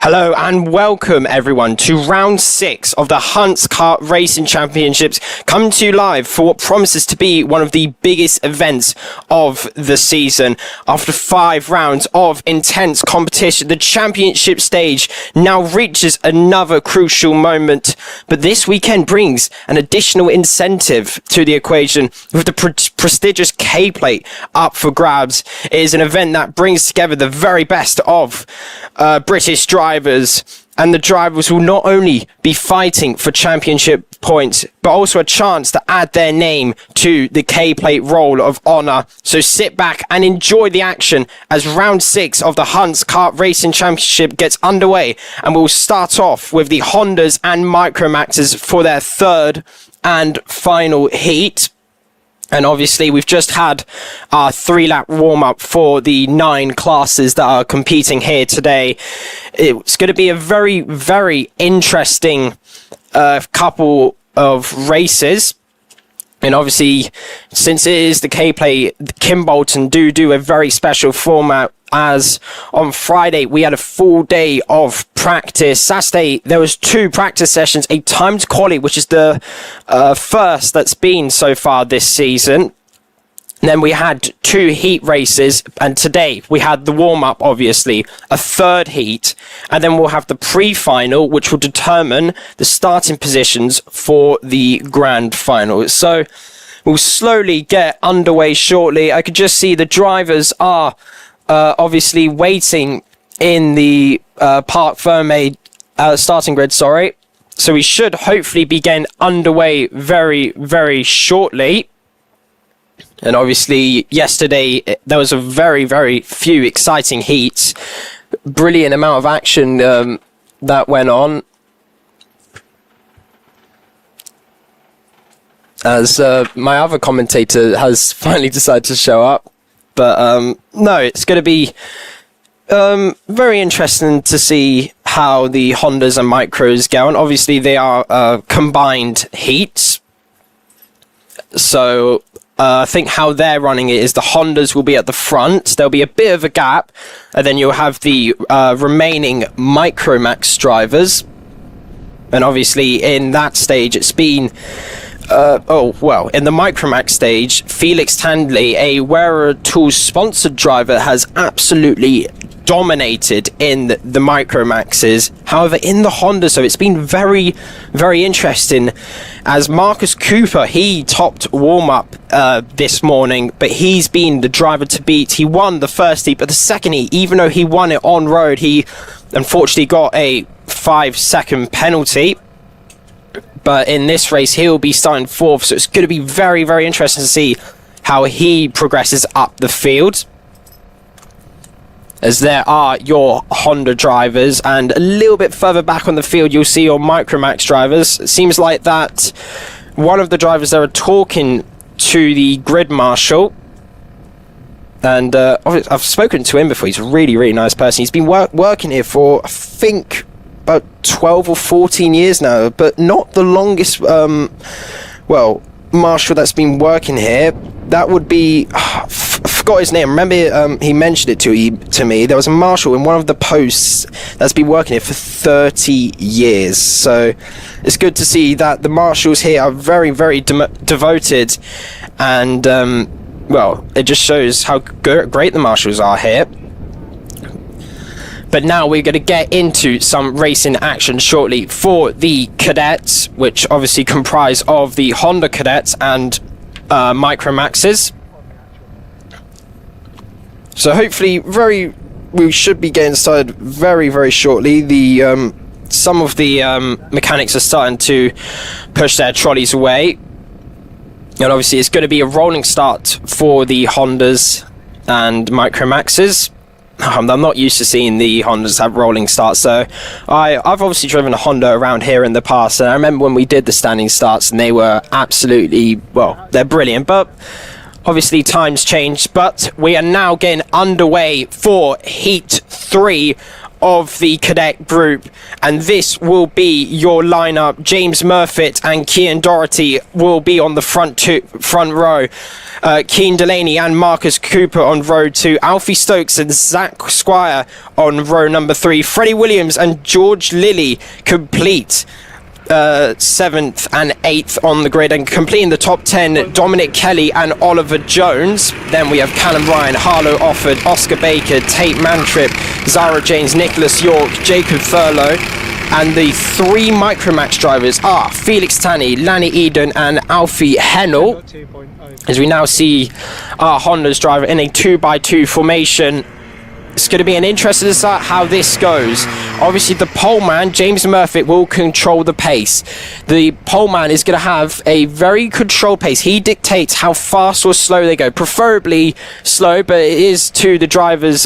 Hello and welcome everyone to round 6 of the HKRC Racing Championships, coming to you live for what promises to be one of the biggest events of the season. After 5 rounds of intense competition, the championship stage now reaches another crucial moment, but this weekend brings an additional incentive to the equation with the prestigious K-Plate up for grabs. It is an event that brings together the very best of British drivers, and the drivers will not only be fighting for championship points, but also a chance to add their name to the K-Plate Roll of Honour. So sit back and enjoy the action as round 6 of the HKRC Racing Championship gets underway, and we'll start off with the Hondas and Micromaxes for their third and final heat. And obviously, we've just had our 3-lap warm-up for the 9 classes that are competing here today. It's going to be a very, very interesting couple of races. And obviously, since it is the K-Plate, Kim Bolton do a very special format, as on Friday we had a full day of practice. Saturday there was 2 practice sessions, a timed quali, which is the first that's been so far this season. And then we had 2 heat races, and today we had the warm-up, obviously, a 3rd heat, and then we'll have the pre-final, which will determine the starting positions for the grand final. So we'll slowly get underway shortly. I could just see the drivers are obviously waiting in the Parc Fermé starting grid, so we should hopefully be getting underway very, very shortly. And obviously yesterday there was a very, very few exciting heats, brilliant amount of action that went on, as my other commentator has finally decided to show up. But no, it's going to be very interesting to see how the Hondas and Micros go. And obviously they are combined heats. So I think how they're running it is the Hondas will be at the front. There'll be a bit of a gap. And then you'll have the remaining Micromax drivers. And obviously in that stage it's been... in the Micromax stage, Felix Tandley, a Wearer Tools sponsored driver, has absolutely dominated in the Micromaxes. However, in the Honda, so it's been very, very interesting, as Marcus Cooper, he topped warm-up this morning, but he's been the driver to beat. He won the first heat, but the second heat, even though he won it on road, he unfortunately got a 5-second penalty. But in this race, he'll be starting 4th, so it's going to be very, very interesting to see how he progresses up the field. As there are your Honda drivers, and a little bit further back on the field, you'll see your Micromax drivers. It seems like that one of the drivers there are talking to the grid marshal. And I've spoken to him before. He's a really, really nice person. He's been working here for, I think, about 12 or 14 years now, but not the longest marshal that's been working here. That would be, I forgot his name. Remember he mentioned it to me. There was a marshal in one of the posts that's been working here for 30 years. So it's good to see that the marshals here are very, very devoted, and it just shows how great the marshals are here. But now we're going to get into some racing action shortly for the cadets, which obviously comprise of the Honda cadets and Micromaxes. So hopefully we should be getting started very, very shortly. The some of the mechanics are starting to push their trolleys away. And obviously it's going to be a rolling start for the Hondas and Micromaxes. I'm not used to seeing the Hondas have rolling starts, so I've obviously driven a Honda around here in the past, and I remember when we did the standing starts, and they were absolutely, they're brilliant, but obviously times changed. But we are now getting underway for Heat 3 of the cadet group, and this will be your lineup. James Murfitt and Cian Doherty will be on the front row. Cian Delaney and Marcus Cooper on row 2. Alfie Stokes and Zach Squire on row number 3. Freddie Williams and George Lilly complete 7th and 8th on the grid, and completing the top 10, Dominic Kelly and Oliver Jones. Then we have Callum Ryan, Harlow Offord, Oscar Baker, Tate Mantrip, Zara James, Nicholas York, Jacob Thurlow, and the 3 Micromax drivers are Felix Tanny, Lanny Eden and Alfie Hennel, as we now see our Honda's driver in a 2x2 formation. It's going to be an interesting to start how this goes. Obviously, the poleman, James Murfitt, will control the pace. The poleman is going to have a very controlled pace. He dictates how fast or slow they go. Preferably slow, but it is to the driver's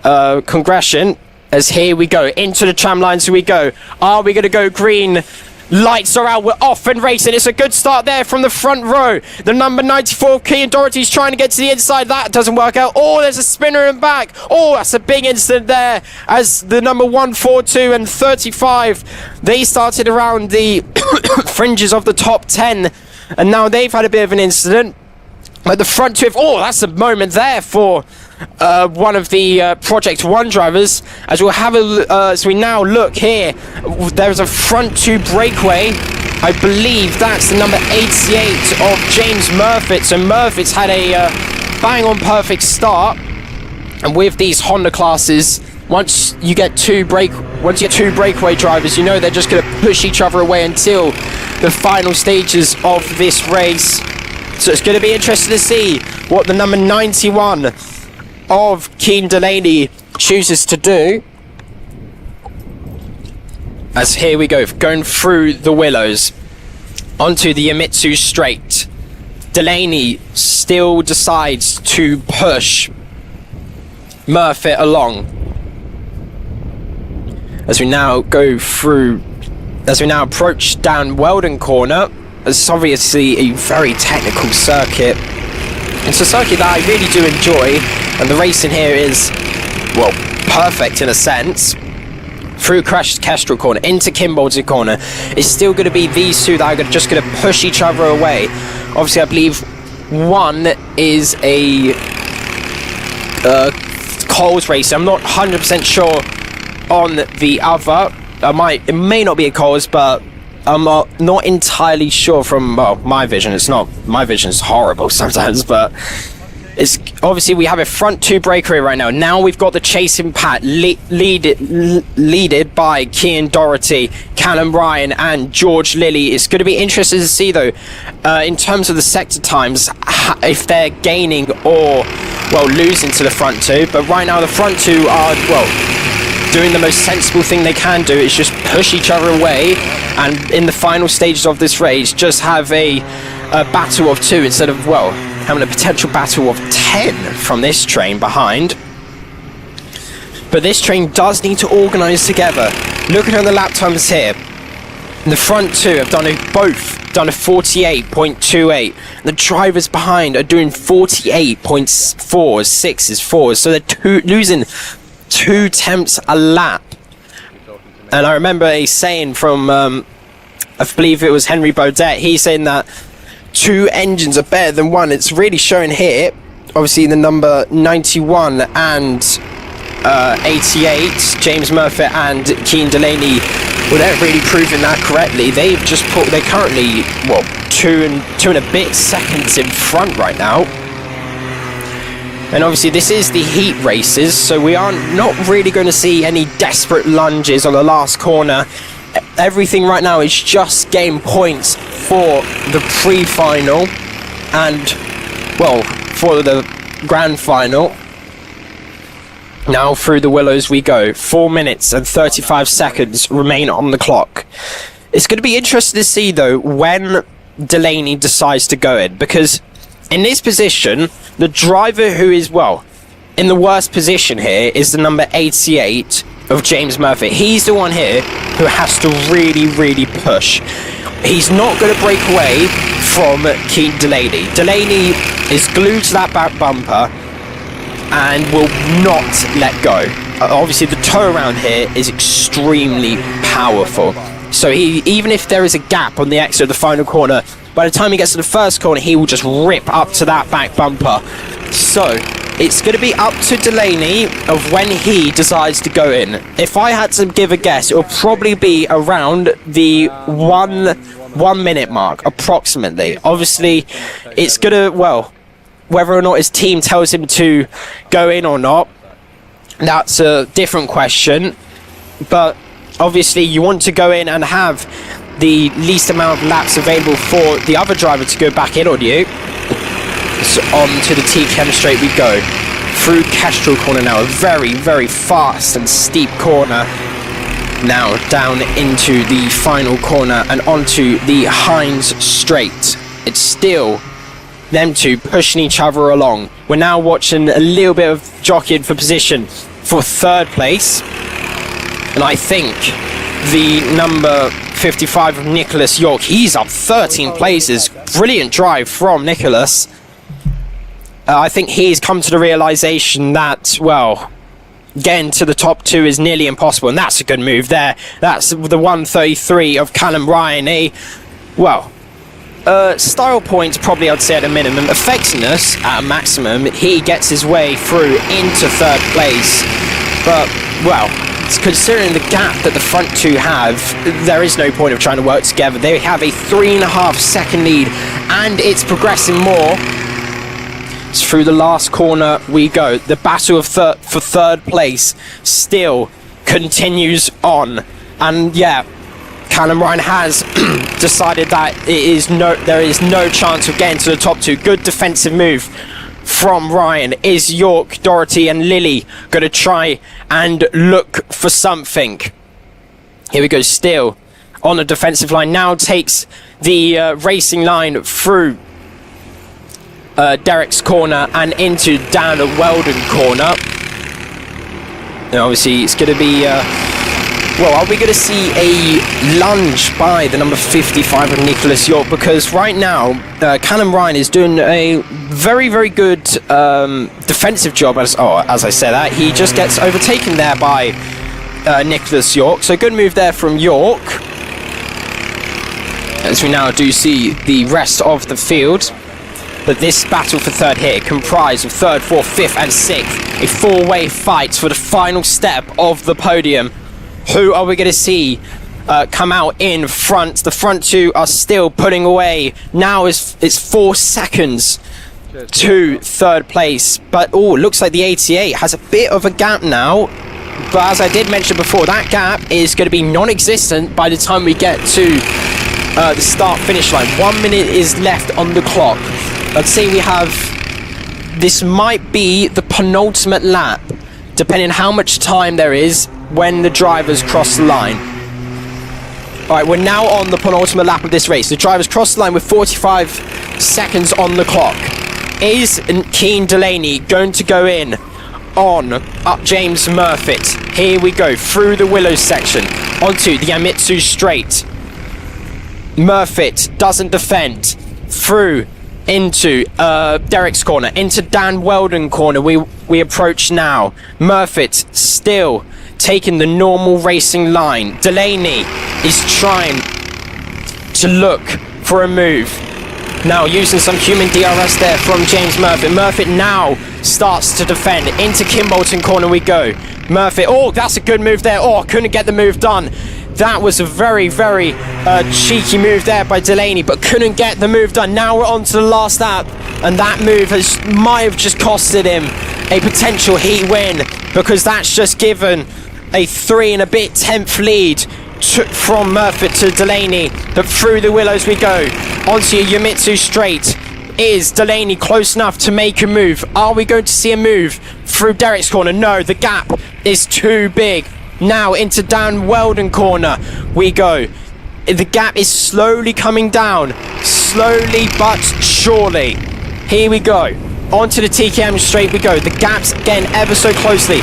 congression. As here we go, into the tram lines we go. Are we going to go green? Lights are out, we're off and racing. It's a good start there from the front row. The number 94, Cian Doherty's trying to get to the inside. That doesn't work out. Oh, there's a spinner in back. Oh, that's a big incident there. As the number 142 and 35, they started around the fringes of the top 10. And now they've had a bit of an incident. But the front 2, oh, that's a moment there for one of the Project 1 drivers. As we'll have as we now look here, there's a front 2 breakaway. I believe that's the number 88 of James Murfitt. So Murfitt's had a bang on perfect start. And with these Honda classes, once you get two breakaway drivers, you know they're just going to push each other away until the final stages of this race. So it's going to be interesting to see what the number 91 of Cian Delaney chooses to do. As here we go, going through the Willows onto the Yamitsu straight. Delaney still decides to push Murfitt along. As we now approach down Weldon Corner. It's obviously a very technical circuit. It's a circuit that I really do enjoy, and the racing here is, well, perfect in a sense. Through Kestrel Corner, into Kimbolton Corner, it's still going to be these two that are just going to push each other away. Obviously, I believe one is a Coles racer. I'm not 100% sure on the other. It may not be a Coles, but I'm not entirely sure from, well, my vision. It's not, my vision is horrible sometimes, but it's obviously we have a front 2 breakaway right now. Now we've got the chasing pack leaded by Cian Doherty, Callum Ryan and George Lilly. It's going to be interesting to see though, in terms of the sector times, if they're gaining or, well, losing to the front 2. But right now the front 2 are, well, doing the most sensible thing they can do is just push each other away, and in the final stages of this race just have a battle of 2 instead of, well, having a potential battle of 10 from this train behind. But this train does need to organise together. Looking at the lap times here, the front 2 have both done a 48.28. The drivers behind are doing 48.4, 6s, 4s, so they're losing 2 tenths a lap. And I remember a saying from I believe it was Henry Baudet. He's saying that 2 engines are better than 1. It's really showing here. Obviously the number 91 and 88, James Murfitt and Cian Delaney, well, they're really proving that correctly. They're currently, well, 2 and a bit seconds in front right now. And obviously this is the heat races, so we are not really going to see any desperate lunges on the last corner. Everything right now is just game points for the pre-final and, well, for the grand final. Now through the Willows we go. 4 minutes and 35 seconds remain on the clock. It's going to be interesting to see though when Delaney decides to go in, because in this position, the driver who is, well, in the worst position here is the number 88 of James Murfitt. He's the one here who has to really, really push. He's not going to break away from Cian Delaney. Delaney is glued to that back bumper and will not let go. obviously the toe around here is extremely powerful. So even if there is a gap on the exit of the final corner, by the time he gets to the first corner, he will just rip up to that back bumper. So it's going to be up to Delaney of when he decides to go in. If I had to give a guess, it will probably be around the 1 minute mark, approximately. Obviously, it's going to, well, whether or not his team tells him to go in or not, that's a different question. But obviously, you want to go in and have the least amount of laps available for the other driver to go back in on you. So on to the TKM straight we go. Through Kestrel corner now, a very, very fast and steep corner. Now down into the final corner and onto the Heinz straight. It's still them two pushing each other along. We're now watching a little bit of jockeying for position for third place. And I think the number 55 of Nicholas York, he's up 13 places. Brilliant drive from Nicholas. I think he's come to the realization that, well, getting to the top two is nearly impossible, and that's a good move there. That's the 133 of Callum Ryan. Style points probably I'd say at a minimum. Effectiveness at a maximum. He gets his way through into third place. But, well, considering the gap that the front two have, there is no point of trying to work together. They have a 3.5 second lead, and it's progressing more. Through the last corner we go. The battle for third place still continues on, and yeah, Callum Ryan has decided that there is no chance of getting to the top two. Good defensive move from Ryan. Is York, Doherty and Lilly going to try and look for something? Here we go, still on the defensive line. Now takes the racing line through Derek's corner and into down a Weldon corner. And obviously it's going to be well, are we going to see a lunge by the number 55 of Nicholas York? Because right now Callum Ryan is doing a very, very good defensive job. As I say that, he just gets overtaken there by Nicholas York. So good move there from York, as we now do see the rest of the field. But this battle for third here, comprised of third, fourth, fifth and sixth, a four-way fight for the final step of the podium. Who are we going to see come out in front? The front two are still putting away. Now it's 4 seconds to third place. But looks like the 88 has a bit of a gap now. But as I did mention before, that gap is going to be non-existent by the time we get to the start-finish line. 1 minute is left on the clock. Let's say we have, this might be the penultimate lap, depending on how much time there is when the drivers cross the line. Alright, we're now on the penultimate lap of this race. The drivers cross the line with 45 seconds on the clock. Is Keen Delaney going to go in on up James Murfitt? Here we go, through the Willows section, onto the Yamitsu straight. Murfitt doesn't defend, through into Derek's corner, into Dan Weldon corner we approach now. Murfitt still taking the normal racing line. Delaney is trying to look for a move. Now using some human DRS there from James Murfitt. Murfitt now starts to defend. Into Kimbolton corner we go. Murfitt, that's a good move there. Couldn't get the move done. That was a very, very cheeky move there by Delaney, but couldn't get the move done. Now we're on to the last lap, and that move might have just costed him a potential heat win, because that's just given a 3 and a bit tenth lead from Murfitt to Delaney. But through the Willows we go, onto Yamitsu straight. Is Delaney close enough to make a move? Are we going to see a move through Derek's corner? No, the gap is too big. Now into Dan Weldon corner we go. The gap is slowly coming down, slowly but surely. Here we go, onto the TKM straight we go. The gap's getting ever so closely.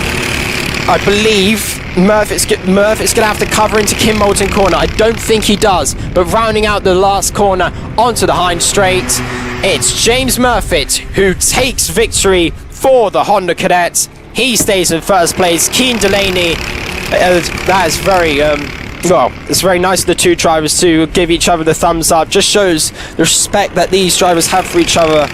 I believe Murfitt's gonna have to cover into Kimbolton corner. I don't think he does, but rounding out the last corner onto the Heinz straight, it's James Murfitt who takes victory for the Honda Cadets. He stays in first place. Keane Delaney, that is very, well, it's very nice of the two drivers to give each other the thumbs up. Just shows the respect that these drivers have for each other.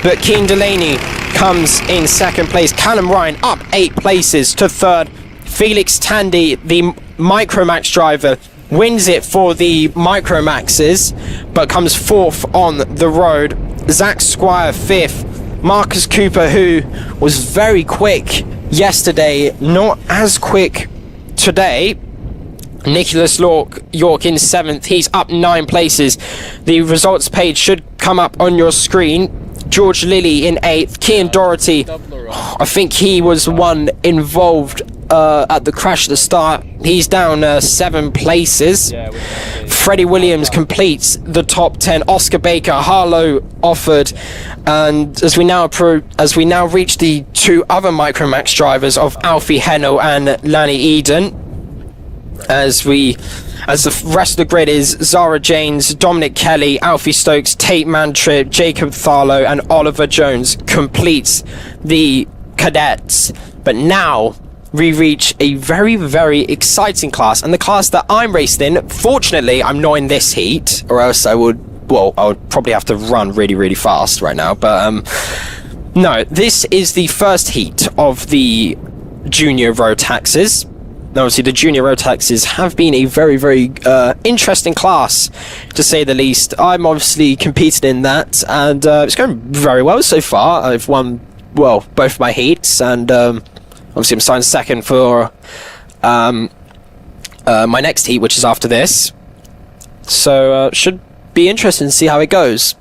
But Keane Delaney comes in second place. Callum Ryan up 8 places to third. Felix Tandy, the Micromax driver, wins it for the Micromaxes, but comes fourth on the road. Zach Squire fifth. Marcus Cooper, who was very quick yesterday, not as quick today. Nicholas York in 7th. He's up 9 places. The results page should come up on your screen. George Lilly in 8th. Cian Doherty, I think he was the one involved at the crash at the start. He's down 7 places. Freddie Williams completes the top 10. Oscar Baker, Harlow Offord, and as we now reach the 2 other Micromax drivers of Alfie Hennell and Lanny Eden. As the rest of the grid is Zara Janes, Dominic Kelly, Alfie Stokes, Tate Mantrip, Jacob Tharlow and Oliver Jones completes the cadets. But now we reach a very, very exciting class, and the class that I'm racing in. Fortunately, I'm not in this heat, or else I would probably have to run really, really fast right now. But no, this is the first heat of the junior road taxes. Obviously, the junior road taxes have been a very, very interesting class, to say the least. I'm obviously competed in that, and it's going very well so far. I've won, well, both my heats, and obviously I'm starting second for my next heat, which is after this. So should be interesting to see how it goes.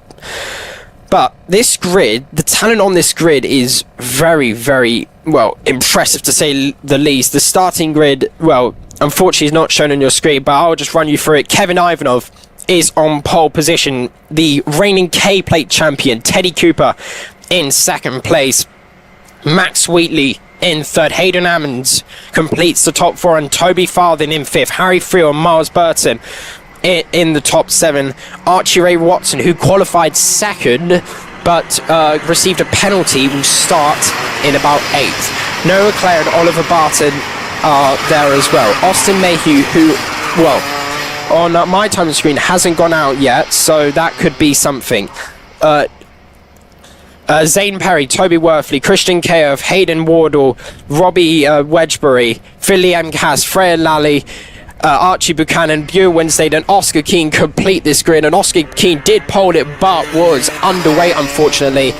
But this grid, the talent on this grid is very, very, well, impressive to say the least. The starting grid, well, unfortunately is not shown on your screen, but I'll just run you through it. Kevin Ivanov is on pole position. The reigning K-Plate champion, Teddy Cooper, in second place. Max Wheatley in third. Hayden Ammons completes the top 4, and Toby Farthing in 5th. Harry Friel and Miles Burton in the top 7. Archie Ray Watson, who qualified second but received a penalty, will start in about 8th. Noah Clare and Oliver Barton are there as well. Austin Mayhew, who, well, on my time screen hasn't gone out yet, so that could be something. Zane Perry, Toby Worthley, Christian Kayoff, Hayden Wardle, Robbie Wedgbury, Philly M. Cass, Freya Lally, Archie Buchanan, Buell Wednesday, and Oscar Keane complete this grid. And Oscar Keane did pole it, but was underweight, unfortunately.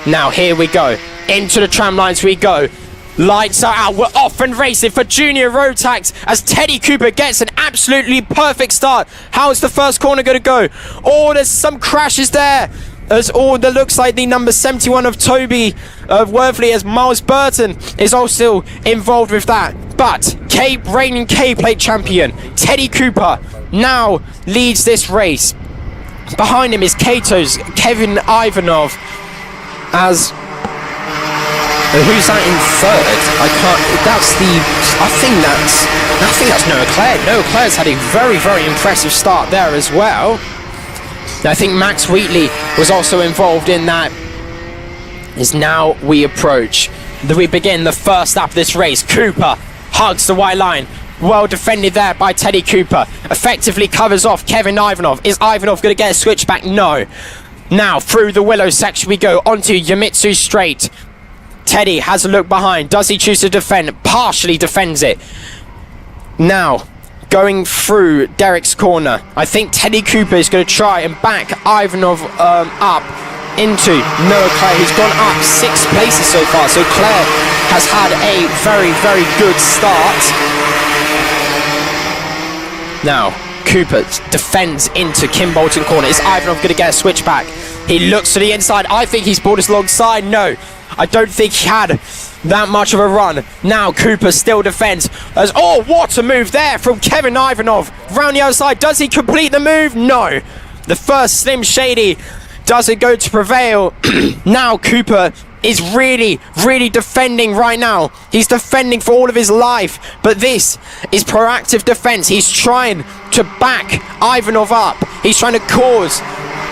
Now here we go. Into the tram lines we go. Lights are out. We're off and racing for Junior Road Tax as Teddy Cooper gets an absolutely perfect start. How is the first corner going to go? Oh, there's some crashes there. As all that looks like the number 71 of Toby Worthley, as Miles Burton is also involved with that. But reigning K-Plate champion Teddy Cooper now leads this race. Behind him is Kato's Kevin Ivanov. As who's that in third? I think that's Noah Clare. Noah Clare's had a very, very impressive start there as well. I think Max Wheatley was also involved in that. As now we begin the first lap of this race. Cooper hugs the white line. Well defended there by Teddy Cooper. Effectively covers off Kevin Ivanov. Is Ivanov going to get a switch back? No. Now through the Willow section we go onto Yamitsu Straight. Teddy has a look behind. Does he choose to defend? Partially defends it. Now going through Derek's corner. I think Teddy Cooper is going to try and back Ivanov up into Noah Clare, who's gone up 6 places so far. So Clare has had a very, very good start. Now Cooper defends into Kim Bolton corner. Is Ivanov going to get a switch back? He looks to the inside. I think he's brought us alongside. No, I don't think he had that much of a run. Now Cooper still defends. Oh, what a move there from Kevin Ivanov. Round the other side. Does he complete the move? No. The first Slim Shady doesn't go to prevail. Now Cooper is really, really defending right now. He's defending for all of his life. But this is proactive defense. He's trying to back Ivanov up. He's trying to cause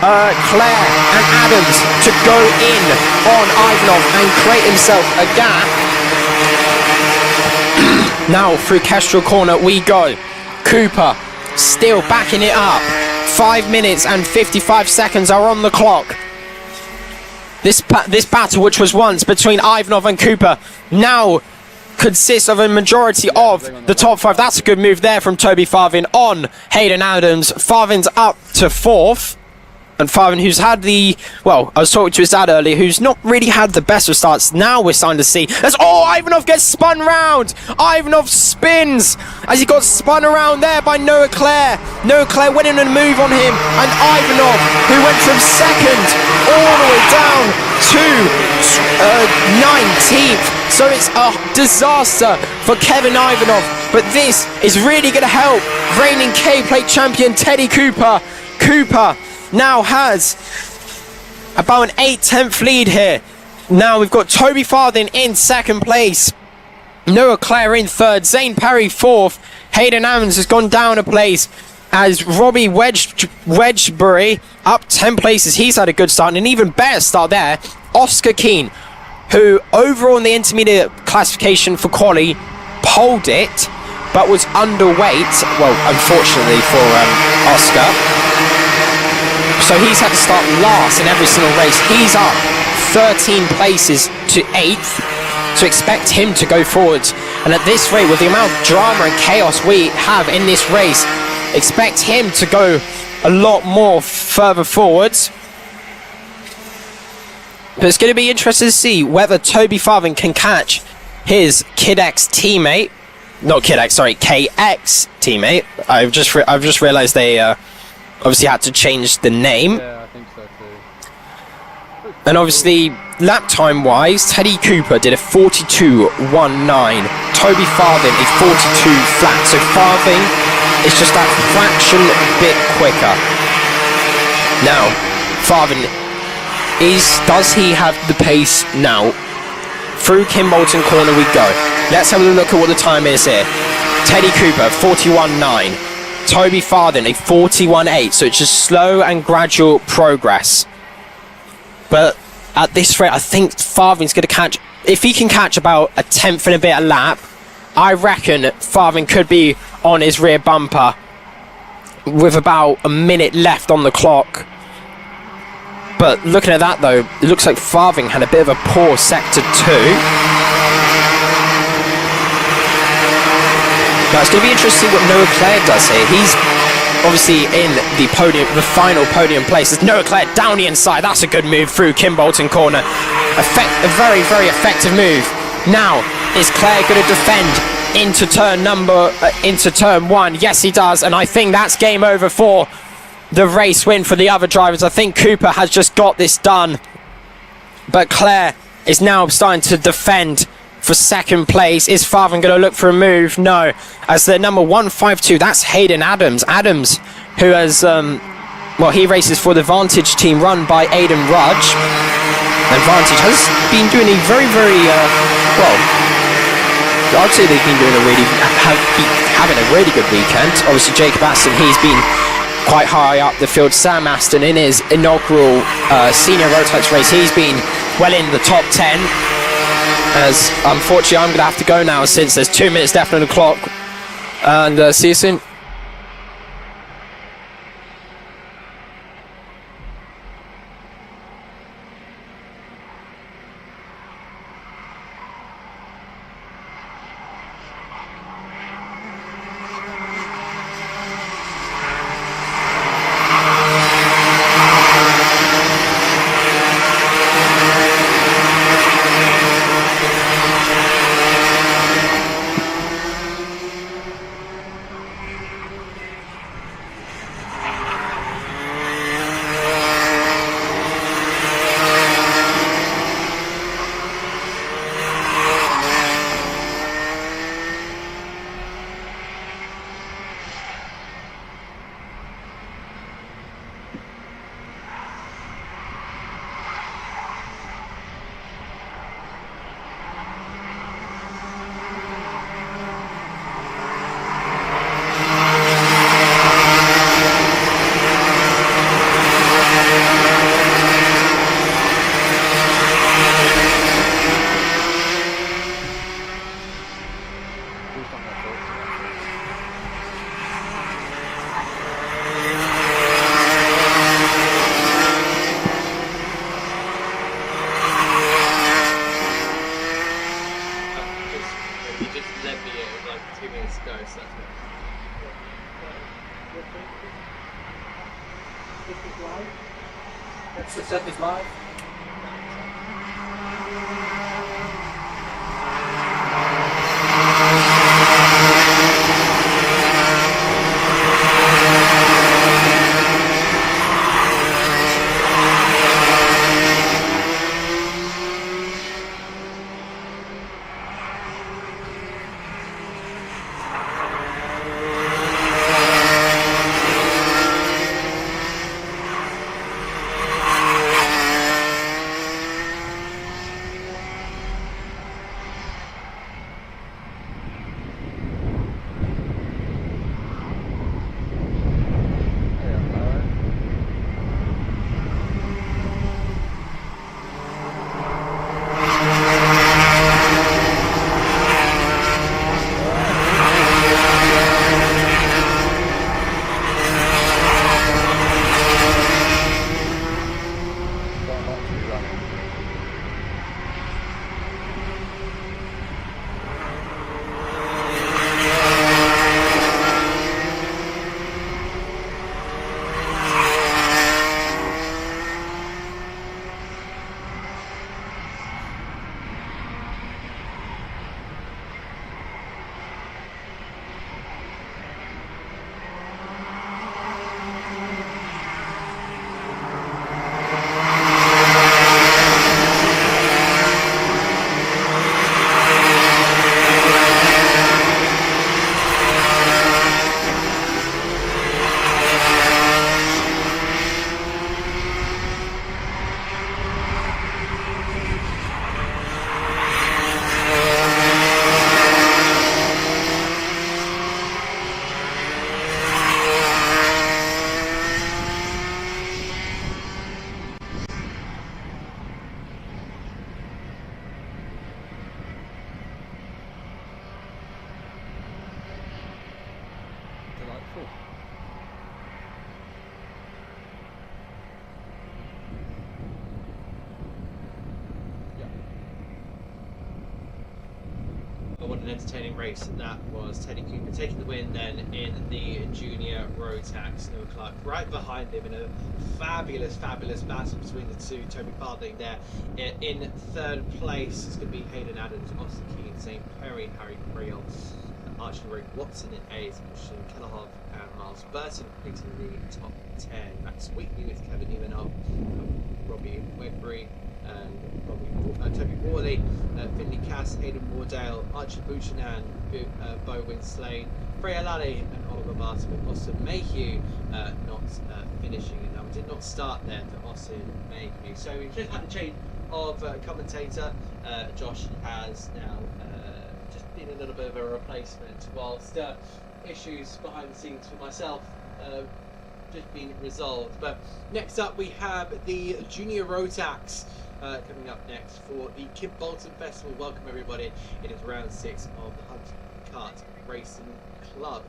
Clare and Adams to go in on Ivanov and create himself a gap. Now through Kestrel Corner we go. Cooper still backing it up. 5 minutes and 55 seconds are on the clock. This battle, which was once between Ivanov and Cooper, now consists of a majority of the top 5. That's a good move there from Toby Farthing on Hayden Adams. Farthing's up to 4th. And Farthing, who's had the... Well, I was talking to his dad earlier, who's not really had the best of starts. Now we're starting to see... Ivanov gets spun round! Ivanov spins! As he got spun around there by Noah Clare. Noah Clare went in and move on him. And Ivanov, who went from 2nd all the way down to 19th. So it's a disaster for Kevin Ivanov. But this is really going to help reigning K-Plate champion Teddy Cooper. Cooper now has about an 8/10 lead here. Now we've got Toby Farthing in 2nd place, Noah Clare in 3rd, Zane Parry 4th, Hayden Adams has gone down a place as Robbie Wedgbury up 10 places. He's had a good start and an even better start there. Oscar Keane, who overall in the intermediate classification for quali poled it but was underweight, well, unfortunately for Oscar. So he's had to start last in every single race. He's up 13 places to 8th. So expect him to go forwards. And at this rate, with the amount of drama and chaos we have in this race, expect him to go a lot more further forwards. But it's going to be interesting to see whether Toby Farthing can catch his KX teammate. Not KX, sorry, KX teammate. I've just realised they... obviously had to change the name. Yeah, I think so too. And obviously, lap time wise, Teddy Cooper did a 42.19. Toby Farthing a 42 flat. So Farthing is just that fraction bit quicker. Now, Farthing does he have the pace now? Through Kimbolton Corner we go. Let's have a look at what the time is here. Teddy Cooper 41.9. Toby Farthing a 41.8, so it's just slow and gradual progress. But at this rate, I think Farthing's going to catch, if he can catch about a 10th and a bit a lap, I reckon Farthing could be on his rear bumper with about a minute left on the clock. But looking at that though, it looks like Farthing had a bit of a poor sector 2. Now it's going to be interesting what Noah Clare does here. He's obviously in the podium, the final podium place. There's Noah Clare down the inside. That's a good move through Kimbolton Corner. A very, very effective move. Now, is Clare going to defend into turn 1? Yes, he does. And I think that's game over for the race win for the other drivers. I think Cooper has just got this done. But Clare is now starting to defend for 2nd place. Is Farthing going to look for a move? No. As the number 152, that's Hayden Adams. Adams, who has, he races for the Vantage team run by Aidan Rudge. And Vantage has been doing a very, very, I'd say they've been doing having a really good weekend. Obviously, Jacob Aston, he's been quite high up the field. Sam Aston, in his inaugural senior Rotax race, he's been well in the top 10. As unfortunately I'm going to have to go now since there's 2 minutes left on the clock. And see you soon. go. So that's good. The set is live. Delightful. Yeah. But what an entertaining race that was. Teddy Cooper taking the win then in the junior road tax. Noah Clark right behind him in a fabulous battle between the two. Toby Barding there in third place. It's going to be Hayden Adams, Austin Keane, St. Perry, Harry Creel, Archie Rick Watson in 8th, Christian Kellerhoff and Miles Burton completing the top 10. Max Wheatley with Kevin Ivanov, Robbie Wedbury and Toby Worley, Finley Cass, Hayden Wardale, Archie Buchanan, Bo Winslade, Freya Lally and Oliver Martin with Austin Mayhew not finishing, and that did not start there for Austin Mayhew. So we've just had a change of commentator. Josh has now just been a little bit of a replacement, whilst issues behind the scenes for myself just been resolved. But next up we have the Junior Rotax coming up next for the Kim Bolton Festival. Welcome everybody. It is round 6 of the Hunt Kart Racing Club.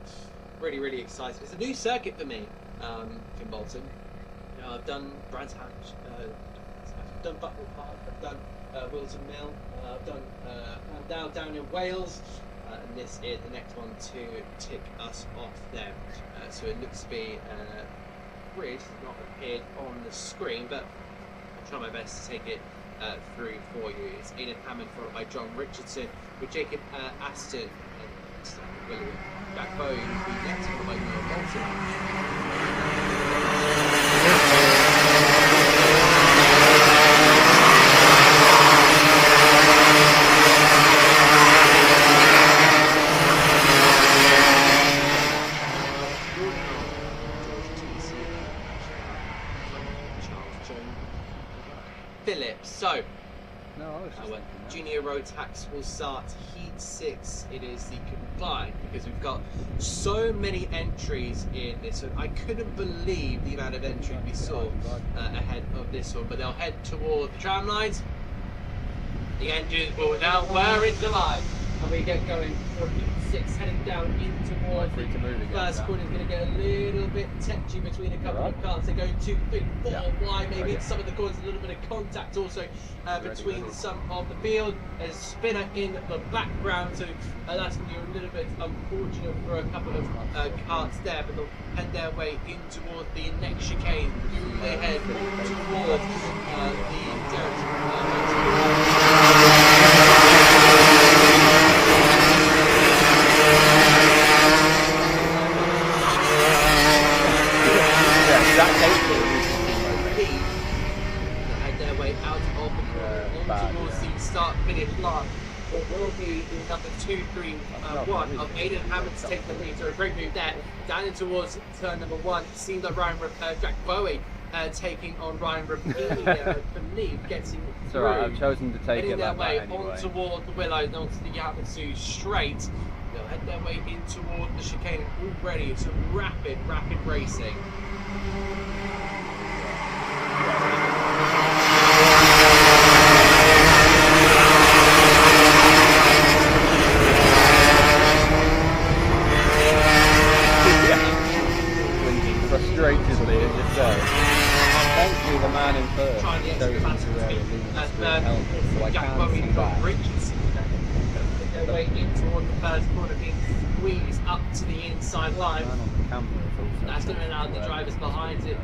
Really excited. It's a new circuit for me, Kim Bolton. I've done Brands Hatch, I've done Bucknell Park, I've done Wilton Mill, I've done down in Wales, and this is the next one to tick us off there. So it looks to be grid not appeared on the screen, but I'll try my best to take it through for you. It's Aidan Hammond followed by John Richardson, with Jacob Aston and William Backbone, who next followed by Noah Bolton. So, our Junior Road Tax will start Heat 6. It is the combined, because we've got so many entries in this one. I couldn't believe the amount of entry we saw ahead of this one, but they'll head toward the tram lines. The engines will now wear into life. And we get going for six, heading down in towards Free to move again, first corner. Is going to get a little bit touchy between a couple of cars. They're going 2, 3, 4 wide, maybe in some of the corners. A little bit of contact also between some of the field. There's a spinner in the background, so that's going to be a little bit unfortunate for a couple of carts there, but they'll head their way in towards the next chicane. Do they head more towards the head their way out of the corner towards the start-finish line. What will be number 2, 3, 1 of Aidan Hammond to take the lead. So a great move there. Down in towards turn number 1. It seems like Jack Bowie taking on Ryan Rapini, I believe, getting It's alright, I've chosen to take it like way that anyway. on toward the Willows and onto the Yamatsue straight. They'll head their way in toward the chicane already. It's some rapid racing. Frustratedly at yourself. Thankfully the man in first Trying the goes extra into fast a speed as helmet, so I Jack can Bowie see from that. Richardson. Their way in toward the first corner, being squeezed up to the inside line. Man on the camera is also That's going to allow the drivers behind it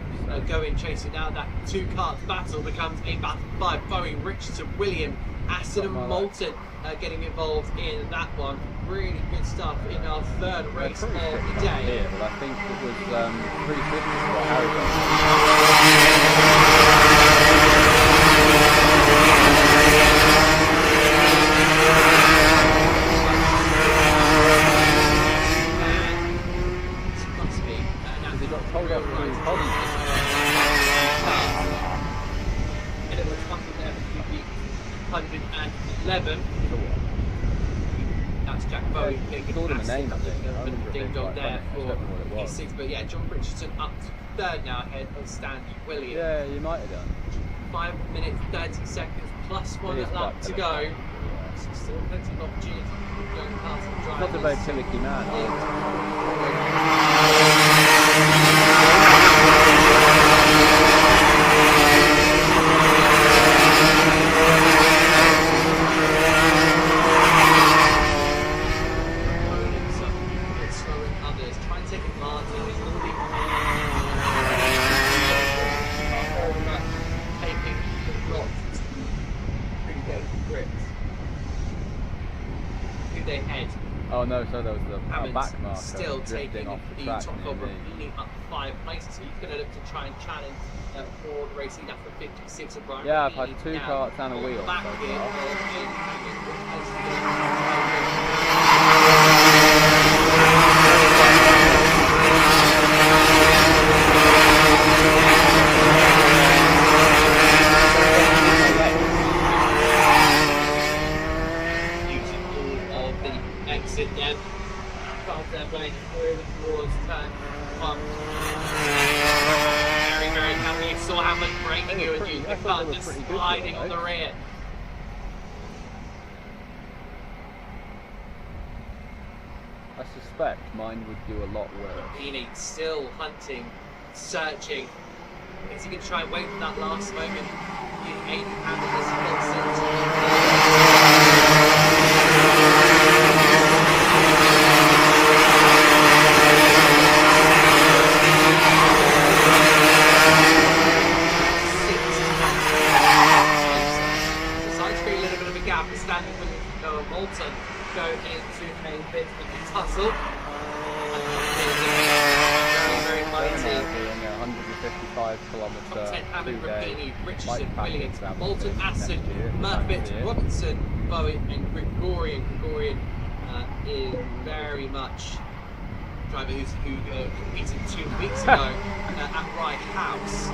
go in chasing. Now that two cars battle becomes a battle by Bowie, Richardson, William, Aston and Moulton getting involved in that one. Really good stuff in our third race of the day. Here, but I think it was 350 for Harrison. They got told off through and it was 111. That's Jack Bowie getting Called him a name, I think. ding dong there I don't know what it for was. P6, but yeah, John Richardson up to third now ahead of Stanley Williams. Yeah, you might have done. 5 minutes 30 seconds plus 1 It is lap quite to clever. go. So still plenty of opportunity going past the drivers. Not a very finicky man, are you? Slowing others, try and take advantage. He's already very much taking the rot. Pretty good grips. Do they head? Oh no, so there was the Hammond's back marker still drifting taking off the the track top near of me. leading up 5 places. So he's going to look to try and challenge for the race. He's after 56 of Brian. Yeah, I've Rapini had 2 now carts and a on wheel the back so here far. of using all of the exit there. Found their way through towards turn 1. Very happy. You saw how much braking you would use. The car just sliding on the rear. I suspect mine would do a lot worse. Rapini still hunting, searching. Is he going to try and wait for that last moment? Aidan Hammond is decides to create a little bit of a gap. Standing with Noah Moulton go into a bit of a tussle. Very mighty. 155 kilometre Top 10 Hammond, 2 day Rapini, Richardson, bike package Williams, that Moulton, next Aston, year, Murphy, next year. Robinson, Bowie and Gregorian. Gregorian is very much a driver who competed 2 weeks ago at Wright House.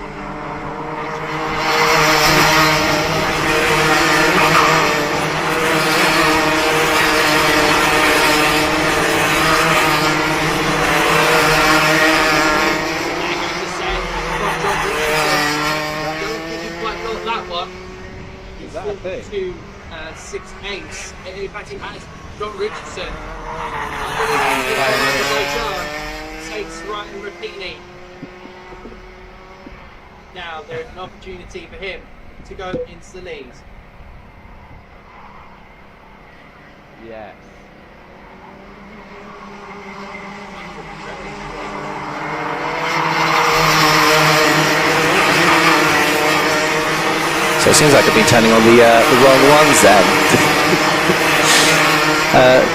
Is that a thing? 2 6 8. In fact, he has John Richardson. Takes Ryan Rapini. Now there's an opportunity for him to go into the lead. Yes. So it seems like I've been turning on the wrong ones then.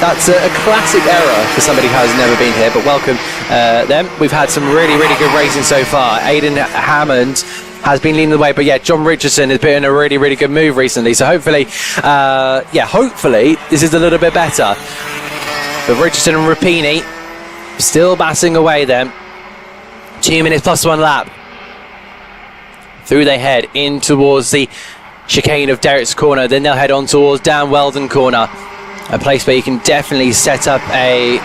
That's a classic error for somebody who has never been here, but welcome them. We've had some really, really good racing so far. Aidan Hammond has been leading the way, but yeah, John Richardson has been in a really, really good move recently. So hopefully, hopefully this is a little bit better. But Richardson and Rapini still battling away then. 2 minutes plus 1 lap. Through they head in towards the chicane of Derrick's Corner. Then they'll head on towards Dan Weldon Corner, a place where you can definitely set up a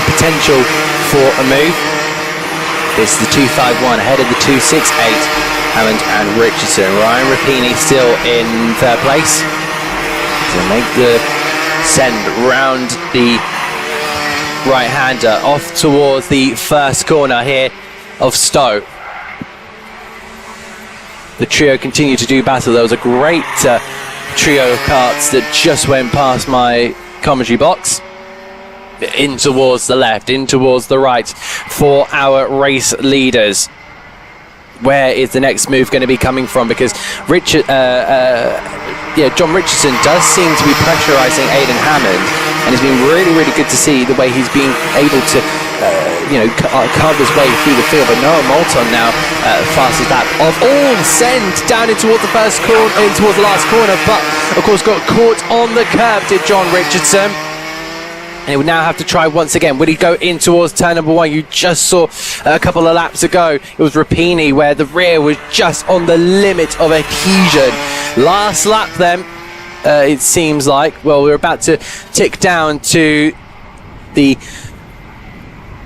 potential for a move. This is the 251 ahead of the 268. Hammond and Richardson. Ryan Rapini still in third place. To make the send round the right-hander off towards the first corner here of Stowe. The trio continue to do battle. There was a great trio of karts that just went past my commentary box. In towards the left, in towards the right for our race leaders. Where is the next move going to be coming from? Because John Richardson does seem to be pressurising Aidan Hammond, and it's been really, really good to see the way he's been able to carve his way through the field. But Noah Moulton now fastest lap of all, sent down in towards the first corner, in towards the last corner, but of course got caught on the curb, did John Richardson. And he would now have to try once again. Would he go in towards turn number 1? You just saw a couple of laps ago, it was Rapini where the rear was just on the limit of adhesion. Last lap then, it seems like. Well, we're about to tick down to the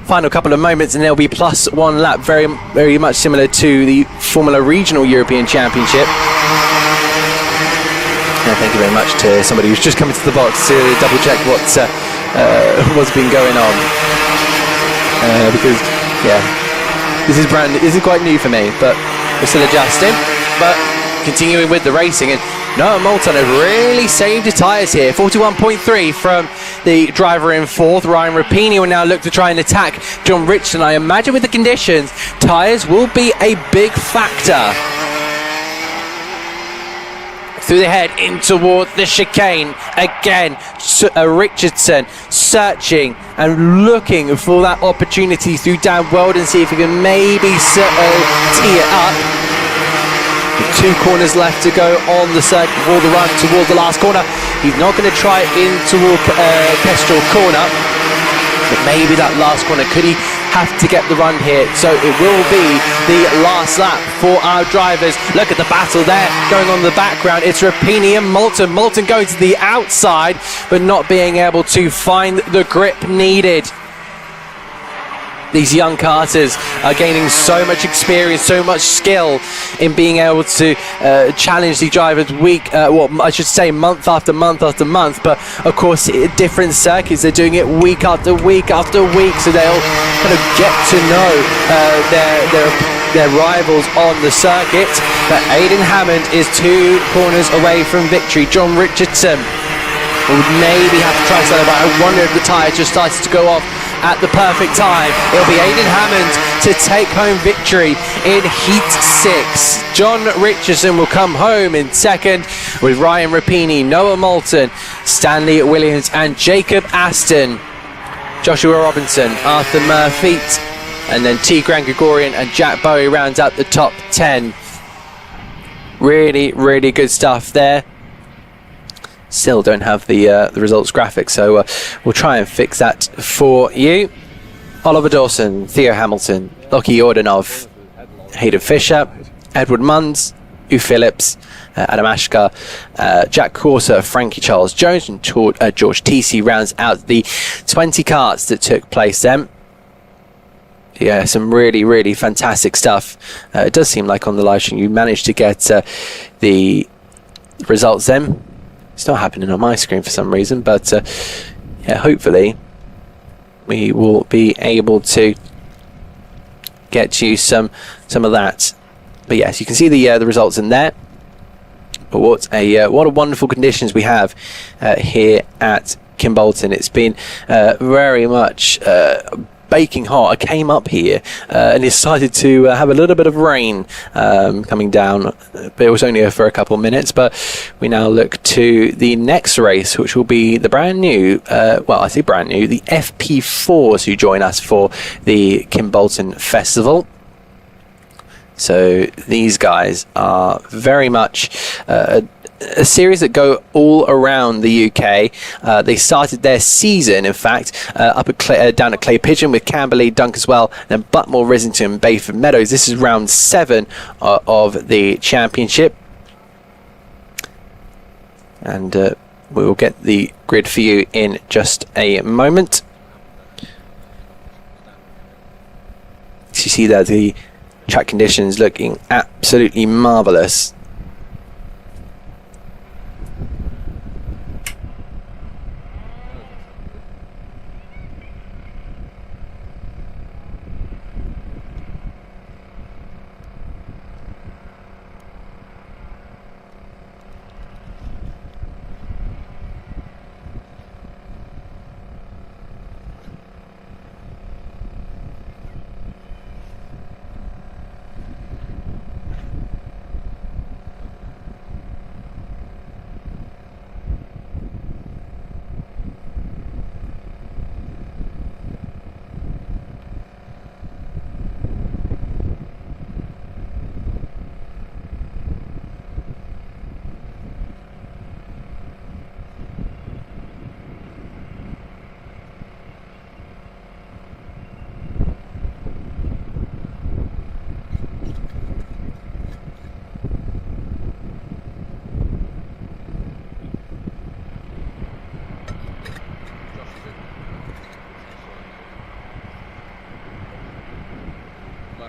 final couple of moments, and there'll be plus 1 lap, very, very much similar to the Formula Regional European Championship. And thank you very much to somebody who's just come into the box to double check what's been going on. Because, yeah, this is quite new for me, but we're still adjusting. But continuing with the racing, and Noah Moulton has really saved his tyres here. 41.3 from the driver in fourth. Ryan Rapini will now look to try and attack John Richardson. I imagine with the conditions, tyres will be a big factor. Through the head in toward the chicane again. Richardson searching and looking for that opportunity through Dan Weldon, see if he can maybe tee it up. 2 corners left to go on the circuit before the run towards the last corner. He's not going to try in toward Kestrel Corner, but maybe that last corner, could he have to get the run here? So it will be the last lap for our drivers. Look at the battle there going on in the background. It's Rapini and Moulton. Moulton going to the outside, but not being able to find the grip needed. These young karters are gaining so much experience, so much skill in being able to challenge the drivers month after month after month. But of course, different circuits, they're doing it week after week after week, so they'll kind of get to know their rivals on the circuit. But Aidan Hammond is 2 corners away from victory. John Richardson will maybe have to try something, but I wonder if the tyre just started to go off at the perfect time. It'll be Aidan Hammond to take home victory in Heat 6. John Richardson will come home in second, with Ryan Rapini, Noah Moulton, Stanley Williams and Jacob Aston, Joshua Robinson, Arthur Murphy, and then T. Grant Gregorian and Jack Bowie rounds out the top 10. Really, really good stuff there. Still don't have the results graphic, so we'll try and fix that for you. Oliver Dawson, Theo Hamilton, Lockie Ordanov, Hayden Fisher, Edward Munns, Hugh Phillips, Adam Ashkar, Jack Corser, Frankie Charles Jones and George TC rounds out the 20 karts that took place then. Yeah, some really, really fantastic stuff. It does seem like on the live stream you managed to get the results then. It's not happening on my screen for some reason, but yeah, hopefully we will be able to get you some of that. But yes, you can see the results in there. But what a wonderful conditions we have here at Kimbolton. It's been very much baking hot. I came up here and decided to have a little bit of rain coming down, but it was only for a couple of minutes. But we now look to the next race, which will be the brand new, well, I say brand new, the FP4s who join us for the Kimbolton Festival. So these guys are very much a series that go all around the UK. They started their season, in fact, up at down at Clay Pigeon with Camberley, Dunkeswell, then Butmore, Rissington, Bayford Meadows. This is round 7 of the championship. And we will get the grid for you in just a moment. So you see there the track conditions looking absolutely marvellous.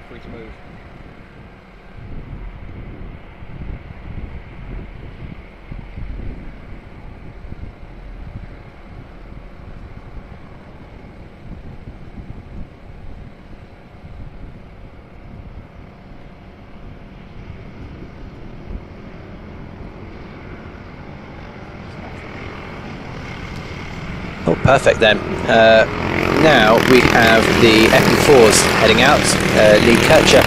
Free to move. Oh, perfect then. Now we have the FP4s heading out. Lee Kircher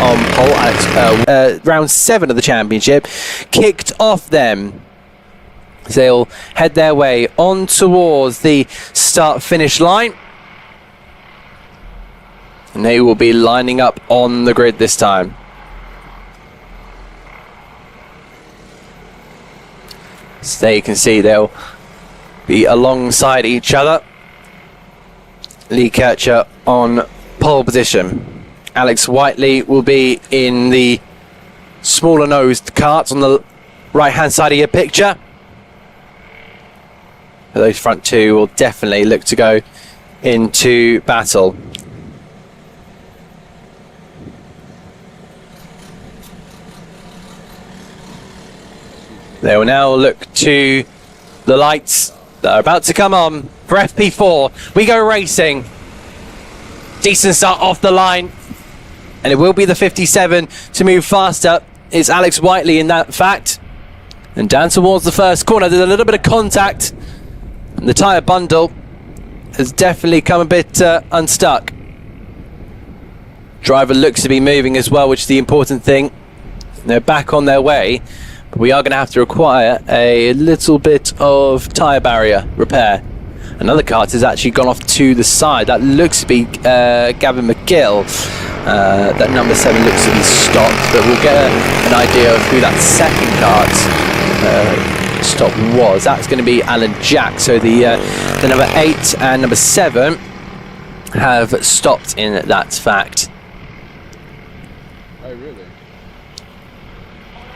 on pole at round 7 of the championship. Kicked off them. They'll head their way on towards the start-finish line. And they will be lining up on the grid this time. So there you can see they'll be alongside each other. Lee Kircher on pole position. Alex Whiteley will be in the smaller nosed cart on the right hand side of your picture. But those front two will definitely look to go into battle. They will now look to the lights that are about to come on for FP4. We go racing. Decent start off the line. And it will be the 57 to move faster. It's Alex Whiteley in that fact. And down towards the first corner, there's a little bit of contact. And the tyre bundle has definitely come a bit unstuck. Driver looks to be moving as well, which is the important thing. They're back on their way. We are going to have to require a little bit of tyre barrier repair. Another cart has actually gone off to the side. That looks to be Gavin McGill. That number 7 looks to be stopped, but we'll get an idea of who that second cart stop was. That's going to be Alan Jack. So the number 8 and number 7 have stopped in that fact. Oh, really?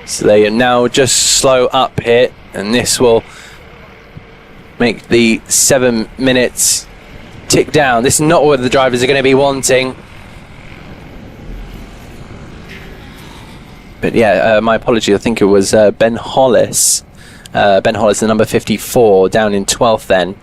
So they are now just slow up here, and this will make the 7 minutes tick down. This is not what the drivers are going to be wanting. But yeah, my apology, I think it was Ben Hollis Ben Hollis, the number 54, down in 12th then.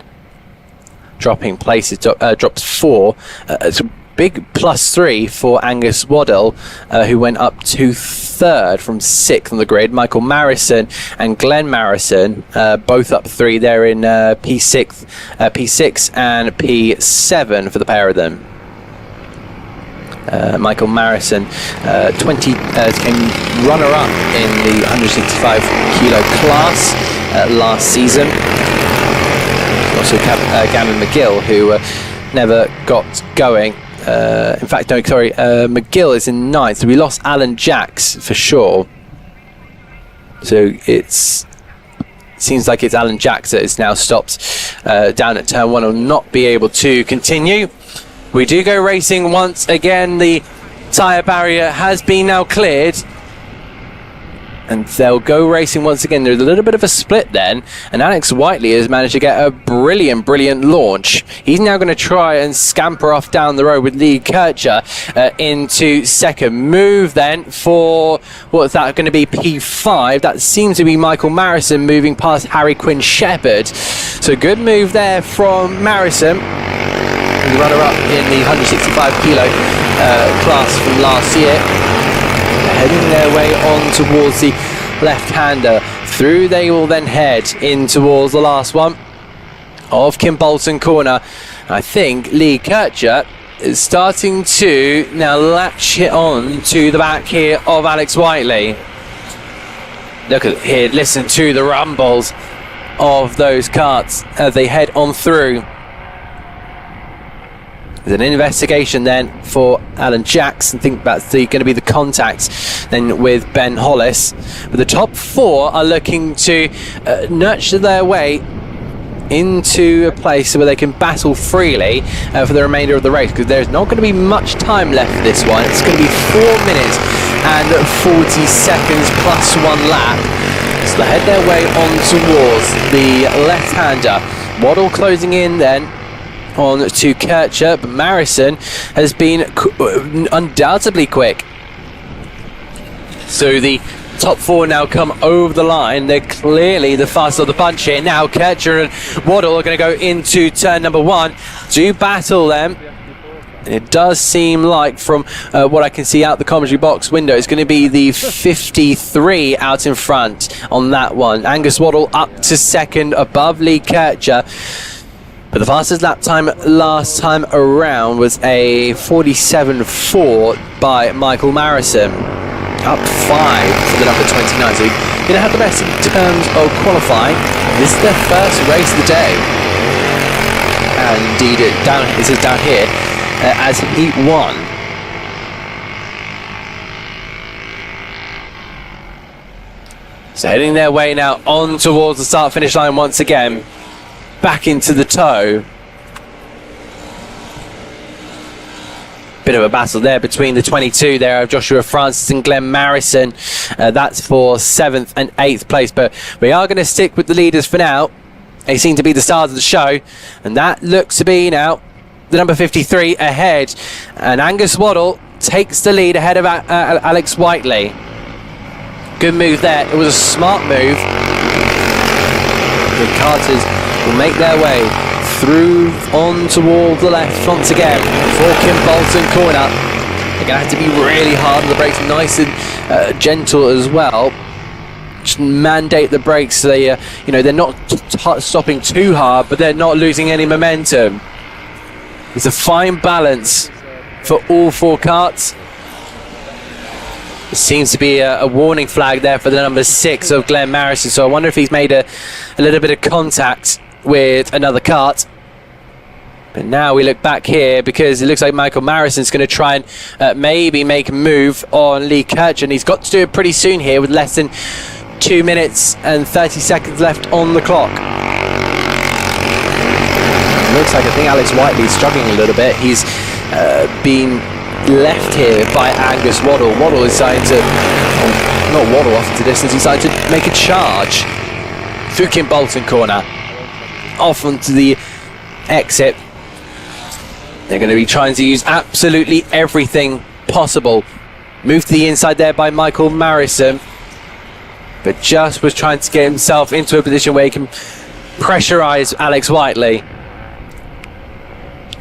Dropping places, drops 4. It's a big +3 for Angus Waddell, who went up to 3rd from 6th on the grid. Michael Marison and Glenn Marison, both up 3 there in P6 and P7 for the pair of them. Michael Marison, came runner-up in the 165 kilo class last season. Also Gavin McGill, who never got going. In fact, no, sorry, McGill is in 9th, so we lost Alan Jacks for sure. So seems like it's Alan Jacks that is now stopped down at turn 1, will not be able to continue. We do go racing once again. The tyre barrier has been now cleared, and they'll go racing once again. There's a little bit of a split then, and Alex Whiteley has managed to get a brilliant launch. He's now going to try and scamper off down the road with Lee Kircher into second. Move then for, what's that going to be, P5. That seems to be Michael Marison moving past Harry Quinn Shepherd. So good move there from Marison, the runner-up in the 165 kilo class from last year. Heading their way on towards the left-hander. Through they will then head in towards the last one of Kimbolton Corner. I think Lee Kircher is starting to now latch it on to the back here of Alex Whiteley. Look at here, listen to the rumbles of those carts as they head on through. There's an investigation then for Alan Jacks. I think that's going to be the contact then with Ben Hollis. But the top 4 are looking to nurture their way into a place where they can battle freely for the remainder of the race, because there's not going to be much time left for this one. It's going to be 4 minutes and 40 seconds plus 1 lap. So they head their way on towards the left-hander. Waddle closing in then on to Kircher, but Marison has been undoubtedly quick. So the top 4 now come over the line. They're clearly the fastest of the bunch here. Now Kircher and Waddle are going to go into turn number 1 to battle them. And it does seem like, from what I can see out the commentary box window, it's going to be the 53 out in front on that one. Angus Waddle up to second above Lee Kircher. But the fastest lap time last time around was a 47.4 by Michael Marison. Up 5 for the number 29. So you're going to have the best in terms of qualifying. This is their first race of the day. And indeed, this is down here as Heat 1. So heading their way now on towards the start-finish line once again. Back into the toe. Bit of a battle there between the 22 there of Joshua Francis and Glenn Marison. That's for 7th and 8th place, but we are going to stick with the leaders for now. They seem to be the stars of the show, and that looks to be now the number 53 ahead, and Angus Waddle takes the lead ahead of Alex Whiteley. Good move there. It was a smart move. The Carters will make their way through on toward the left once again for Kimbolton Corner. They're going to have to be really hard on the brakes, nice and gentle as well. Just mandate the brakes so they, they're not stopping too hard, but they're not losing any momentum. It's a fine balance for all 4 carts. There seems to be a warning flag there for the number 6 of Glenn Marison, so I wonder if he's made a little bit of contact with another cart. But now we look back here, because it looks like Michael Marison's going to try and maybe make a move on Lee Kircher, and he's got to do it pretty soon here with less than 2 minutes and 30 seconds left on the clock. It looks like, I think Alex Whiteley's struggling a little bit. He's been left here by Angus Waddle. Waddle is starting to, not Waddle off into distance, he's starting to make a charge through Kimbolton Corner, off onto the exit. They're going to be trying to use absolutely everything possible. Move to the inside there by Michael Marison. but just was trying to get himself into a position where he can pressurise Alex Whiteley.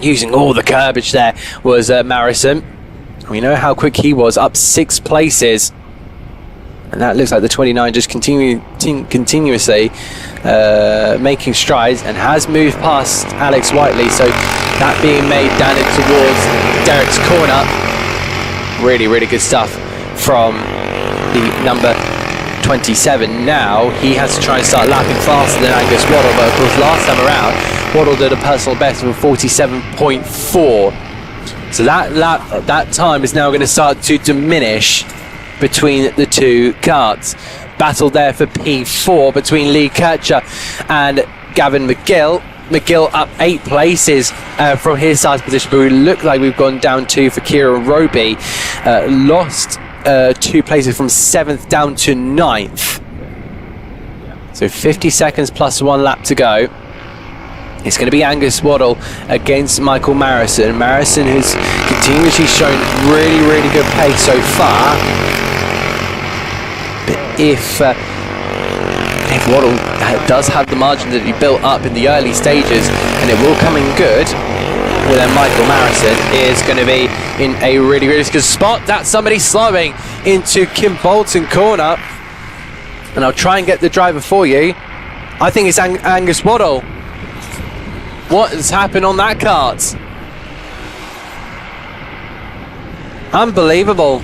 Using all the curbage there was Marison. We know how quick he was, up 6 places. And that looks like the 29 just continuously making strides and has moved past Alex Whiteley. So that being made down in towards Derek's corner. Really, really good stuff from the number 27. Now he has to try and start lapping faster than Angus Waddle, but of course last time around Waddle did a personal best of 47.4. So that time is now going to start to diminish between the two carts. Battle there for P4 between Lee Kircher and Gavin McGill. McGill up 8 places from his side position, but we look like we've gone down 2 for Kieran Roby. Lost 2 places from 7th down to 9th. So 50 seconds plus 1 lap to go. It's going to be Angus Waddle against Michael Marison. Marison has continuously shown really, really good pace so far. But if Waddle does have the margin that he built up in the early stages, and it will come in good, well then Michael Marison is going to be in a really, really good spot. That's somebody slowing into Kim Bolton corner. And I'll try and get the driver for you. I think it's Angus Waddle. What has happened on that kart? Unbelievable.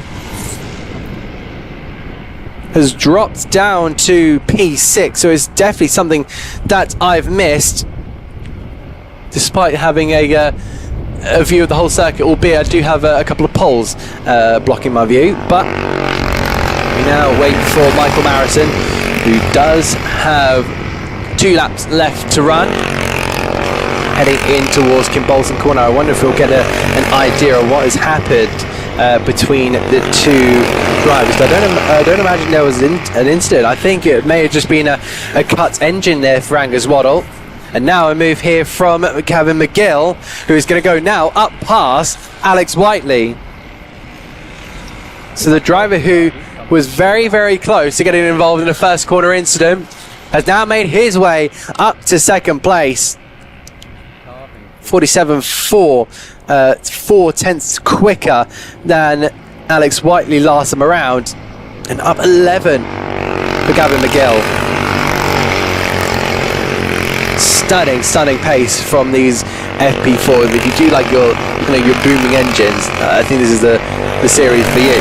Has dropped down to P6, so it's definitely something that I've missed, despite having a view of the whole circuit, albeit I do have a couple of poles blocking my view. But we now wait for Michael Marison, who does have 2 laps left to run, heading in towards Kim Bolton corner. I wonder if we'll get an idea of what has happened between the two drivers. But I don't imagine there was an incident. I think it may have just been a cut engine there for Angus Waddle. And now a move here from Gavin McGill, who is going to go now up past Alex Whiteley. So the driver who was very, very close to getting involved in a first corner incident has now made his way up to 2nd place. 47.4, 4 tenths quicker than Alex Whiteley last time around, and up 11 for Gavin McGill. Stunning pace from these FP4s. If you do like your booming engines, I think this is the series for you.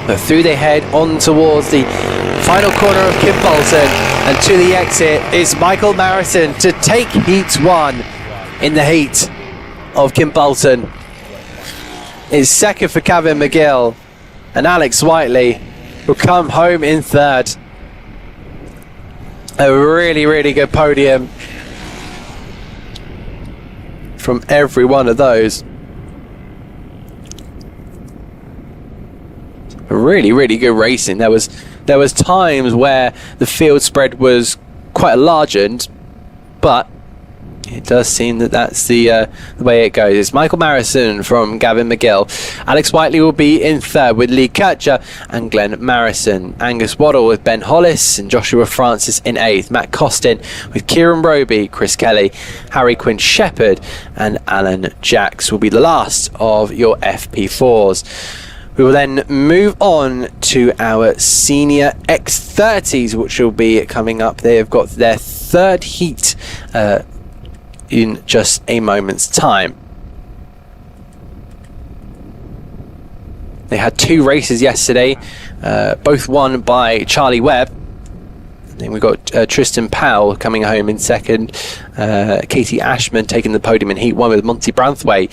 But through they head on towards the final corner of Kim Bolton, and to the exit is Michael Marison to take heat 1 in the heat of Kim Bolton. Is 2nd for Gavin McGill, and Alex Whiteley will come home in 3rd. A really, really good podium from every one of those. Really, really good racing. There was times where the field spread was quite a large end, but it does seem that that's the way it goes. It's Michael Marison from Gavin McGill. Alex Whiteley will be in 3rd with Lee Kircher and Glenn Marison. Angus Waddle with Ben Hollis and Joshua Francis in 8th. Matt Costin with Kieran Roby, Chris Kelly, Harry Quinn Shepherd and Alan Jacks will be the last of your FP4s. We will then move on to our senior X30s, which will be coming up. They have got their 3rd heat in just a moment's time. They had 2 races yesterday, both won by Charlie Webb. Then we've got Tristan Powell coming home in 2nd, Katie Ashman taking the podium in Heat 1 with Monty Branthwaite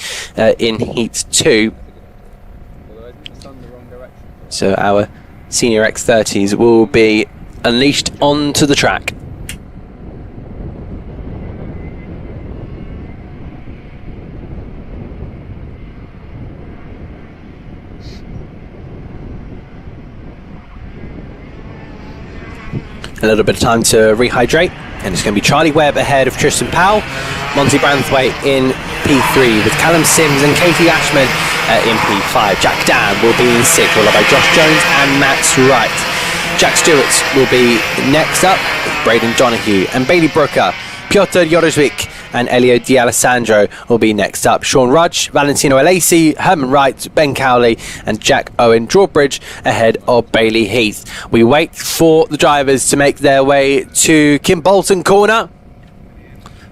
in Heat 2. So our senior X30s will be unleashed onto the track. A little bit of time to rehydrate, and it's going to be Charlie Webb ahead of Tristan Powell, Monty Branthwaite in P3 with Callum Sims and Katie Ashman in P5. Jack Dan will be in 6th, followed by Josh Jones and Max Wright. Jack Stewart will be next up. Braden Donahue and Bailey Brooker. Piotr Jorozwick and Elio D'Alessandro will be next up. Sean Rudge, Valentino Alesi, Herman Wright, Ben Cowley and Jack Owen Drawbridge ahead of Bailey Heath. We wait for the drivers to make their way to Kimbolton Corner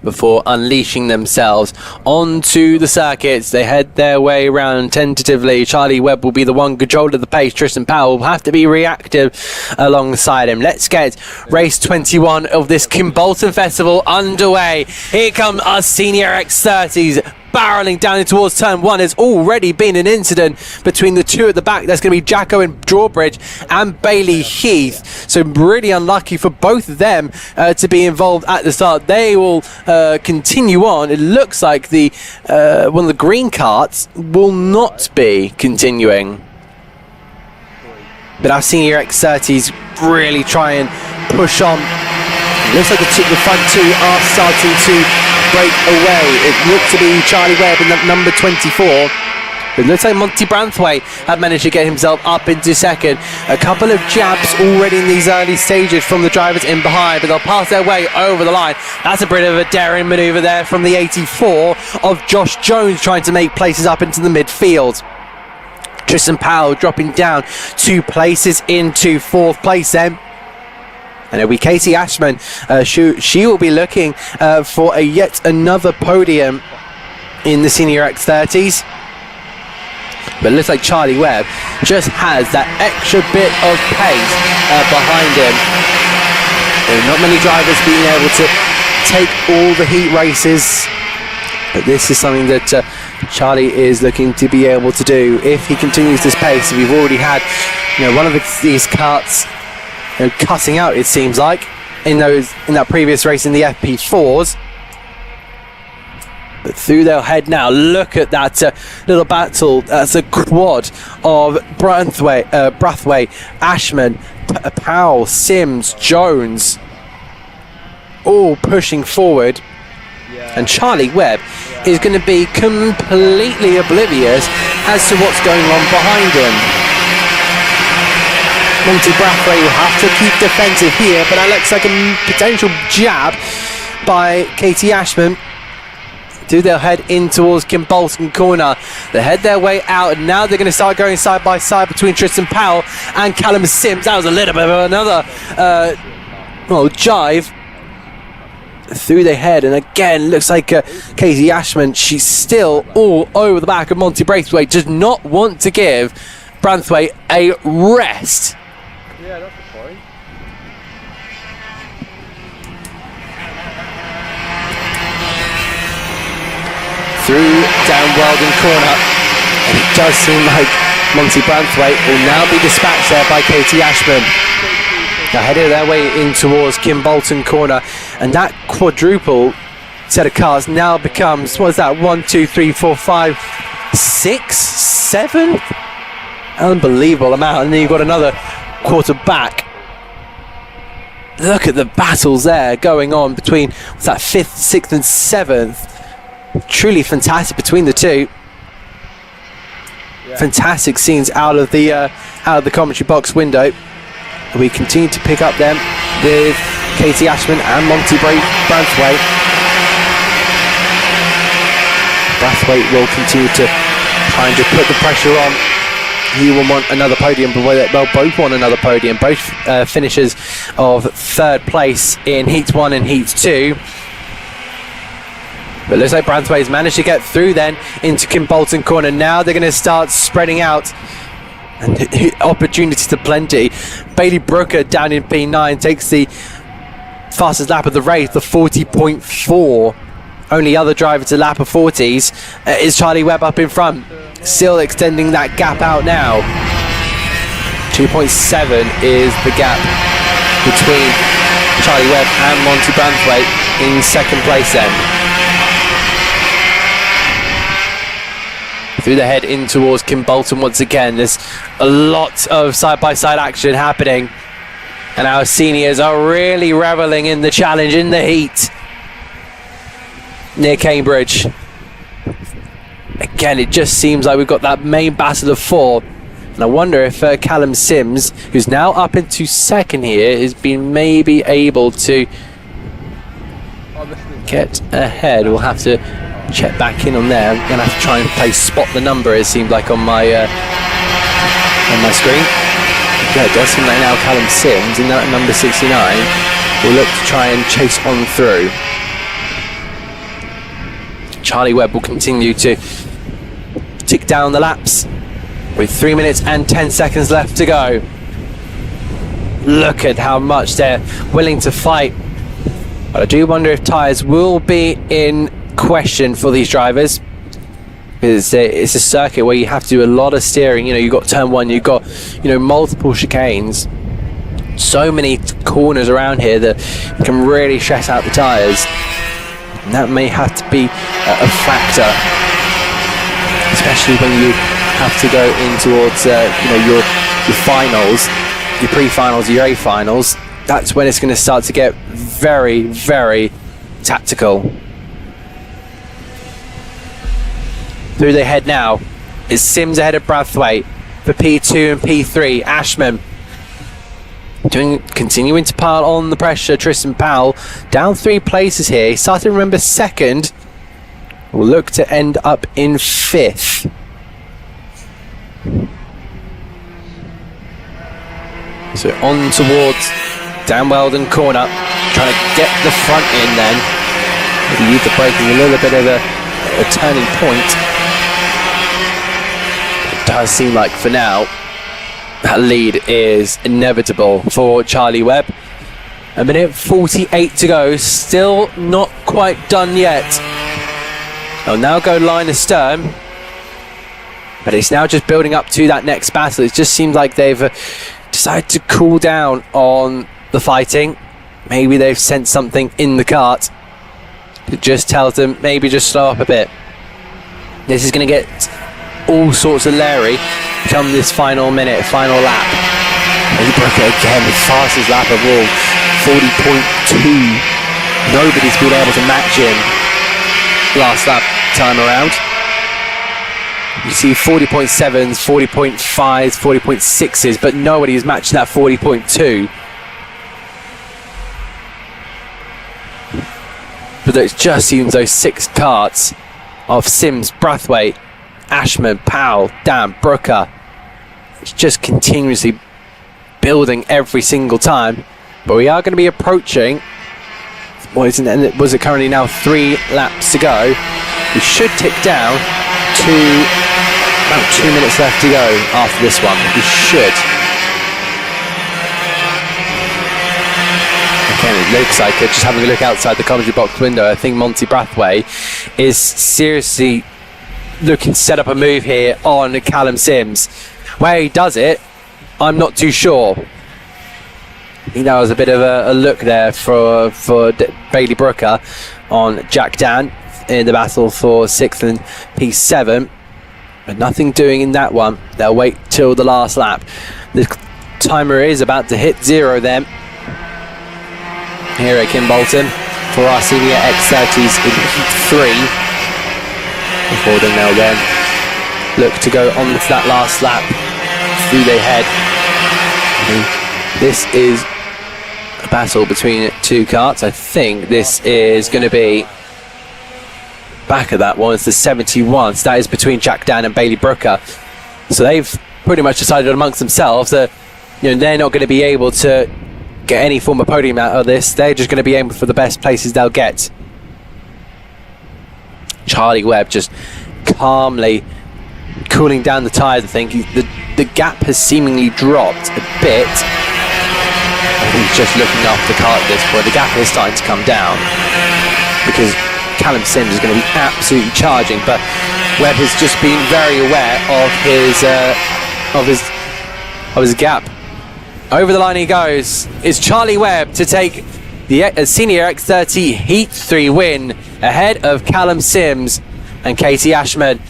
before unleashing themselves onto the circuits. They head their way around tentatively. Charlie Webb will be the one control of the pace. Tristan Powell will have to be reactive alongside him. Let's get race 21 of this Kimbolton Festival underway. Here come our senior X30s barreling down in towards turn one. There's already been an incident between the two at the back. That's going to be Jacko and Drawbridge and Bailey Heath. So really unlucky for both of them to be involved at the start. They will continue on. It looks like the one of the green carts will not be continuing. But our senior X30s really try and push on. It looks like the front two are starting to break away. It looks to be Charlie Webb in that number 24. It looks like Monty Branthwaite had managed to get himself up into second. A couple of jabs already in these early stages from the drivers in behind, but they'll pass their way over the line. That's a bit of a daring manoeuvre there from the 84 of Josh Jones trying to make places up into the midfield. Tristan Powell dropping down 2 places into 4th place then. And it'll be Katie Ashman. She will be looking for yet another podium in the senior X30s. But it looks like Charlie Webb just has that extra bit of pace behind him. There are not many drivers being able to take all the heat races. But this is something that Charlie is looking to be able to do if he continues this pace. We've already had one of these karts cutting out, it seems like, in that previous race in the FP4s. But through their head now. Look at that little battle. That's a quad of Brathwaite, Ashman, Powell, Sims, Jones, all pushing forward. And Charlie Webb is going to be completely oblivious as to what's going on behind him. Monty Brathwaite will have to keep defensive here, but that looks like a potential jab by Katie Ashman. They'll head in towards Kimbolton Corner. They head their way out, and now they're going to start going side by side between Tristan Powell and Callum Sims. That was a little bit of another jive through their head, and again looks like Katie Ashman, she's still all over the back of Monty Brathwaite, does not want to give Branthwaite a rest. Yeah, that's the point. Through down Weldon Corner, and it does seem like Monty Branthwaite will now be dispatched there by Katie Ashman. They're headed their way in towards Kimbolton Corner, and that quadruple set of cars now becomes, what is that, 1, 2, 3, 4, 5, 6, 7? Unbelievable amount. And then you've got another quarter back. Look at the battles there going on between, what's that, 5th, 6th and 7th. Truly fantastic between the two. Yeah. Fantastic scenes out of the commentary box window. We continue to pick up them with Katie Ashman and Monty Branthwaite. Brathwaite will continue to try and just put the pressure on. He will want another podium, but they'll both want another podium. Both finishers of 3rd place in Heat 1 and Heat 2. But it looks like Branthwaite's managed to get through then into Kimbolton Corner. Now they're going to start spreading out. And opportunity to plenty. Bailey Brooker down in P9 takes the fastest lap of the race, the 40.4. Only other driver to lap of 40s is Charlie Webb up in front. Still extending that gap out now. 2.7 is the gap between Charlie Webb and Monty Branthwaite in 2nd place then. Through the head in towards Kimbolton once again. There's a lot of side-by-side action happening, and our seniors are really reveling in the challenge in the heat near Cambridge. Again, it just seems like we've got that main battle of 4 And I wonder if Callum Sims, who's now up into second here, has been maybe able to get ahead. We'll have to check back in on there. I'm going to have to try and play spot the number, it seemed like on my screen. Yeah, it does seem like now Callum Sims in that number 69 will look to try and chase on through. Charlie Webb will continue to tick down the laps with 3 minutes and 10 seconds left to go. Look at how much they're willing to fight. But I do wonder if tyres will be in question for these drivers. It's a circuit where you have to do a lot of steering. You know, you've got turn one, you've got, you know, multiple chicanes. So many corners around here that can really stress out the tyres. And that may have to be a factor, especially when you have to go in towards you know, your finals, your pre-finals, your A-finals. That's when it's going to start to get very, very tactical. Through they head now is Sims ahead of Brathwaite for P2 and P3. Ashman continuing to pile on the pressure. Tristan Powell down 3 places here. He started, remember, second. Will look to end up in 5th. So on towards Dan Weldon corner, trying to get the front in then. Maybe use the braking a little bit of a turning point. It does seem like for now that lead is inevitable for Charlie Webb. A minute 48 to go, still not quite done yet. They'll now go line astern, but it's now just building up to that next battle. It just seems like they've decided to cool down on the fighting. Maybe they've sensed something in the kart that just tells them maybe just slow up a bit. This is going to get all sorts of leery come this final minute, final lap. Brooker again, the fastest lap of all, 40.2. Nobody's been able to match him last lap time around. You see 40.7s, 40.5s, 40.6s, but nobody is matching that 40.2. But it just seems those 6 karts of Sims, Brathwaite, Ashman, Powell, Dan, Brooker, it's just continuously building every single time. But we are going to be approaching, was it currently now 3 laps to go. We should tick down to about 2 minutes left to go after this one. We should. Again, it looks like just having a look outside the commentary box window, I think Monty Brathwaite is seriously looking to set up a move here on Callum Sims. Where he does it, I'm not too sure. I think that was a bit of a look there for Bailey Brooker on Jack Dan in the battle for 6th and P7, but nothing doing in that one. They'll wait till the last lap. The timer is about to hit 0 then. Here at Kim Bolton for our senior X30s in Heat 3. Before then they'll then look to go on to that last lap. Through they head. This is a battle between 2 karts. I think this is going to be back of that one. It's the 71. So that is between Jack Dan and Bailey Brooker. So they've pretty much decided amongst themselves that, you know, they're not going to be able to get any form of podium out of this. They're just going to be aiming for the best places they'll get. Charlie Webb just calmly cooling down the tyres. I think the gap has seemingly dropped a bit. I think he's just looking after the car at this point. The gap is starting to come down because Callum Sims is going to be absolutely charging, but Webb has just been very aware of his gap. Over the line he goes. Is Charlie Webb to take the Senior X30 Heat 3 win ahead of Callum Sims and Katie Ashman.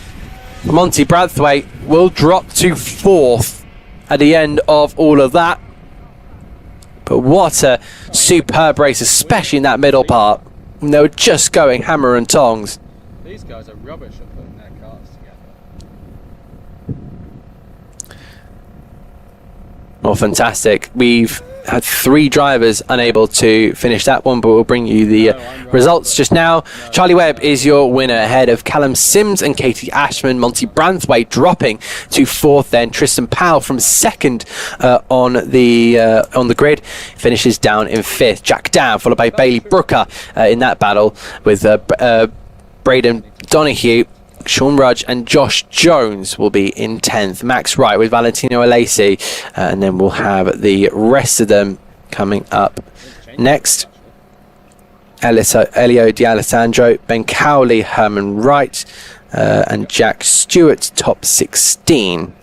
Monty Brathwaite will drop to 4th at the end of all of that. But what a superb race, especially in that middle part. And they were just going hammer and tongs. These guys are rubbish at putting their cars together. Well, fantastic. We've had 3 drivers unable to finish that one, but we'll bring you the results just now. Charlie Webb is your winner ahead of Callum Sims and Katie Ashman. Monty Branthwaite dropping to 4th, then Tristan Powell from 2nd on the grid finishes down in 5th. Jack Dow followed by Bailey Brooker in that battle with Braden Donahue. Sean Rudge and Josh Jones will be in 10th. Max Wright with Valentino Alesi, and then we'll have the rest of them coming up next. Elio D'Alessandro, Ben Cowley, Herman Wright, and Jack Stewart, top 16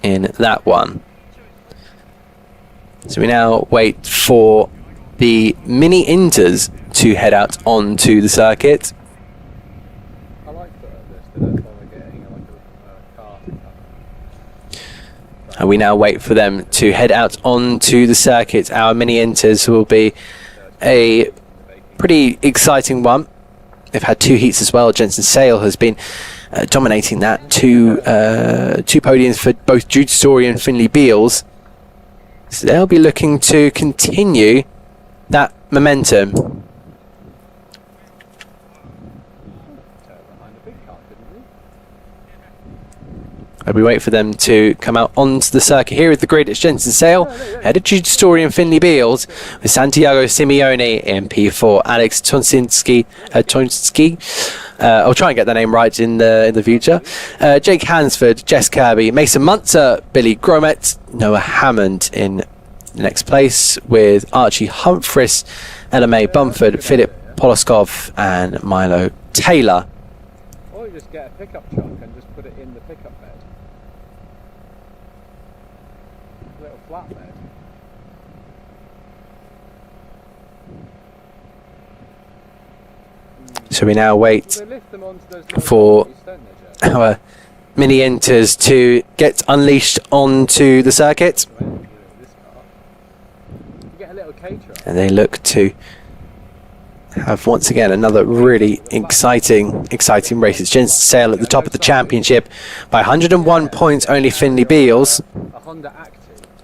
in that one. So we now wait for the mini Inters to head out onto the circuit. And we now wait for them to head out onto the circuit. Our mini Inters will be a pretty exciting one. They've had 2 heats as well. Jensen Sale has been dominating that. Two podiums for both Jude Story and Finley Beals. So they'll be looking to continue that momentum. We wait for them to come out onto the circuit. Here is the grid. It's Jensen Sale, head of Jude Story and Finley Beals, with Santiago Simeone in P4, Alex Tonsinski. I'll try and get the name right in the future. Jake Hansford, Jess Kirby, Mason Munter, Billy Gromet, Noah Hammond in the next place, with Archie Humphries, LMA Bumford, Philip Poloskov, and Milo Taylor. Or you just get a pickup truck and just put it in the pickup bed. Little flatbed. So we now wait for our mini Inters to get unleashed onto the circuit, and they look to have once again another really exciting race. It's Jensen Sale at the top of the championship by 101 points, only Finley Beals.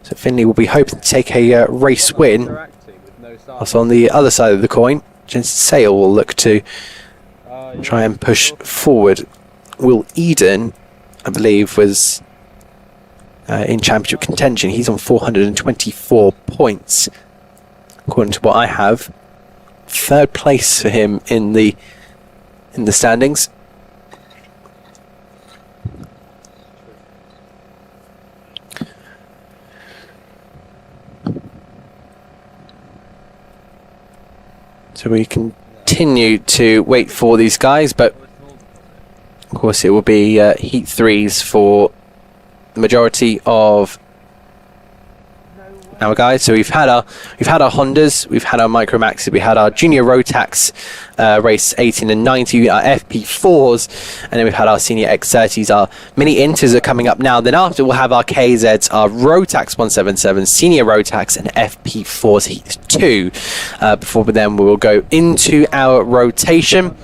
So Finley will be hoping to take a race win. Also on the other side of the coin, Jensen Sale will look to try and push forward. Will Eden, I believe, was in championship contention. He's on 424 points, according to what I have. 3rd place for him in the standings. So we continue to wait for these guys, but of course it will be heat 3s for the majority of our guys. So we've had our Hondas, we've had our Micromaxes, we had our Junior Rotax race 18 and 90, our FP4s, and then we've had our Senior X30s. Our mini Inters are coming up now. Then after we'll have our KZs, our Rotax 177, Senior Rotax, and FP4s heat 2. Before then we will go into our rotation.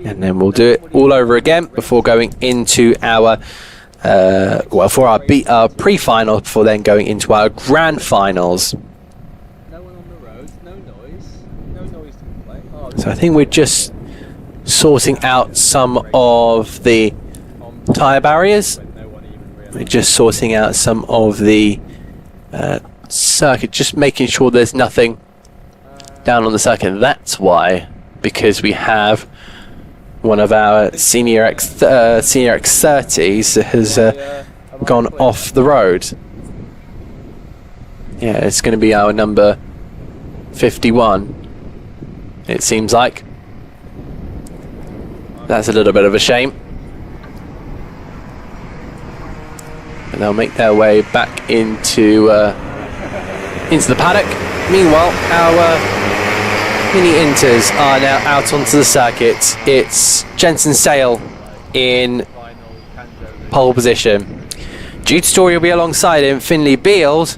And then we'll do it all over again before going into our for our pre-final, before then going into our grand finals. No one on the road, no noise to complain. So I think we're just sorting out some of the tyre barriers. We're just sorting out some of the circuit, just making sure there's nothing down on the circuit. That's why, because we have one of our Senior X30s has gone off the road. Yeah, it's going to be our number 51, it seems like. That's a little bit of a shame. And they'll make their way back into the paddock. Meanwhile, our mini Inters are now out onto the circuit. It's Jensen Sale in pole position. Jude Story will be alongside him. Finley Beals,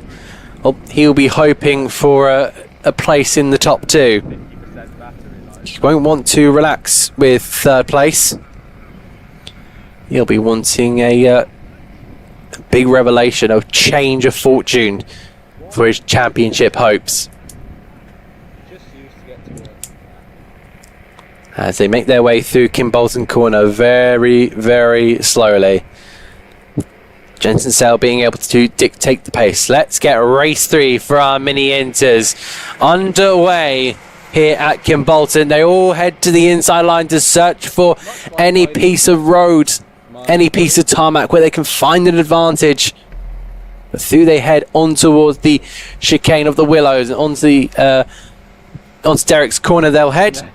well, he'll be hoping for a place in the top 2. He won't want to relax with 3rd place. He'll be wanting a big revelation, a change of fortune for his championship hopes. As they make their way through Kim Bolton corner very, very slowly. Jensen Sale being able to dictate the pace. Let's get race 3 for our mini inters underway here at Kim Bolton. They all head to the inside line to search for any piece of road, any piece of tarmac where they can find an advantage. But through they head on towards the chicane of the Willows, onto Derek's corner they'll head.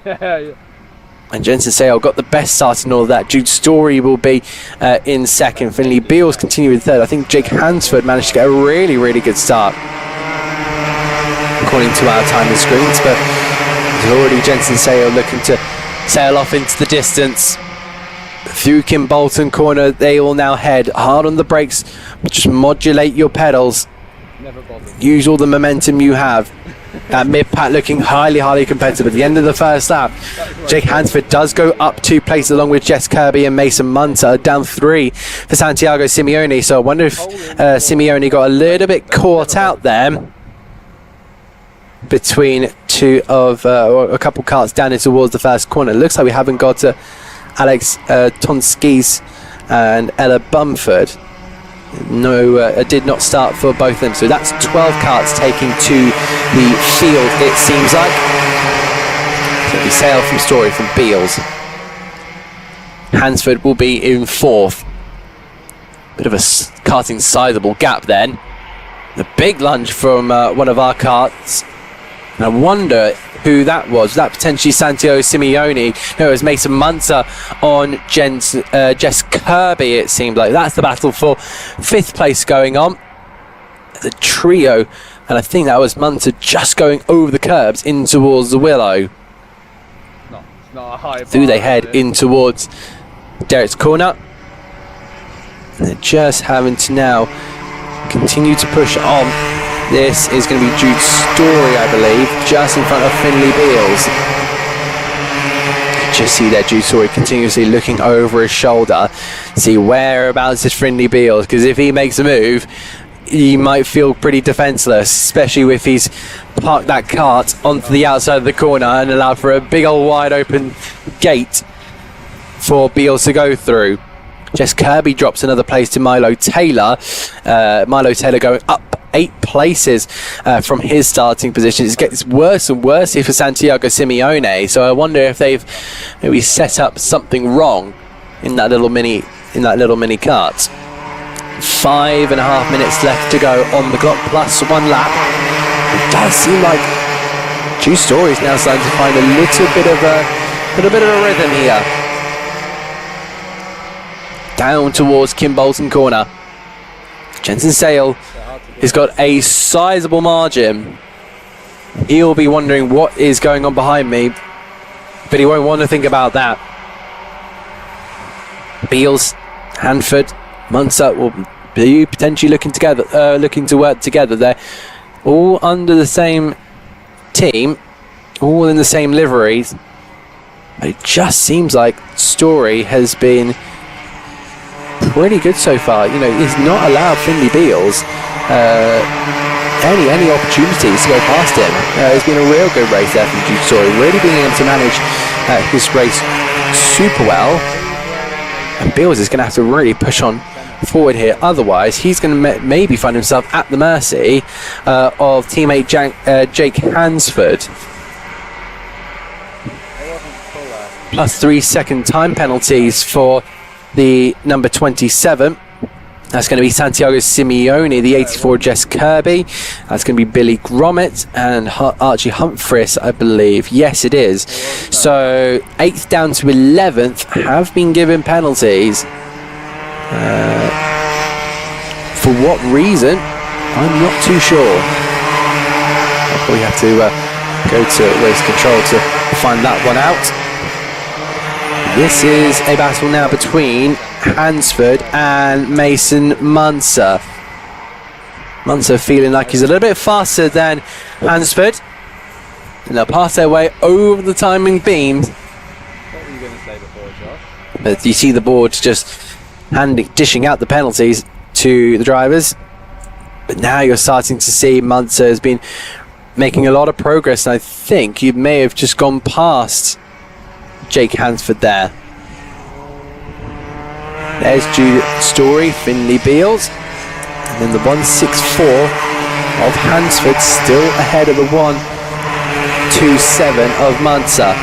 And Jensen Sale got the best start in all of that. Jude Story will be in second. Finley Beals continue in third. I think Jake Hansford managed to get a really, really good start, according to our timing screens. But there's already Jensen Sale looking to sail off into the distance. Through Kim Bolton corner, they will now head hard on the brakes. Just modulate your pedals. Never bothered. Use all the momentum you have. Mid-pack looking highly, highly competitive. At the end of the first lap, Jake Hansford does go up 2 places along with Jess Kirby and Mason Munter, down 3 for Santiago Simeone. So I wonder if Simeone got a little bit caught out there between a couple carts down in towards the first corner. It looks like we haven't got Alex Tonskis and Ella Bumford. No, did not start for both of them. So that's 12 carts taking to the field, it seems like. So it'll be Sale from Story from Beals. Hansford will be in 4th. Bit of a karting sizable gap then. The big lunge from one of our carts. And I wonder who that was. That potentially Santiago Simeone. No, it was Mason Munter on Jess Kirby, it seemed like. That's the battle for 5th place going on. The trio, and I think that was Munter just going over the curbs in towards the Willow. It's not a high Through bar, they head is it? in towards Derek's corner. And they're just having to now continue to push on. This is going to be Jude Story, I believe, just in front of Finley Beals. Just see there Jude Story continuously looking over his shoulder, see whereabouts is Finley Beals, because if he makes a move, he might feel pretty defenceless, especially if he's parked that cart onto the outside of the corner and allowed for a big old wide open gate for Beals to go through. Jess Kirby drops another place to Milo Taylor. Milo Taylor going up 8 places from his starting position. It gets worse and worse here for Santiago Simeone. So I wonder if they've maybe set up something wrong in that little mini cart. 5.5 minutes left to go on the clock, plus 1 lap. It does seem like Jude Story is now starting to find a little bit of a rhythm here. Down towards Kim Bolton corner. Jensen Sale has got a sizable margin. He'll be wondering what is going on behind me, but he won't want to think about that. Beals, Hanford, Munter will be potentially looking to work together. They're all under the same team, all in the same liveries. But it just seems like Story has been pretty good so far. You know, he's not allowed Finley Beals any opportunities to go past him. It's been a real good race there from Jude Story, really being able to manage his race super well. And Beals is going to have to really push on forward here, otherwise he's going to maybe find himself at the mercy of teammate Jake Hansford. Plus 3 second time penalties for the number 27. That's going to be Santiago Simeone, the 84 Jess Kirby. That's going to be Billy Gromit and Archie Humphries, I believe. Yes, it is. So 8th down to 11th have been given penalties. For what reason? I'm not too sure. I'll probably have to go to race control to find that one out. This is a battle now between Hansford and Mason Munter. Munter feeling like he's a little bit faster than Hansford. And they'll pass their way over the timing beams. What were you going to say before, Josh? But you see the board just dishing out the penalties to the drivers. But now you're starting to see Munzer has been making a lot of progress, and I think you may have just gone past Jake Hansford there. There's Jude Story, Finley Beals, and then the 164 of Hansford still ahead of the 127 of Munzer.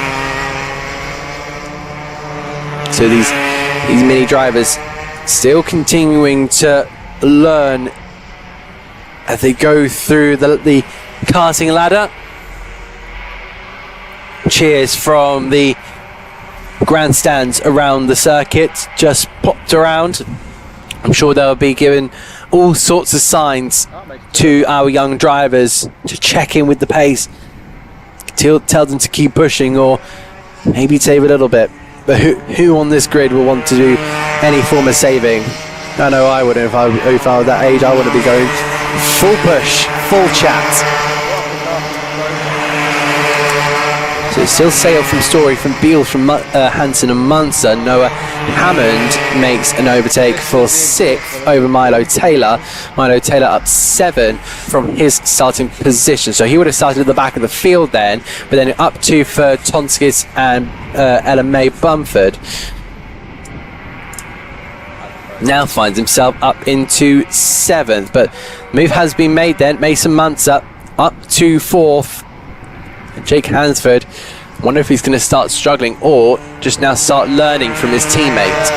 So these mini drivers still continuing to learn as they go through the karting ladder. Cheers from the grandstands around the circuit just popped around. I'm sure they'll be given all sorts of signs to our young drivers to check in with the pace, tell them to keep pushing, or maybe save a little bit. But who on this grid will want to do any form of saving? I know I wouldn't. If I was that age, I want to be going full push, full chat. So it's still Sale from Story, from Beal, from Hansen and Munzer. Noah Hammond makes an overtake for 6th over Milo Taylor. Milo Taylor up 7 from his starting position. So he would have started at the back of the field then, but then up 2 for Tonskis and Ellen May Bumford. Now finds himself up into 7th, but move has been made then. Mason Munzer up to 4th. Jake Hansford, wonder if he's going to start struggling or just now start learning from his teammate.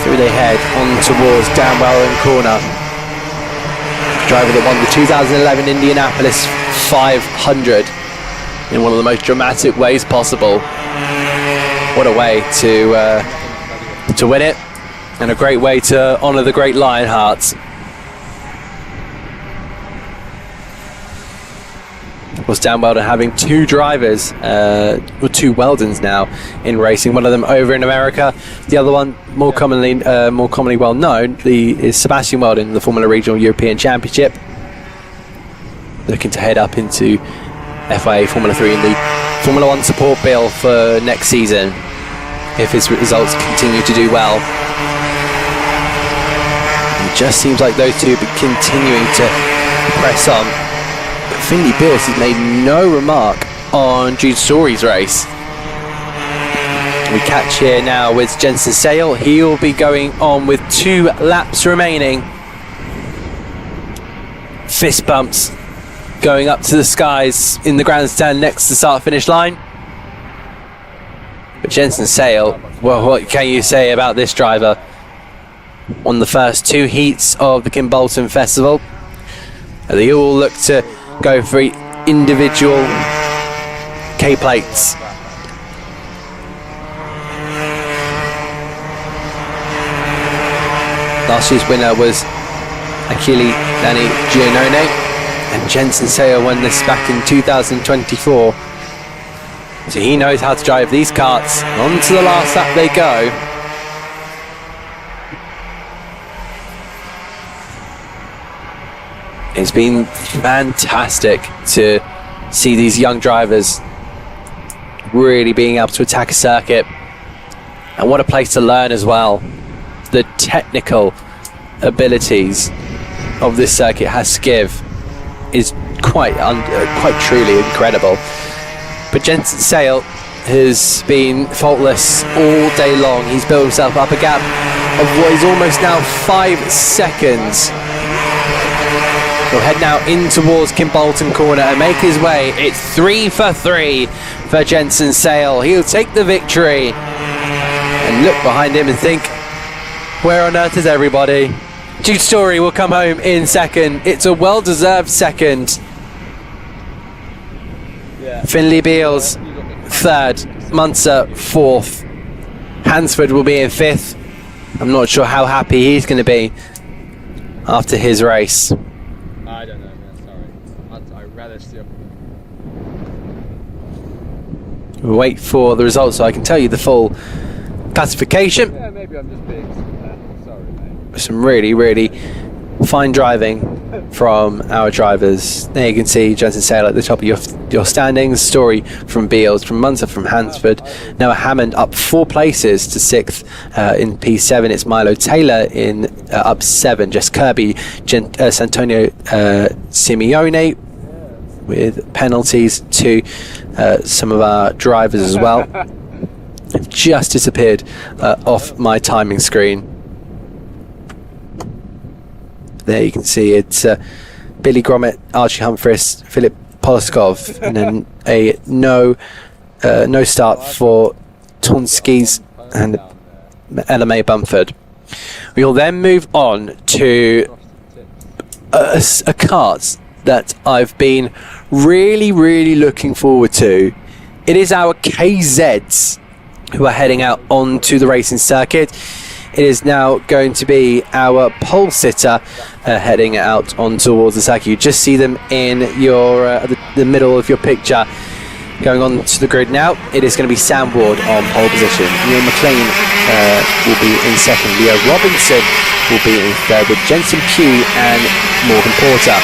Through they head on towards Downwell and corner. Driver that won the 2011 Indianapolis 500 in one of the most dramatic ways possible. What a way to win it, and a great way to honour the great Lionhearts. Was Dan Weldon having 2 drivers, or 2 Weldons now in racing. One of them over in America, the other one more commonly well known is Sebastian Weldon, the Formula Regional European Championship, looking to head up into FIA Formula 3 in the Formula 1 support bill for next season if his results continue to do well. It just seems like those two have been continuing to press on. Finley Beals has made no remark on Jude Story's race. We catch here now with Jensen Sale. He'll be going on with 2 laps remaining. Fist bumps going up to the skies in the grandstand next to the start-finish line. But Jensen Sale, well, what can you say about this driver? Won the first 2 heats of the Kimbolton Festival. They all look to go for individual K-plates. Last year's winner was Achille Danny Giannone, and Jensen Sale won this back in 2024. So he knows how to drive these karts. On to the last lap they go. It's been fantastic to see these young drivers really being able to attack a circuit. And what a place to learn as well. The technical abilities of this circuit has to give is quite truly incredible. But Jensen Sale has been faultless all day long. He's built himself up a gap of what is almost now 5 seconds. He'll head now in towards Kimbolton corner and make his way. It's 3 for 3 for Jensen Sale. He'll take the victory and look behind him and think, where on earth is everybody? Jude Story will come home in 2nd. It's a well-deserved 2nd. Yeah. Finley Beals 3rd. Munzer 4th. Hansford will be in 5th. I'm not sure how happy he's going to be after his race. I don't know, man. Sorry. I'd rather still. We'll wait for the results so I can tell you the full classification. Yeah, maybe I'm just being sorry, mate. Some really, really Fine driving from our drivers. There you can see Jensen Saylor at the top of your standings. Story from Beals, from Munster, from Hansford. Noah Hammond up 4 places to 6th in P7. It's Milo Taylor in up 7. Jess Kirby, Santonio Simeone with penalties to some of our drivers as well. Have just disappeared off my timing screen. There you can see it's Billy Grommet, Archie Humphries, Philip Polskov, and then a no start for Tonskis and Ella May Bumford. We will then move on to a kart that I've been really looking forward to. It is our KZs who are heading out onto the racing circuit. It is now going to be our pole sitter heading out on towards the circuit. You just see them in your the middle of your picture going on to the grid now. It is going to be Sam Ward on pole position. Neil McLean will be in second. Leo Robinson will be in third with Jensen Pugh and Morgan Porter.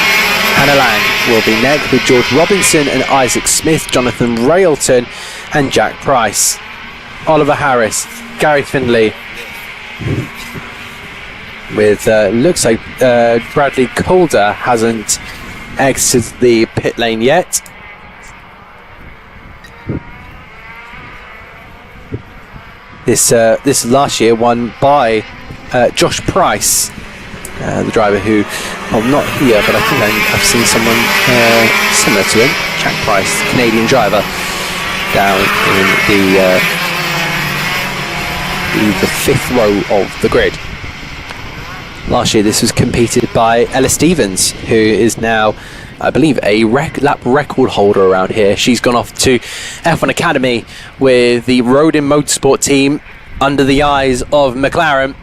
Hannah Lang will be next with George Robinson and Isaac Smith, Jonathan Railton and Jack Price. Oliver Harris, Gary Findlay, with looks like Bradley Calder hasn't exited the pit lane yet. This last year won by Josh Price, the driver who, well, not here, but I think I've seen someone similar to him, Jack Price, Canadian driver, down in the 5th row of the grid. Last year this was competed by Ella Stevens, who is now, I believe, a lap record holder around here. She's gone off to F1 Academy with the Rodin Motorsport team under the eyes of McLaren.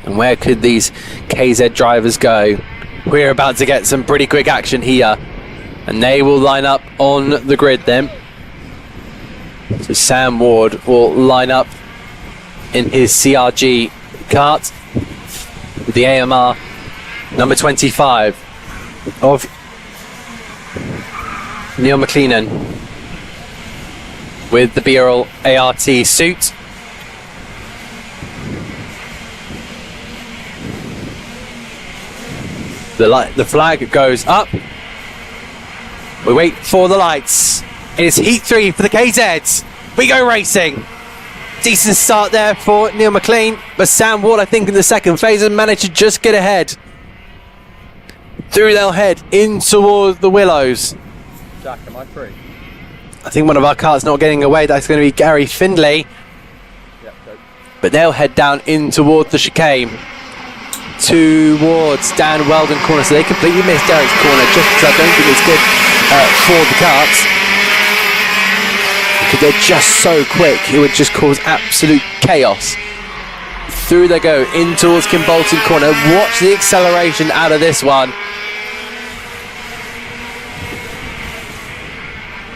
And where could these KZ drivers go? We're about to get some pretty quick action here, and they will line up on the grid then. So Sam Ward will line up in his CRG kart with the AMR number 25 of Neil McLennan with the BRL ART suit. The flag goes up. We wait for the lights. It is Heat 3 for the KZs. We go racing. Decent start there for Neil McLean, but Sam Ward, I think, in the second phase has managed to just get ahead. Through they'll head in towards the Willows. Jack, am I free? I think one of our cars not getting away. That's going to be Gary Findlay. Yep, go. But they'll head down in towards the chicane. Towards Dan Weldon corner. So they completely missed Derek's corner just because I don't think it's good for the carts. Because they're just so quick, it would just cause absolute chaos. Through they go, in towards Kim Bolton corner. Watch the acceleration out of this one.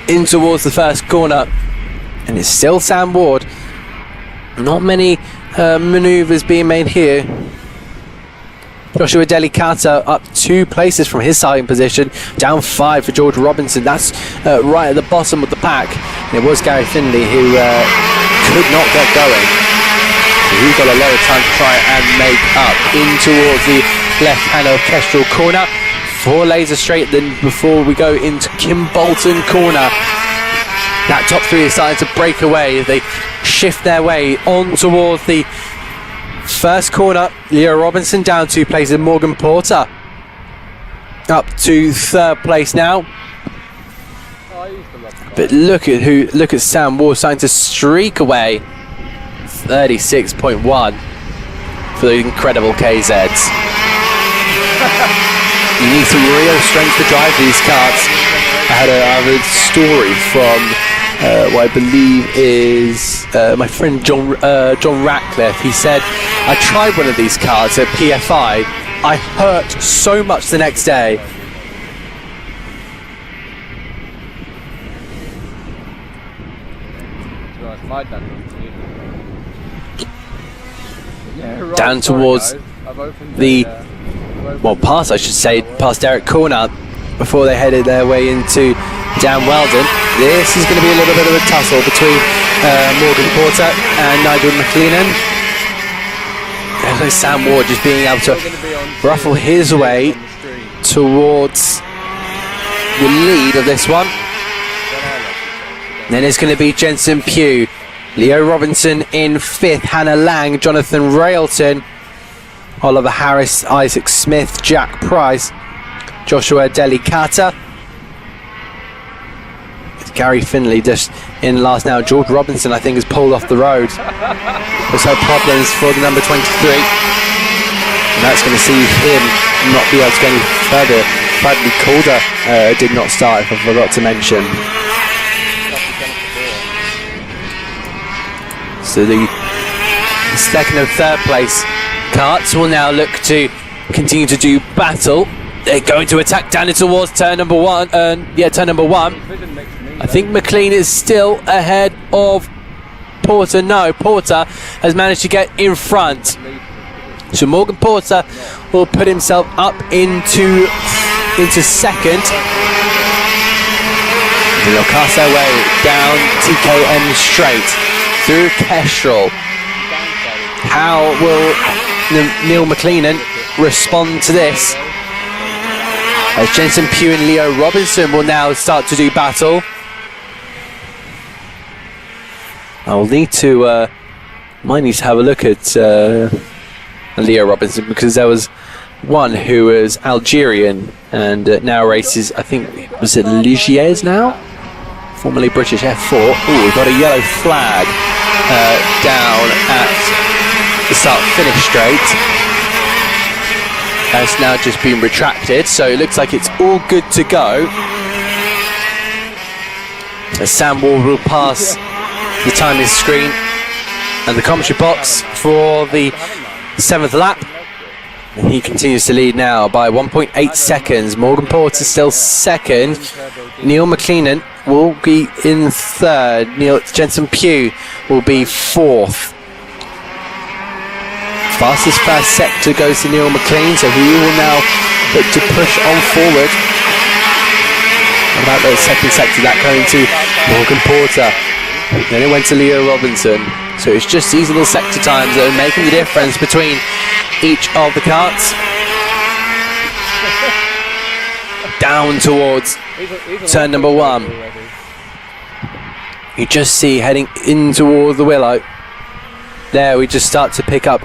In towards the first corner. And it's still Sam Ward. Not many manoeuvres being made here. Joshua Delicata up 2 places from his starting position, down 5 for George Robinson. That's right at the bottom of the pack. And it was Gary Findlay who could not get going. So he's got a lot of time to try and make up in towards the left-hand orchestral corner. 4 laser straight then before we go into Kim Bolton corner. That top 3 is starting to break away. They shift their way on towards the first corner. Leo Robinson down 2 places. Morgan Porter up to 3rd place now. But look at Sam Ward starting to streak away. 36.1 for the incredible KZs. You need some real strength to drive these carts. I had a story from what I believe is my friend John Ratcliffe. He said, I tried one of these cars at PFI. I hurt so much the next day. My dad. Yeah, right, Down sorry, towards guys. I've past, I should say, past Derek Corner before they headed their way into Dan Weldon. This is going to be a little bit of a tussle between Morgan Porter and Nigel McLennan. There's Sam Ward just being able to ruffle his way towards the lead of this one. Then it's going to be Jensen Pugh, Leo Robinson in 5th, Hannah Lang, Jonathan Railton, Oliver Harris, Isaac Smith, Jack Price, Joshua Delicata. It's Gary Finley just in last now. George Robinson, I think, has pulled off the road. There's no problems for the number 23. And that's going to see him not be able to go any further. Bradley Calder did not start, if I forgot to mention. So the second and third place carts will now look to continue to do battle. They're going to attack down towards turn number 1. Turn number 1. I think McLean is still ahead of Porter. No, Porter has managed to get in front. So Morgan Porter will put himself up into second. And they'll cast their way down TKM straight through Kestrel. How will Neil McLennan respond to this? As Jensen Pugh and Leo Robinson will now start to do battle. I'll need to might need to have a look at Leo Robinson, because there was one who was Algerian and now races, I think, was it Ligiers now? Formerly British F4. Oh, we've got a yellow flag down at the start-finish straight. Has now just been retracted, so it looks like it's all good to go. As Sam Ward will pass the timing screen and the commentary box for the 7th lap. And he continues to lead now by 1.8 seconds. Morgan Porter still second. Neil McLennan will be in 3rd. Jensen Pugh will be 4th. Fastest first sector goes to Neil McLean, so he will now look to push on forward. What about the second sector? That going to Morgan Porter. Then it went to Leo Robinson. So it's just these little sector times that are making the difference between each of the carts. Down towards turn number 1. You just see heading in towards the Willow. There we just start to pick up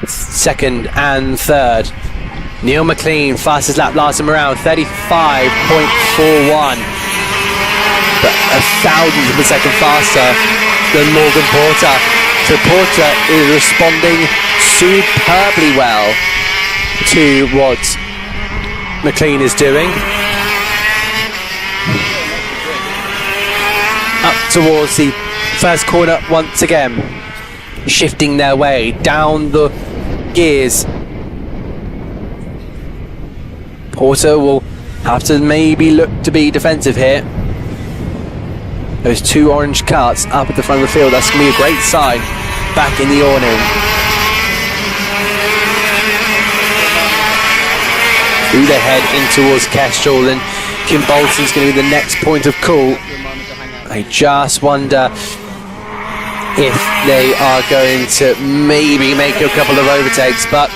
2nd and 3rd. Neil McLean, fastest lap last time around, 35.41. But 1,000th of a second faster than Morgan Porter. So Porter is responding superbly well to what McLean is doing. Up towards the first corner once again, shifting their way down the gears. Porter will have to maybe look to be defensive here. Those 2 orange carts up at the front of the field, that's going to be a great sign back in the awning. Through the head in towards Kestrel, and Kim Bolton's going to be the next point of call. I just wonder if they are going to maybe make a couple of overtakes, but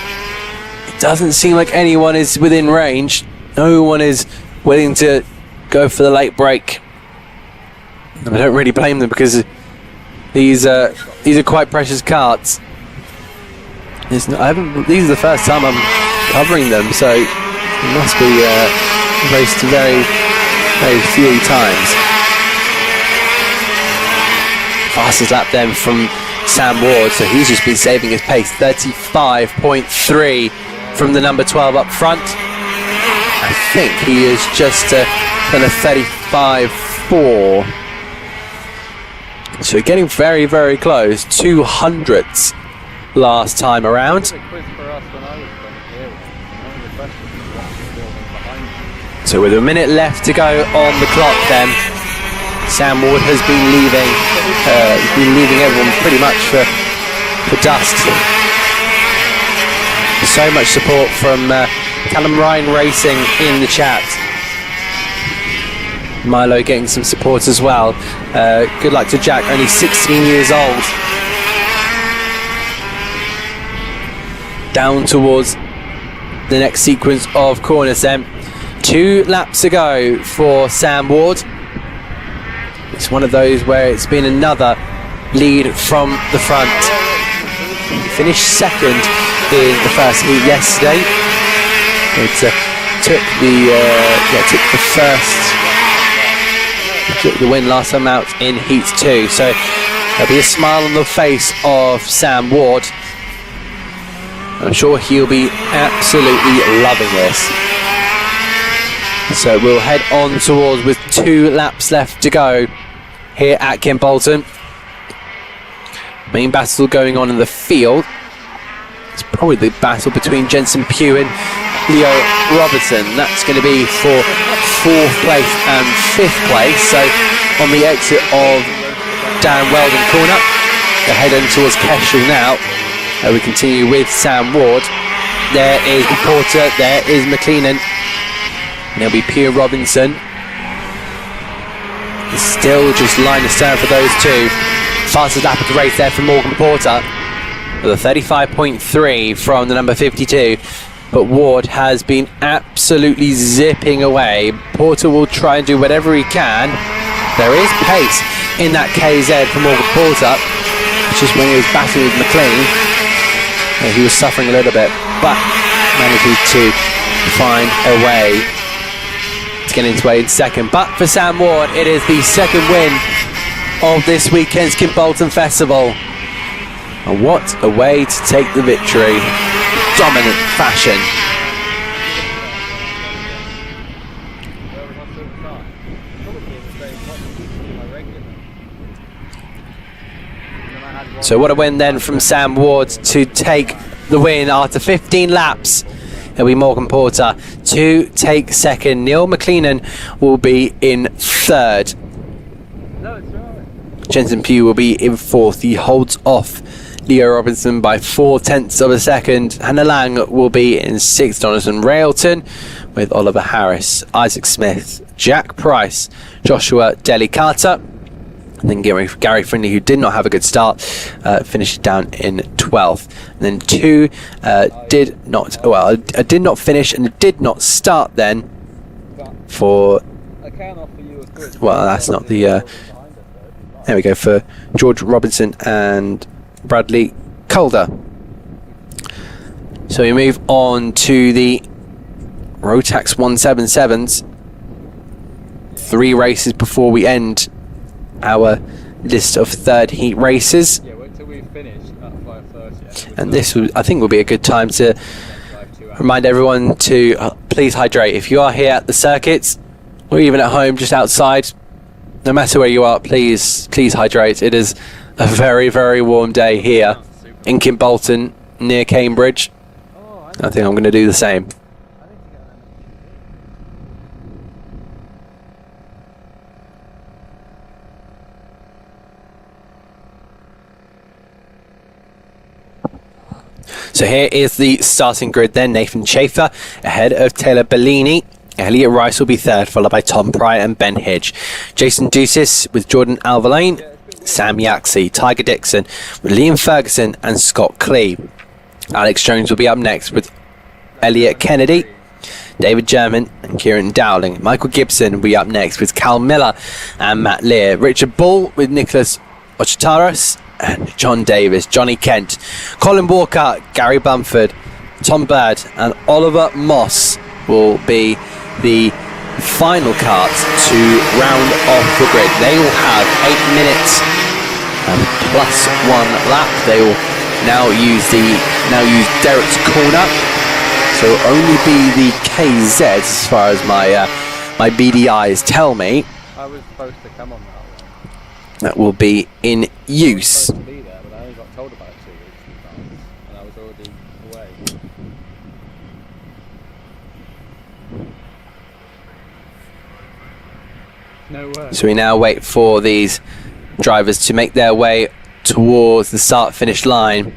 it doesn't seem like anyone is within range. No one is willing to go for the late break. And I don't really blame them, because these are quite precious carts. These are the first time I'm covering them, so it must be raced very, very few times. Fastest lap then from Sam Ward, so he's just been saving his pace. 35.3 from the number 12 up front. I think he is just done a 35.4. So we're getting very, very close. 200ths last time around. So with a minute left to go on the clock then, Sam Ward has been leaving everyone pretty much for dust. so much support from Callum Ryan Racing in the chat. Milo getting some support as well. Good luck to Jack, only 16 years old. Down towards the next sequence of corners then. 2 laps to go for Sam Ward. It's one of those where it's been another lead from the front. He finished second in the first heat yesterday. It took the win last time out in heat 2. So there'll be a smile on the face of Sam Ward. I'm sure he'll be absolutely loving this. So we'll head on towards with 2 laps left to go here at Kimbolton. Main battle going on in the field. It's probably the battle between Jensen Pugh and Leo Robertson. That's going to be for 4th place and 5th place. So on the exit of Dan Weldon corner, they're heading towards Kestrel now. We continue with Sam Ward. There is Porter, there is McLennan. And there'll be Pugh Robinson. It's still just line of stern for those two. Fastest lap of the race there from Morgan Porter with a 35.3 from the number 52. But Ward has been absolutely zipping away. Porter will try and do whatever he can. There is pace in that KZ from Morgan Porter. It's just when he was battling with McLean, he was suffering a little bit, but managing to find a way to get into way in second. But for Sam Ward, it is the second win of this weekend's Kimbolton Festival. And what a way to take the victory. Dominant fashion. So what a win then from Sam Ward to take the win after 15 laps. It'll be Morgan Porter to take second. Neil McLennan will be in 3rd. Jensen Pugh will be in 4th. He holds off Leo Robinson by 0.4 of a second. Hannah Lang will be in 6th. Jonathan Railton with Oliver Harris, Isaac Smith, Jack Price, Joshua Delicata. And then Gary Findlay, who did not have a good start, finished down in 12th. And then 2 did not finish and did not start then for... Well, that's not the... there we go, for George Robinson and Bradley Calder. So we move on to the Rotax 177s. 3 races before we end our list of 3rd heat races. Yeah, wait till we finish at 5:30. And this, I think, will be a good time to remind everyone to please hydrate. If you are here at the circuits, or even at home, just outside, no matter where you are, please hydrate. It is a very, very warm day here in Kimbolton, near Cambridge. I think I'm going to do the same. So here is the starting grid then. Nathan Chafer ahead of Taylor Bellini. Elliot Rice will be 3rd, followed by Tom Pryor and Ben Hidge. Jason Ducis with Jordan Alverlane, Sam Yaxley, Tiger Dixon with Liam Ferguson and Scott Clee. Alex Jones will be up next with Elliot Kennedy, David German and Kieran Dowling. Michael Gibson will be up next with Cal Miller and Matt Lear. Richard Bull with Nicholas Ochitaros and John Davis, Johnny Kent, Colin Walker, Gary Bumford, Tom Bird and Oliver Moss will be the final carts to round off the grid. They will have 8 minutes and plus 1 lap. They will now use Derek's corner, so it'll only be the KZ as far as my BDIs tell me. I was supposed to come on that one. That will be in use. I was supposed to be there, but I only got told about it 2 weeks in advance, and I was already away. No way. So we now wait for these drivers to make their way towards the start-finish line.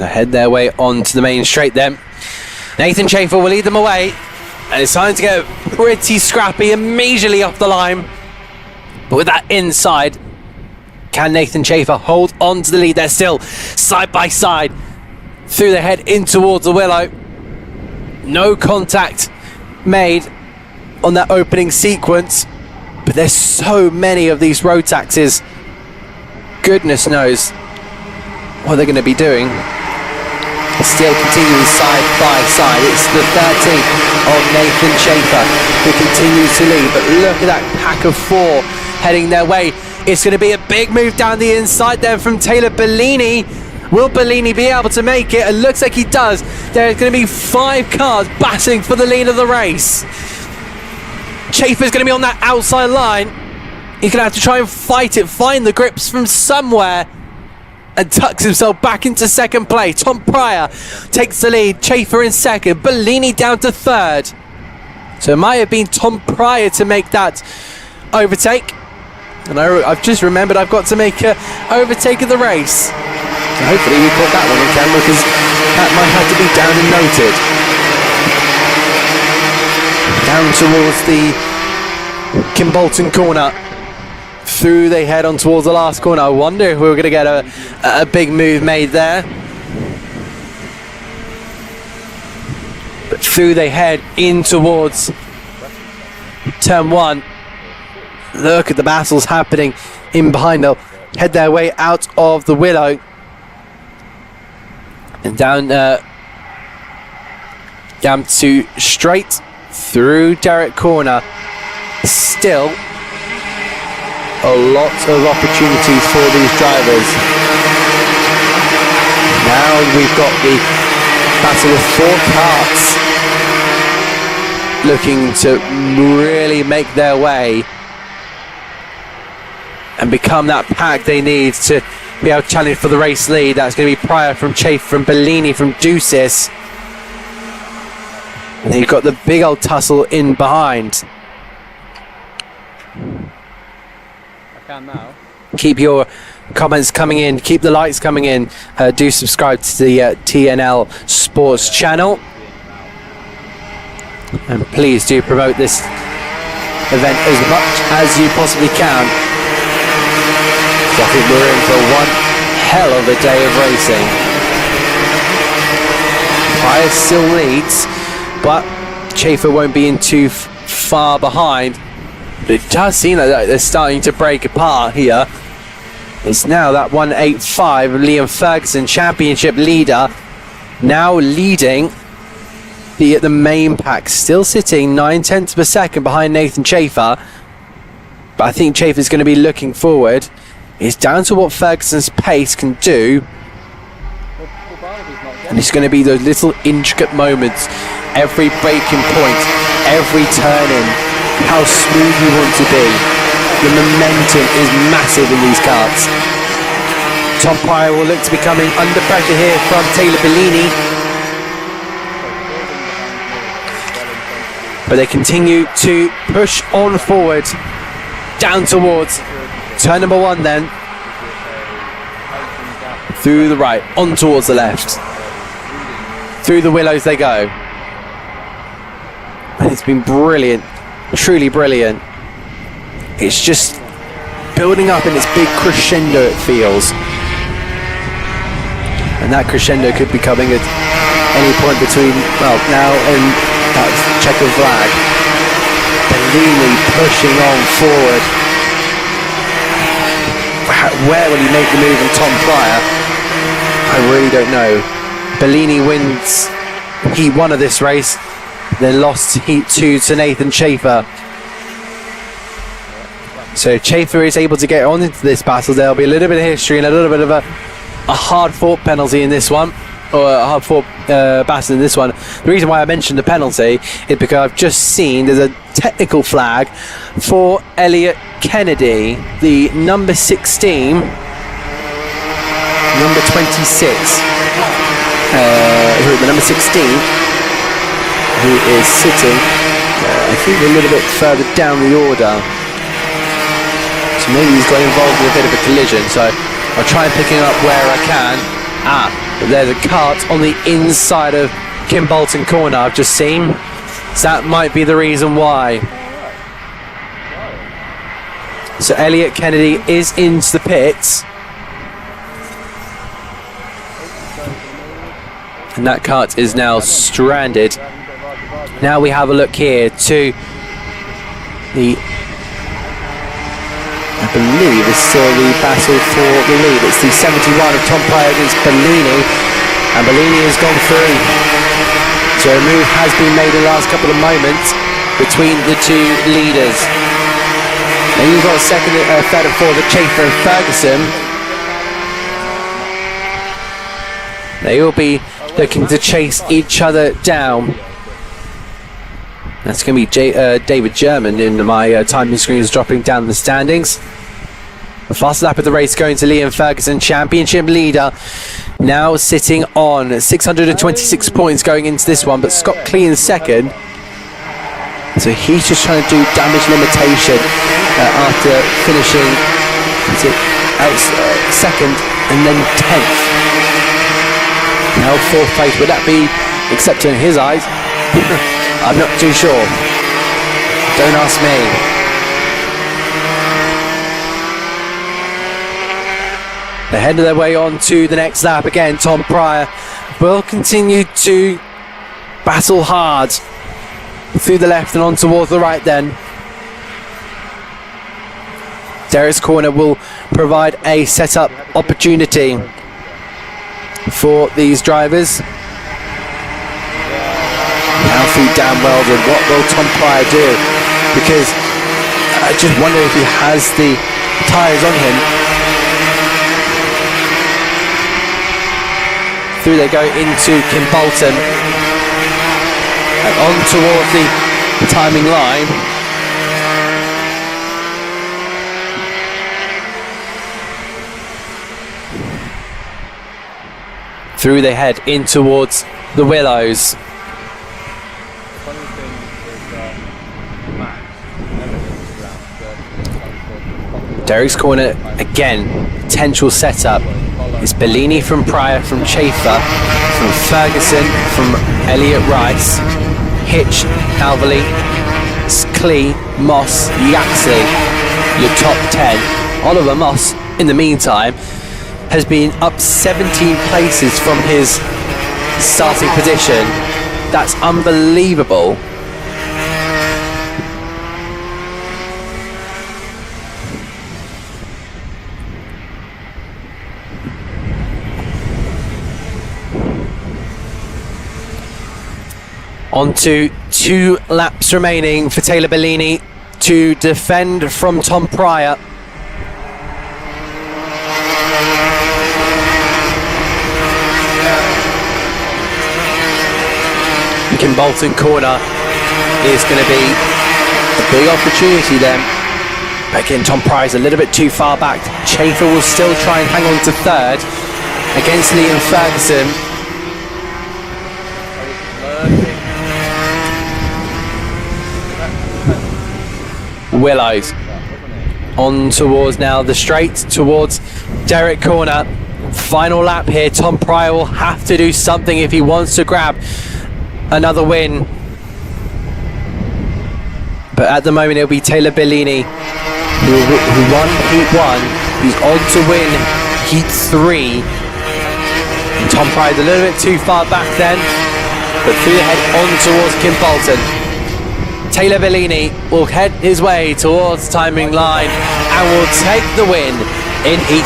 to head their way onto the main straight then. Nathan Chafer will lead them away. And it's time to get pretty scrappy immediately off the line. But with that inside, can Nathan Chafer hold on to the lead? They're still side by side. Through the head in towards the Willow. No contact made on that opening sequence. But there's so many of these road taxis. Goodness knows what they're going to be doing. Still continuing side by side. It's the 13th of Nathan Chafer who continues to lead. But look at that pack of 4 heading their way. It's going to be a big move down the inside there from Taylor Bellini. Will Bellini be able to make it? It looks like he does. There's going to be 5 cars battling for the lead of the race. Chafer's going to be on that outside line. He's going to have to try and fight it, find the grips from somewhere, and tucks himself back into second place. Tom Pryor takes the lead. Chafer in second. Bellini down to third. So it might have been Tom Pryor to make that overtake. And I've just remembered I've got to make an overtake of the race. So hopefully we caught that one on camera, because that might have to be down and noted. Down towards the Kimbolton corner. Through they head on towards the last corner. I wonder if we were going to get a big move made there. But through they head in towards turn 1. Look at the battles happening in behind. They'll head their way out of the Willow and down to straight through Derrick Corner. Still a lot of opportunities for these drivers. Now we've got the battle of 4 karts looking to really make their way and become that pack they need to be able to challenge for the race lead. That's going to be Pryor from Chafe, from Bellini, from Deuces. And you've got the big old tussle in behind. Now. Keep your comments coming in, keep the likes coming in. Do subscribe to the TNL Sports channel, and please do promote this event as much as you possibly can. So I think we're in for one hell of a day of racing. Pryor still leads, but Chafer won't be in too far behind. But it does seem like they're starting to break apart here. It's now that 185 Liam Ferguson, championship leader, now leading the main pack, still sitting 9/10 of a second behind Nathan Chafer. But I think Chafer's going to be looking forward. It's down to what Ferguson's pace can do. And it's going to be those little intricate moments, every braking point, every turn in, how smooth you want to be. The momentum is massive in these karts. Tom Pryor will look to be coming under pressure here from Taylor Bellini. But they continue to push on forward, down towards turn number 1 then. Through the right, on towards the left. Through the Willows they go. And it's been brilliant, truly brilliant. It's just building up in its big crescendo, it feels. And that crescendo could be coming at any point between, well, now and that checkered flag. Bellini pushing on forward. Where will he make the move on Tom Pryor? I really don't know. Bellini wins Heat 1 of this race, then lost Heat 2 to Nathan Chafer. So Chafer is able to get on into this battle. There'll be a little bit of history and a little bit of a hard-fought penalty in this one, or a hard-fought battle in this one. The reason why I mentioned the penalty is because I've just seen there's a technical flag for Elliot Kennedy, the number 16, number 26, the number 16, who is sitting, I think, a little bit further down the order. So maybe he's got involved in a bit of a collision, so I'll try and pick him up where I can. But there's a cart on the inside of Kim Bolton corner I've just seen. So that might be the reason why. So Elliot Kennedy is into the pits. And that cart is now stranded. Now we have a look here to the, I believe it's still the battle for the lead. It's the 71 of Tom Pryor against Bellini, and Bellini has gone through. So a move has been made in the last couple of moments between the two leaders. Now you've got a second, third and fourth, the Chafer and Ferguson. They will be looking to chase each other down. That's going to be David German in my timing screens dropping down the standings. The fastest lap of the race going to Liam Ferguson, championship leader, now sitting on 626 points going into this one, but Scott Clean second. So he's just trying to do damage limitation after finishing second and then 10th. Now fourth place, would that be accepted in his eyes? I'm not too sure. Don't ask me. They head their way on to the next lap again. Tom Pryor will continue to battle hard through the left and on towards the right then. Derek's corner will provide a setup opportunity for these drivers. Now through Dan Weldon, what will Tom Pryor do? Because I just wonder if he has the tyres on him. Through they go into Kim Bolton and on towards the timing line. Through they head in towards the Willows. Derek's corner again, potential setup. It's Bellini from Pryor, from Chafer, from Ferguson, from Elliot Rice, Hitch, Calverley, Clee, Moss, Yaxley, your top 10. Oliver Moss, in the meantime, has been up 17 places from his starting position. That's unbelievable. On to 2 laps remaining for Taylor Bellini to defend from Tom Pryor. Kim Bolton corner is going to be a big opportunity then. But again, Tom Pryor's a little bit too far back. Chafer will still try and hang on to third against Liam Ferguson. Willows on towards now the straight towards Derek corner. Final lap here. Tom Pryor will have to do something if he wants to grab another win. But at the moment it'll be Taylor Bellini who won Heat 1. He's on to win Heat 3. And Tom Pryor's a little bit too far back then. But through the head on towards Kim Bolton. Taylor Bellini will head his way towards the timing line and will take the win in Heat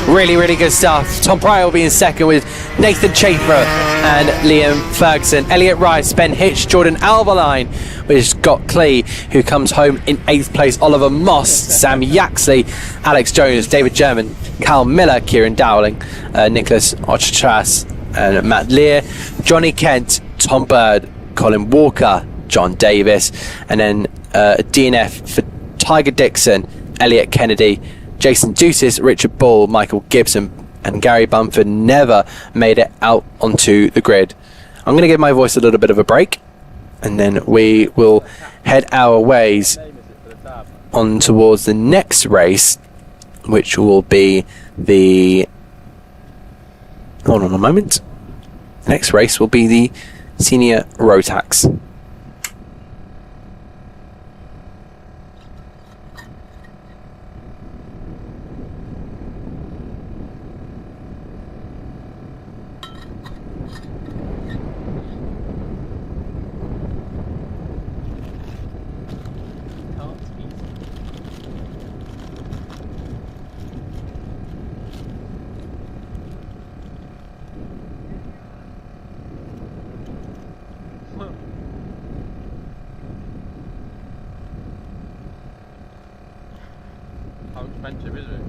3. Really, really good stuff. Tom Pryor will be in second with Nathan Chafer and Liam Ferguson. Elliot Rice, Ben Hitch, Jordan Alverline with Scott Clee, who comes home in 8th place. Oliver Moss, Sam Yaxley, Alex Jones, David German, Cal Miller, Kieran Dowling, Nicholas Ochitras and Matt Lear, Johnny Kent, Tom Bird, Colin Walker, John Davis, and then DNF for Tiger Dixon, Elliot Kennedy, Jason Dutis, Richard Ball, Michael Gibson, and Gary Bumford never made it out onto the grid. I'm going to give my voice a little bit of a break, and then we will head our ways on towards the next race, which will be the Hold on a moment. Next race will be the Senior Rotax. How expensive is it?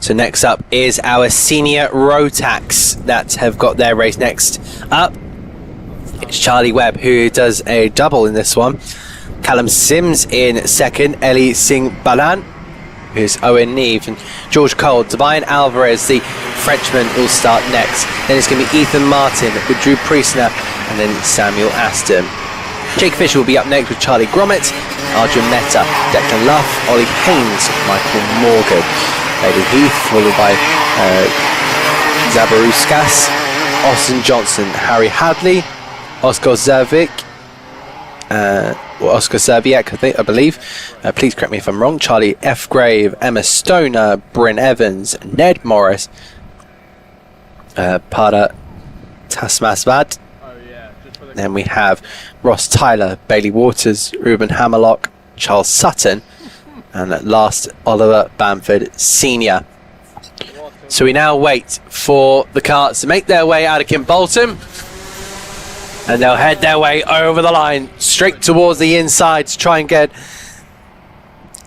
So next up is our Senior Rotax that have got their race next up. It's Charlie Webb who does a double in this one. Callum Sims in second. Ellie Singh Balan, who's Owen Neve, and George Cole. Tobias Alvarez, the Frenchman, will start next. Then it's going to be Ethan Martin with Drew Priestner, and then Samuel Aston. Jake Fisher will be up next with Charlie Gromit, Arjun Mehta, Declan Luff, Ollie Haynes, Michael Morgan. Bailey Heath, followed by Zabaruskas, Austin Johnson, Harry Hadley, Oscar Zervik, I believe. Please correct me if I'm wrong. Charlie F. Grave, Emma Stoner, Bryn Evans, Ned Morris, Pada Tasmasvad. Then we have Ross Tyler, Bailey Waters, Ruben Hammerlock, Charles Sutton, and at last, Oliver Bamford Sr. So we now wait for the carts to make their way out of Kimbolton, and they'll head their way over the line, straight towards the inside to try and get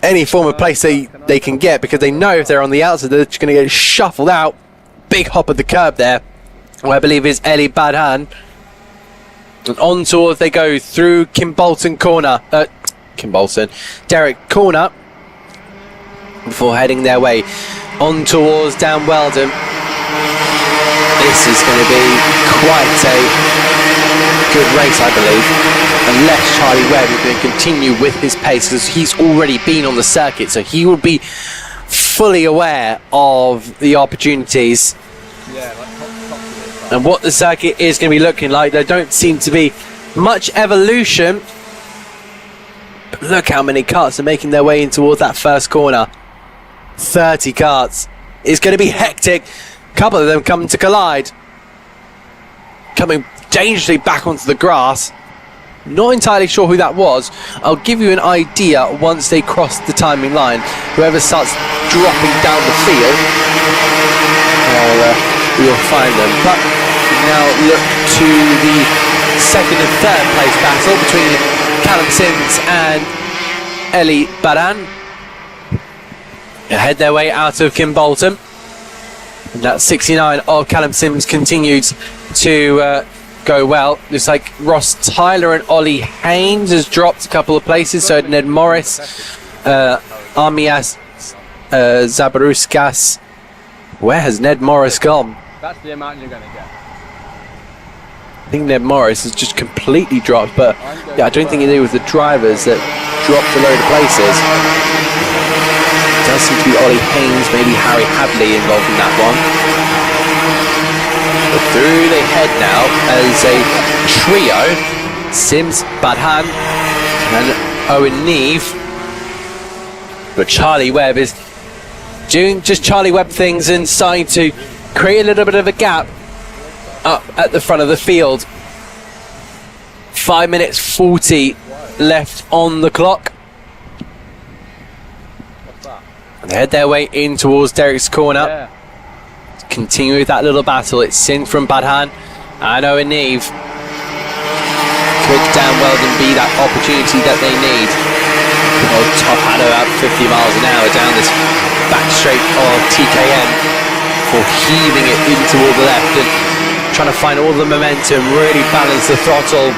any form of place they can get, because they know if they're on the outside, they're just going to get shuffled out. Big hop of the curb there, who I believe is Eli Badhan. And on towards they go through Kimbolton corner. Derek corner. Before heading their way on towards down Weldon. This is going to be quite a good race, I believe, unless Charlie Webb is going to continue with his pace, because he's already been on the circuit, so he will be fully aware of the opportunities and what the circuit is going to be looking like. There don't seem to be much evolution, but look how many carts are making their way in towards that first corner. 30 carts. It's going to be hectic. A couple of them coming to collide, coming dangerously back onto the grass. Not entirely sure who that was. I'll give you an idea once they cross the timing line. Whoever starts dropping down the field, we'll find them. But now look to the second and third place battle between Callum Sims and Ellie Baran. Head their way out of Kimbolton. And that 69 of Callum Sims continues to go well. Looks like Ross Tyler and Ollie Haynes has dropped a couple of places. So Ned Morris, Armias Zabaruskas. Where has Ned Morris gone? That's the amount you're going to get. I think Ned Morris has just completely dropped, but yeah, I don't think it was the drivers that dropped a load of places. It does seem to be Ollie Haynes, maybe Harry Hadley involved in that one. But through they head now as a trio: Sims, Badhan, and Owen Neve. But Charlie Webb is doing just Charlie Webb things and starting to create a little bit of a gap up at the front of the field. 5 minutes 40 left on the clock. And they head their way in towards Derek's corner. Continue with that little battle. It's Sin from Badhan and Owen Neve. Could down Weldon be that opportunity that they need? Old top had about 50 miles an hour down this back straight of TKM, for heaving it in toward the left and trying to find all the momentum, really balance the throttle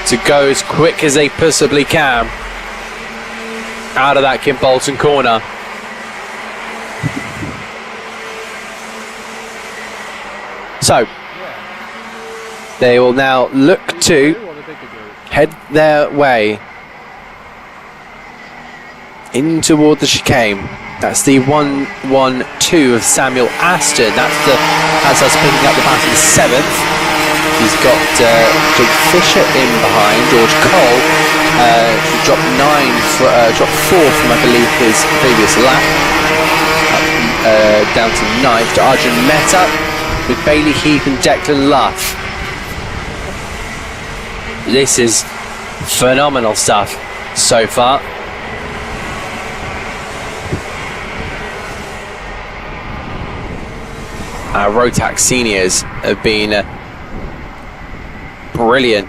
to go as quick as they possibly can out of that Kim Bolton corner. So they will now look to head their way in toward the chicane. That's the 1-1-2 of Samuel Aston. That's us picking up the battle 7th. He's got Jake Fisher in behind. George Cole dropped 4th from, I believe, his previous lap. Down to 9th to Arjun Mehta with Bailey Heath and Declan Luff. This is phenomenal stuff so far. Our Rotax seniors have been brilliant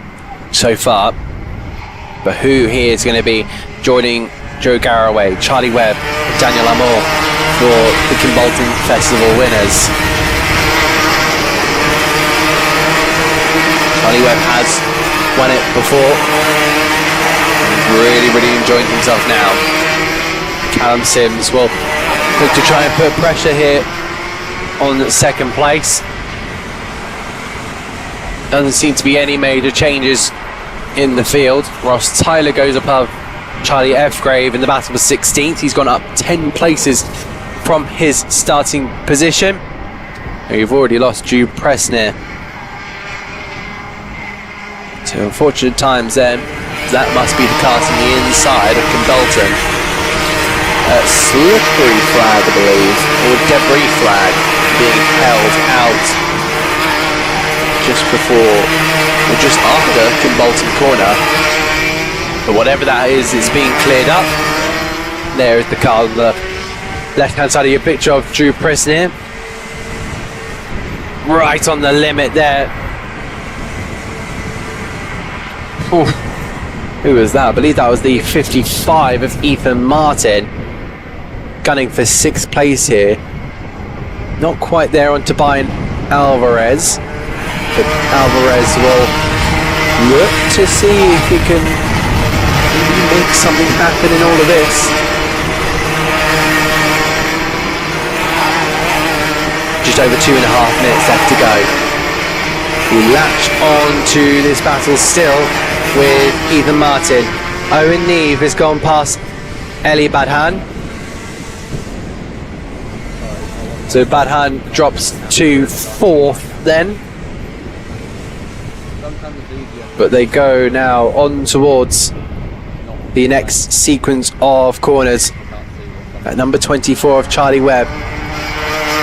so far, but who here is going to be joining Joe Garraway, Charlie Webb, Daniel Amour for the Kim Bolton Festival winners? Charlie Webb has won it before, really enjoying himself now. Callum Sims will look to try and put pressure here on 2nd place. Doesn't seem to be any major changes in the field. Ross Tyler goes above Charlie Fgrave in the battle for 16th. He's gone up 10 places from his starting position. And we've already lost Drew Presner. So unfortunate times then. That must be the cars on the inside of Kim Bolton. Slippery flag, I believe, or debris flag being held out just before or just after Kim Bolton corner. But whatever that is, it's being cleared up. There is the car on the left-hand side of your picture of Drew Preston. Right on the limit there. Oof. Who was that? I believe that was the 55 of Ethan Martin, gunning for 6th place here. Not quite there on Tobias Alvarez, but Alvarez will look to see if he can make something happen in all of this. Just over 2.5 minutes left to go. We latch on to this battle still with Ethan Martin. Owen Neve has gone past Eli Badhan. So Badhan drops to 4th then. But they go now on towards the next sequence of corners. At number 24 of Charlie Webb.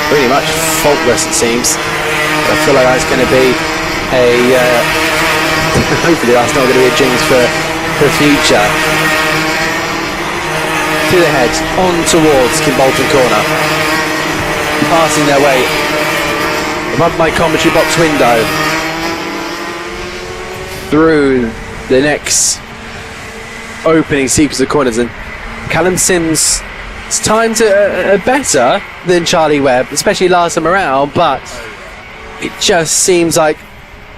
Pretty much faultless, it seems. I feel like that's going to be a hopefully that's not going to be a jinx for the future. To the head, on towards Kim Bolton corner. Passing their way above my commentary box window. Through the next opening sequence of corners, and Callum Sims' times are better than Charlie Webb, especially last time around, but it just seems like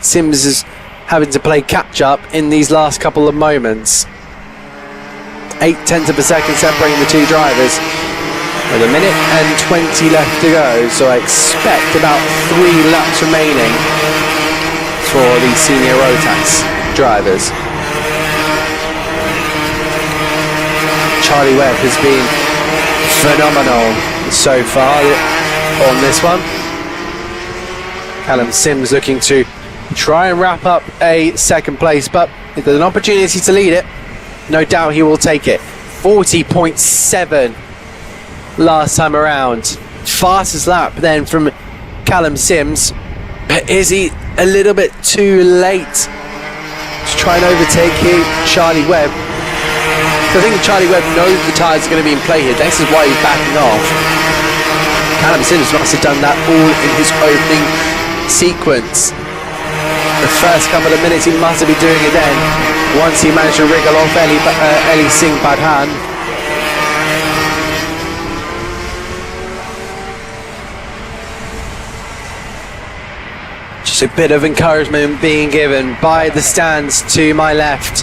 Sims is having to play catch up in these last couple of moments. 0.8 of a second separating the two drivers with 1 minute and 20 left to go, so I expect about 3 laps remaining for the senior Rotax drivers. Charlie Webb has been phenomenal so far on this one. Callum Sims looking to try and wrap up a 2nd place, but if there's an opportunity to lead it, no doubt he will take it. 40.7 last time around. Fastest lap then from Callum Sims, but is he a little bit too late to try and overtake here Charlie Webb? So I think Charlie Webb knows the tyres are going to be in play here. This is why he's backing off. Callum Sims must have done that all in his opening sequence. The first couple of minutes he must have been doing it then, once he managed to wriggle off Eli Singh Badhan. So a bit of encouragement being given by the stands to my left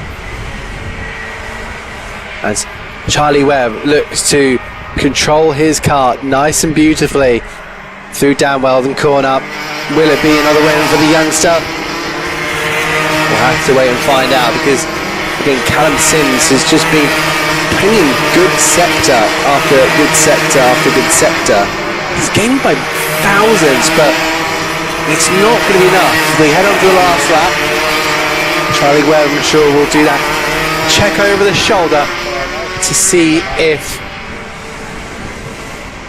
as Charlie Webb looks to control his kart nice and beautifully through down Weldon corner. Will it be another win for the youngster? We'll have to wait and find out, because again, Callum Sims has just been bringing good sector after good sector after good sector. He's gaining by thousands, but it's not going to be enough. They head on to the last lap. Charlie Webb, I'm sure, will do that check over the shoulder to see if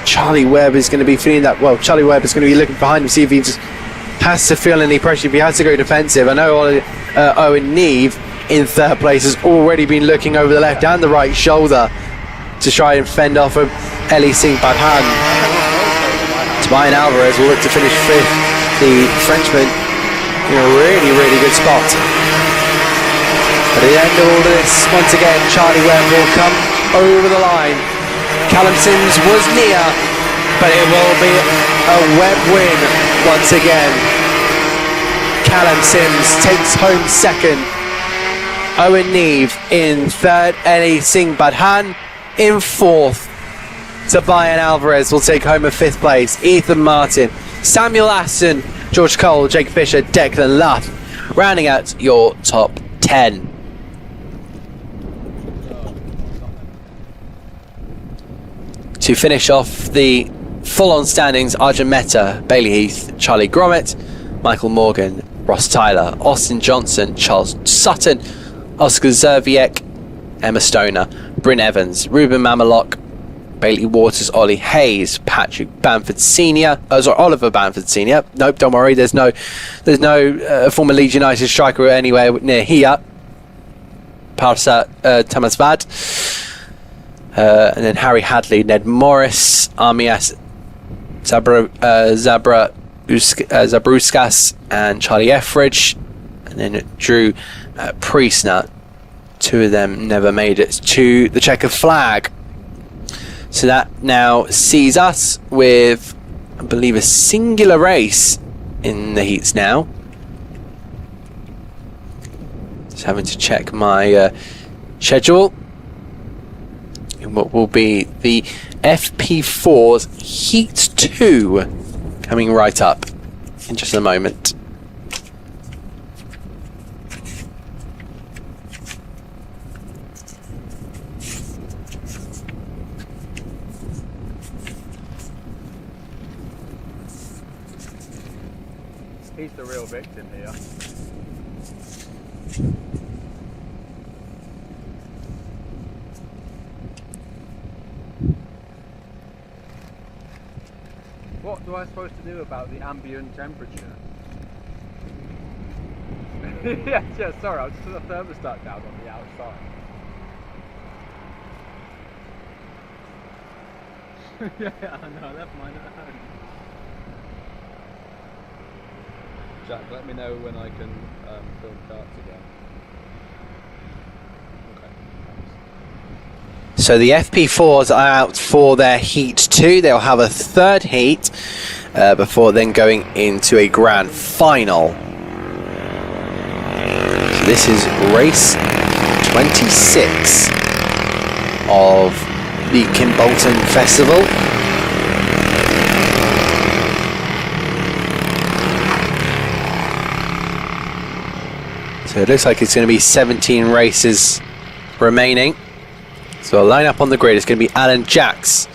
Charlie Webb is going to be feeling that. Well, Charlie Webb is going to be looking behind him, see if he just has to feel any pressure, if he has to go defensive. I know Owen Neve in third place has already been looking over the left and the right shoulder to try and fend off of Eli Singh Badhan. Tobias Alvarez will look to finish fifth. The Frenchman in a really, really good spot. At the end of all of this, once again, Charlie Webb will come over the line. Callum Sims was near, but it will be a Webb win once again. Callum Sims takes home second. Owen Neve in third. Eli Singh Badhan in fourth. Tobias Alvarez will take home a fifth place. Ethan Martin, Samuel Aston, George Cole, Jake Fisher, Declan Luff, rounding out your top 10. To finish off the full-on standings, Arjun Mehta, Bailey Heath, Charlie Gromit, Michael Morgan, Ross Tyler, Austin Johnson, Charles Sutton, Oscar Zerviek, Emma Stoner, Bryn Evans, Ruben Mamalok, Bailey Waters, Ollie Hayes, Patrick Bamford Senior. Oliver Bamford Senior. Nope, don't worry. There's no former Leeds United striker anywhere near here. Parsa Tamasvad, and then Harry Hadley, Ned Morris, Armias Zabruskas, and Charlie Etheridge, and then Drew Priestner. Two of them never made it to the checkered flag. So that now sees us with, I believe, a singular race in the heats now. Just having to check my schedule. And what will be the FP4's Heat 2 coming right up in just a moment. He's the real victim here. What do I supposed to do about the ambient temperature? yeah, sorry, I'll just put the thermostat down on the outside. yeah, I know, I left mine at home. Jack, let me know when I can film carts again. Okay, thanks. So the FP4s are out for their Heat 2. They'll have a third heat before then going into a grand final. So this is race 26 of the Kimbolton Festival. So it looks like it's going to be 17 races remaining. So a line up on the grid is going to be Alan Jacks,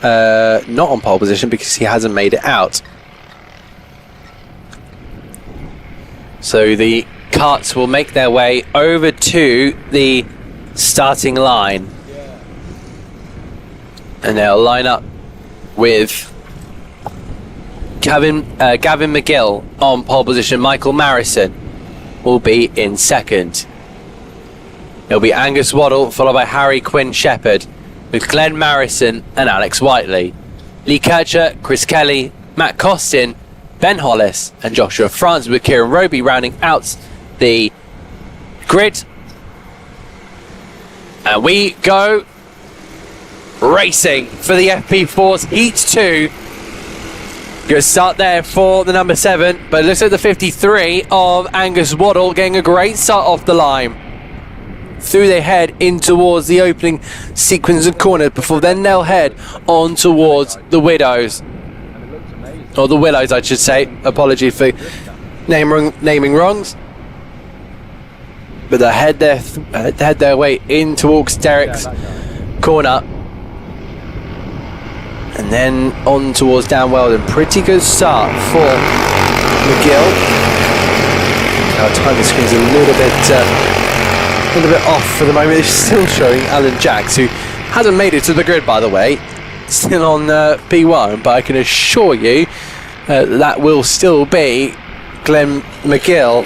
not on pole position because he hasn't made it out. So the carts will make their way over to the starting line. And they'll line up with Gavin McGill on pole position. Michael Marison will be in second. It'll be Angus Waddle followed by Harry Quinn Shepherd with Glenn Marison and Alex Whiteley. Lee Kircher, Chris Kelly, Matt Costin, Ben Hollis and Joshua Franz with Kieran Roby rounding out the grid. And we go racing for the FP4's Heat 2. Good start there for the number 7, but it looks at the 53 of Angus Waddle getting a great start off the line. Through they head in towards the opening sequence of corners before then they'll head on towards the Widows. Or the Willows, I should say. Apologies for naming wrongs. But they head their way in towards Derek's corner. And then on towards Dan Weldon. Pretty good start for McGill. Our time the screen's a little bit off for the moment. It's still showing Alan Jacks, who hasn't made it to the grid, by the way. Still on P1, but I can assure you that will still be Gavin McGill.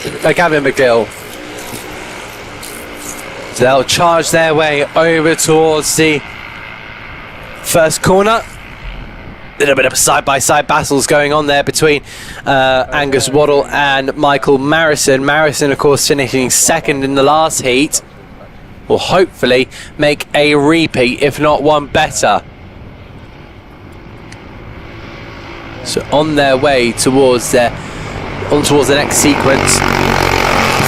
So they'll charge their way over towards the first corner. A little bit of side-by-side battles going on there between Angus Waddle and Michael Marison. Marison, of course, finishing second in the last heat. Will hopefully make a repeat, if not one better. So on their way towards the next sequence.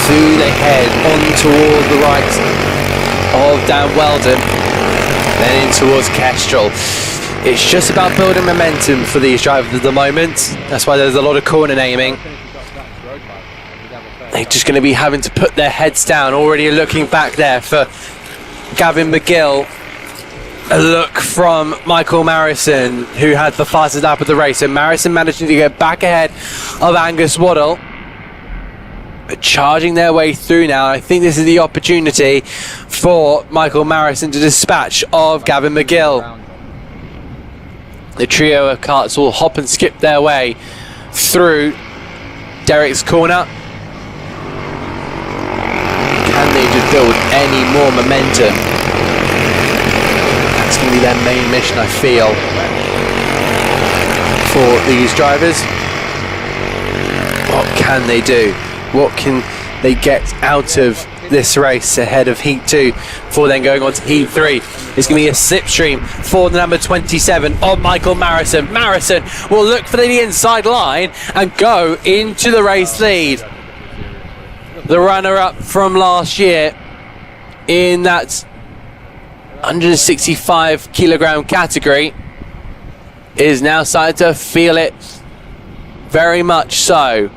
Through they head on toward the right of Dan Weldon. Then in towards Kestrel. It's just about building momentum for these drivers at the moment. That's why there's a lot of corner naming. They're just going to be having to put their heads down. Already looking back there for Gavin McGill. A look from Michael Marison, who had the fastest lap of the race. And Marison managing to get back ahead of Angus Waddle. But charging their way through now. I think this is the opportunity for Michael Marison to dispatch of Gavin McGill. The trio of karts will hop and skip their way through Derek's corner. Can they just build any more momentum? That's going to be their main mission, I feel, for these drivers. What can they do? What can they get out of this race ahead of Heat 2 before then going on to Heat 3? It's going to be a slipstream for the number 27 of Michael Marison. Marison will look for the inside line and go into the race lead. The runner-up from last year in that 165 kilogram category is now starting to feel it very much so.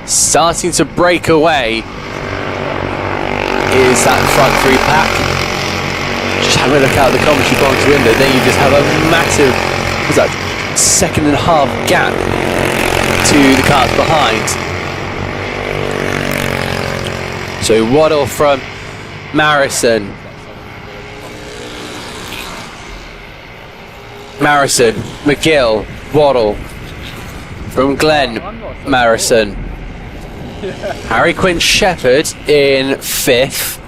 Starting to break away is that front 3 pack. Just have a look out the commentary box window, then you just have a massive, what's that, 1.5 second gap to the cars behind. So Waddle from Marison. Marison, McGill, Waddle from Glenn Marison. Harry Quinn Shepherd in 5th.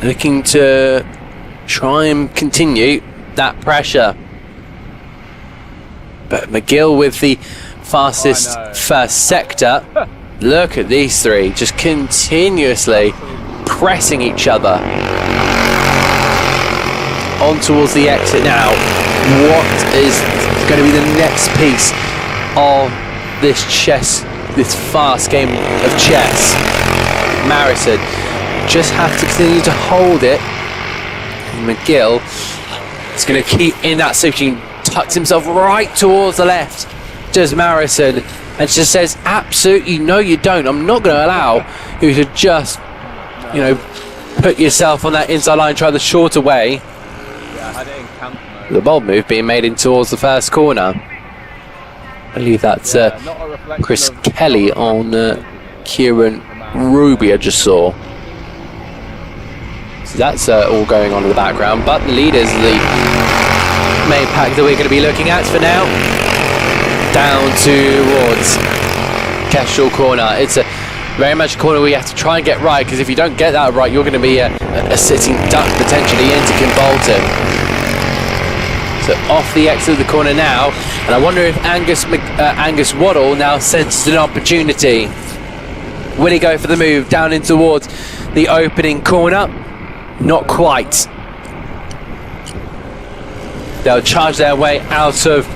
Looking to try and continue that pressure. But McGill with the fastest first sector. Look at these three just continuously pressing each other. On towards the exit now. What is going to be the next piece of this fast game of chess? Marison just have to continue to hold it. And McGill is going to keep in that switching, tucks himself right towards the left. Does Marison, and just says, absolutely no you don't. I'm not going to allow you to just, put yourself on that inside line, try the shorter way. The bold move being made in towards the first corner. I believe that's Chris Kelly on Kieran Ruby I just saw. So that's all going on in the background, but the leaders, the main pack that we're going to be looking at for now, down towards Kestrel corner. It's a very much a corner where you have to try and get right, because if you don't get that right, you're going to be a sitting duck potentially into Kim Bolton. So off the exit of the corner now, and I wonder if Angus Waddle now senses an opportunity. Will he go for the move down in towards the opening corner? Not quite. They'll charge their way out of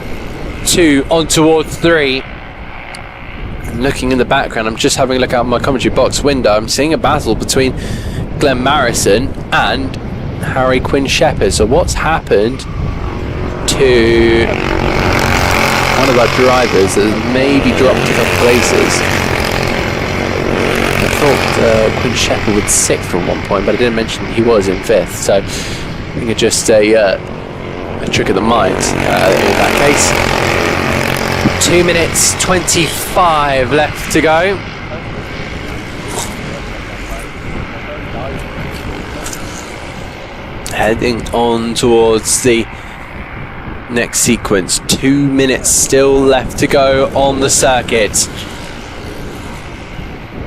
2 on towards 3. And looking in the background, I'm just having a look out my commentary box window. I'm seeing a battle between Glenn Marrison and Harry Quinn Shepherd. So what's happened to one of our drivers that has maybe dropped a couple places? I thought Quinn Shepherd was 6th at one point, but I didn't mention he was in 5th. So I think it's just a trick of the mind in that case. 2 minutes 25 left to go. Heading on towards the next sequence. 2 minutes still left to go on the circuit.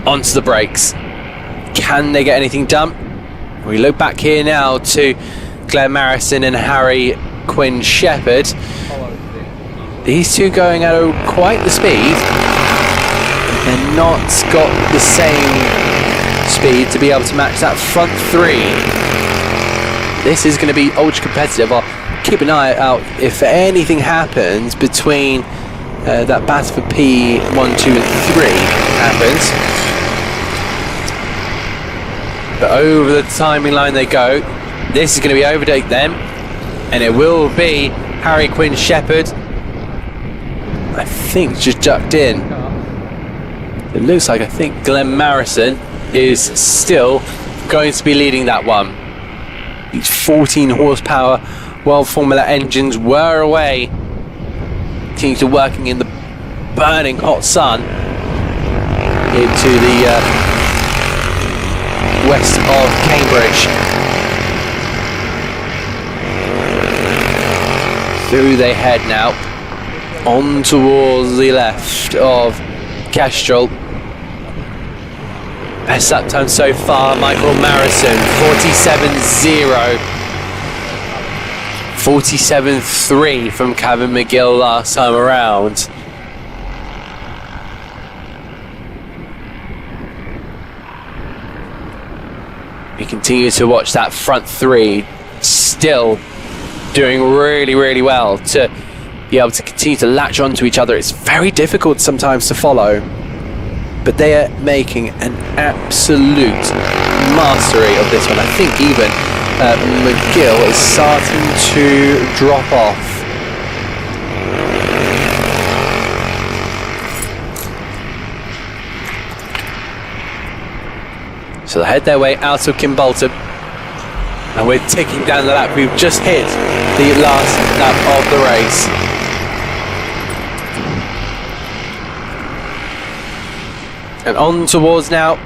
Onto the brakes. Can they get anything done? We look back here now to Glenn Marrison and Harry Quinn Shepherd. These two going at quite the speed. They're not got the same speed to be able to match that front 3. This is going to be ultra competitive. I'll keep an eye out if anything happens between that battle for P1, 2 and 3 happens. But over the timing line they go. This is going to be overtake then, and it will be Harry Quinn Shepherd. I think just ducked in. It looks like I think Glenn Marrison is still going to be leading that one. These 14 horsepower World Formula engines were away, continuing to working in the burning hot sun into the west of Cambridge. Through they head now, on towards the left of Kestrel. Best lap time so far, Michael Marrison, 47.0. 47.3 from Kevin McGill last time around. We continue to watch that front 3 still doing really, really well to be able to continue to latch onto each other. It's very difficult sometimes to follow, but they are making an absolute mastery of this one. I think even McGill is starting to drop off. So they head their way out of Kimbolton, and we're ticking down the lap. We've just hit the last lap of the race. And on towards now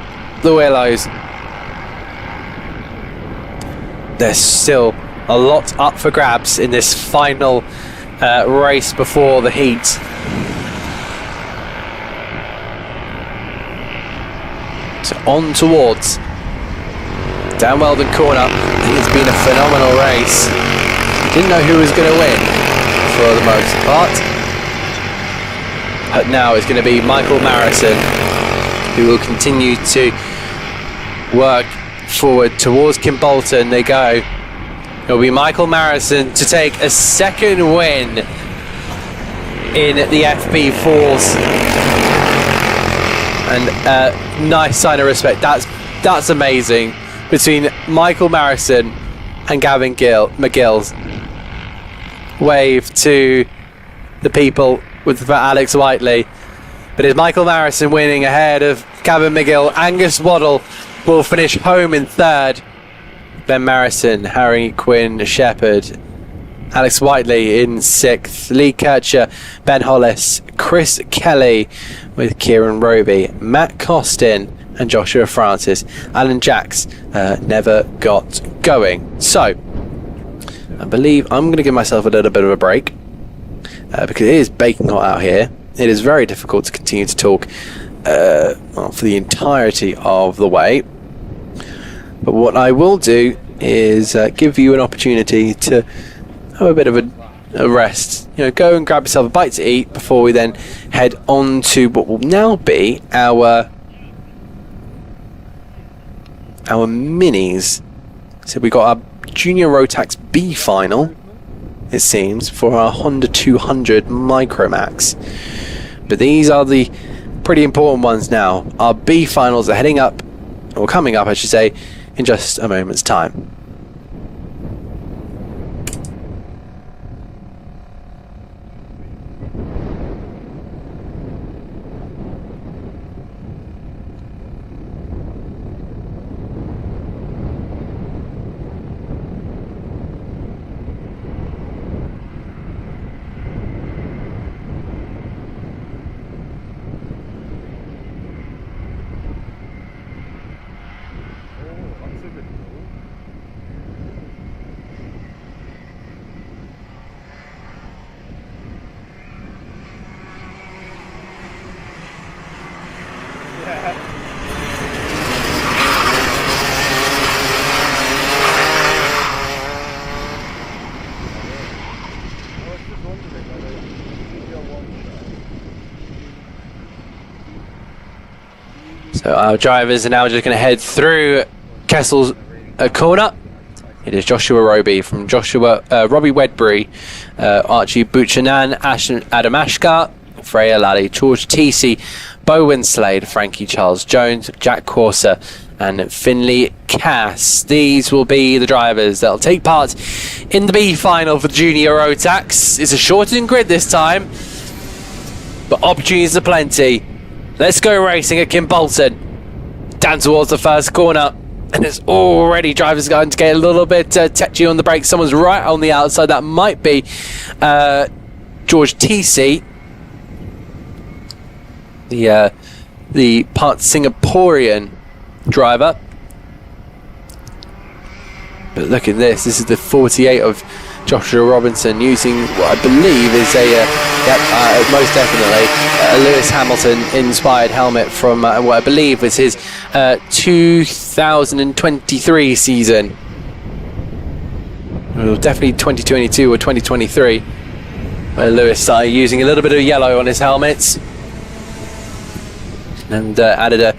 the Willows. There's still a lot up for grabs in this final race before the heat. So on towards down Weldon Corner. It's been a phenomenal race. Didn't know who was going to win for the most part, but now it's going to be Michael Marrison who will continue to work forward towards Kimbolton. They go. It'll be Michael Marrison to take a second win in the FP4s, and nice sign of respect. That's amazing between Michael Marrison and Gavin McGill's. Wave to the people with Alex Whiteley. But it's Michael Marrison winning ahead of Gavin McGill. Angus Waddle will finish home in 3rd. Ben Marrison, Harry Quinn Shepherd, Alex Whiteley in 6th. Lee Kircher, Ben Hollis, Chris Kelly with Kieran Roby, Matt Costin and Joshua Francis. Alan Jacks never got going. So I believe I'm going to give myself a little bit of a break because it is baking hot out here. It is very difficult to continue to talk for the entirety of the way. But what I will do is give you an opportunity to have a bit of a rest. You know, go and grab yourself a bite to eat before we then head on to what will now be our minis. So we got our Junior Rotax B final it seems, for our Honda 200 Micromax. But these are the pretty important ones now. Our B finals are heading up, or coming up I should say, in just a moment's time. So our drivers are now just going to head through Kessel's corner. It is Joshua Roby from Robbie Wedbury, Archie Buchanan, Adam Ashkar, Freya Lally, George Teesey, Bowen Slade, Frankie Charles Jones, Jack Corser and Finley Cass. These will be the drivers that will take part in the B final for the Junior Rotax. It's a shortened grid this time, but opportunities are plenty. Let's go racing at Kim Bolton. Down towards the first corner. And it's already drivers going to get a little bit tetchy on the brakes. Someone's right on the outside. That might be George Teesey. The part Singaporean driver. But look at this. This is the 48 of Joshua Robinson using what I believe is most definitely a Lewis Hamilton inspired helmet from what I believe was his 2023 season. Well, definitely 2022 or 2023, where Lewis started using a little bit of yellow on his helmets and added a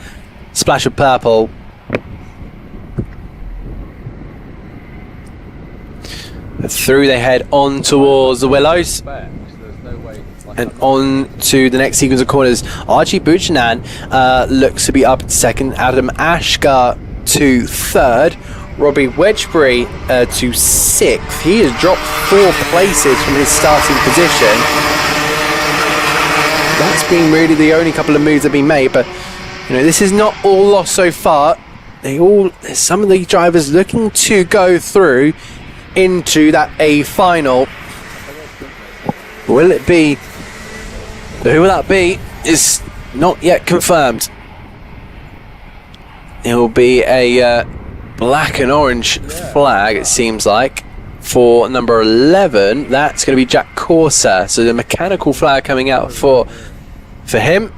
splash of purple. Through they head on towards the Willows and on to the next sequence of corners. Archie Buchanan looks to be up in second, Adam Ashkar to third, Robbie Wedgbury to sixth. He has dropped 4 places from his starting position. That's been really the only couple of moves that have been made, but you know, this is not all lost so far. Some of the drivers looking to go through into that A final. Will it be? Who will that be? Is not yet confirmed. It will be a black and orange flag, it seems like, for number 11. That's going to be Jack Corser. So the mechanical flag coming out for him.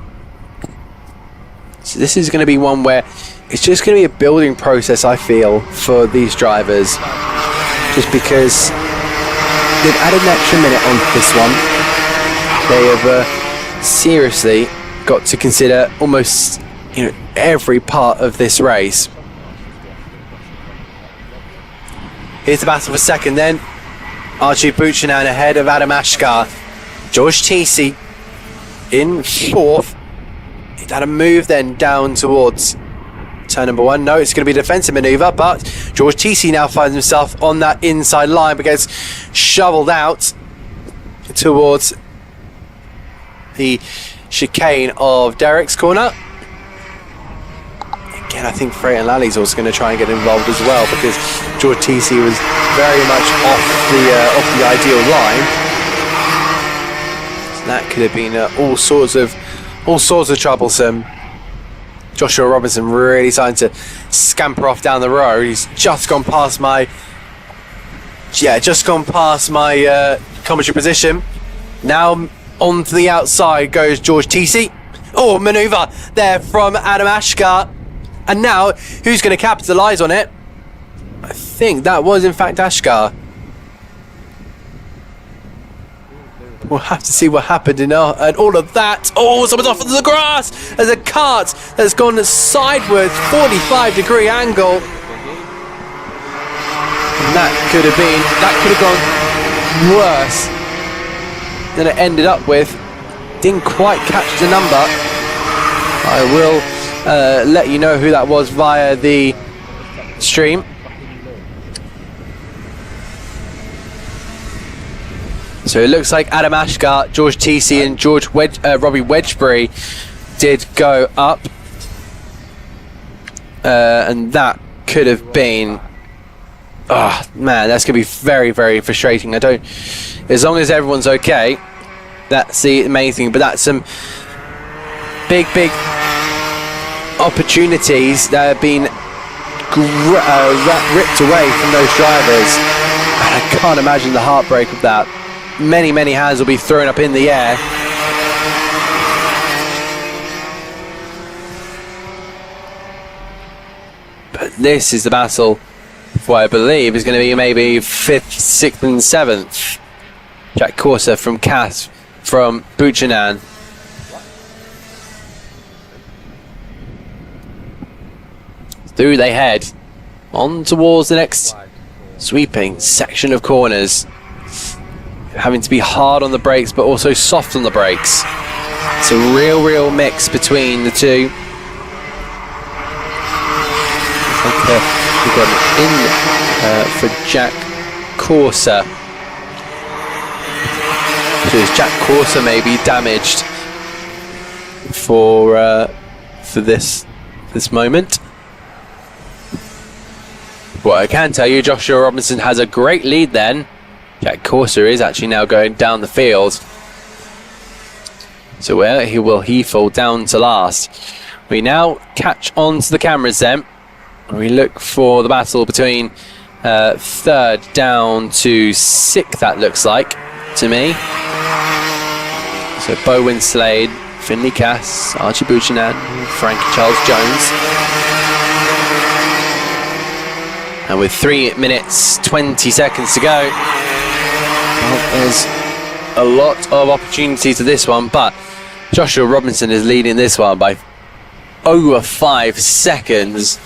So this is going to be one where it's just going to be a building process, I feel, for these drivers. Just because they've added an extra minute on this one. They have seriously got to consider almost, every part of this race. Here's the battle for second then. Archie Buchanan ahead of Adam Ashkar. George Teesey in fourth. He's had a move then down towards turn number 1. No, it's going to be a defensive manoeuvre, but George Teesey now finds himself on that inside line but gets shoveled out towards the chicane of Derek's corner. Again, I think Freya Lally's also going to try and get involved as well, because George Teesey was very much off the ideal line. So that could have been all sorts of troublesome. Joshua Robinson really starting to scamper off down the road. He's just gone past my commentary position. Now on to the outside goes George Teesey. Oh, manoeuvre there from Adam Ashkar. And now, who's going to capitalise on it? I think that was in fact Ashkar. We'll have to see what happened and all of that. Oh, someone's off into the grass. There's a cart that's gone sideways, 45-degree angle. And that could have gone worse than it ended up with. Didn't quite catch the number. I will let you know who that was via the stream. So it looks like Adam Ashgart, George TC and Robbie Wedgbury did go up. And that could have been... Oh, man, that's going to be very, very frustrating. As long as everyone's okay, that's the main thing. But that's some big, big opportunities that have been ripped away from those drivers. And I can't imagine the heartbreak of that. Many, many hands will be thrown up in the air. But this is the battle for what I believe is going to be maybe 5th, 6th and 7th. Jack Corser from Cass from Buchanan. Through they head on towards the next sweeping section of corners. Having to be hard on the brakes but also soft on the brakes. It's a real mix between the two. We've got an in for Jack Corser. So is Jack Corser maybe damaged for this moment? Well, I can tell you Joshua Robinson has a great lead then. Jack Corser is actually now going down the field. So where will he fall down to last? We now catch on to the cameras then. We look for the battle between 3rd down to 6th, that looks like to me. So Bowen Slade, Finley Cass, Archie Buchanan, Frankie Charles Jones. And with 3 minutes 20 seconds to go, well, there's a lot of opportunity to this one, but Joshua Robinson is leading this one by over 5 seconds.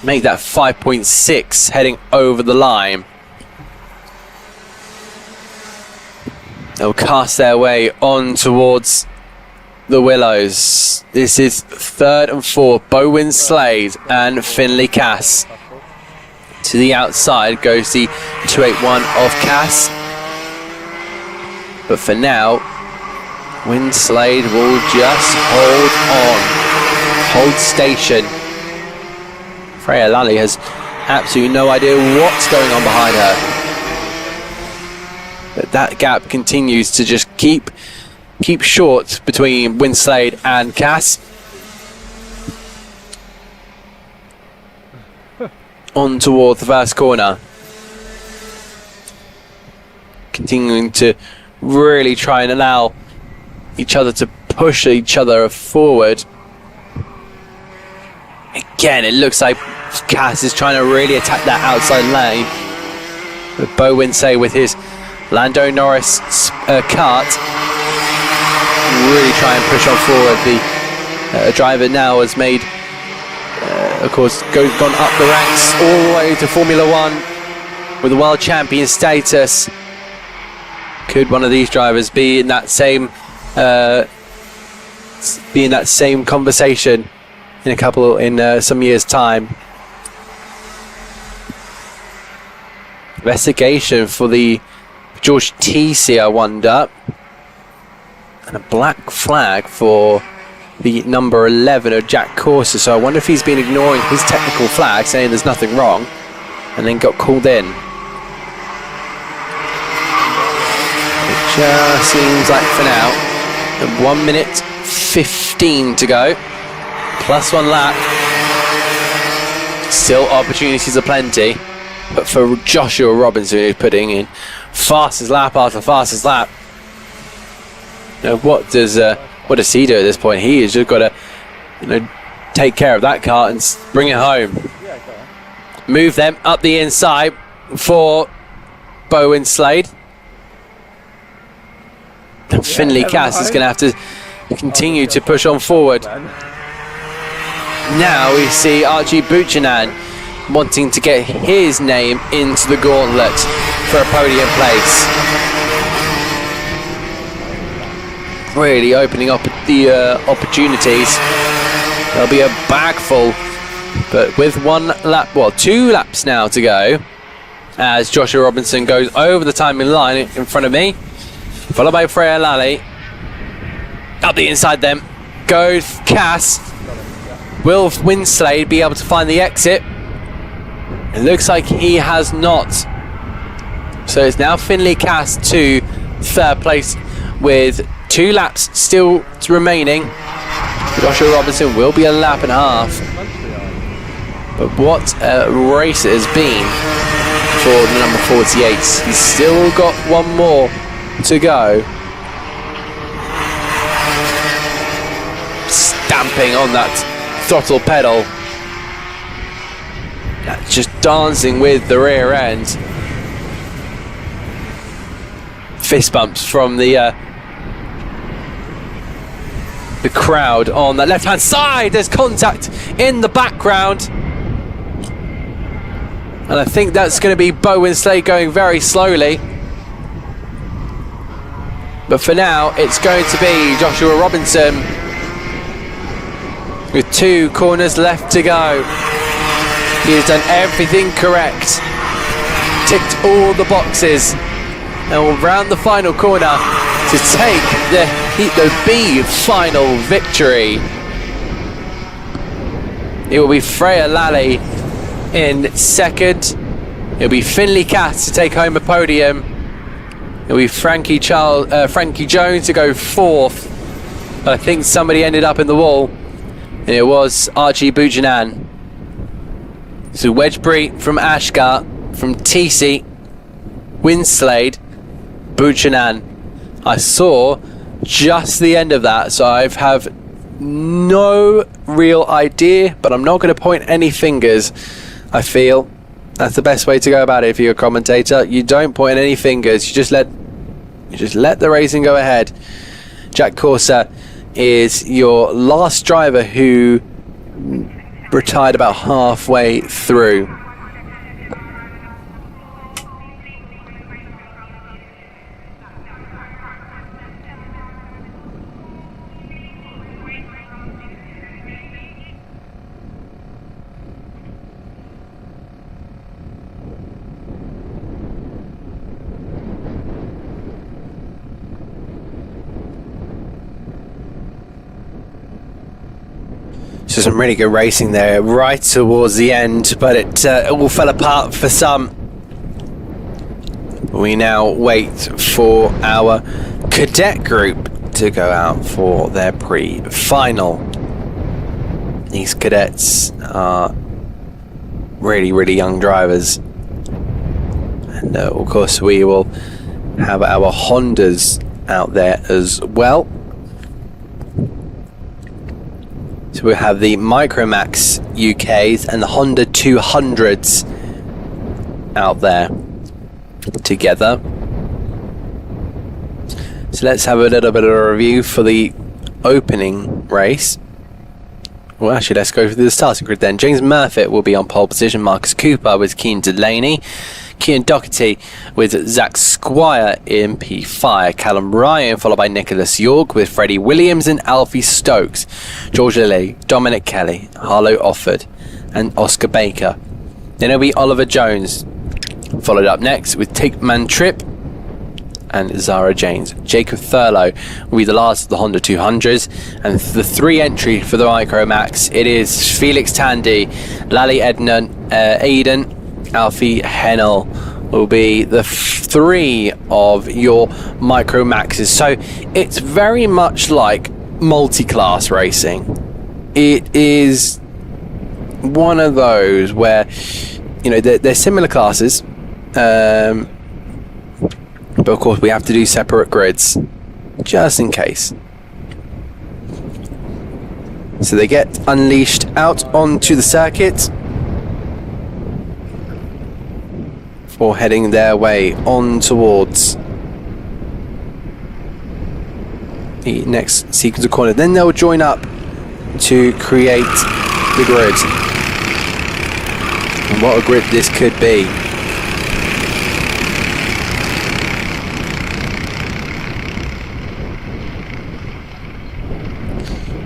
Make that 5.6 heading over the line. They'll cast their way on towards the Willows. This is 3rd and 4th, Bowen Slade and Finley Cass. To the outside goes the 281 of Cass. But for now, Slade will just hold on. Hold station. Freya Lally has absolutely no idea what's going on behind her. But that gap continues to just keep short between Winslade and Cass. On toward the first corner. Continuing to really try and allow each other to push each other forward. Again, it looks like Cass is trying to really attack that outside lane. But Bo Winslade with his Lando Norris cart really try and push on forward. The driver now has made, of course, gone up the ranks all the way to Formula One with the world champion status. Could one of these drivers be in that same conversation in some years' time? Investigation for the George TC, I wonder, and a black flag for the number 11 of Jack Corser. So I wonder if he's been ignoring his technical flag, saying there's nothing wrong, and then got called in. It just seems like for now, 1 minute 15 to go, plus 1 lap. Still opportunities aplenty, but for Joshua Robinson, who's putting in fastest lap after fastest lap. You know, what does he do at this point? He has just got to, take care of that car and bring it home. Move them up the inside for Bowen Slade. And Finley Cass is going to have to continue to push on forward. Now we see Archie Buchanan wanting to get his name into the gauntlet for a podium place. Really opening up the opportunities. There'll be a bag full, but with 2 laps now to go, as Joshua Robinson goes over the timing line in front of me, followed by Freya Lally. Up the inside then goes Cass. Will Winslade be able to find the exit? It looks like he has not. So it's now Finley Cass to 3rd place with 2 laps still remaining. Joshua Robinson will be a lap and a half. But what a race it has been for the number 48. He's still got 1 more to go. Stamping on that throttle pedal. Just dancing with the rear end. Fist bumps from the crowd on the left hand side. There's contact in the background, and I think that's going to be Bo Winslade going very slowly, but for now it's going to be Joshua Robinson with 2 corners left to go. He has done everything correct, ticked all the boxes, and will round the final corner to take the B final victory. It will be Freya Lally in 2nd. It'll be Finley Cass to take home a podium. It'll be Frankie Jones to go 4th. But I think somebody ended up in the wall, and it was Archie Buchanan. So Wedgbury from Ashgar, from TC, Winslade, Buchanan. I saw just the end of that, so I have no real idea, but I'm not going to point any fingers. I feel that's the best way to go about it. If you're a commentator, you don't point any fingers. You just let the racing go ahead. Jack Corser is your last driver who retired about halfway through. So some really good racing there right towards the end, but it all fell apart for some. We now wait for our cadet group to go out for their pre-final. These cadets are really, really young drivers, and of course we will have our Hondas out there as well. So we'll have the Micromax UKs and the Honda 200s out there together. So let's have a little bit of a review for the opening race. Well, actually, let's go through the starting grid then. James Murfitt will be on pole position. Marcus Cooper with Keane Delaney. Cian Doherty with Zach Squire in P5. Callum Ryan followed by Nicholas York with Freddie Williams and Alfie Stokes. George Lilly, Dominic Kelly, Harlow Offord and Oscar Baker. Then it'll be Oliver Jones, followed up next with Tigman Tripp and Zara James. Jacob Thurlow will be the last of the Honda 200s, and the 3 entry for the Micromax, it is Felix Tandy, Lally Aiden, Alfie Hennell will be the 3 of your Micromaxes. So it's very much like multi-class racing. It is one of those where, you know, they're similar classes, but of course we have to do separate grids just in case. So they get unleashed out onto the circuit for heading their way on towards the next sequence of corner. Then they'll join up to create the grid. And what a grip this could be.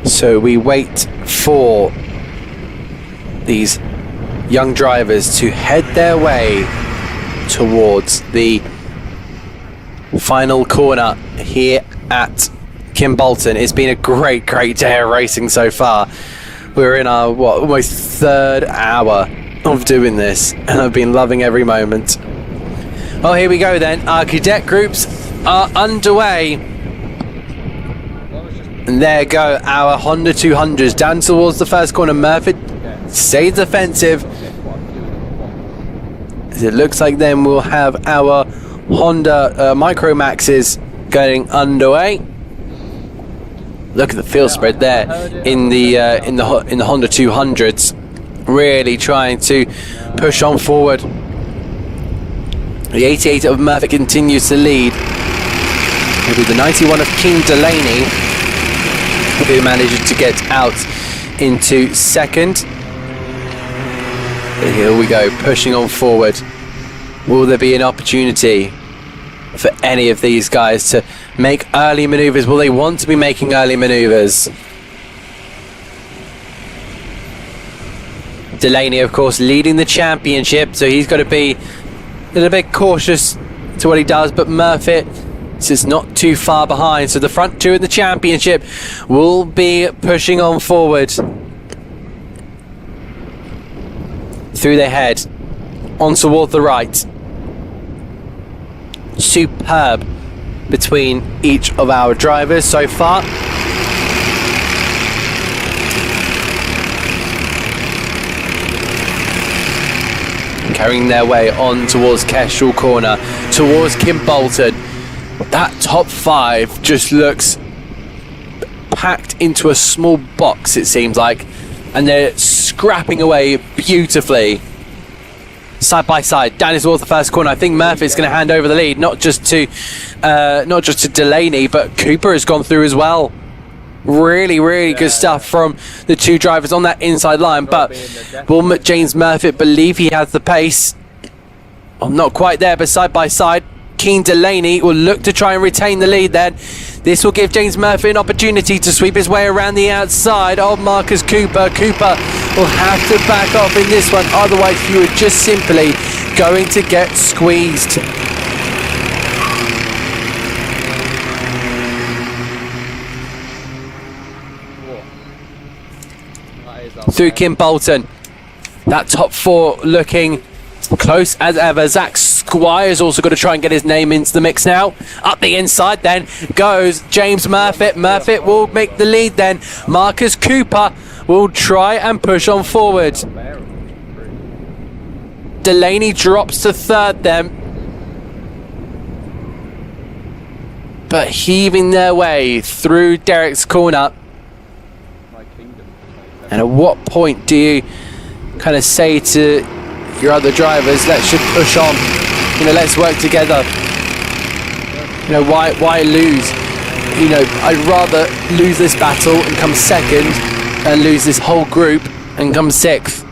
So we wait for these young drivers to head their way towards the final corner here at Kimbolton. It's been a great day of racing so far. We're in our almost third hour of doing this, and I've been loving every moment. Well, here we go then. Our cadet groups are underway. And there go our Honda 200s down towards the first corner. Murphy stays defensive. As it looks like then we'll have our Honda Micro Maxes going underway. Look at the field spread there in the Honda 200s, really trying to push on forward. The 88 of Murphy continues to lead. It'll be the 91 of King Delaney who manages to get out into second. But here we go, pushing on forward. Will there be an opportunity for any of these guys to make early maneuvers? Will they want to be making early maneuvers? Delaney, of course, leading the championship, so he's got to be a little bit cautious to what he does, but Murphy is not too far behind, so the front two in the championship will be pushing on forward. Through their head, on toward the right. Superb between each of our drivers so far. Carrying their way on towards Kestrel Corner, towards Kimbolton. That top five just looks packed into a small box, it seems like, and they're scrapping away beautifully. Side by side, down towards the first corner. I think Murphy's going to hand over the lead, not just to Delaney, but Cooper has gone through as well. Really good stuff from the two drivers on that inside line. But will James Murphy believe he has the pace? Well, not quite there, but side by side, Keen Delaney will look to try and retain the lead then. This will give James Murphy an opportunity to sweep his way around the outside of Marcus Cooper. Cooper will have to back off in this one, otherwise he would just simply going to get squeezed. Through Kimbolton, that top four looking close as ever. Zach Squire's also got to try and get his name into the mix now. Up the inside then goes James Murphy. Murphy will make the lead then. Marcus Cooper will try and push on forward. Delaney drops to third then, but heaving their way through Derek's corner. And at what point do you kind of say to your other drivers, let's just push on, let's work together? Why lose? I'd rather lose this battle and come second and lose this whole group and come sixth.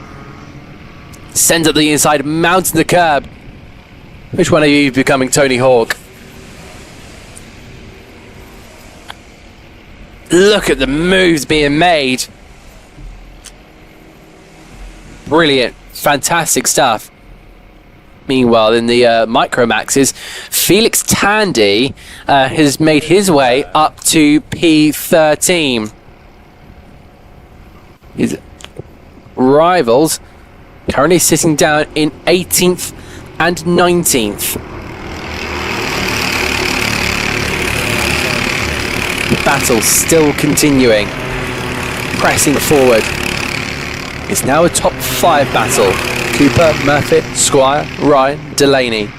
Sends up the inside, mounting the curb. Which one of you is becoming Tony Hawk? Look at the moves being made. Brilliant, fantastic stuff. Meanwhile, in the Micro Maxes, Felix Tandy has made his way up to P13. His rivals currently sitting down in 18th and 19th. The battle still continuing, pressing forward. It's now a top five battle. Cooper, Murphy, Squire, Ryan, Delaney.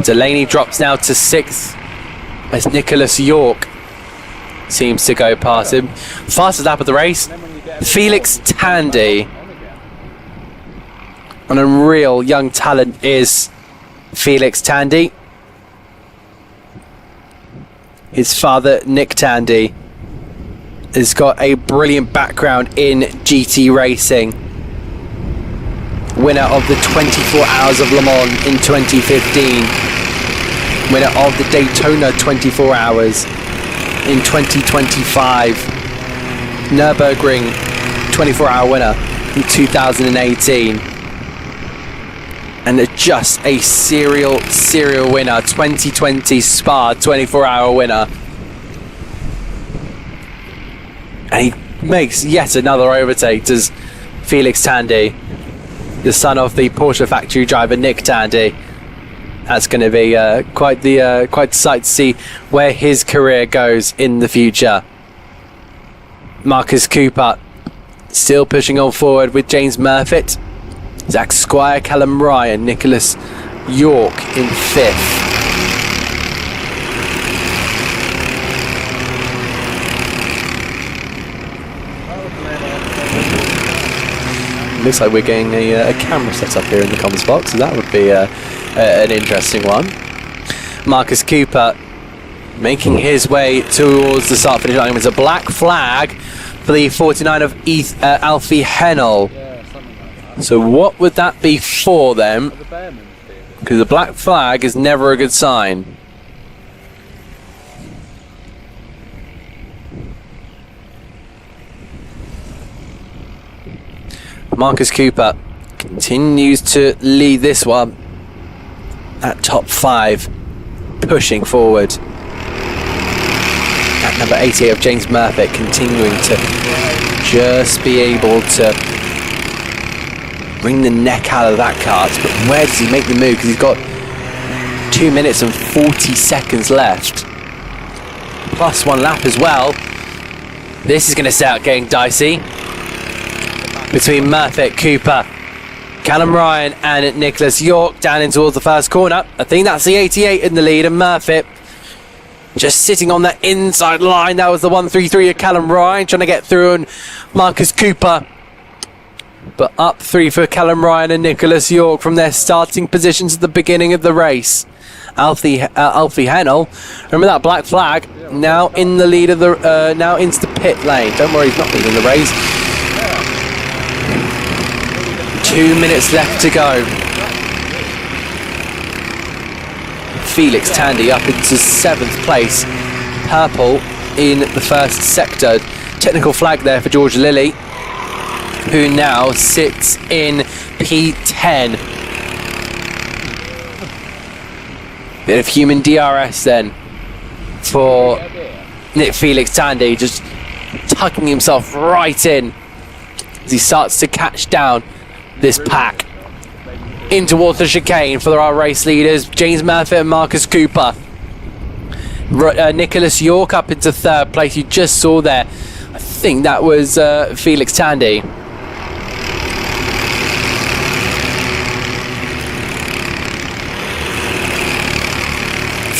Delaney drops now to sixth as Nicholas York seems to go past him. Fastest lap of the race, Felix Tandy. An unreal young talent is Felix Tandy. His father, Nick Tandy, has got a brilliant background in GT racing. Winner of the 24 Hours of Le Mans in 2015. Winner of the Daytona 24 Hours in 2025. Nürburgring 24-hour winner in 2018. And just a serial winner, 2020 Spa 24-hour winner. And he makes yet another overtake. Does Felix Tandy, the son of the Porsche factory driver Nick Tandy. That's going to be quite the sight to see where his career goes in the future. Marcus Cooper still pushing on forward with James Murfitt, Zach Squire, Callum Ryan, Nicholas York in 5th. Looks like we're getting a camera set up here in the comms box, so that would be an interesting one. Marcus Cooper making his way towards the start finish line. It's a black flag for the 49 of Alfie Hennel. So what would that be for them? Because a black flag is never a good sign. Marcus Cooper continues to lead this one at top 5, pushing forward. At number 88 of James Murphy, continuing to just be able to bring the neck out of that kart. But where does he make the move? Because he's got 2 minutes and 40 seconds left. Plus 1 lap as well. This is going to start getting dicey. Between Murphy, Cooper, Callum Ryan and Nicholas York down in towards the first corner. I think that's the 88 in the lead, and Murphy just sitting on that inside line. That was the 133 of Callum Ryan trying to get through, and Marcus Cooper. But up 3 for Callum Ryan and Nicholas York from their starting positions at the beginning of the race. Alfie Hennel, remember that black flag, now in the lead of the now into the pit lane. Don't worry, he's not leading the race. 2 minutes left to go. Felix Tandy up into 7th place. Purple in the first sector. Technical flag there for George Lilly, who now sits in P10. Bit of human DRS then for Nick Felix Tandy, just tucking himself right in as he starts to catch down this pack in towards the chicane for our race leaders, James Murphy and Marcus Cooper. Nicholas York up into 3rd place. You just saw there, I think that was Felix Tandy.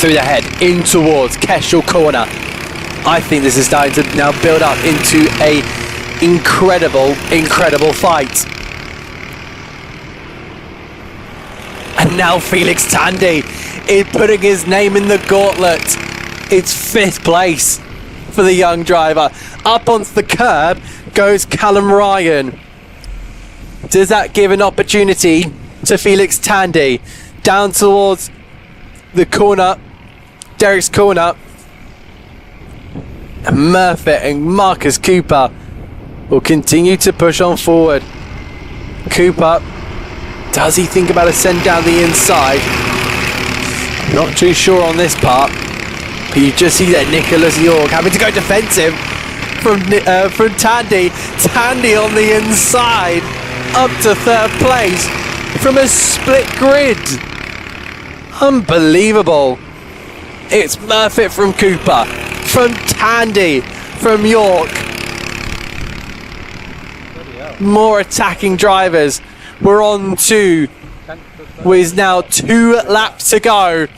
Through the head in towards Kestrel corner. I think this is starting to now build up into a incredible fight. And now Felix Tandy is putting his name in the gauntlet. It's 5th place for the young driver. Up onto the curb goes Callum Ryan. Does that give an opportunity to Felix Tandy? Down towards the corner, Derek's corner. And Murphy and Marcus Cooper will continue to push on forward. Cooper, does he think about a send down the inside? Not too sure on this part. But you just see that Nicholas York having to go defensive from Tandy. Tandy on the inside, up to 3rd place from a split grid. Unbelievable. It's Murphy from Cooper, from Tandy, from York. More attacking drivers. We're on to, with now 2 laps to go.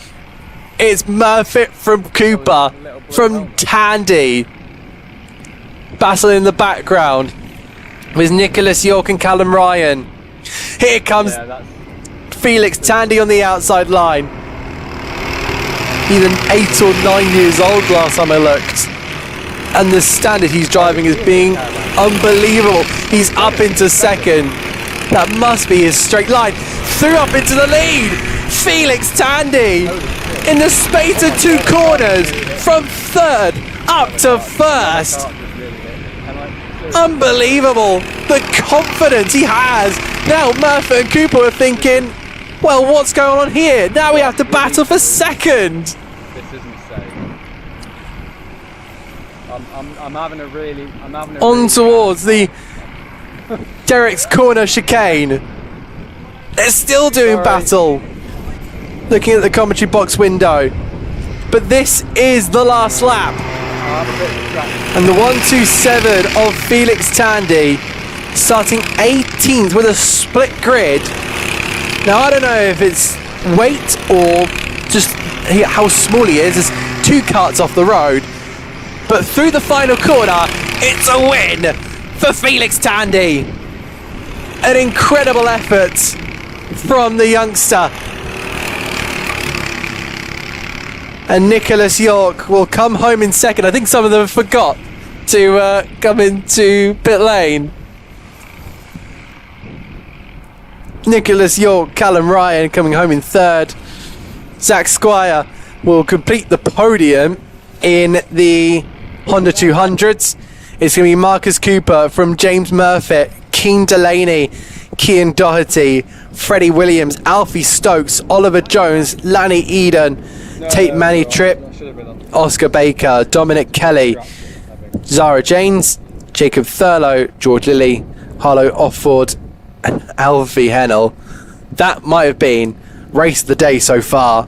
It's Murphy from Cooper, from Tandy. Battle in the background with Nicholas York and Callum Ryan. Here comes Felix Tandy on the outside line. even 8 or 9 years old last time I looked. And the standard he's driving is being unbelievable. He's up into second. That must be his straight line. Through up into the lead. Felix Tandy in the space of 2 corners from third up to first. Unbelievable. The confidence he has. Now Murphy and Cooper are thinking, well, what's going on here? Now we have to battle for second. This is insane. I'm having a really. On towards the Derek's corner chicane. They're still doing battle. Looking at the commentary box window. But this is the last lap. And the 1:27 of Felix Tandy starting 18th with a split grid. Now I don't know if it's weight or just how small he is. There's 2 carts off the road. But through the final corner, it's a win for Felix Tandy. An incredible effort from the youngster. And Nicholas York will come home in second. I think some of them forgot to come into pit lane. Nicholas York, Callum Ryan coming home in third. Zach Squire will complete the podium in the Honda 200s. It's going to be Marcus Cooper from James Murphy, Keen Delaney, Cian Doherty, Freddie Williams, Alfie Stokes, Oliver Jones, Lanny Eden, Tate Manny Tripp, Oscar Baker, Dominic Kelly, Zara Janes, Jacob Thurlow, George Lilly, Harlow Offord, and Alfie Hennell. That might have been race of the day so far.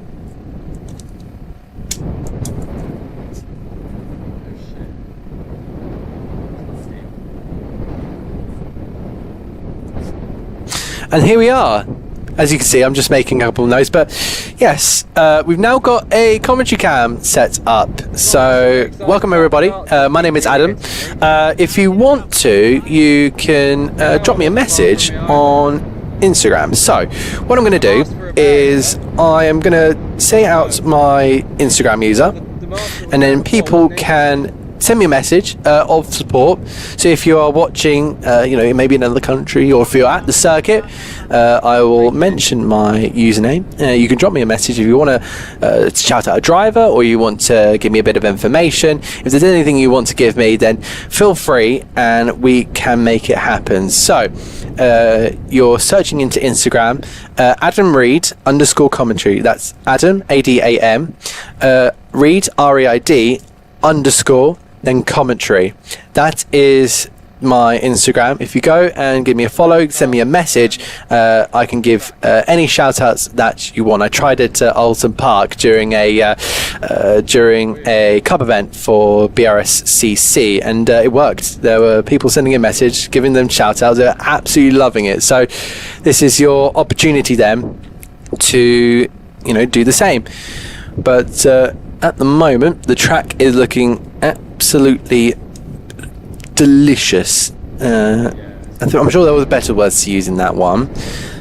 And here we are. As you can see, I'm just making a couple of notes, but yes, we've now got a commentary cam set up. So welcome everybody. My name is Adam. If you want to, you can drop me a message on Instagram. So what I'm going to do is I am going to say out my Instagram user, and then people can send me a message of support. So if you are watching, maybe in another country, or if you're at the circuit, I will mention my username. You can drop me a message if you want to shout out a driver, or you want to give me a bit of information. If there's anything you want to give me, then feel free and we can make it happen. So you're searching into Instagram, Adam Reid _commentary. That's Adam, ADAM, Reid, REID _ then commentary. That is my Instagram. If you go and give me a follow, send me a message, I can give any shout outs that you want. I tried it at Alton Park during a cup event for BRSCC, and it worked. There were people sending a message, giving them shout outs. They're absolutely loving it. So this is your opportunity then to do the same. But at the moment the track is looking absolutely delicious. I'm sure there was better words to use in that one,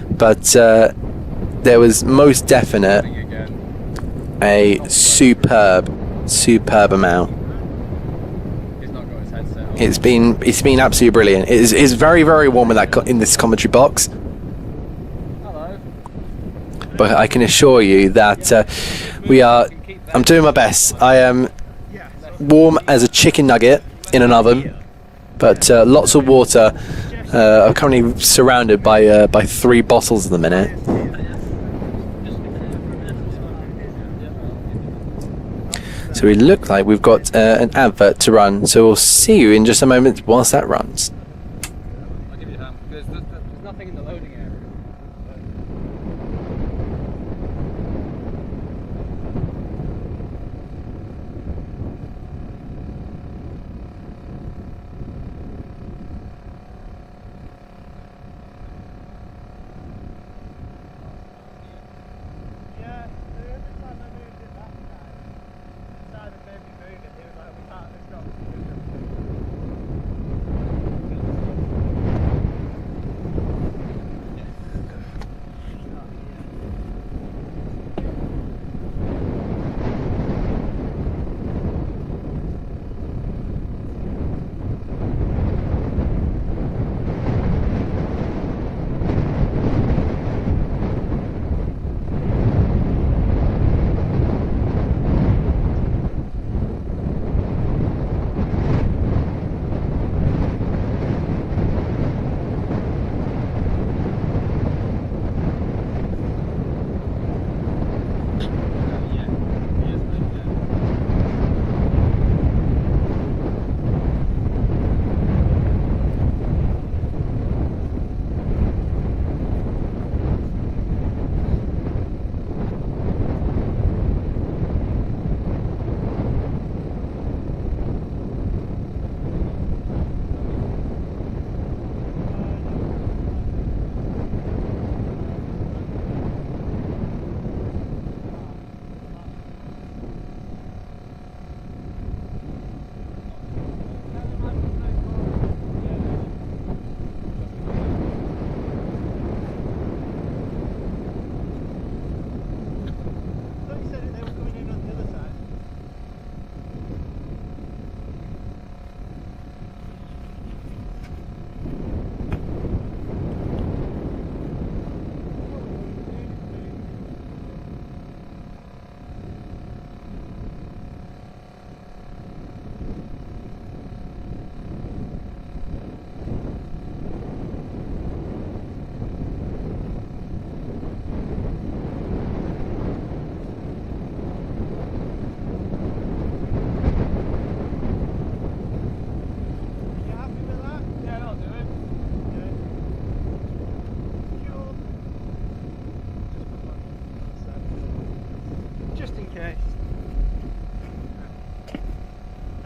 but there was most definite a superb amount. It's been absolutely brilliant. It's very, very warm in this commentary box. But I can assure you that I'm doing my best. I am warm as a chicken nugget in an oven, but lots of water. I'm currently surrounded by 3 bottles at the minute. So we look like we've got an advert to run, so we'll see you in just a moment whilst that runs. I'll give you a hand. There's nothing in the loading area.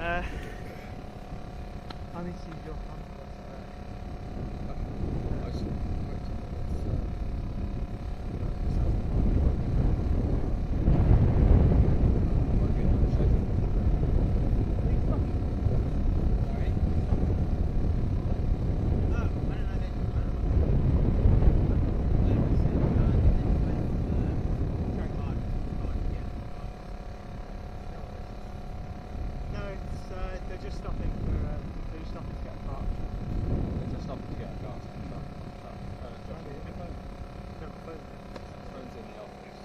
I need to see your hand. They're just stopping to get a car. They're just stopping to get a car. Phone's in the office.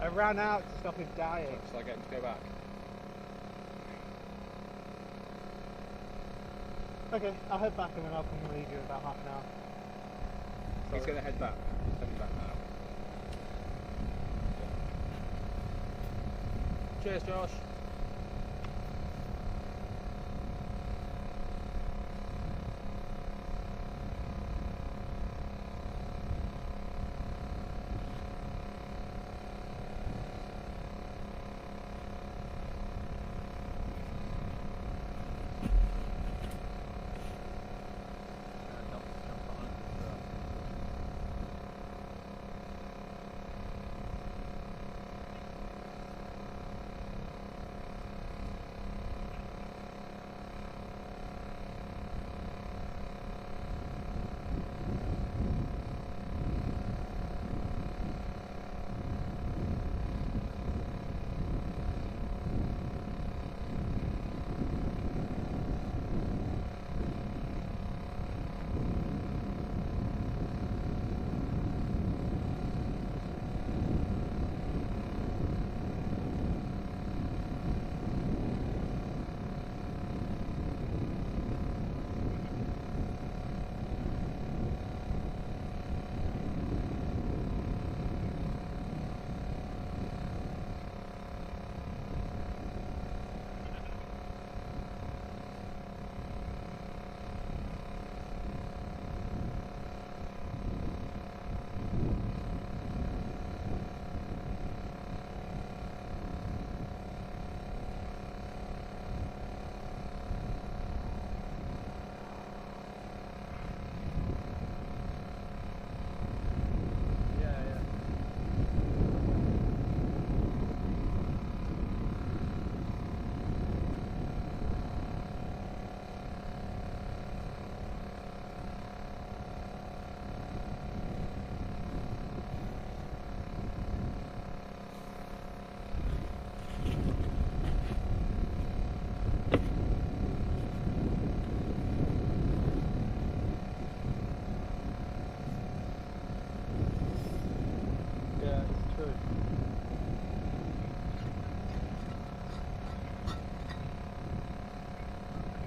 I ran out to stop him dying. Shall I get him to go back? Okay, I'll head back and then I'll come and leave you in about half an hour. He's going to head back. He's heading back now. Cheers, Josh.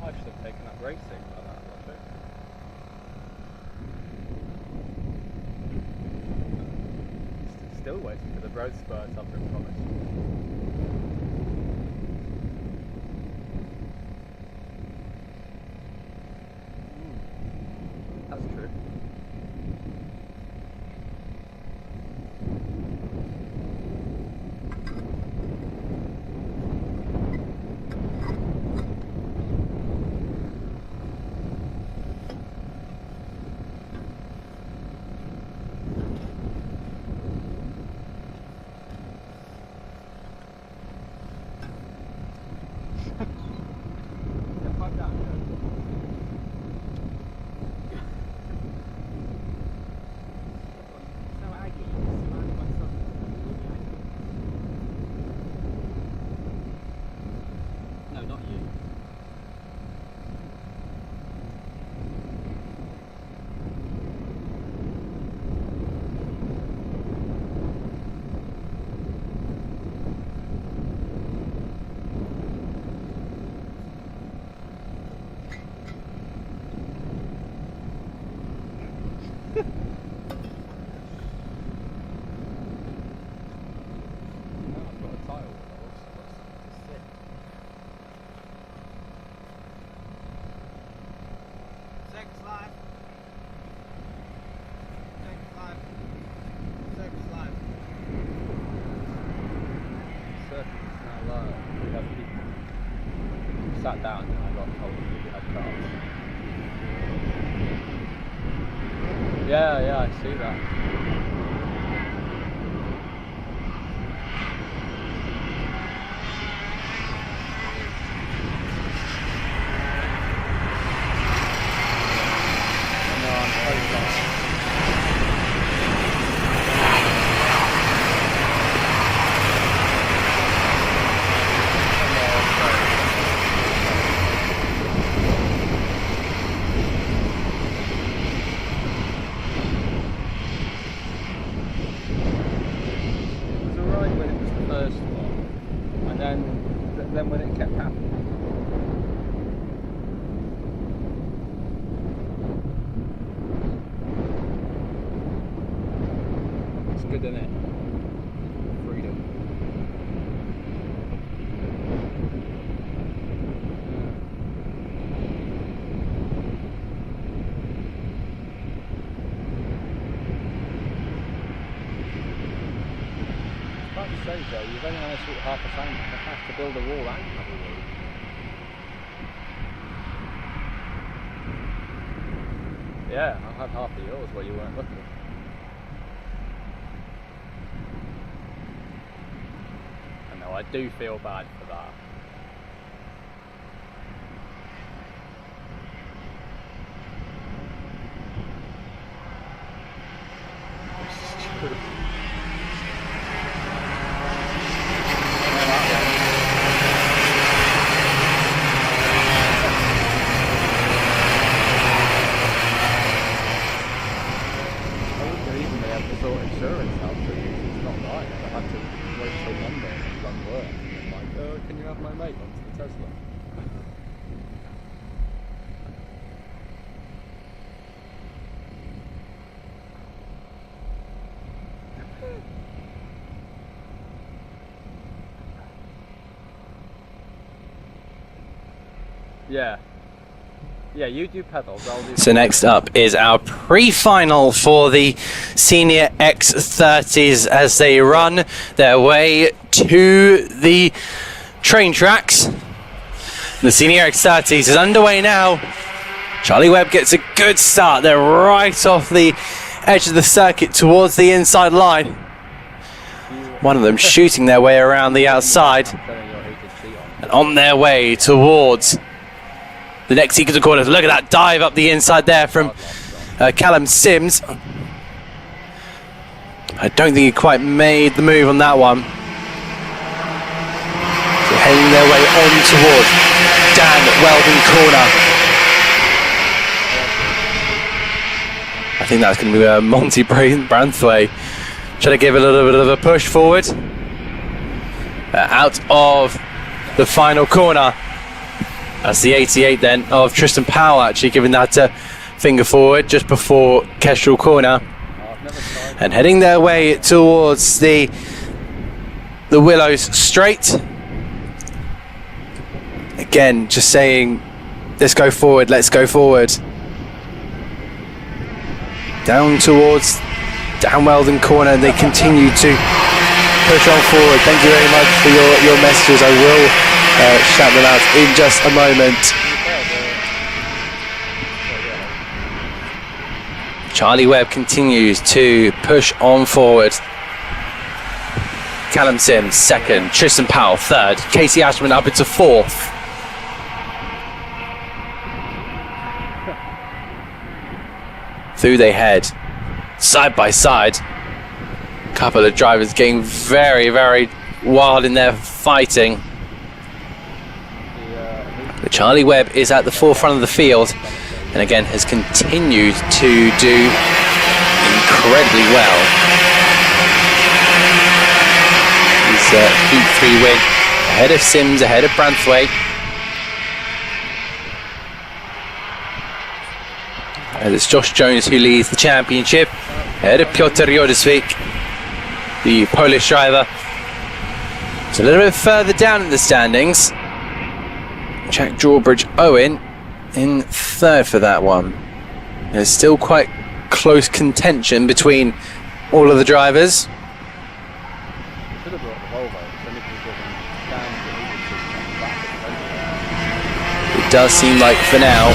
I should have taken that racing by that logic. Still waiting for the road spurt I've been promised. That's true. No, not you. I've got a tile with those. That's sick. Seconds live. Seconds live. Seconds live. Circuit is now live. We have people. sat down and I got told that you had carbs. Yeah, I see that. No, I'm so sorry. Then when it kept happening. It's good, isn't it? Freedom. Like you say, Joe, you've only managed to shoot half a tank. You have to build a wall and have a wall. Yeah, I had half of yours where you weren't looking. I know, I do feel bad for that. Insurance out for you. It's not right. I had to wait till Monday and run work. And I'm like, can you have my mate onto the Tesla? Yeah. Yeah, you do pedals, I'll do. So next up is our pre-final for the Senior X30s as they run their way to the train tracks. The Senior X30s is underway now. Charlie Webb gets a good start. They're right off the edge of the circuit towards the inside line. One of them shooting their way around the outside and on their way towards the next sequence of corners. Look at that dive up the inside there from Callum Sims. I don't think he quite made the move on that one. So heading their way on towards Dan Weldon corner. I think that's going to be Monty Branthwaite trying to give a little bit of a push forward. Out of the final corner. That's the 88 then of Tristan Powell actually giving that finger forward just before Kestrel corner. And heading their way towards the Willows straight. Again, just saying, let's go forward, let's go forward. Down towards Dan Weldon corner, and they continue to push on forward. Thank you very much for your messages. I will shout them out in just a moment. Charlie Webb continues to push on forward. Callum Sims second, Tristan Powell third, Casey Ashman up into fourth. Through they head, side by side. Couple of drivers getting very, very wild in their fighting. But Charlie Webb is at the forefront of the field and again has continued to do incredibly well. He's Heat 3 win ahead of Sims, ahead of Branthwaite. And it's Josh Jones who leads the championship ahead of Piotr Jodesvik, the Polish driver. It's a little bit further down in the standings. Jack Drawbridge Owen in third for that one. There's still quite close contention between all of the drivers. Should have brought the Volvo, so Nick was driven down to the it does seem like for now,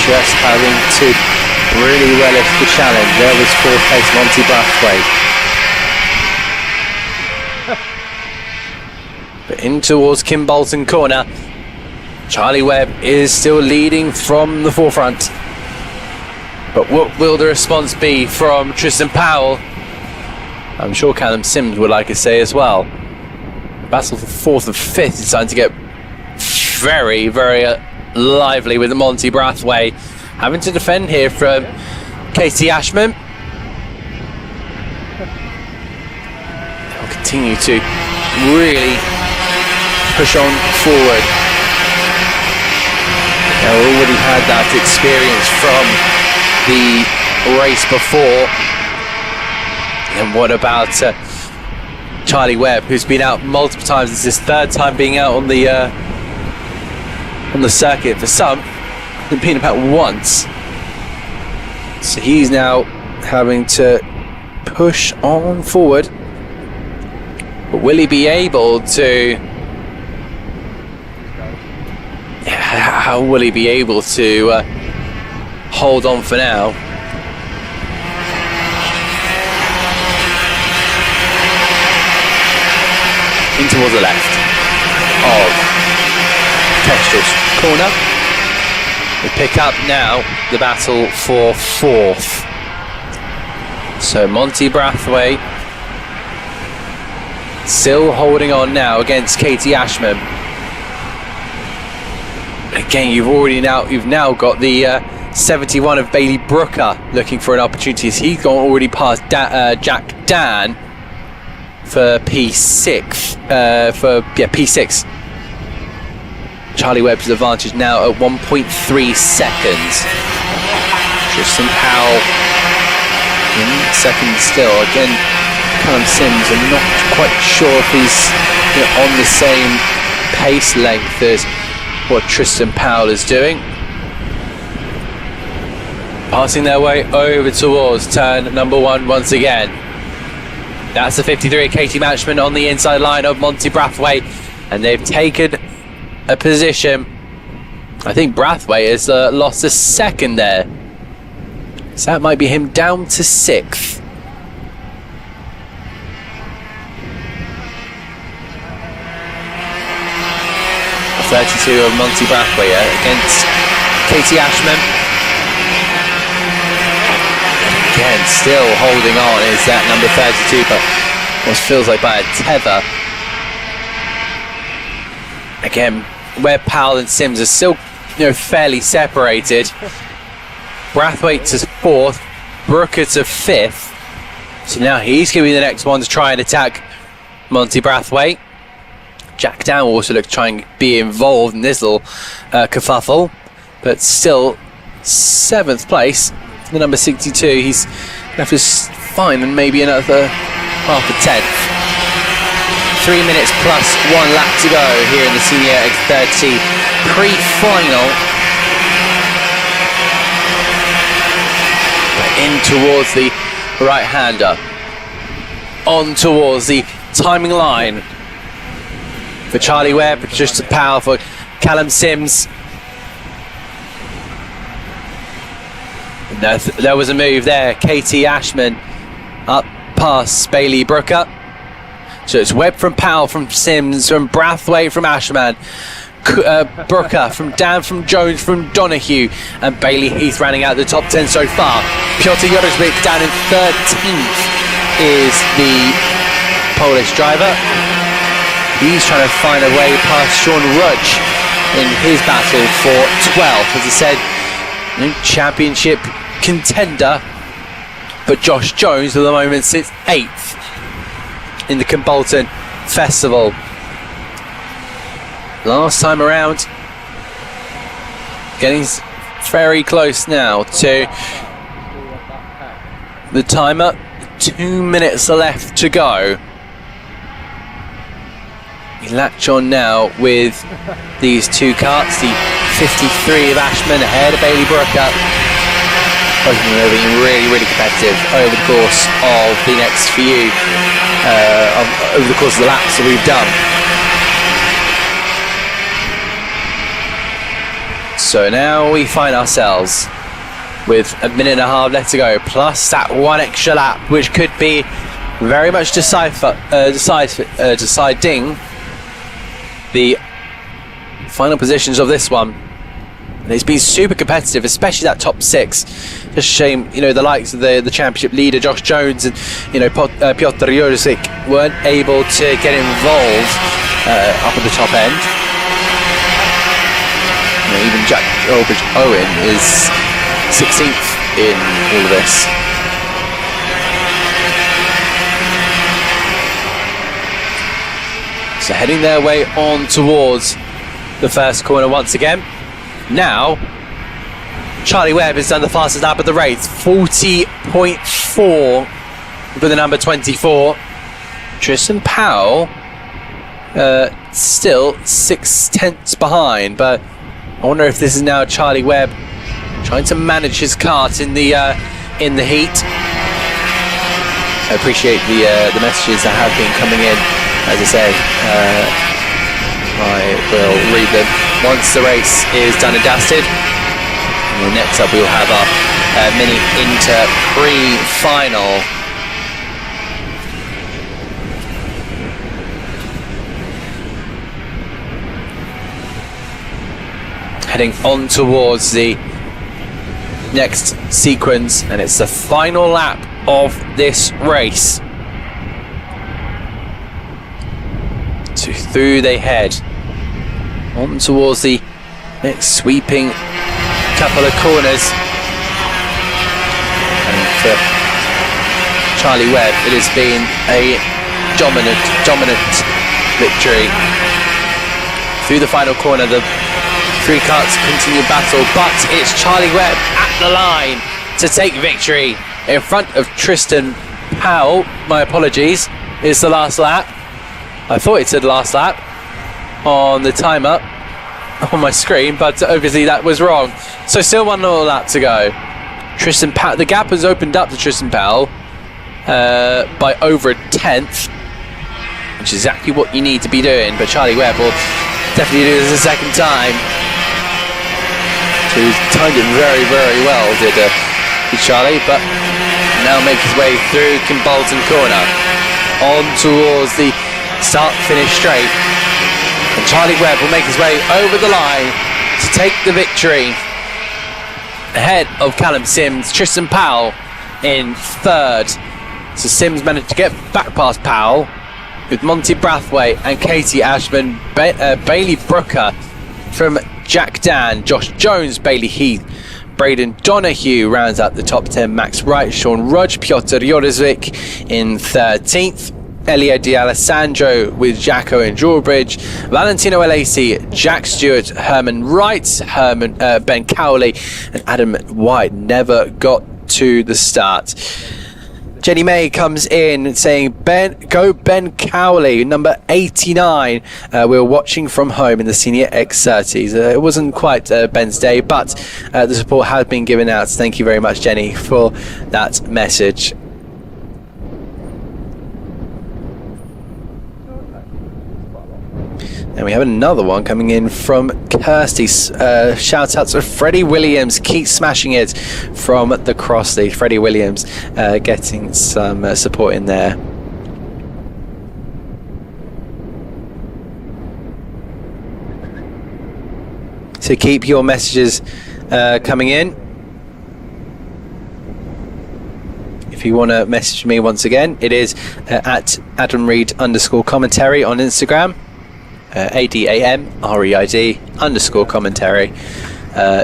just having to really relish the challenge. There was fourth place Monty Brathwaite. But in towards Kim Bolton corner, Charlie Webb is still leading from the forefront. But what will the response be from Tristan Powell? I'm sure Callum Sims would like to say as well. Battle for fourth and fifth is starting to get very, very lively with Monty Brathwaite having to defend here from Casey Ashman. They'll continue to really push on forward. They've already had that experience from the race before. And what about Charlie Webb, who's been out multiple times? It's his third time being out on the circuit. For some, it's been about once. So he's now having to push on forward. But will he be able to? How will he be able to hold on for now? In towards the left of Kestrel's corner. We pick up now the battle for fourth. So Monty Brathwaite still holding on now against Katie Ashman. Again, you've now got the 71 of Bailey Brooker looking for an opportunity, as he's gone already past Jack Dan for P6. P6. Charlie Webb's advantage now at 1.3 seconds. Tristan Powell in second still. Again, Callum Sims, I'm not quite sure if he's on the same pace length as what Tristan Powell is doing. Passing their way over towards turn number one once again. That's the 53 Katie Matchman on the inside line of Monty Brathwaite, and they've taken a position. I think Brathwaite has lost a second there, so that might be him down to sixth. A 32 of Monty Brathwaite against Katie Ashman. Again, still holding on is that number 32, but what feels like by a tether. Again, where Powell and Sims are still, fairly separated. Brathwaite to fourth, Brooker to fifth. So now he's going to be the next one to try and attack Monty Brathwaite. Jack Down also looks to try and be involved in this little kerfuffle, but still seventh place. The number 62, he's left us fine and maybe another half a tenth. 3 minutes plus 1 lap to go here in the Senior X30 pre-final. In towards the right-hander. On towards the timing line for Charlie Webb, just as powerful. Callum Sims. There was a move there. Katie Ashman up past Bailey Brooker. So it's Webb from Powell, from Sims, from Brathwaite, from Ashman, Brooker, from Dan, from Jones, from Donahue, and Bailey Heath rounding out the top 10 so far. Piotr Jodorowicz down in 13th is the Polish driver. He's trying to find a way past Sean Rudge in his battle for 12th. As I said, championship contender, but Josh Jones at the moment sits 8th in the Kimbolton Festival. Last time around, getting very close now to the timer. 2 minutes left to go. We latch on now with these two karts. The 53 of Ashman ahead of Bailey Brooker. Both of them are being really, really competitive over the course of the next few, over the course of the laps that we've done. So now we find ourselves with a minute and a half left to go, plus that one extra lap, which could be very much deciding the final positions of this one. And it's been super competitive, especially that top 6. Just a shame, you know, the likes of the championship leader Josh Jones and, you know, Piotr Jurczyk weren't able to get involved up at the top end. You know, even Jack Owen is 16th in all of this. So heading their way on towards the first corner once again. Now, Charlie Webb has done the fastest lap of the race, 40.4 with the number 24. Tristan Powell still 6/10 behind, but I wonder if this is now Charlie Webb trying to manage his kart in the heat. I appreciate the messages that have been coming in. As I say, I will read them once the race is done and dusted. And next up we will have our mini Inter pre-final. Heading on towards the next sequence, and it's the final lap of this race. So through they head on towards the next sweeping couple of corners. And for Charlie Webb, it has been a dominant victory. Through the final corner, the 3 karts continue battle, but it's Charlie Webb at the line to take victory in front of Tristan Powell. My apologies, it's the last lap. I thought it said last lap on the timer on my screen, but obviously that was wrong. So still 1 more lap to go. Tristan Powell, the gap has opened up to Tristan Powell by over a 1/10, which is exactly what you need to be doing. But Charlie Webb will definitely do this a second time. So he's timed it very, very well, did Charlie, but now make his way through Kimbolton corner on towards the start-finish straight, and Charlie Webb will make his way over the line to take the victory ahead of Callum Sims. Tristan Powell in 3rd. So Sims managed to get back past Powell with Monty Brathwaite and Katie Ashman. Bailey Brooker from Jack Dan, Josh Jones, Bailey Heath, Braden Donahue rounds out the top 10. Max Wright, Sean Rudge, Piotr Jurczyk in 13th. Elia D'Alessandro with Jacko and Drawbridge, Valentino Alesi, Jack Stewart, Herman Wright, Ben Cowley, and Adam White never got to the start. Jenny May comes in saying, go Ben Cowley, number 89. We're watching from home in the Senior X30s. It wasn't quite Ben's day, but the support has been given out. So thank you very much, Jenny, for that message. And we have another one coming in from Kirsty. Shout out to Freddie Williams. Keep smashing it from the Crossley. Freddie Williams getting some support in there. So keep your messages coming in. If you want to message me once again, it is at AdamReid_commentary on Instagram. ADAMREID_commentary.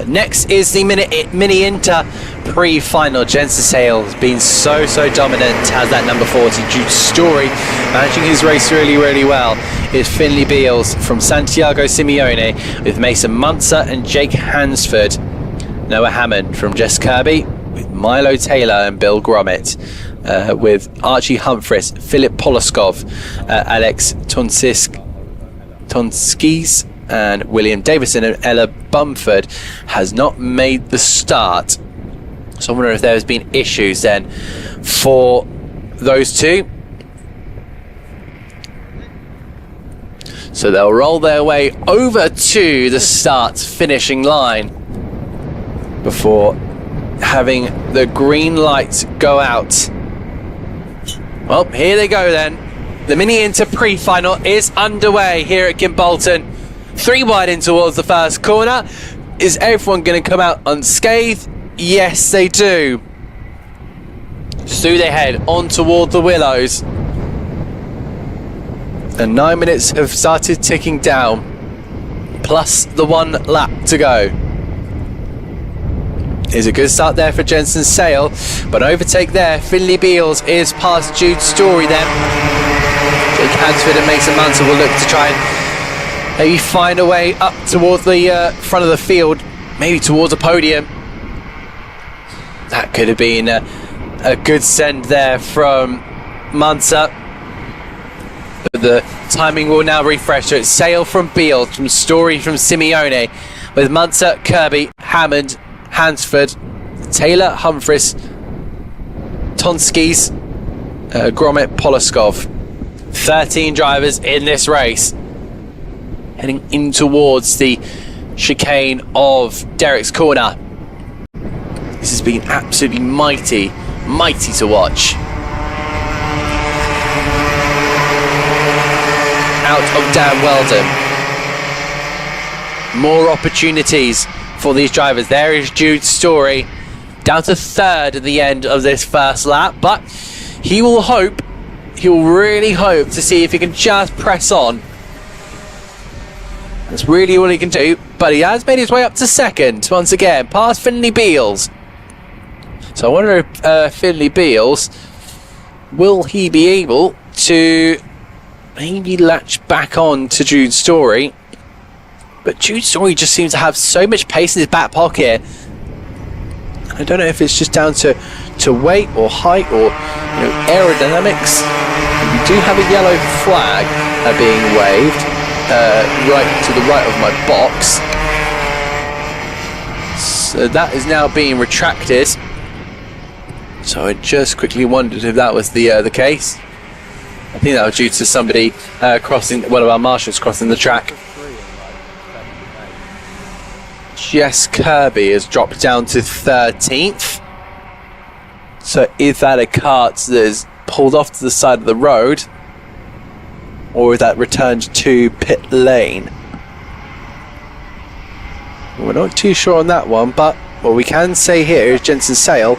Next is the Mini Inter pre-final. Jensen Sale has been so dominant, has that number 40. Jude Story managing his race really well. Is Finley Beals from Santiago Simeone with Mason Munzer and Jake Hansford. Noah Hammond from Jess Kirby with Milo Taylor and Bill Gromit. With Archie Humphries, Philip Poloskov, Alex Tonskis and William Davison, and Ella Bumford has not made the start. So I wonder if there has been issues then for those two. So they'll roll their way over to the start finishing line before having the green light go out. Well, here they go then. The Mini Inter pre-final is underway here at Kimbolton. 3 wide in towards the first corner. Is everyone going to come out unscathed? Yes, they do. Through they head on toward the Willows. And 9 minutes have started ticking down, plus the 1 lap to go. Is a good start there for Jensen Sale, but overtake there. Finley Beals is past Jude Story then. Jake Hansford and Mason Munson will look to try and maybe find a way up towards the front of the field, maybe towards a podium. That could have been a good send there from Munson. But the timing will now refresh. So it's Sale from Beals, from Story from Simeone, with Munson, Kirby, Hammond, Hansford, Taylor, Humphries, Tonskis, Gromit, Poloskov. 13 drivers in this race, heading in towards the chicane of Derek's Corner. This has been absolutely mighty to watch. Out of Dan Weldon. More opportunities for these drivers. There is Jude Story, down to 3rd at the end of this first lap, but he will really hope to see if he can just press on. That's really all he can do, but he has made his way up to 2nd once again, past Finley Beals. So I wonder if Finley Beals, will he be able to maybe latch back on to Jude Story? But Jude Story just seems to have so much pace in his back pocket. I don't know if it's just down to weight or height or aerodynamics. We do have a yellow flag being waved right to the right of my box. So that is now being retracted. So I just quickly wondered if that was the case. I think that was due to somebody crossing, one of our marshals crossing the track. Jess Kirby has dropped down to 13th. So is that a cart that is pulled off to the side of the road, or is that returned to pit lane? We're not too sure on that one, but what we can say here is Jensen Sale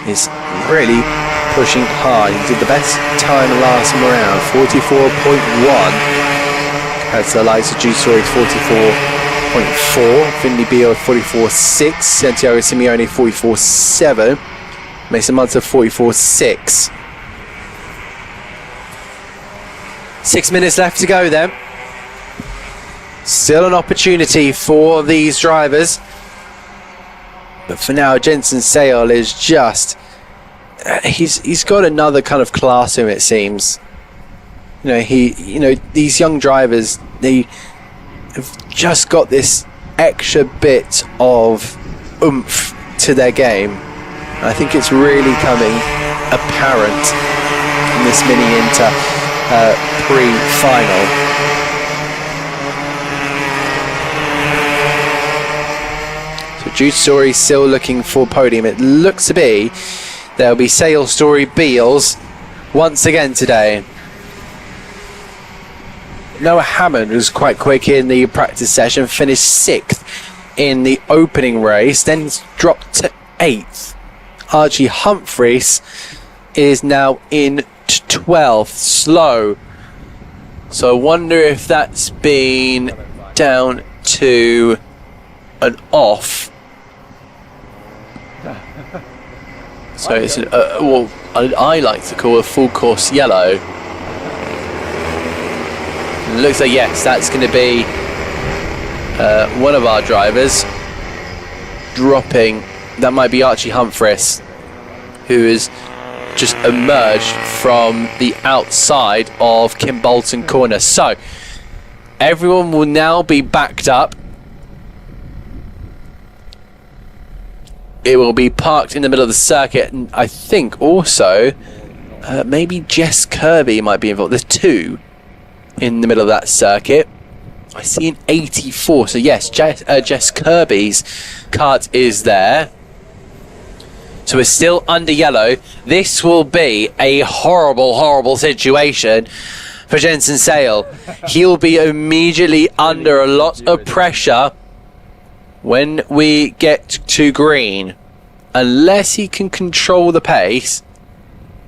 is really pushing hard. He did the best time last time around, 44.1. That's the likes of Jude Story, 44.4. Finley Beal, 44.6. Santiago Simeone, 44.7. Mason Munson, 44.6. 6 minutes left to go then. Still an opportunity for these drivers. But for now, Jensen Sale is just... he's got another kind of class to him, it seems. These young drivers, they have just got this extra bit of oomph to their game. And I think it's really coming apparent in this Mini Inter pre-final. So Jude Story still looking for podium. It looks to be there'll be Sale, Story, Beals once again today. Noah Hammond was quite quick in the practice session, finished 6th in the opening race, then he's dropped to 8th. Archie Humphries is now in 12th, slow. So I wonder if that's been down to an off. So it's what I like to call a full course yellow. It looks like, yes, that's going to be one of our drivers dropping. That might be Archie Humphries, who has just emerged from the outside of Kimbolton Corner. So everyone will now be backed up. It will be parked in the middle of the circuit, and I think also maybe Jess Kirby might be involved. There's 2. in the middle of that circuit. I see an 84, so yes, Jess Kirby's kart is there. So we're still under yellow. This will be a horrible, horrible situation for Jensen Sale. He'll be immediately under a lot of pressure when we get to green. Unless he can control the pace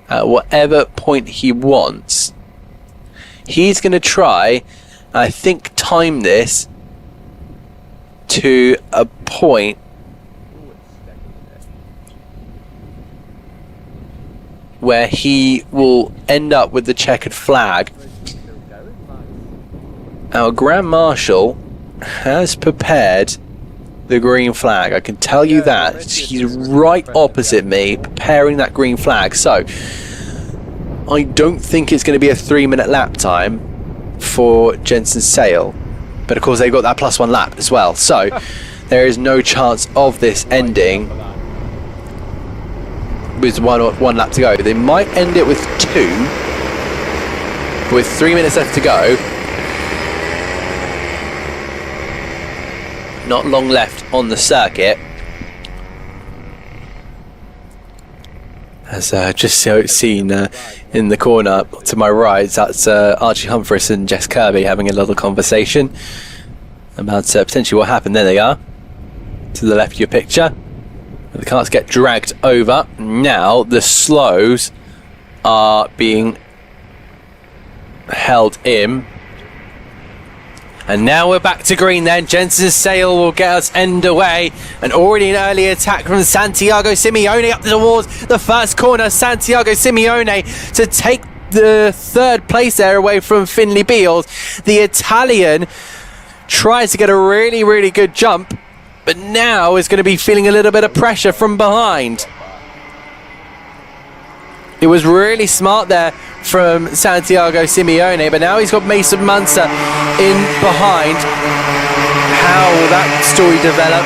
at whatever point he wants. He's going to try, I think, time this to a point where he will end up with the checkered flag. Our Grand Marshal has prepared the green flag. I can tell you that. He's right opposite me, preparing that green flag. So, I don't think it's going to be a 3-minute lap time for Jensen Sale. But of course, they've got that +1 lap as well. So, there is no chance of this ending with one lap to go. They might end it with 2, with 3 minutes left to go. Not long left on the circuit. As just seen in the corner to my right, that's Archie Humphries and Jess Kirby having a little conversation about potentially what happened. There they are, to the left of your picture. The cars get dragged over. Now the slows are being held in. And now we're back to green then. Jensen Sale will get us underway. And already an early attack from Santiago Simeone up towards the first corner. Santiago Simeone to take the 3rd place there away from Finley Beals. The Italian tries to get a really, really good jump, but now is going to be feeling a little bit of pressure from behind. It was really smart there from Santiago Simeone, but now he's got Mason Munster in behind. How will that story develop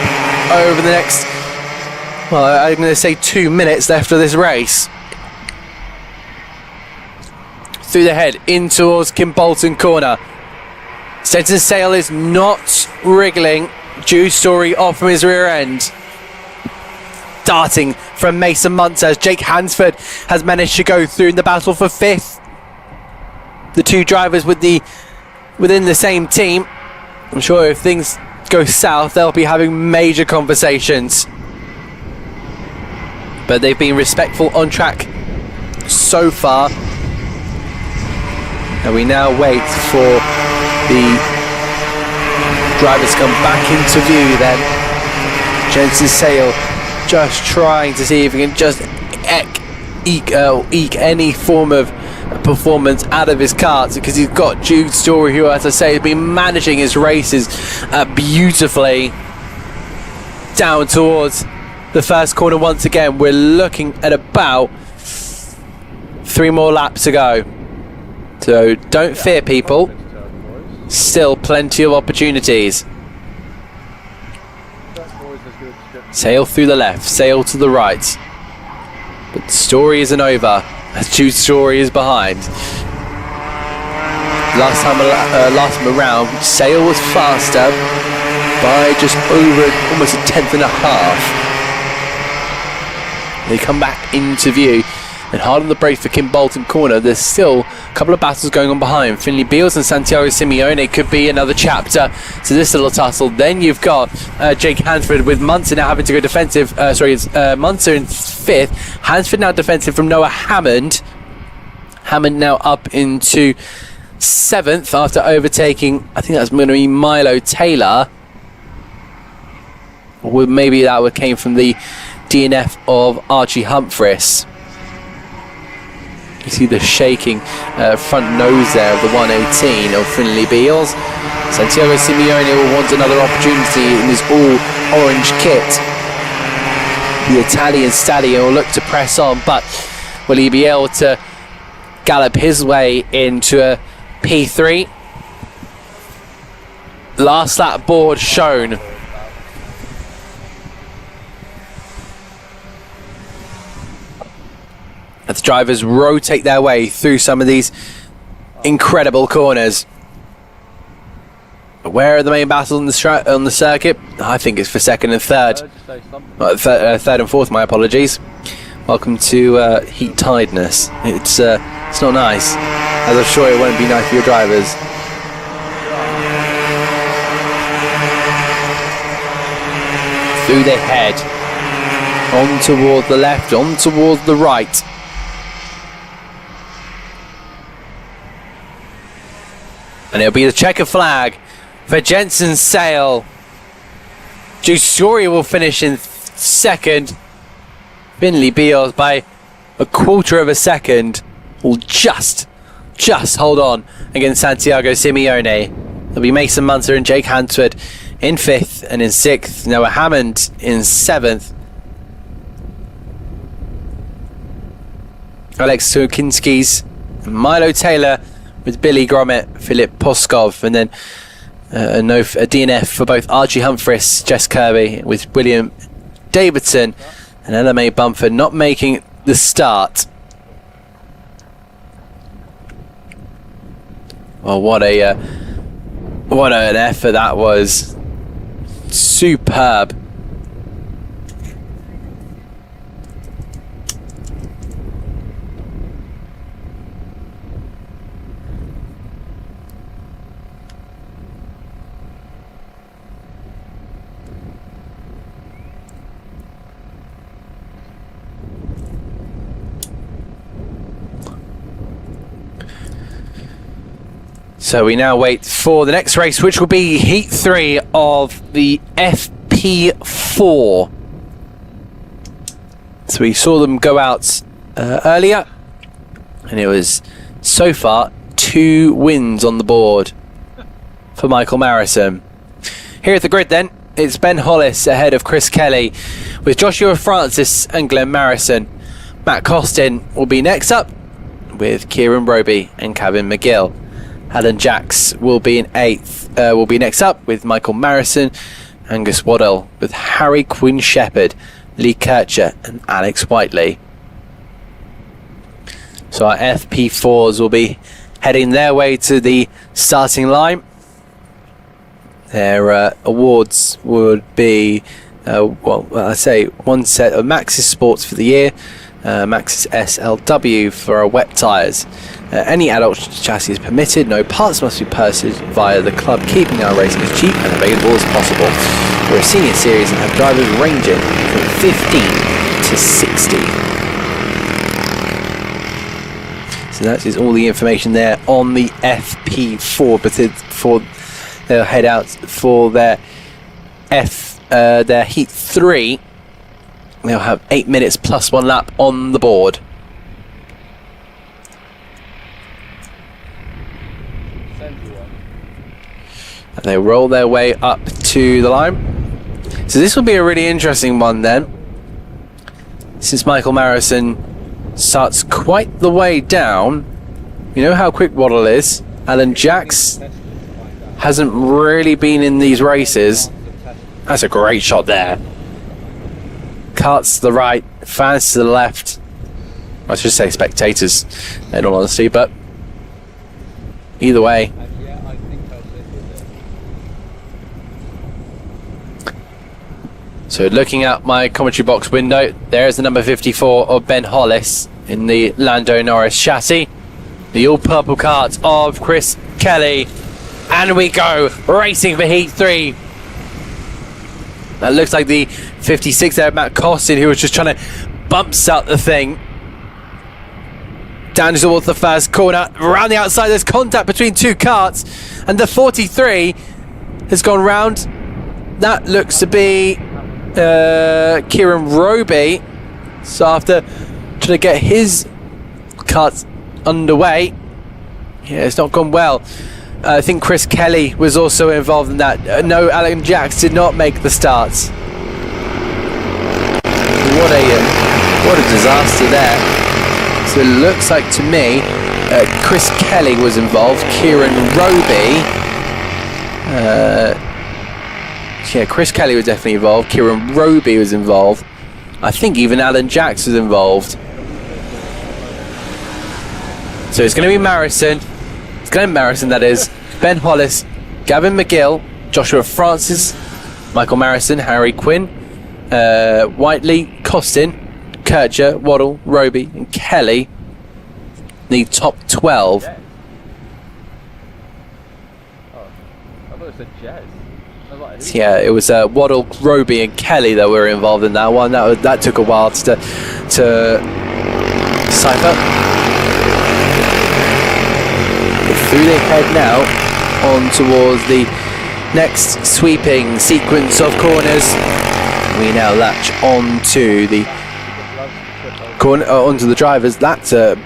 over the next, well, I'm going to say 2 minutes left of this race? Through the head, in towards Kimbolton corner. Jensen Sale is not wriggling. Jude Story off from his rear end. Darting from Mason Munster as Jake Hansford has managed to go through in the battle for 5th. The 2 drivers within the same team. I'm sure if things go south, they'll be having major conversations. But they've been respectful on track so far. And we now wait for the drivers to come back into view then. Jensen Sale just trying to see if he can just eke any form of performance out of his karts, because he's got Jude Story, who, as I say, has been managing his races beautifully. Down towards the first corner once again. We're looking at about 3 more laps to go. So don't fear, people. Still plenty of opportunities. Sail through the left, sail to the right. But Story isn't over, as Jude Story is behind. Last time around, Sail was faster by just over almost 1/10 and a half. They come back into view. And hard on the brakes for Kimbolton corner. There's still a couple of battles going on behind. Finley Beals and Santiago Simeone could be another chapter to this little tussle. Then you've got Jake Hansford with Munster now having to go defensive. It's Munster in 5th. Hansford now defensive from Noah Hammond. Hammond now up into 7th after overtaking, I think that's going to be Milo Taylor. Or maybe that came from the DNF of Archie Humphries. You see the shaking front nose there of the 118 of Finley Beals. Santiago Simeone will want another opportunity in his all-orange kit. The Italian stallion will look to press on, but will he be able to gallop his way into a P3? Last lap board shown. As drivers rotate their way through some of these incredible corners. Where are the main battles on the circuit? I think it's for second and third. Say something. Third and fourth, my apologies. Welcome to heat tiredness. It's not nice, as I'm sure it won't be nice for your drivers. Through the head, on toward the left, on toward the right. And it'll be the checker flag for Jensen Sale. Jusori will finish in second. Finley Beals by a quarter of a second will just hold on against Santiago Simeone. There'll be Mason Munter and Jake Hansford in fifth, and in sixth Noah Hammond in seventh. Alex Tukinskis, Milo Taylor with Billy Gromit, Philip Poskov, and then a DNF for both Archie Humphries, Jess Kirby with William Davidson, and LMA Bumford not making the start. Well, what an effort that was. Superb. So we now wait for the next race, which will be Heat 3 of the FP4. So we saw them go out earlier, and it was so far 2 wins on the board for Michael Marison. Here at the grid then, it's Ben Hollis ahead of Chris Kelly with Joshua Francis and Glenn Marison. Matt Costin will be next up with Kieran Roby and Kevin McGill. Alan Jacks will be in 8th. Will be next up with Michael Marison, Angus Waddell with Harry Quinn Shepherd, Lee Kircher and Alex Whiteley. So our FP4s will be heading their way to the starting line. Their awards would be, I say one set of Maxxis Sports for the year, Maxxis SLW for our wet tyres. Any adult chassis is permitted, no parts must be purchased via the club, keeping our racing as cheap and available as possible. We're a senior series and have drivers ranging from 15 to 60. So that is all the information there on the FP4, but before they'll head out for their Heat 3. They'll have 8 minutes plus 1 lap on the board. And they roll their way up to the line. So this will be a really interesting one then, since Michael Marison starts quite the way down. You know how quick Waddle is. Alan Jacks hasn't really been in these races. That's a great shot there. Carts to the right, fans to the left. I should say spectators, in all honesty, but either way. So looking at my commentary box window, there's the number 54 of Ben Hollis in the Lando Norris chassis. The all-purple kart of Chris Kelly. And we go, racing for Heat 3. That looks like the 56 there, Matt Costin, who was just trying to bumps out the thing. Down towards the first corner, around the outside, there's contact between 2 karts, and the 43 has gone round. That looks to be Kieran Roby. So after trying to get his kart underway, yeah, it's not gone well. I think Chris Kelly was also involved in that. No, Alan Jacks did not make the starts. What a disaster there. So it looks like to me Chris Kelly was involved. Kieran Roby. Yeah, Chris Kelly was definitely involved. Kieran Roby was involved. I think even Alan Jacks was involved. So it's going to be Marison. It's Glenn Marison, that is. Ben Hollis Gavin McGill, Joshua Francis, Michael Marison, Harry Quinn, Whiteley, Costin, Kircher, Waddle, Roby and Kelly. The top 12. Oh, I thought it said Jez. I was like, who's Yeah, it was Waddle, Roby and Kelly that were involved in that one. That took a while to decipher. Through they head now on towards the next sweeping sequence of corners. We now latch onto the corner, onto the drivers. That's a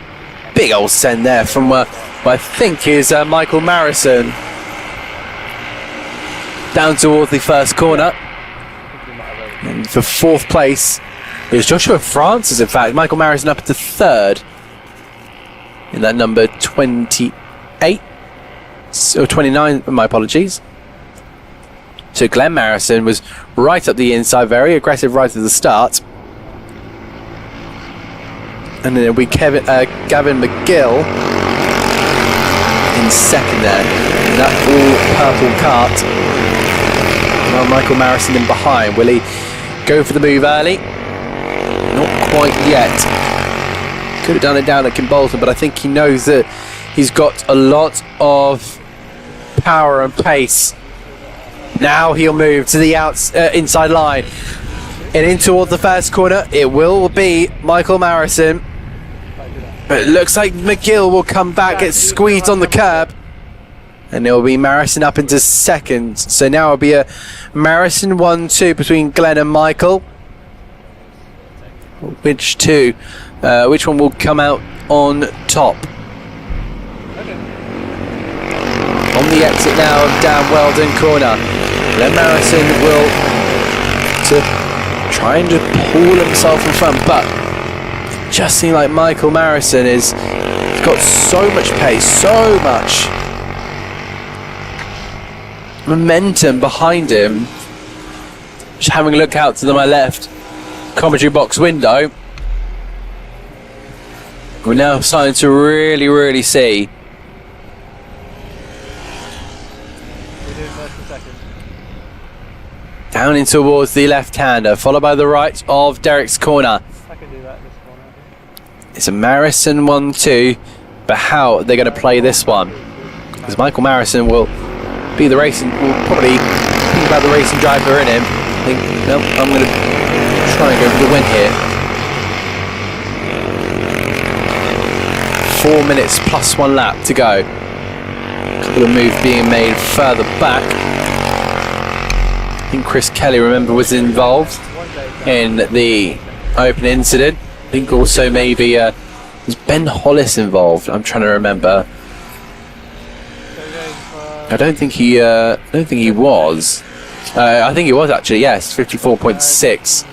big old send there from what I think is Michael Marison. Down towards the first corner. And for fourth place is Joshua Francis, in fact. Michael Marison up to third in that number 28. So 29, my apologies. So Glenn Marison was right up the inside, very aggressive right at the start. And then we Gavin McGill in second there. In that all-purple cart. Well, Michael Marison in behind. Will he go for the move early? Not quite yet. Could have done it down at Kimbolton, but I think he knows that he's got a lot of power and pace. Now he'll move to the inside line. And in toward the first corner, it will be Michael Marison. But it looks like McGill will come back, get squeezed on the curb. And it'll be Marison up into second. So now it'll be a Marison 1-2 between Glenn and Michael. Which one will come out on top? On the exit now of down Weldon corner. Glenn Marison will try and just pull himself in front, but it just seems like Michael Marison he's got so much pace, so much momentum behind him. Just having a look out to my left commentary box window, we're now starting to really see down in towards the left-hander, followed by the right of Derek's corner. I can do that this corner. It's a Marison 1-2, but how they're going to play this one? Because Michael Marison will be the racing, will probably think about the racing driver in him. Think, no, I'm going to try and go for the win here. 4 minutes plus 1 lap to go. A couple of moves being made further back. I think Chris Kelly, remember, was involved in the open incident. I think also maybe was Ben Hollis involved. I'm trying to remember. I don't think he was. I think he was actually. Yes, 54.6.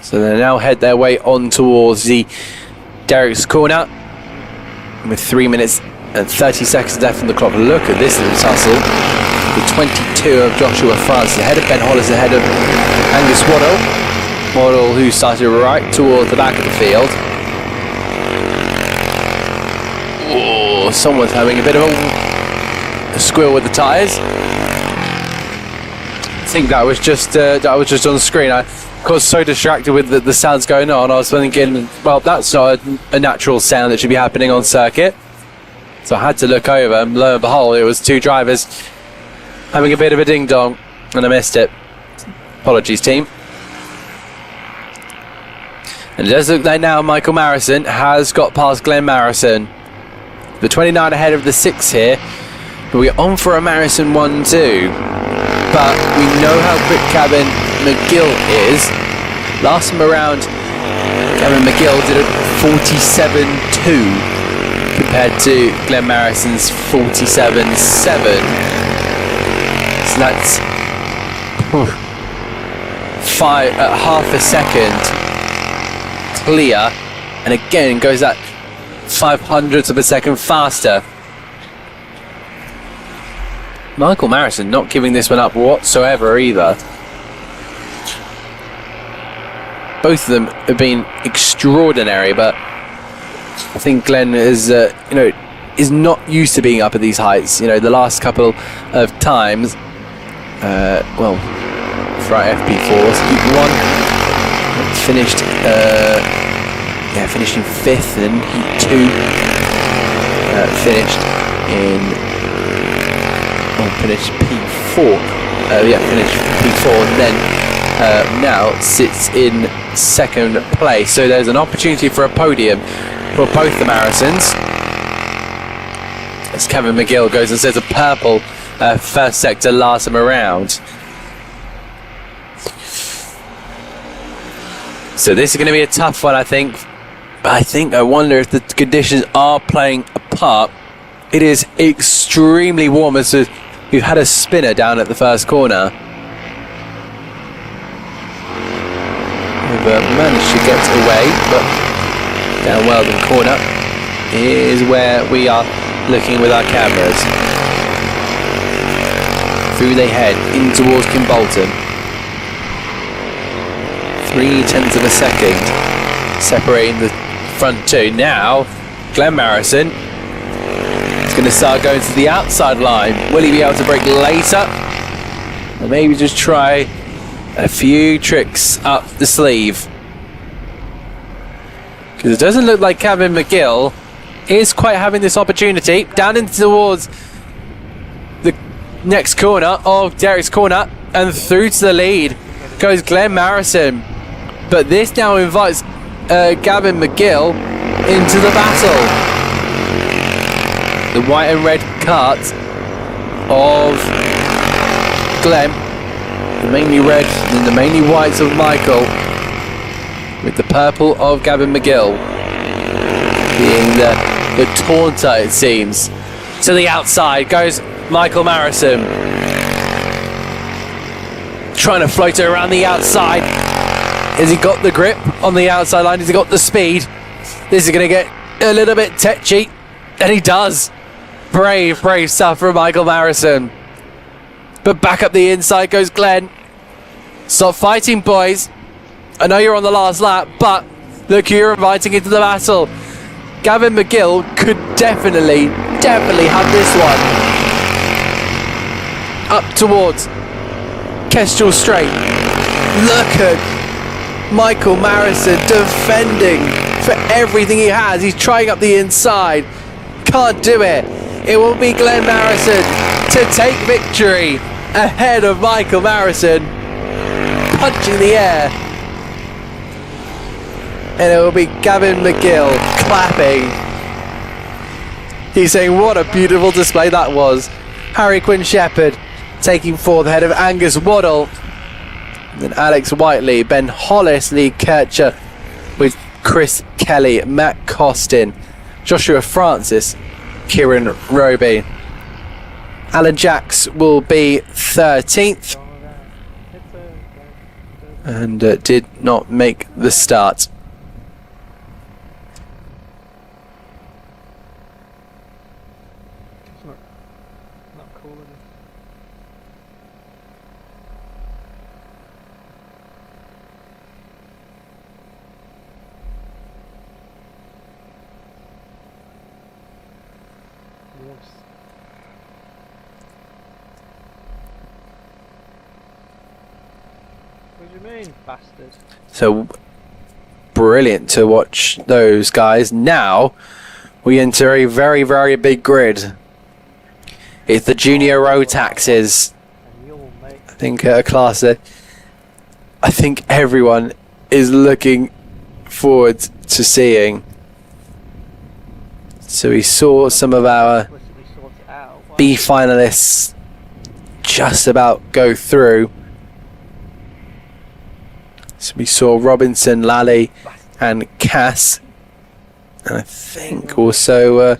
So they now head their way on towards the Derek's corner with 3 minutes and 30 seconds left on the clock. Look at this little tussle. The 22 of Joshua Francis ahead of Ben Hollis, ahead of Angus Waddle. Waddle, who started right towards the back of the field. Oh, someone's having a bit of a squeal with the tyres. I think that was just on the screen. I was so distracted with the sounds going on. I was thinking, well, that's not a natural sound that should be happening on circuit. So I had to look over, and lo and behold, it was two drivers having a bit of a ding-dong, and I missed it. Apologies, team. And it does look like now Michael Marison has got past Glenn Marison. The 29 ahead of the 6 here. But we're on for a Marison 1-2. But we know how quick Gavin McGill is. Last time around, Gavin McGill did it 47.2 compared to Glenn Marison's 47.7. So that's half a second clear, and again goes that 0.05 of a second faster. Michael Marison not giving this one up whatsoever either. Both of them have been extraordinary, but I think Glenn is, is not used to being up at these heights. The last couple of times, for our FP4s, Heat 1 finished, finished in 5th, and Heat 2 finished finished P4. Finished P4, and then now sits in 2nd place. So there's an opportunity for a podium for both the marathons. As Kevin McGill goes and says a purple first sector last time around. So this is going to be a tough one, I think. But I wonder if the conditions are playing a part. It is extremely warm, as we've had a spinner down at the first corner. We've managed to get away, but down Weldon corner is where we are looking with our cameras. Through they head in towards Kimbolton. 0.3 of a second separating the front two. Now Glenn Marison is going to start going to the outside line. Will he be able to break later? Or maybe just try a few tricks up the sleeve? Because it doesn't look like Kevin McGill is quite having this opportunity. Down into towards the next corner of Derek's corner, and through to the lead goes Glenn Marison. But this now invites Gavin McGill into the battle. The white and red cart of Glenn, the mainly red and the mainly whites of Michael, with the purple of Gavin McGill being the taunter, it seems. To the outside goes Michael Marison, trying to float it around the outside. Has he got the grip on the outside line? Has he got the speed? This is going to get a little bit tetchy, and he does. Brave stuff from Michael Marison. But back up the inside goes Glenn. Stop fighting, boys. I know you're on the last lap, but look who you're inviting into the battle. Gavin McGill could definitely have this one. Up towards Kestrel Straight. Look at Michael Marison defending for everything he has. He's trying up the inside. Can't do it. It will be Glenn Marison to take victory ahead of Michael Marison. Punching the air. And it will be Gavin McGill clapping. He's saying what a beautiful display that was. Harry Quinn Shepherd taking 4th ahead of Angus Waddle. And then Alex Whiteley, Ben Hollis, Lee Kircher with Chris Kelly, Matt Costin, Joshua Francis, Kieran Roby. Alan Jacks will be 13th and did not make the start. Not cool, is it? Yes. What do you mean, bastard? So brilliant to watch those guys. Now we enter a very, very big grid. It's the junior road taxes. And you'll make I think a class that I think everyone is looking forward to seeing. So we saw some of our explicitly sort it out. Why- B finalists just about go through. So we saw Robinson, Lally and Cass, and I think also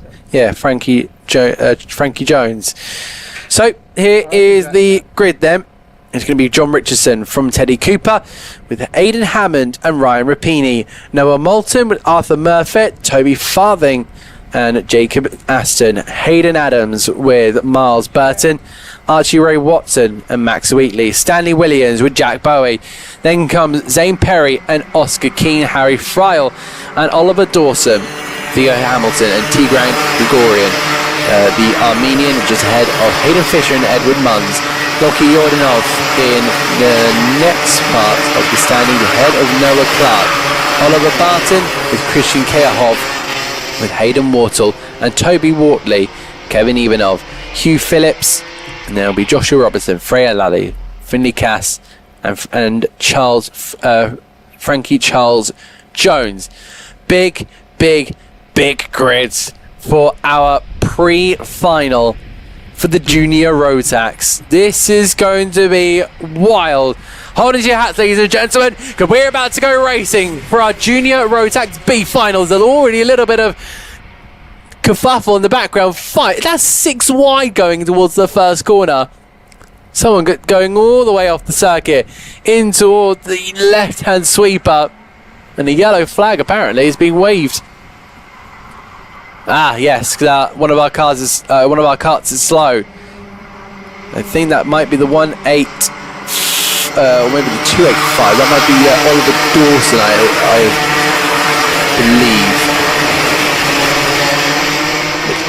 Frankie Jones. So here is the grid then. It's going to be John Richardson from Teddy Cooper with Aidan Hammond and Ryan Rapini, Noah Moulton with Arthur Murfitt, Toby Farthing and Jacob Aston, Hayden Adams with Miles Burton, Archie Ray Watson and Max Wheatley, Stanley Williams with Jack Bowie. Then comes Zane Perry and Oscar Keane, Harry Friel and Oliver Dawson. Theo Hamilton and Tigran Grigorian. The Armenian just ahead of Hayden Fisher and Edward Munns. Loki Yordanov in the next part of the standing ahead of Noah Clark. Oliver Barton with Christian Keahov, with Hayden Wortle and Toby Wortley, Kevin Ivanov, Hugh Phillips, and there'll be Joshua Robertson, Freya Lally, Finley Cass, and Frankie Charles Jones. Big grids for our pre-final for the Junior Rotax. This is going to be wild. Hold on to your hats, ladies and gentlemen, because we're about to go racing for our Junior Rotax B finals. There's already a little bit of kerfuffle in the background. Fight. That's 6 wide going towards the first corner. Someone going all the way off the circuit in toward the left-hand sweeper, and the yellow flag apparently is being waved. Ah, yes, because one of our carts is slow. I think that might be the 1.8, or maybe the 2.85. That might be Oliver Dawson, I believe.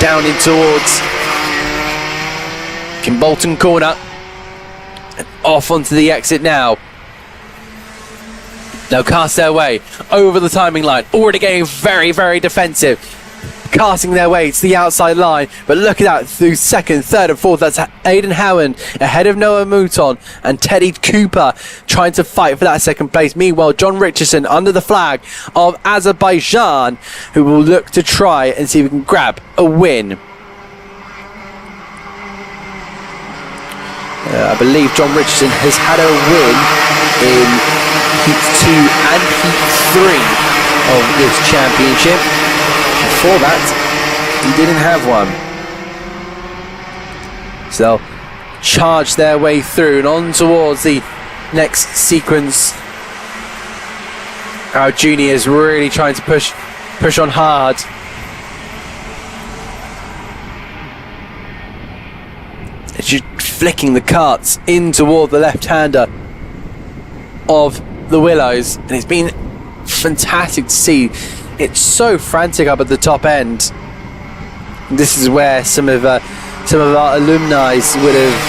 Down in towards Kimbolton corner, and off onto the exit now. Now cast their way over the timing line, already getting very defensive, casting their way to the outside line. But look at that, through second, third and fourth, that's Aidan Howen ahead of Noah Mouton and Teddy Cooper trying to fight for that second place. Meanwhile, John Richardson under the flag of Azerbaijan, who will look to try and see if we can grab a win. I believe John Richardson has had a win in Heat 2 and Heat 3 of this championship. Before that, he didn't have one. So they'll charge their way through and on towards the next sequence. Our juniors really trying to push on hard. It's just flicking the carts in toward the left-hander of the Willows, and it's been fantastic to see. It's so frantic up at the top end. This is where some of our alumni would have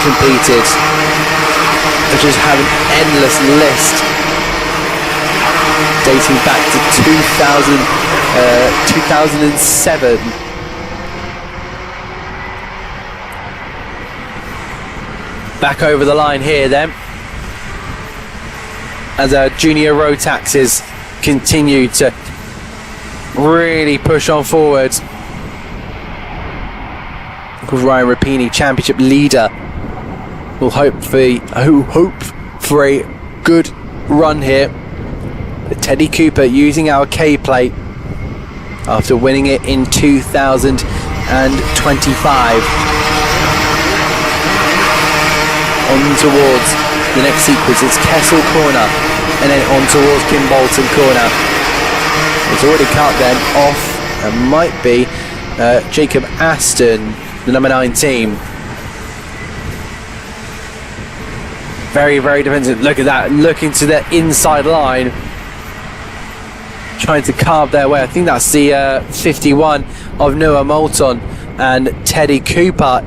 competed. They just have an endless list dating back to 2007. Back over the line here then, as our junior road taxes continue to really push on forward. Ryan Rapini, championship leader, will hope for a good run here. But Teddy Cooper using our K plate after winning it in 2025. On towards the next sequence, it's Kessel corner, and then on towards Kimbolton corner. It's already cut then off, and might be Jacob Aston, the number 19. Very defensive. Look at that, looking to the inside line, trying to carve their way. I think that's the 51 of Noah Moulton and Teddy Cooper.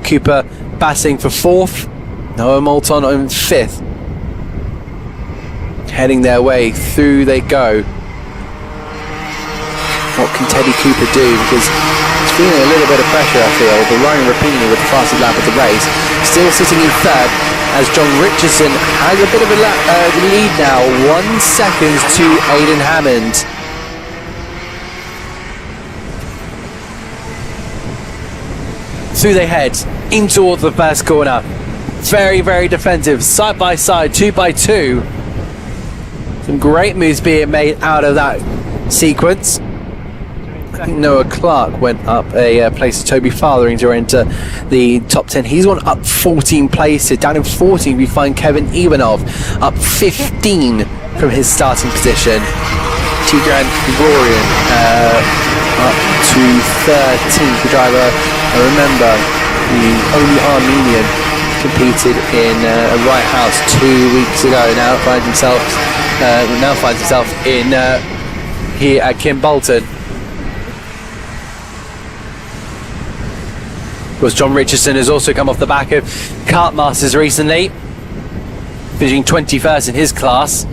Cooper batting for 4th, Noah Moulton on 5th. Heading their way through they go. What can Teddy Cooper do? Because he's feeling a little bit of pressure, I feel. But Ryan Rapini with the fastest lap of the race, still sitting in 3rd, as John Richardson has a bit of a lead now. 1 second to Aidan Hammond. Through they head in towards the first corner. Very defensive, side by side, 2 by 2. Some great moves being made out of that sequence. I think Noah Clark went up a place to Toby Farthering to enter the top 10. He's gone up 14 places. Down in 14 we find Kevin Ivanov, up 15 from his starting position. Tigran Grigorian up to 13th. The driver, I remember, the only Armenian competed in a White House 2 weeks ago. Now finds himself in here at Kim Bolton. Of course, John Richardson has also come off the back of Kart Masters recently, finishing 21st in his class.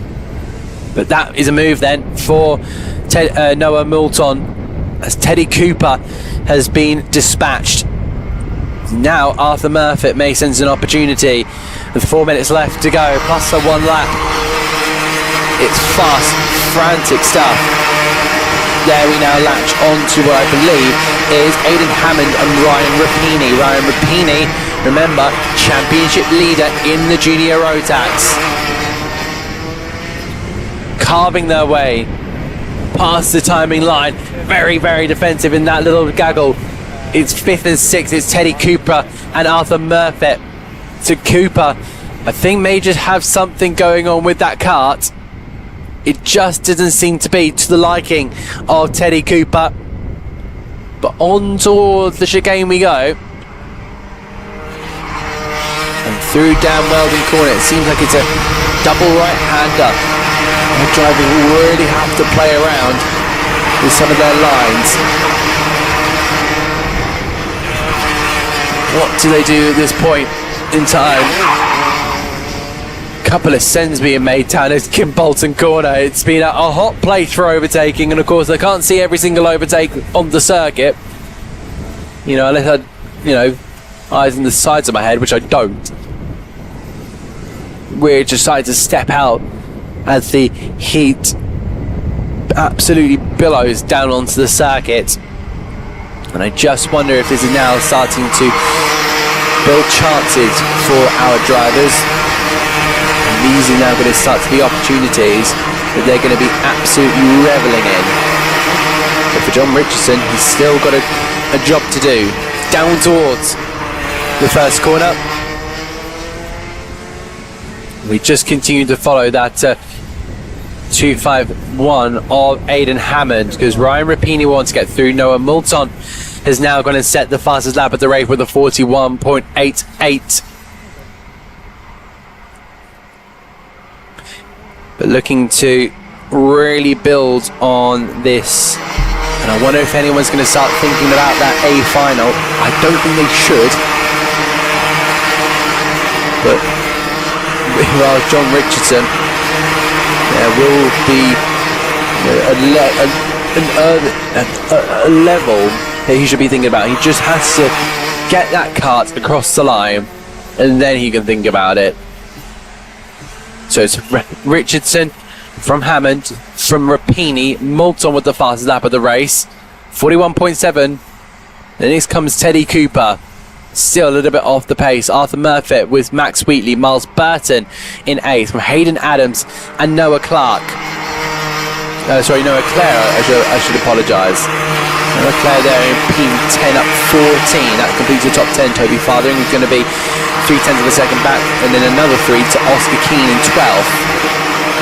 But that is a move then for Noah Moulton, as Teddy Cooper has been dispatched. Now Arthur Murfitt may sense an opportunity with 4 minutes left to go, plus a 1 lap. It's fast, frantic stuff. There we now latch on to what I believe is Aidan Hammond and Ryan Rapini. Ryan Rapini, remember, championship leader in the junior Rotax. Carving their way past the timing line. Very, very defensive in that little gaggle. It's 5th and 6th. It's Teddy Cooper and Arthur Murfitt. To Cooper, I think may just have something going on with that kart. It just doesn't seem to be to the liking of Teddy Cooper. But on towards the chicane we go. And through down Weldon Corner, it seems like it's a double right-hander. The drivers really have to play around with some of their lines. What do they do at this point in time? Couple of sends being made down as Kim Bolton Corner. It's been a hot place for overtaking, and of course I can't see every single overtake on the circuit. You know, unless I, eyes on the sides of my head, which I don't. We're just decided to step out as the heat absolutely billows down onto the circuit. And I just wonder if this is now starting to build chances for our drivers. And these are now going to start to be opportunities that they're going to be absolutely reveling in. But for John Richardson, he's still got a job to do. Down towards the first corner. We just continue to follow that 251 of Aidan Hammond, because Ryan Rapini wants to get through. Noah Moulton has now gone and set the fastest lap at the race with a 41.88. But looking to really build on this. And I wonder if anyone's going to start thinking about that A final. I don't think they should. But well, John Richardson, there will be a level that he should be thinking about. He just has to get that kart across the line, and then he can think about it. So it's Richardson from Hammond, from Rapini, Moulton with the fastest lap of the race, 41.7. Then next comes Teddy Cooper, still a little bit off the pace. Arthur Murfitt with Max Wheatley, Miles Burton in 8th, from Hayden Adams and Noah Clark. Noah Clare, I should apologise. Noah Clare there in P10 up 14. That completes the top 10. Toby Farthing is going to be 0.3 of a second back, and then another 3 to Oscar Keane in 12th.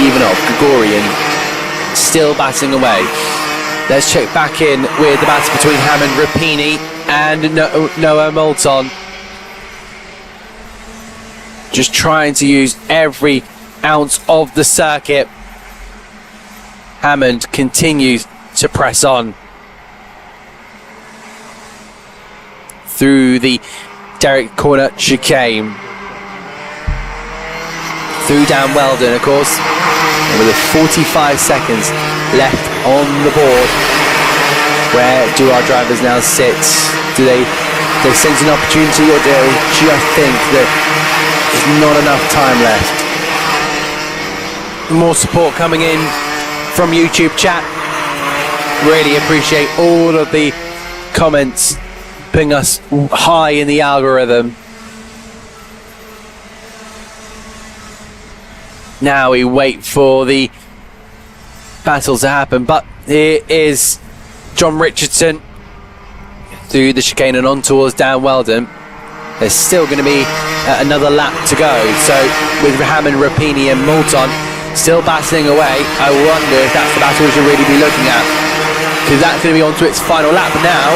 Even off, Gregorian still batting away. Let's check back in with the battle between Hammond, Rapini and Noah Moulton. Just trying to use every ounce of the circuit. Hammond continues to press on through the Derek Corner chicane. Through down Weldon, of course, and with 45 seconds left on the board. Where do our drivers now sit? Do they sense an opportunity, or do they just think that there's not enough time left? More support coming in from YouTube chat. Really appreciate all of the comments, putting us high in the algorithm. Now we wait for the battle to happen, but here is John Richardson through the chicane and on towards down Weldon. There's still going to be another lap to go, so with Hammond, Rapini and Moulton still battling away, I wonder if that's the battle we should really be looking at, because that's going to be on to its final lap now.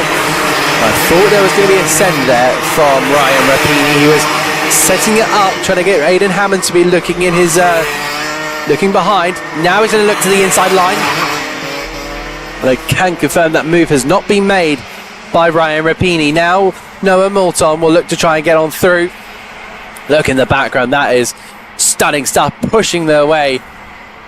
I thought there was going to be a send there from Ryan Rapini. He was setting it up, trying to get Aidan Hammond to be looking in his looking behind. Now he's going to look to the inside line. And I can confirm that move has not been made by Ryan Rapini. Now Noah Moulton will look to try and get on through. Look in the background, that is stunning stuff, pushing their way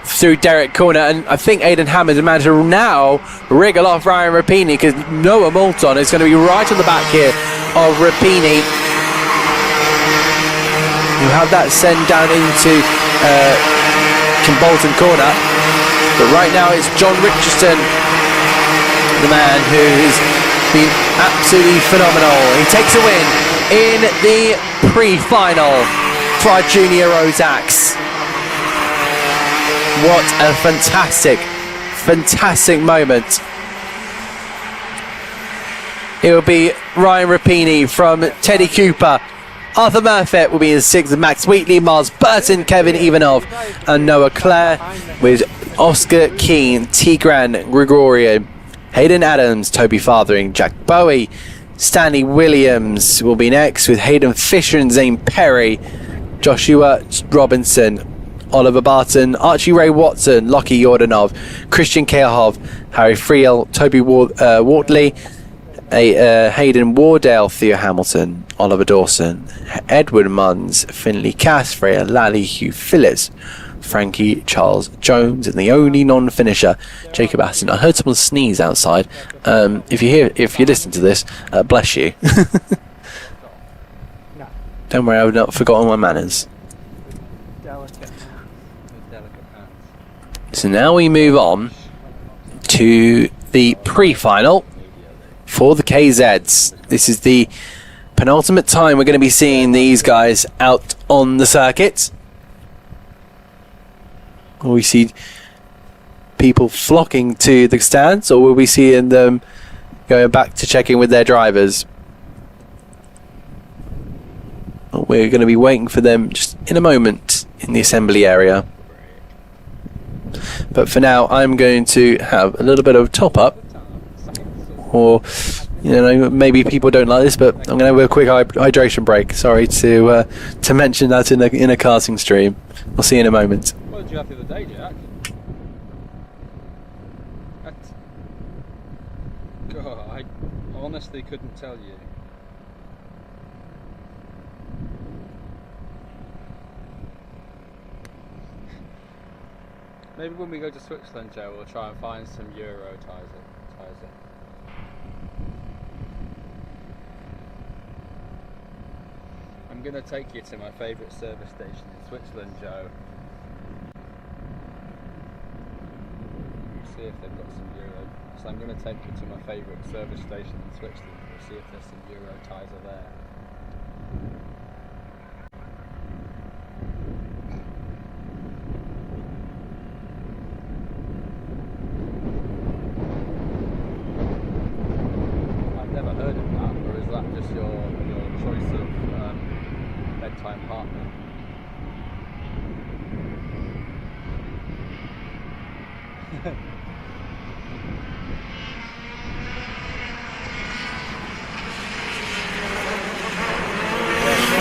through Derek Corner, and I think Aidan Hammond managed to now wriggle off Ryan Rapini, because Noah Moulton is going to be right on the back here of Rapini. You have that send down into Bolton Corner, but right now it's John Richardson, the man who has been absolutely phenomenal. He takes a win in the pre-final for our Junior Rotax. What a fantastic moment. It will be Ryan Rapini from Teddy Cooper. Arthur Murfitt will be in 6th, Max Wheatley, Miles Burton, Kevin Ivanov and Noah Clare, with Oscar Keane, Tigran Gregorian, Hayden Adams, Toby Farthering, Jack Bowie, Stanley Williams will be next, with Hayden Fisher and Zane Perry, Joshua Robinson, Oliver Barton, Archie Ray Watson, Lockie Yordanov, Christian Kehoff, Harry Friel, Toby Wortley, Hayden Wardale, Theo Hamilton, Oliver Dawson, Edward Munns, Finley Cass, Freya Lally, Hugh Phillips, Frankie Charles Jones, and the only non-finisher, Jacob Aston. I heard someone sneeze outside. If you listen to this, bless you. Don't worry, I've not forgotten my manners. So now we move on to the pre-final for the KZs. This is the penultimate time we're going to be seeing these guys out on the circuit. Will we see people flocking to the stands, or will we see them going back to check in with their drivers? We're going to be waiting for them just in a moment in the assembly area. But for now, I'm going to have a little bit of top up, or maybe people don't like this, but I'm going to have a quick hydration break. Sorry to mention that in a karting stream. I'll see you in a moment. What did you have the other day, Jack? God, I honestly couldn't tell you. Maybe when we go to Switzerland, Joe, we'll try and find some Euro tyres. I'm going to take you to my favourite service station in Switzerland, Joe. See if they've got some Euro. So I'm going to take you to my favourite service station in Switzerland. We'll see if there's some Euro tyres are there. Never heard of that, or is that just your choice of bedtime partner?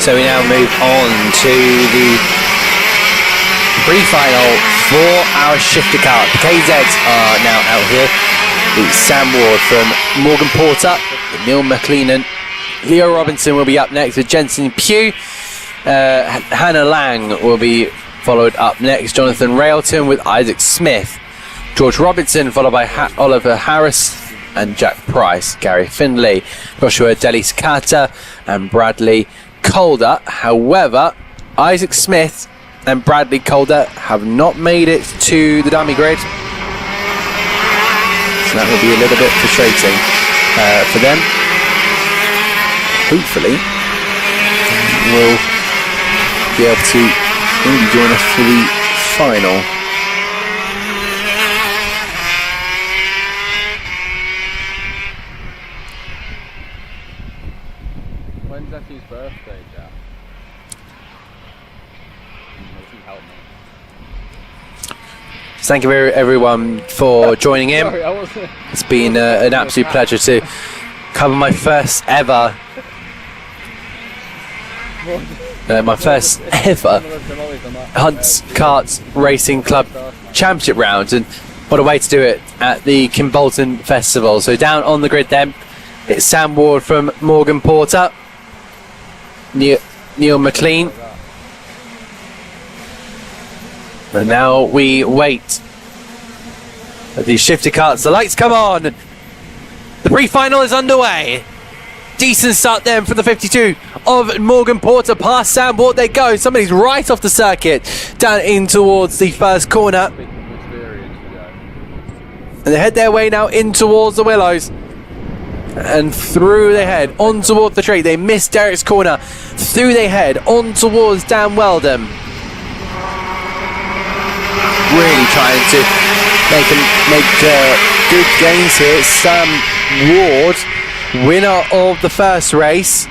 So we now move on to the pre-final for our shifter car. The KZs are now out here. It's Sam Ward from Morgan Porter, Neil McLeenan. Leo Robinson will be up next with Jensen Pugh. Hannah Lang will be followed up next. Jonathan Railton with Isaac Smith. George Robinson followed by Oliver Harris and Jack Price. Gary Findlay, Joshua Deliscata and Bradley Calder. However, Isaac Smith and Bradley Calder have not made it to the dummy grid. So that will be a little bit frustrating for them. Hopefully, we'll be able to maybe join us for the final. When's Effie's birthday, Jack? Help me. Thank you everyone for joining in. Sorry, I wasn't. It's been an absolute pleasure to cover my first ever Hunts Karts Racing Club Championship round, and What a way to do it at the Kimbolton Festival. So down on the grid then, it's Sam Ward from Morgan Porter, Neil McLean. And now we wait. These shifter carts, the lights come on. The pre-final is underway. Decent start then for the 52 of Morgan Porter. Past Sam Ward they go. Somebody's right off the circuit, down in towards the first corner. And they head their way now in towards the Willows. And through they head on towards the tree. They miss Derek's corner. Through they head on towards Dan Weldon. Really trying to make good gains here. Sam Ward, winner of the first race,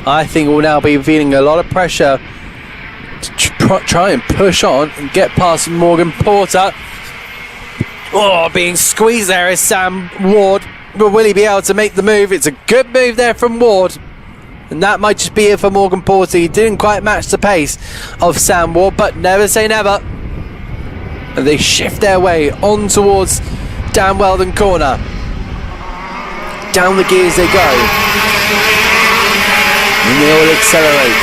I think will now be feeling a lot of pressure to try and push on and get past Morgan Porter. Oh, being squeezed there is Sam Ward. But will he be able to make the move? It's a good move there from Ward. And that might just be it for Morgan Porter. He didn't quite match the pace of Sam Ward, but never say never. And they shift their way on towards Dan Weldon corner. Down the gears they go. And they all accelerate.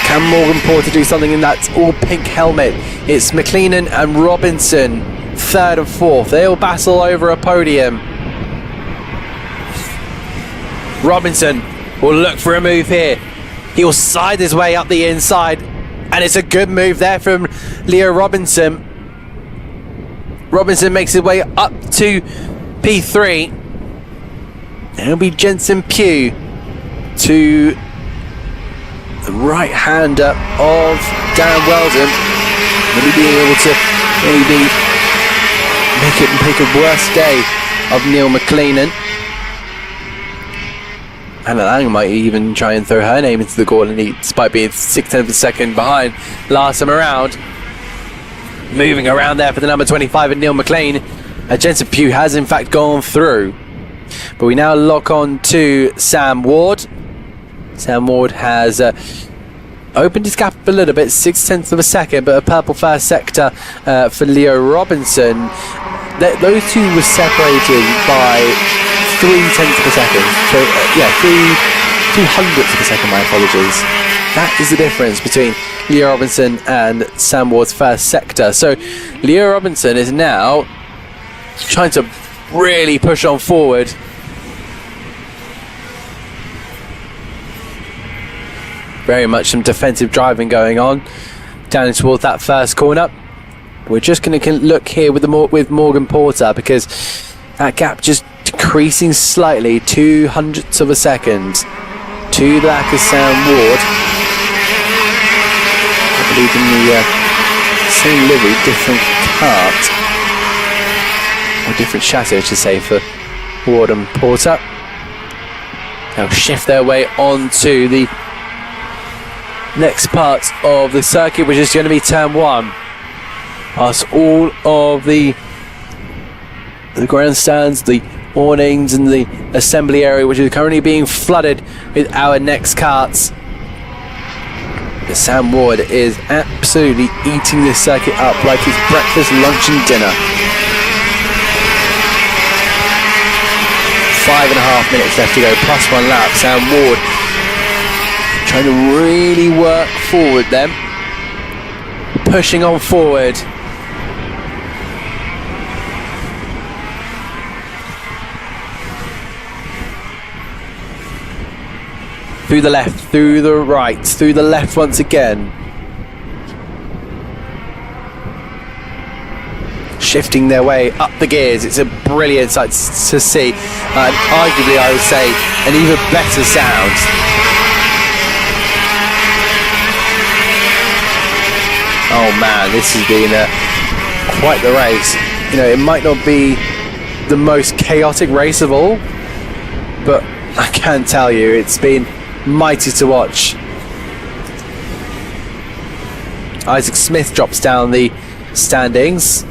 Can Morgan Porter do something in that all pink helmet? It's McLean and Robinson, third and fourth. They all battle over a podium. Robinson will look for a move here. He will slide his way up the inside. And it's a good move there from Leo Robinson. Robinson makes his way up to P3. It'll be Jensen Pugh to the right hander of Dan Weldon. Maybe being able to make a worse day of Neil McLean. Anna Lang might even try and throw her name into the Gordon Heat, despite being 6/10 of a second behind last time around. Moving around there for the number 25 at Neil McLean. Jensen Pugh has in fact gone through. But we now lock on to Sam Ward. Sam Ward has opened his gap a little bit, 6/10 of a second, but a purple first sector for Leo Robinson. Those two were separated by 0.3 of a second. So, 0.02 of a second, my apologies. That is the difference between Leo Robinson and Sam Ward's first sector. So Leo Robinson is now trying to really push on forward. Very much some defensive driving going on down towards that first corner. We're just going to look here with Morgan Porter, because that gap just decreasing slightly, 0.02 of a second to the back of Sam Ward. I believe in the same livery, different cart, or different chassis I should say, for Ward and Porter. They'll shift their way onto the next part of the circuit, which is going to be turn 1. Past all of the grandstands, the awnings and the assembly area, which is currently being flooded with our next carts. Sam Ward is absolutely eating this circuit up like it's breakfast, lunch and dinner. 5.5 minutes left to go, plus 1 lap. Sam Ward trying to really work forward then. Pushing on forward. Through the left, through the right, through the left once again. Shifting their way up the gears. It's a brilliant sight to see. And arguably, I would say, an even better sound. Oh man, this has been quite the race. You know, it might not be the most chaotic race of all, but I can tell you it's been mighty to watch. Isaac Smith drops down the standings.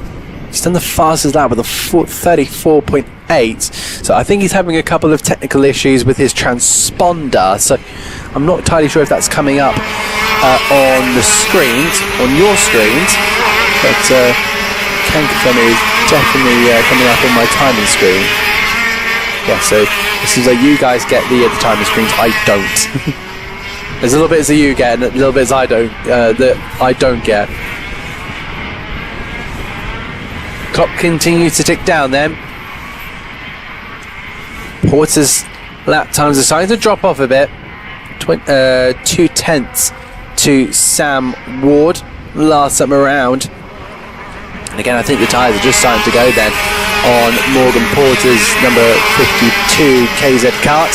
He's done the fastest lap with a 34.8. So I think he's having a couple of technical issues with his transponder. So I'm not entirely sure if that's coming up on the screens, on your screens, but can confirm it is definitely coming up on my timing screen. Yeah, so it seems like you guys get the timing screens. I don't. There's a little bit that you get and a little bit that I don't get. Clock continues to tick down then. Porter's lap times are starting to drop off a bit. 2/10 to Sam Ward last time around. And again, I think the tyres are just starting to go then on Morgan Porter's number 52 KZ kart.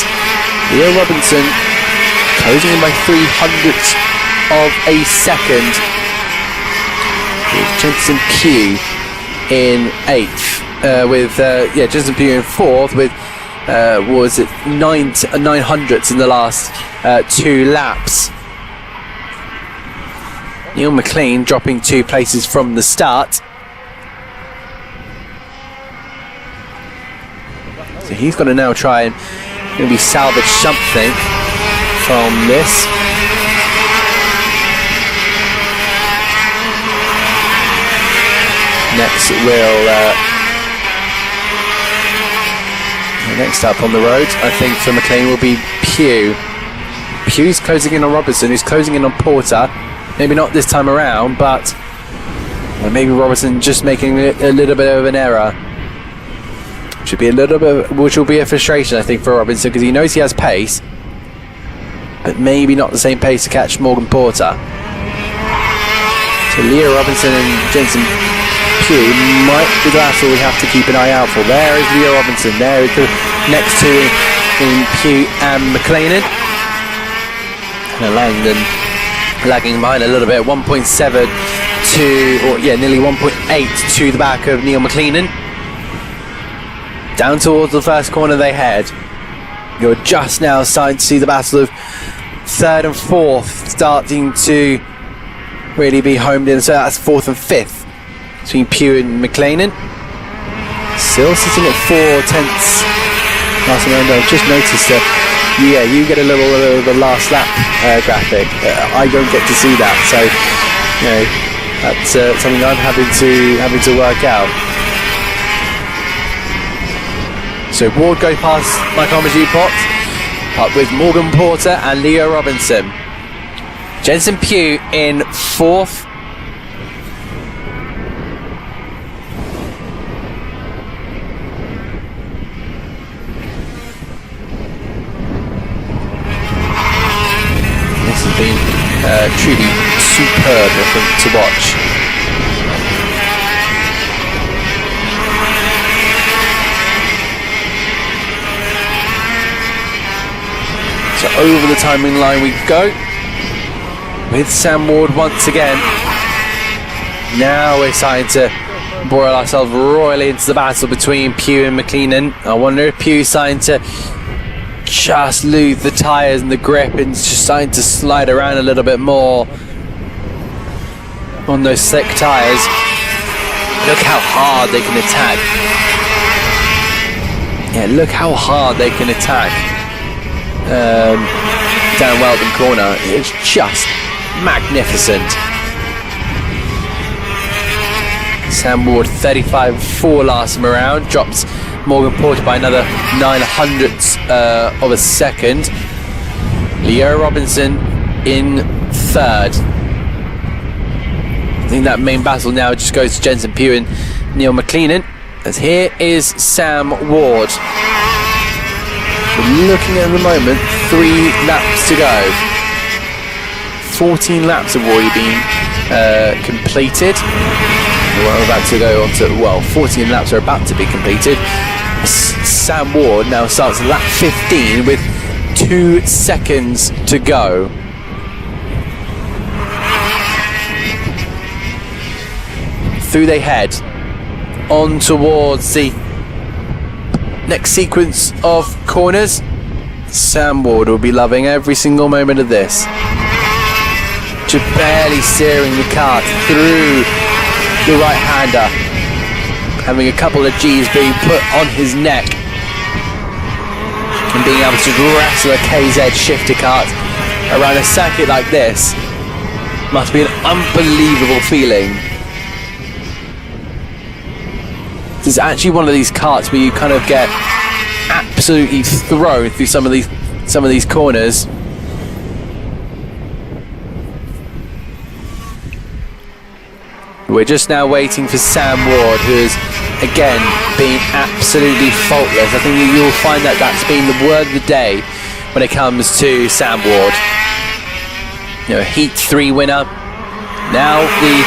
Leo Robinson closing in by 300ths of a second. With Jensen Pugh in 8th. With Jensen Pugh in 4th with what was it, 900ths in the last 2 laps. Neil McLean dropping 2 places from the start. So he's got to now try and maybe salvage something from this. Next up on the road, I think for McLean will be Pugh. Pugh's closing in on Robertson, who's closing in on Porter. Maybe not this time around, but maybe Robertson just making a little bit of an error. Which will be a frustration, I think, for Robinson, because he knows he has pace, but maybe not the same pace to catch Morgan Porter. So Leo Robinson and Jensen Pugh might be the battle we have to keep an eye out for. There is Leo Robinson. There is the next two in Pugh and McLean. And Langdon lagging behind a little bit. 1.7 to, nearly 1.8 to the back of Neil McLean. Down towards the first corner they head. You're just now starting to see the battle of 3rd and 4th starting to really be homed in. So that's 4th and 5th between Pugh and McLean. Still sitting at 4/10 last round. I've just noticed that you get a little of the last lap graphic. I don't get to see that, so that's something I'm having to work out. So Ward goes past Michael Majipot, up with Morgan Porter and Leo Robinson. Jensen Pugh in 4th. This has been truly superb, I think, to watch. So over the timing line we go with Sam Ward once again. Now we're starting to boil ourselves royally into the battle between Pugh and McLean. I wonder if Pugh's starting to just lose the tyres and the grip and just starting to slide around a little bit more on those slick tyres. Look how hard they can attack. Yeah, look how hard they can attack. Down Weldon corner. It's just magnificent. Sam Ward 35.4 last time around, drops Morgan Porter by another 900ths of a second. Leo Robinson in 3rd. I think that main battle now just goes to Jensen Pugh and Neil McLean, as here is Sam Ward. We're looking at the moment 3 laps to go. 14 laps have already been completed. We're about to go on to, 14 laps are about to be completed. Sam Ward now starts lap 15 with 2 seconds to go. Through they head on towards the next sequence of corners. Sam Ward will be loving every single moment of this. Just barely steering the kart through the right-hander, having a couple of G's being put on his neck and being able to wrestle a KZ shifter kart around a circuit like this must be an unbelievable feeling. It's actually one of these karts where you kind of get absolutely thrown through some of these corners. We're just now waiting for Sam Ward, who has again been absolutely faultless. I think you'll find that that's been the word of the day when it comes to Sam Ward. You know, Heat 3 winner. Now the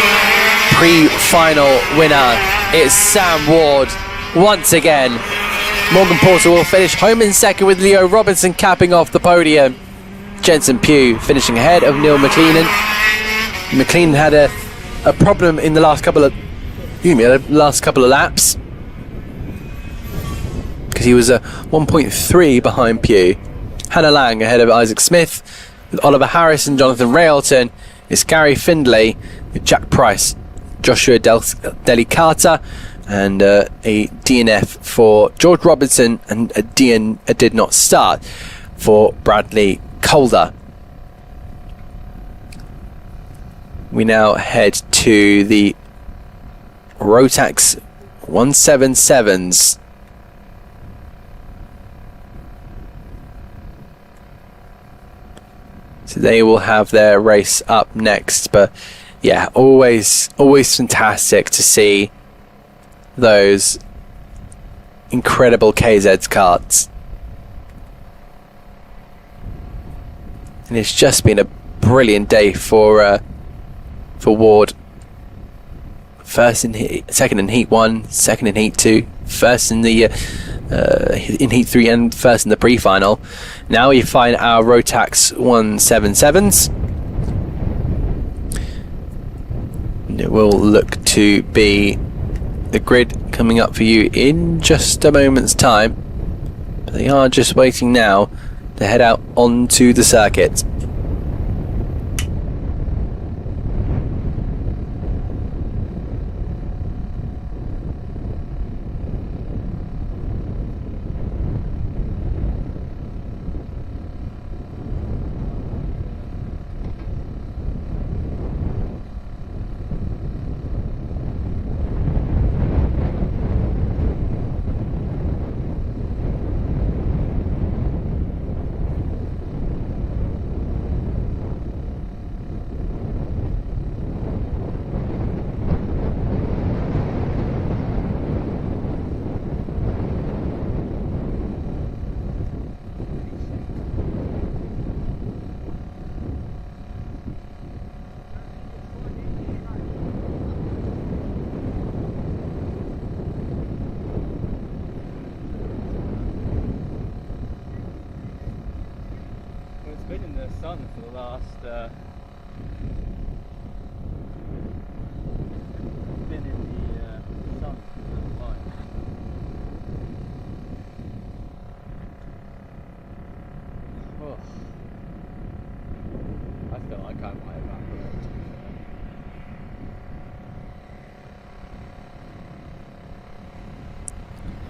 pre-final winner is Sam Ward once again. Morgan Porter will finish home in second with Leo Robinson capping off the podium. Jensen Pugh finishing ahead of Neil McLennan. McLennan had a problem in the last couple of laps because he was 1.3 behind Pugh. Hannah Lang ahead of Isaac Smith, with Oliver Harris and Jonathan Railton. It's Gary Findlay with Jack Price, Joshua Delicata, and a DNF for George Robinson, and a did not start for Bradley Calder. We now head to the Rotax 177s. So they will have their race up next, but yeah, always fantastic to see those incredible KZ's karts. And it's just been a brilliant day for Ward. Second in Heat 1, second in Heat 2, first in the in Heat 3, and first in the pre-final. Now we find our Rotax 177s. And it will look to be the grid coming up for you in just a moment's time. But they are just waiting now to head out onto the circuit. Been in the sun for the last been in the sun for a while. Oh. I feel like I might evaporate, to be fair.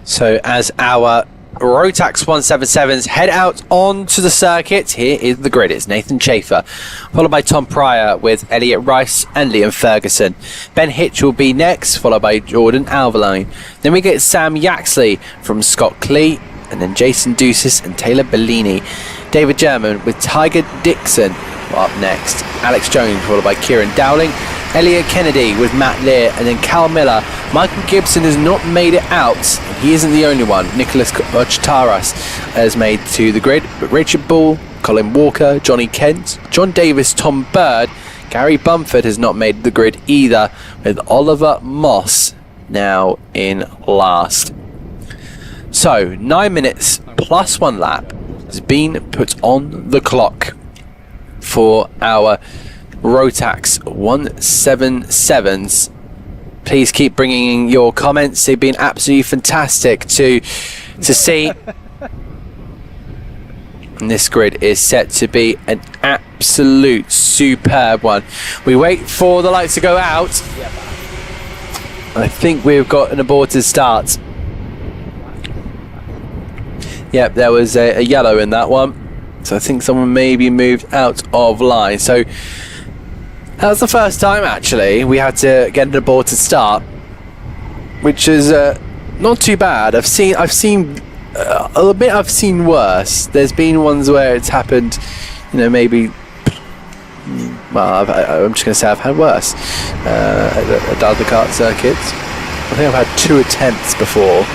So as our Rotax 177s head out onto the circuit, here is the grid. It's Nathan Chafer, followed by Tom Pryor with Elliot Rice and Liam Ferguson. Ben Hitch will be next, followed by Jordan Alverline. Then we get Sam Yaxley from Scott Clee, and then Jason Ducis and Taylor Bellini. David German with Tiger Dixon up next. Alex Jones, followed by Kieran Dowling. Elliot Kennedy with Matt Lear, and then Cal Miller. Michael Gibson has not made it out. He isn't the only one. Nicholas Ochtaras has made to the grid, but Richard Bull, Colin Walker, Johnny Kent, John Davis, Tom Bird, Gary Bumford has not made the grid either, with Oliver Moss now in last. So 9 minutes plus 1 lap has been put on the clock for our Rotax 177s. Please keep bringing in your comments. They've been absolutely fantastic to see. And this grid is set to be an absolute superb one. We wait for the lights to go out. I think we've got an aborted start. Yep, there was a yellow in that one. So I think someone maybe moved out of line. So that was the first time actually we had to get an aborted start, which is not too bad. I've seen I'll admit I've seen worse. There's been ones where it's happened, maybe. Well, I'm just going to say I've had worse at other kart circuits. I think I've had 2 attempts before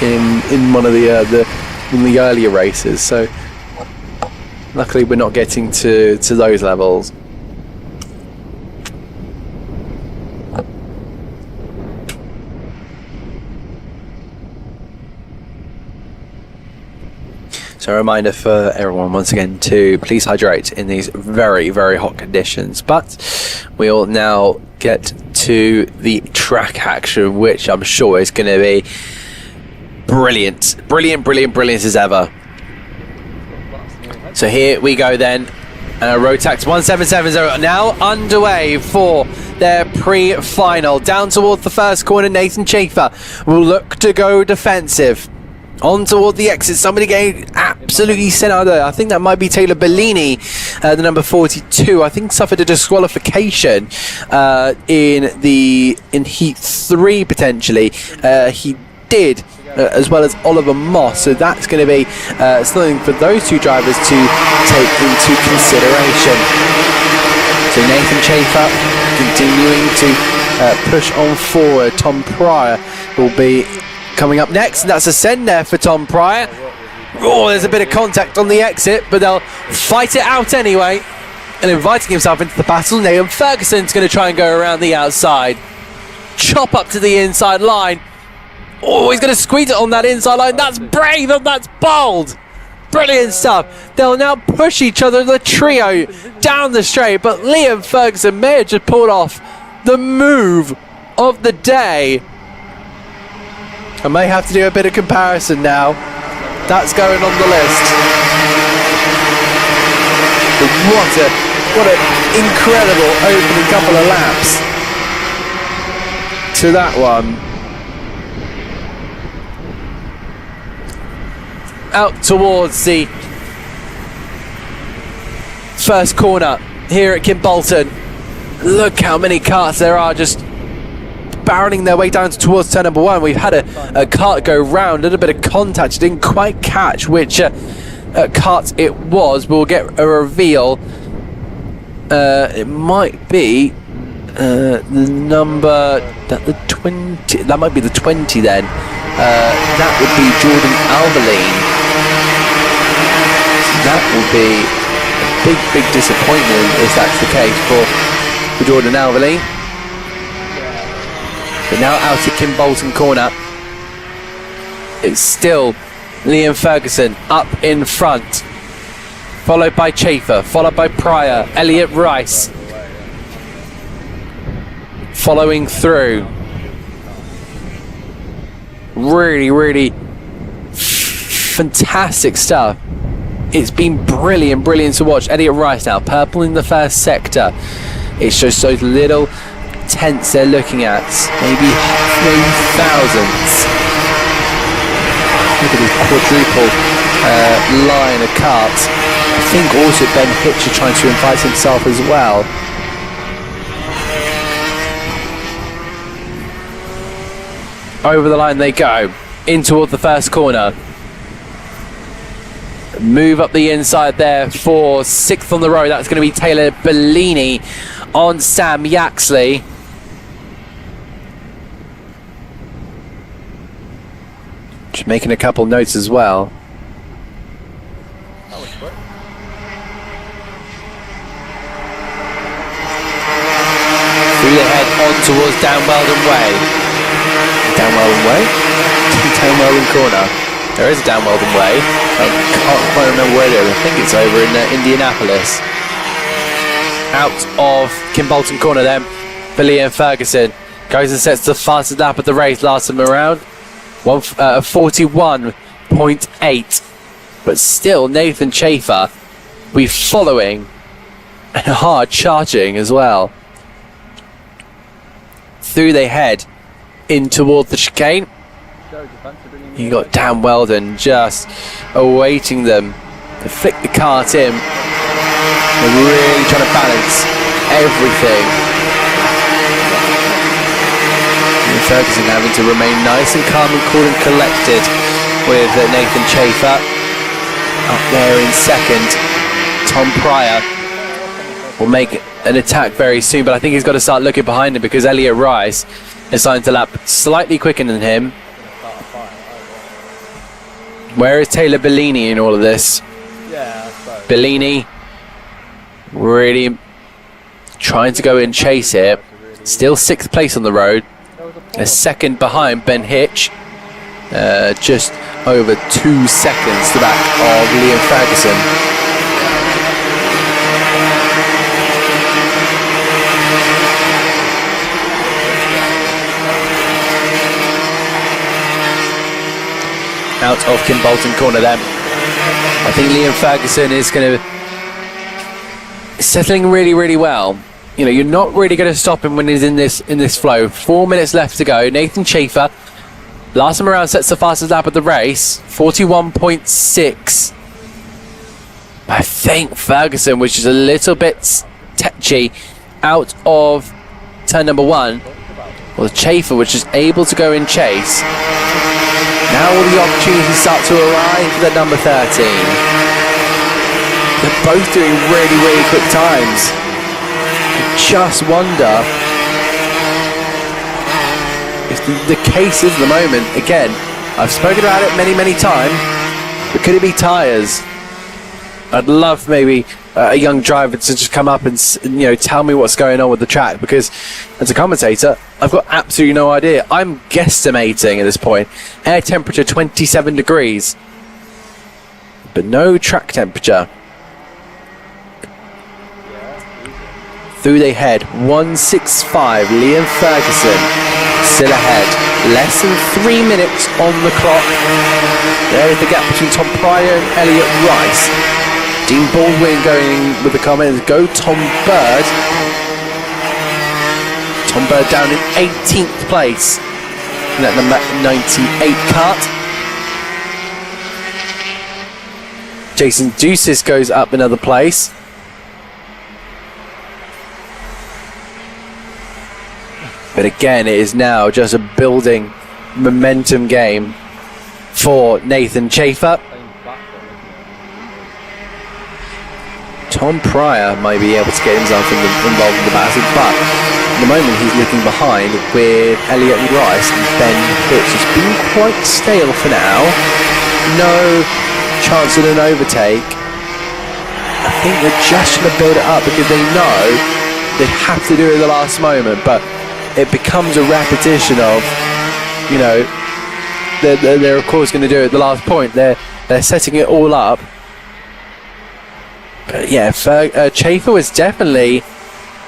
in one of the earlier races. So luckily we're not getting to those levels. So a reminder for everyone once again to please hydrate in these very, very hot conditions. But we'll now get to the track action, which I'm sure is going to be brilliant. Brilliant as ever. So here we go then. Rotax 1770 now underway for their pre-final. Down towards the first corner, Nathan Schaefer will look to go defensive. On toward the exit, somebody getting absolutely sent out there. I think that might be Taylor Bellini, the number 42. I think suffered a disqualification in Heat 3 potentially. He did, as well as Oliver Moss. So that's going to be something for those two drivers to take into consideration. So Nathan Schaefer continuing to push on forward. Tom Pryor will be coming up next, and that's a send there for Tom Pryor. Oh, there's a bit of contact on the exit, but they'll fight it out anyway. And inviting himself into the battle, Liam Ferguson's going to try and go around the outside. Chop up to the inside line. Oh, he's going to squeeze it on that inside line. That's brave and that's bold. Brilliant stuff. They'll now push each other, the trio, down the straight, but Liam Ferguson may have just pulled off the move of the day. I may have to do a bit of comparison now. That's going on the list. But what an incredible opening couple of laps to that one. Out towards the first corner here at Kimbolton. Look how many karts there are just barreling their way down towards turn number 1. We've had a kart go round, a little bit of contact. It didn't quite catch which kart it was. We'll get a reveal. It might be the number the 20. That might be the 20 then. That would be Jordan Alberline. That will be a big disappointment if that's the case for Jordan Alberline. But now out at Kimbolton corner, it's still Liam Ferguson up in front, followed by Schaefer, followed by Pryor, Elliot Rice following through. Really fantastic stuff. It's been brilliant to watch. Elliot Rice now purple in the first sector. It shows those little tents they're looking at, maybe thousands. Look at this quadruple line of karts. I think also Ben Hitcher trying to invite himself as well. Over the line they go, in toward the first corner. Move up the inside there for 6th on the row. That's going to be Taylor Bellini on Sam Yaxley. Just making a couple notes as well. Through the head on towards Down Weldon Way. Down Weldon Way? Down Weldon Corner. There is a Down Weldon Way. I can't quite remember where it is. I think it's over in Indianapolis. Out of Kimbolton Corner then for Liam Ferguson. Goes and sets the fastest lap of the race last time around. 41.8. But still, Nathan Schaefer will be following and hard charging as well. Through they head in toward the chicane. You got Dan Weldon just awaiting them to flick the kart in. They're really trying to balance everything. Ferguson having to remain nice and calm and cool and collected with Nathan Chafer up there in second. Tom Pryor will make an attack very soon, but I think he's got to start looking behind him because Elliot Rice is starting to lap slightly quicker than him. Where is Taylor Bellini in all of this? Yeah, I suppose. Bellini really trying to go and chase it. Still 6th place on the road. A second behind Ben Hitch. Just over 2 seconds to back of Liam Ferguson. Out of Kim Bolton corner then. I think Liam Ferguson is going to settling really, really well. You know, you're not really going to stop him when he's in this flow. 4 minutes left to go. Nathan Chafer, last time around, sets the fastest lap of the race, 41.6. I think Ferguson, which is a little bit tetchy, out of turn number 1. Well, Chafer, which is able to go and chase. Now all the opportunities start to arrive for the number 13. They're both doing really, really quick times. I just wonder if the case is at the moment, again, I've spoken about it many, many times, but could it be tyres? I'd love maybe a young driver to just come up and tell me what's going on with the track, because as a commentator I've got absolutely no idea. I'm guesstimating at this point. Air temperature 27 degrees but no track temperature. Through they head, 165. Liam Ferguson still ahead, less than 3 minutes on the clock. There is the gap between Tom Pryor and Elliot Rice. Dean Baldwin going with the comments, go Tom Bird. Tom Bird down in 18th place in that number 98 cut. Jason Ducis goes up another place. But again, it is now just a building momentum game for Nathan Chafer. Tom Pryor might be able to get himself involved in the battle, but at the moment he's looking behind with Elliot Rice and Ben Hitch. It's been quite stale for now. No chance of an overtake. I think they're just going to build it up because they know they have to do it at the last moment, but it becomes a repetition of, they're of course going to do it at the last point. They're setting it all up. But yeah, Chafer was definitely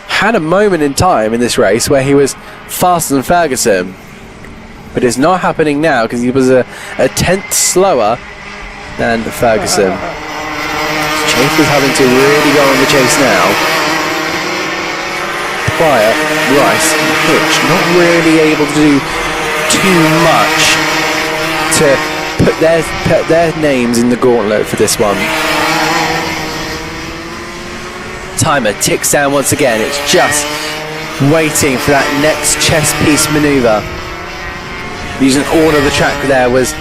had a moment in time in this race where he was faster than Ferguson, but it's not happening now because he was a tenth slower than Ferguson. Chafer's having to really go on the chase now. Pryor, Rice and Hitch not really able to do too much to put their names in the gauntlet for this one. Timer ticks down once again. It's just waiting for that next chess piece maneuver. Using all of the track there was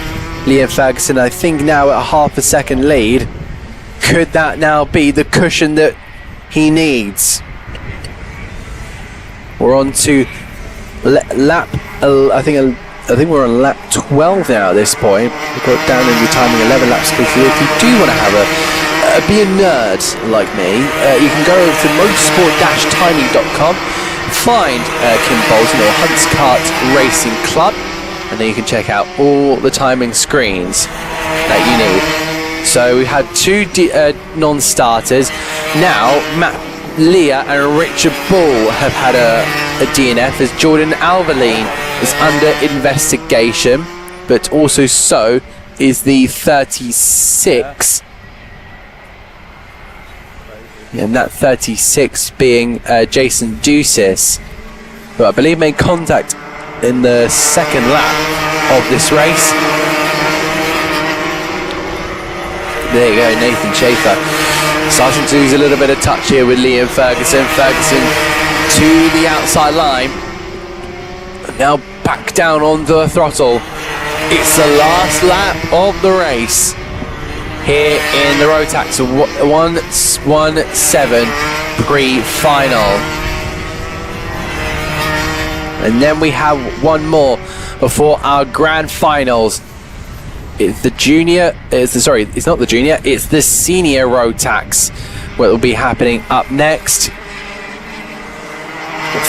Liam Ferguson. I think now at a half a second lead. Could that now be the cushion that he needs? We're on to lap. I think we're on lap 12 now at this point. We've got down in the timing 11 laps quickly. If you do want to have be a nerd like me, you can go over to motorsport-timing.com, find Kim Bolton or Hunts Kart Racing Club, and then you can check out all the timing screens that you need. So we had two non-starters. Now Matt Leah and Richard Ball have had a DNF as Jordan Alvaline is under investigation, but also so is the 36. And that 36 being Jason Ducis, who I believe made contact in the second lap of this race. There you go, Nathan Chafer starting to lose a little bit of touch here with Liam Ferguson. Ferguson to the outside line. Now back down on the throttle. It's the last lap of the race here in the Rotax 117 pre-final. And then we have one more before our grand finals. It's the junior, it's not the junior, it's the senior Rotax, what will be happening up next.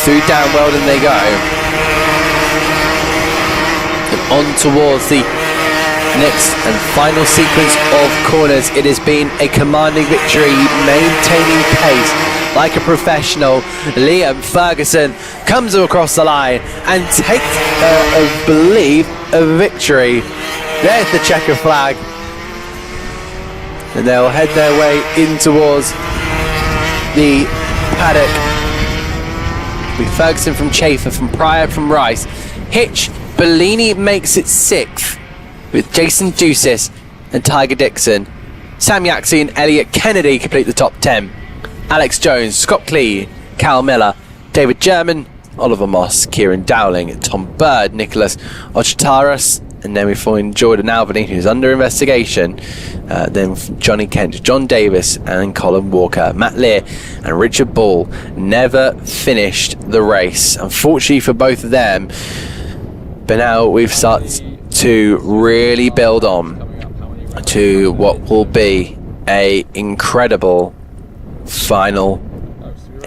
Through down Weldon they go. And on towards the next and final sequence of corners. It has been a commanding victory, maintaining pace like a professional. Liam Ferguson comes across the line and takes, I believe, a victory. There's the checker flag. And they'll head their way in towards the paddock. With Ferguson from Chafer, from Pryor, from Rice. Hitch, Bellini makes it 6th with Jason Ducis and Tiger Dixon. Sam Yaxley and Elliot Kennedy complete the top 10. Alex Jones, Scott Clee, Cal Miller, David German, Oliver Moss, Kieran Dowling, Tom Bird, Nicholas Ochitaras, and then we find Jordan Albany, who's under investigation. Then Johnny Kent, John Davis, and Colin Walker. Matt Lear and Richard Ball never finished the race, unfortunately for both of them. But now we've started to really build on to what will be a incredible final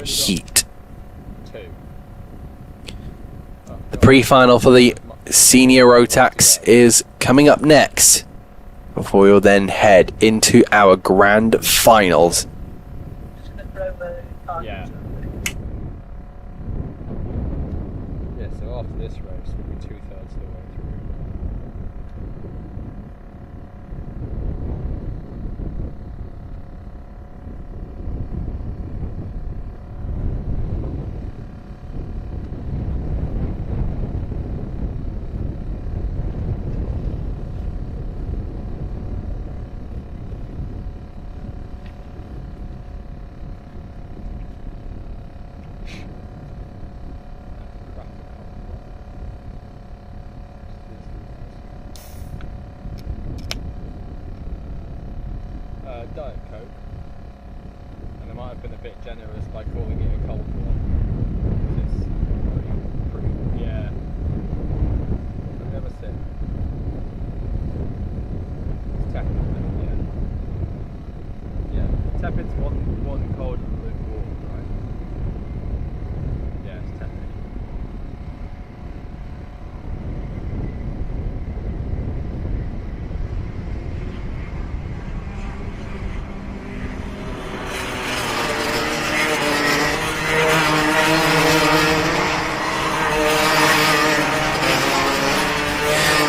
heat. The pre-final for the senior Rotax is coming up next, before we'll then head into our grand finals. Yeah. Yeah, so after this race, we'll be 2/3 of the way through. Diet Coke, and I might have been a bit generous by calling it a cold one. It's pretty, yeah. I've never seen. It's tepid, yeah. Tepid's one cold and lukewarm, right? Yeah, it's tepid.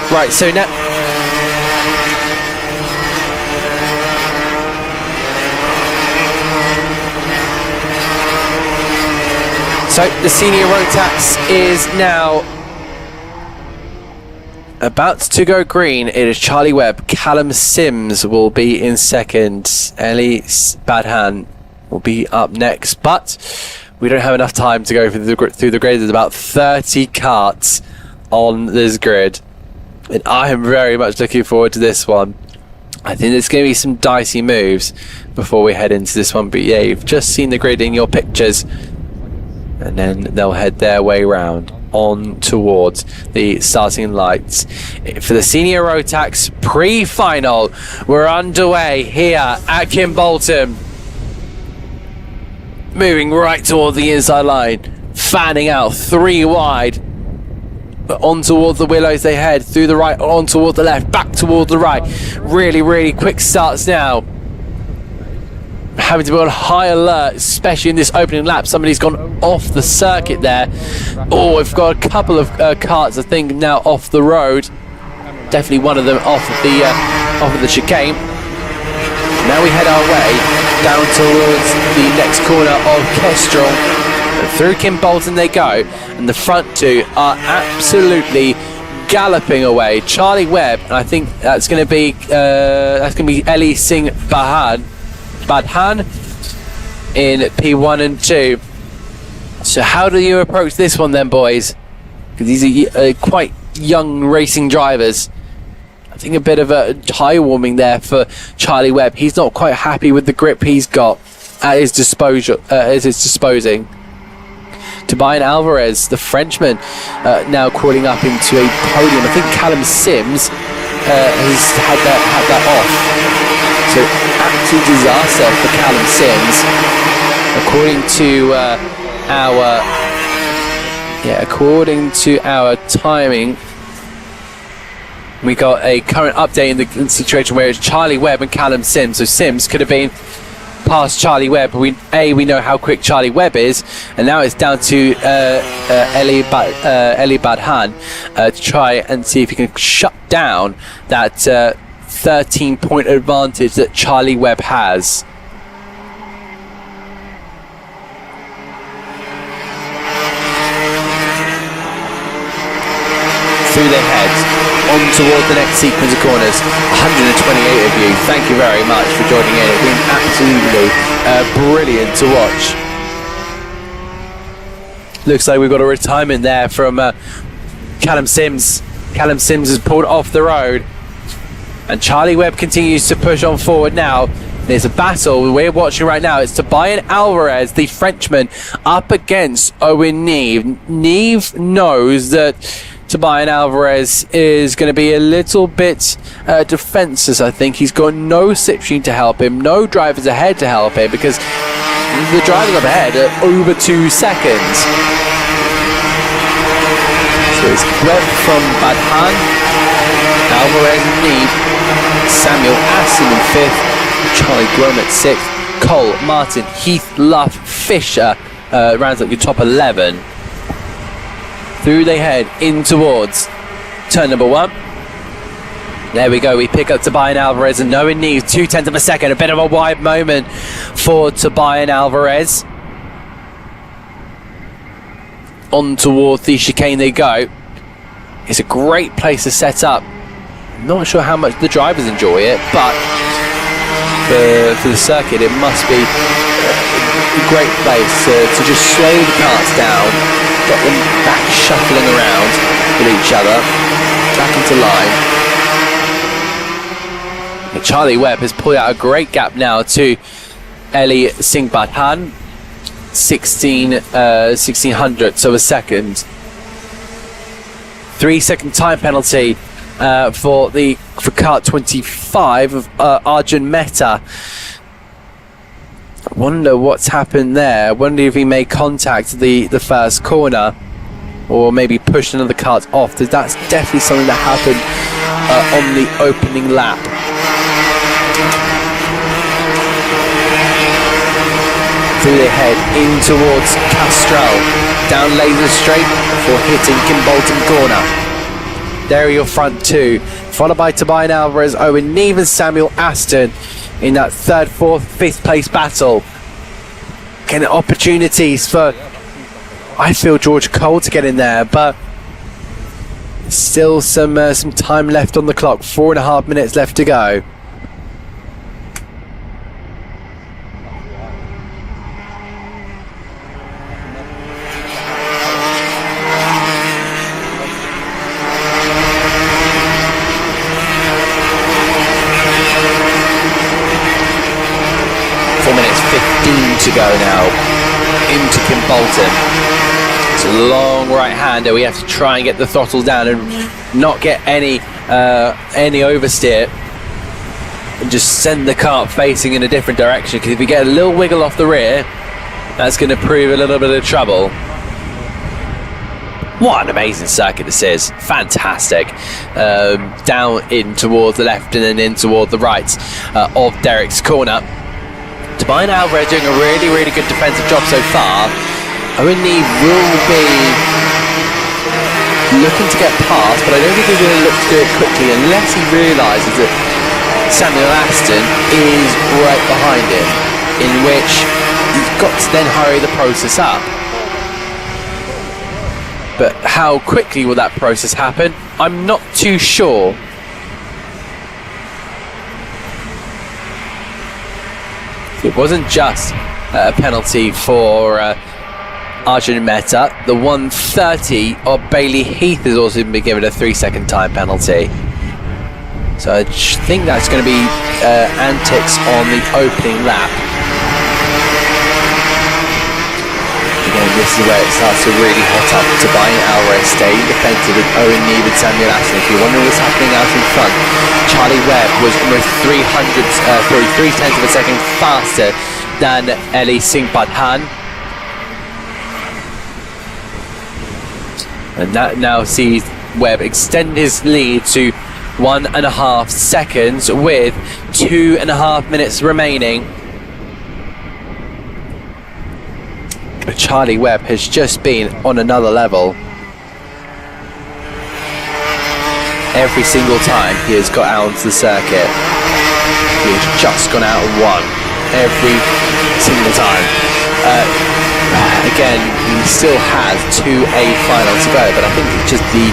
Right, so now the senior Rotax is now about to go green. It is Charlie Webb. Callum Sims will be in second. Ellie Badhan will be up next, but we don't have enough time to go through the grid. There's about 30 karts on this grid. And I am very much looking forward to this one. I think there's going to be some dicey moves before we head into this one. But yeah, you've just seen the grid in your pictures. And then they'll head their way round on towards the starting lights. For the senior Rotax pre-final, we're underway here at Kimbolton. Moving right toward the inside line. Fanning out 3 wide. But on towards the Willows they head, through the right, on towards the left, back toward the right. Really, really quick starts now. Having to be on high alert, especially in this opening lap. Somebody's gone off the circuit there. Oh, we've got a couple of karts, I think, now off the road. Definitely one of them off of the chicane. Now we head our way down towards the next corner of Kestrel. And through Kimbolton they go, and the front two are absolutely galloping away. Charlie Webb, and I think that's going to be Ellie Singh Badhan in P1 and 2. So how do you approach this one then, boys? because these are quite young racing drivers. I think a bit of a tyre warming there for Charlie Webb. He's not quite happy with the grip he's got at his disposing. Tobias Alvarez, the Frenchman, now crawling up into a podium. I think Callum Sims has had that off. So absolute disaster for Callum Sims. According to our timing, we got a current update in the situation where it's Charlie Webb and Callum Sims. So Sims could have been past Charlie Webb, but we know how quick Charlie Webb is, and now it's down to Eli Badhan to try and see if he can shut down that 13-point advantage that Charlie Webb has. Through their heads, on toward the next sequence of corners. 128 of you, thank you very much for joining in. It's been absolutely brilliant to watch. Looks like we've got a retirement there from Callum Sims. Callum Sims has pulled off the road, and Charlie Webb continues to push on forward now. There's a battle we're watching right now. It's Tobias Alvarez, the Frenchman, up against Owen Neve. Neve knows that Tobias Alvarez is going to be a little bit defenseless. I think he's got no slipstream to help him, no drivers ahead to help him, because the drivers up ahead are over 2 seconds. So it's Webb from Badhan, Alvarez in Neve, Samuel Aston in 5th, Charlie Grome at 6th, Cole, Martin, Heath, Luff, Fisher rounds up your top 11. Through they head in towards turn number 1. There we go, we pick up Tobias Alvarez and Owen Neve, 0.2 of a second. A bit of a wide moment for Tobias Alvarez. On toward the chicane they go. It's a great place to set up. I'm not sure how much the drivers enjoy it, but for the circuit it must be a great place to just slow the carts down, get them back shuffling around with each other, back into line. And Charlie Webb has pulled out a great gap now to Eli Singh Badhan, 16 hundredths of a second. 3 second time penalty for kart 25 of Arjun Mehta. I wonder what's happened there. I wonder if he made contact the first corner, or maybe pushed another kart off. That's definitely something that happened on the opening lap. Through their head in towards Castrol, down Laser Straight before hitting Kimbolton corner. There are your front two, followed by Tobias Alvarez, Owen Neve and Samuel Aston in that 3rd, 4th, 5th place battle. Getting opportunities for, I feel, George Cole to get in there, but still some time left on the clock. 4.5 minutes left to go. To go now into Kimbolton. It's a long right-hander. We have to try and get the throttle down and not get any oversteer, and just send the kart facing in a different direction, because if we get a little wiggle off the rear, that's going to prove a little bit of trouble. What an amazing circuit this is. Fantastic. Down in towards the left and then in toward the right of Derek's corner. Tobias Alvarez doing a really, really good defensive job so far. Owen Neve will be looking to get past, but I don't think he's going to look to do it quickly unless he realises that Samuel Aston is right behind him, in which he's got to then hurry the process up. But how quickly will that process happen? I'm not too sure. It wasn't just a penalty for Arjun Mehta. The 1:30 of Bailey Heath has also been given a 3-second time penalty. So I think that's going to be antics on the opening lap. Again, this is where it starts to really hot up. Tobias Alvarez staying defensive with Owen Neve and Samuel Aston. If you're wondering what's happening out in front, Charlie Webb was almost 3 tenths of a second faster than Eli Singh Badhan. And that now sees Webb extend his lead to 1.5 seconds with 2.5 minutes remaining. Charlie Webb has just been on another level. Every single time he has got out onto the circuit, he has just gone out and won. Every single time. Again, he still has 2A finals to go, but I think it's just the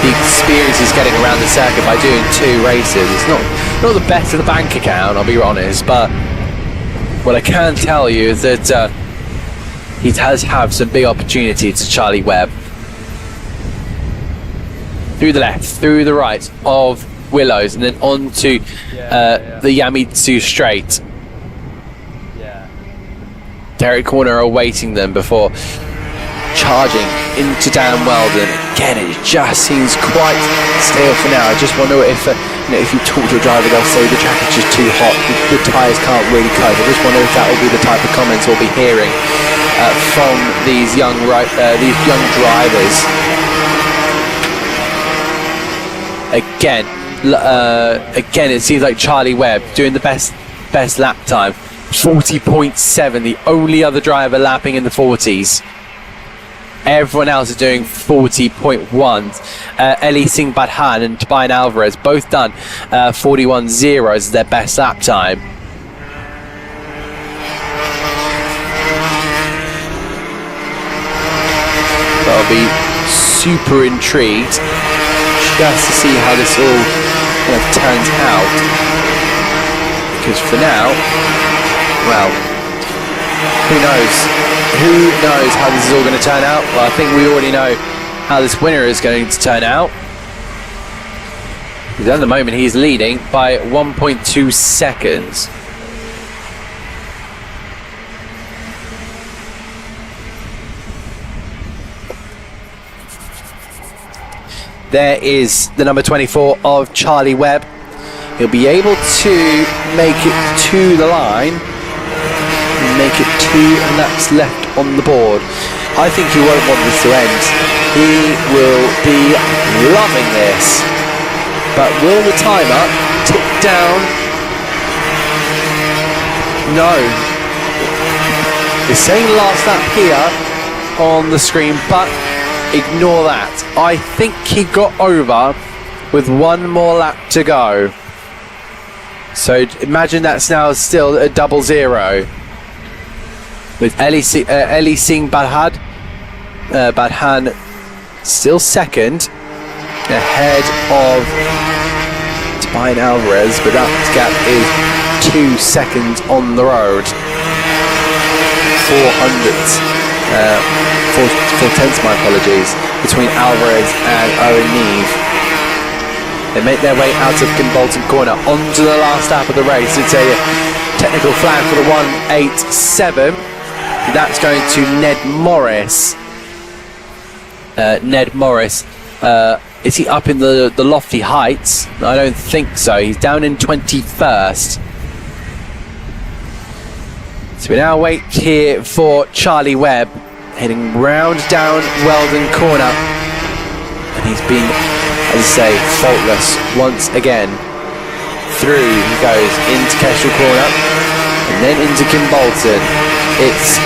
experience he's getting around the circuit by doing 2 races. It's not the best of the bank account, I'll be honest, but what I can tell you is that he does have some big opportunities to Charlie Webb. Through the left, through the right of Willows, and then on to the Yamitsu Straight. Derek Corner awaiting them before charging into Dan Weldon. Again, it just seems quite stale for now. I just wonder if if you talk to a driver, they'll say the track is just too hot, the tyres can't really cope. I just wonder if that will be the type of comments we'll be hearing from these young drivers. Again, it seems like Charlie Webb doing the best lap time, 40.7, the only other driver lapping in the 40s. Everyone else is doing 40.1. Eli Singh Badhan and Tobias Alvarez both done 41.0 as their best lap time. I'll be super intrigued just to see how this all kind of turns out, because for now, well, who knows how this is all going to turn out. Well, I think we already know how this winner is going to turn out, because at the moment he's leading by 1.2 seconds. There is the number 24 of Charlie Webb. He'll be able to make it to the line, make it 2 laps left on the board. I think he won't want this to end. He will be loving this. But will the timer tick down? No. It's saying last lap here on the screen, but ignore that. I think he got over with 1 more lap to go. So imagine that's now still a 00. With Eli Singh Badhan still second, ahead of Tobias Alvarez, but that gap is 2 seconds on the road. 4/10, my apologies, between Alvarez and Owen Neve. They make their way out of Bolton Corner onto the last lap of the race. It's a technical flag for the 187. That's going to Ned Morris. Ned Morris, is he up in the lofty heights? I don't think so. He's down in 21st. So we now wait here for Charlie Webb, heading round down Weldon Corner. And he's been, as I say, faultless once again. Through he goes into Kestrel Corner and then into Kimbolton. It's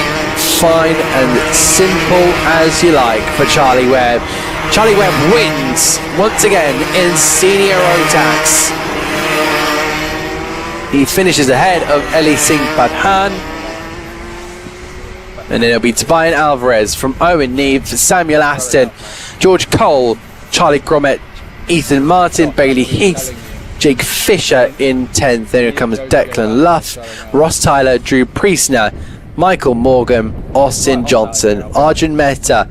fine and simple as you like for Charlie Webb. Charlie Webb wins once again in Senior Rotax. He finishes ahead of Eli Singh Badhan. And then it'll be Tobias Alvarez from Owen Neve, Samuel Aston, George Cole, Charlie Grommet, Ethan Martin, Bailey Heath, Jake Fisher in 10th. Then here comes Declan Luff, Ross Tyler, Drew Priestner, Michael Morgan, Austin Johnson, Arjun Mehta,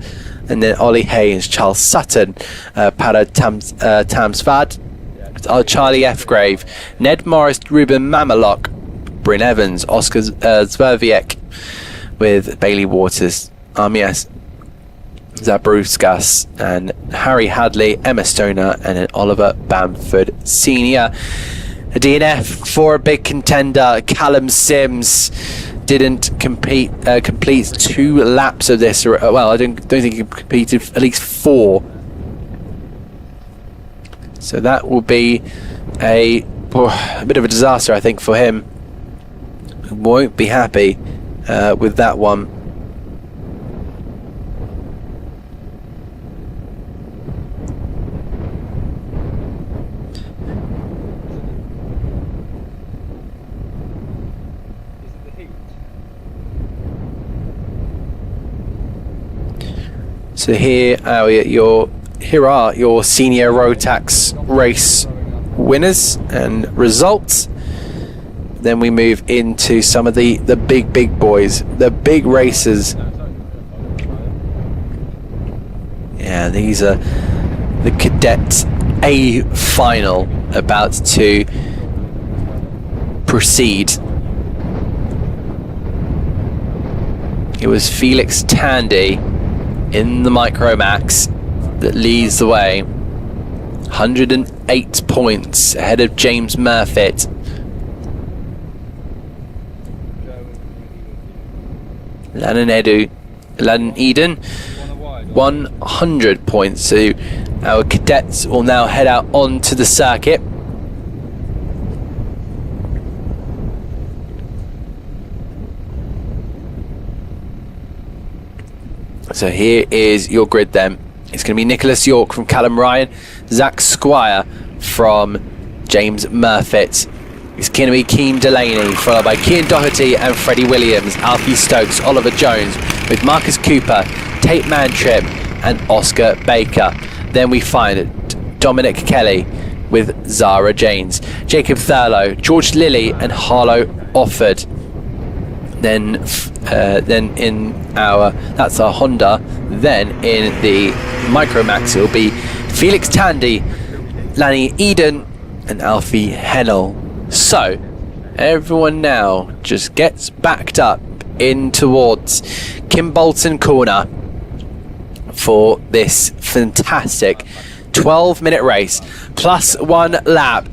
and then Ollie Haynes, Charles Sutton, Para Tamsvad, Charlie F. Grave, Ned Morris, Ruben Mamalok, Bryn Evans, Oscar Zverviek, with Bailey Waters, Armias Zabruskas, and Harry Hadley, Emma Stoner, and then Oliver Bamford Sr. A DNF for a big contender, Callum Sims, didn't complete 2 laps of this. Well, I don't think he completed at least 4. So that will be a bit of a disaster, I think, for him. He won't be happy with that one. So here are your senior Rotax race winners and results. Then we move into some of the big boys, the big racers. Yeah, these are the Cadet A final about to proceed. It was Felix Tandy in the Micromax that leads the way. 108 points ahead of James Murfitt. Lannon Eden 100 points. So our cadets will now head out onto the circuit. So here is your grid then. It's going to be Nicholas York from Callum Ryan, Zach Squire from James Murfitt. It's going to be Keane Delaney, followed by Keane Doherty and Freddie Williams, Alfie Stokes, Oliver Jones, with Marcus Cooper, Tate Mantrip and Oscar Baker. Then we find Dominic Kelly with Zara Janes, Jacob Thurlow, George Lilly and Harlow Offord. Then in that's our Honda. Then in the Micromax it will be Felix Tandy, Lanny Eden and Alfie Hennell. So everyone now just gets backed up in towards Kim Bolton corner for this fantastic 12-minute race plus 1 lap.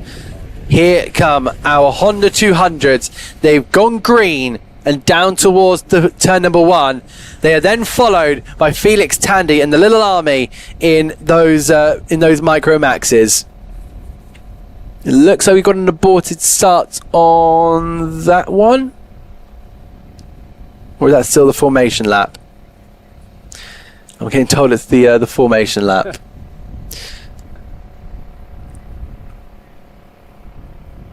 Here come our Honda 200s. They've gone green and down towards the turn number 1. They are then followed by Felix Tandy and the Little Army in those Micromaxes. It looks like we've got an aborted start on that one. Or is that still the formation lap? I'm getting told it's the formation lap.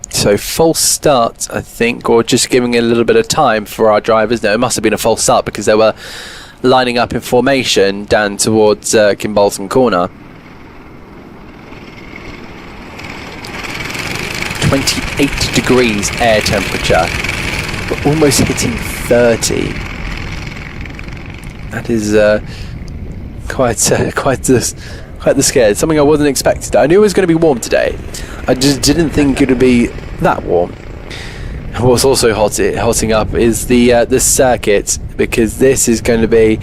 So false start, I think, or just giving it a little bit of time for our drivers. No, it must have been a false start because they were lining up in formation down towards Kim Bolton corner. 28 degrees air temperature. We're almost hitting 30. That is quite the scare. Something I wasn't expecting. I knew it was going to be warm today. I just didn't think it would be that warm. What's also hotting up is the circuit, because this is going to be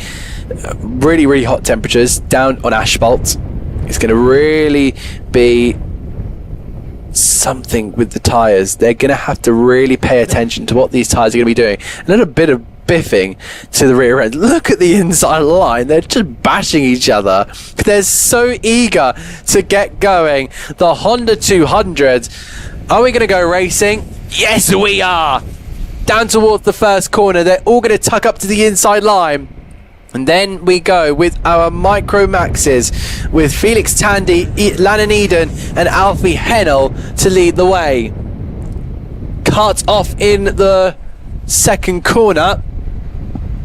really hot temperatures down on asphalt. It's going to really be something with the tyres. They're going to have to really pay attention to what these tyres are going to be doing. A little bit of biffing to the rear end. Look at the inside line. They're just bashing each other. They're so eager to get going. The Honda 200s. Are we going to go racing? Yes, we are. Down towards the first corner. They're all going to tuck up to the inside line. And then we go with our Micromaxes with Felix Tandy, Lannon Eden and Alfie Hennell to lead the way. Cut off in the second corner.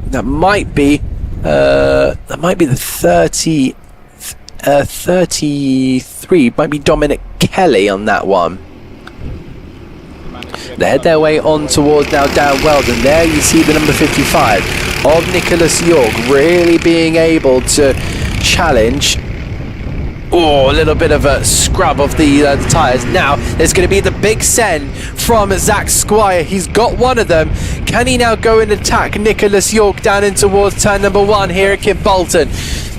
That might be the 33. Might be Dominic Kelly on that one. They head their way on towards now down Weldon. There you see the number 55 of Nicholas York really being able to challenge. Oh, a little bit of a scrub of the tyres. Now, there's going to be the big send from Zach Squire. He's got one of them. Can he now go and attack Nicholas York down in towards turn number 1 here at Kim Bolton?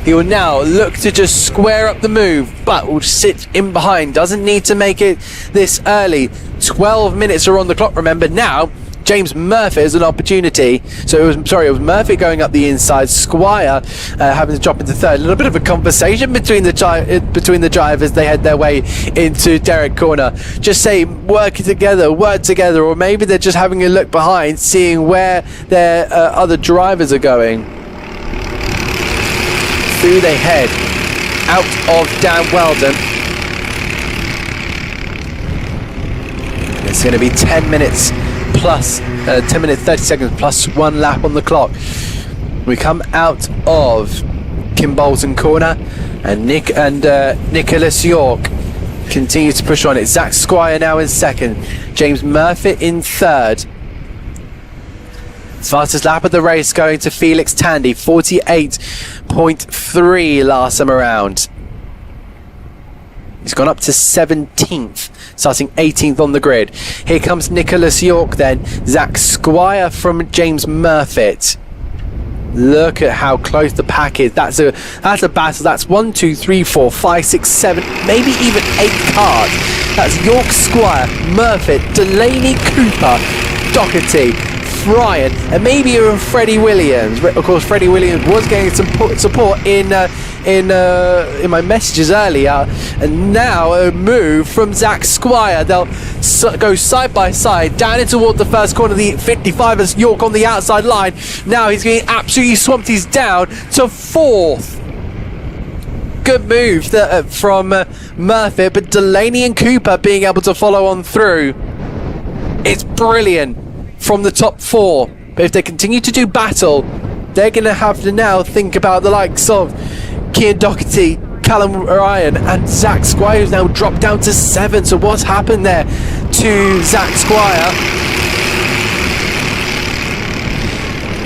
He will now look to just square up the move, but will sit in behind. Doesn't need to make it this early. 12 minutes are on the clock, remember. Now, James Murphy has an opportunity. So it was Murphy going up the inside, Squire having to drop into third. A little bit of a conversation between the drivers. They head their way into Derek Corner. Just say work together, or maybe they're just having a look behind, seeing where their other drivers are going. Through they head out of Dan Weldon. It's going to be 10 minutes plus 10 minutes 30 seconds plus 1 lap on the clock. We come out of Kim Bolton Corner, and Nicholas York continues to push on. It's Zach Squire now in second, James Murphy in third. Fastest lap of the race going to Felix Tandy, 48.3 last time around. He's gone up to 17th, starting 18th on the grid. Here comes Nicholas York then. Zach Squire from James Murphy. Look at how close the pack is. That's a battle. That's 1, 2, 3, 4, 5, 6, 7, maybe even 8 cars. That's York, Squire, Murphy, Delaney, Cooper, Doherty, Ryan, and maybe even Freddie Williams. Of course, Freddie Williams was getting some support in my messages earlier, and now a move from Zach Squire. They'll go side by side down in toward the first corner. The 55 as York on the outside line. Now he's getting absolutely swamped. He's down to 4th. Good move from Murphy, but Delaney and Cooper being able to follow on through. It's brilliant from the top 4, but if they continue to do battle, they're going to have to now think about the likes of Kian Doherty, Callum Ryan, and Zach Squire, who's now dropped down to 7. So what's happened there to Zach Squire?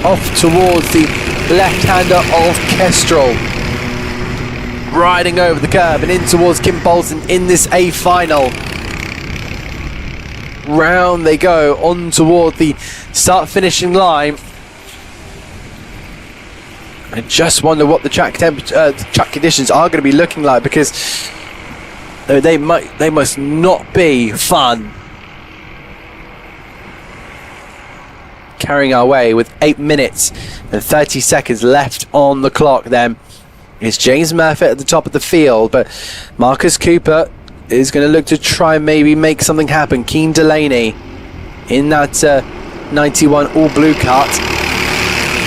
Off towards the left-hander of Kestrel, riding over the curb and in towards Kim Bolton in this A final. Round they go on toward the start finishing line. I just wonder what the track conditions are going to be looking like, because they must not be fun. Carrying our way with 8 minutes and 30 seconds left on the clock. Then it's James Murphy at the top of the field, but Marcus Cooper is going to look to try and maybe make something happen. Keen Delaney in that 91 all blue cart,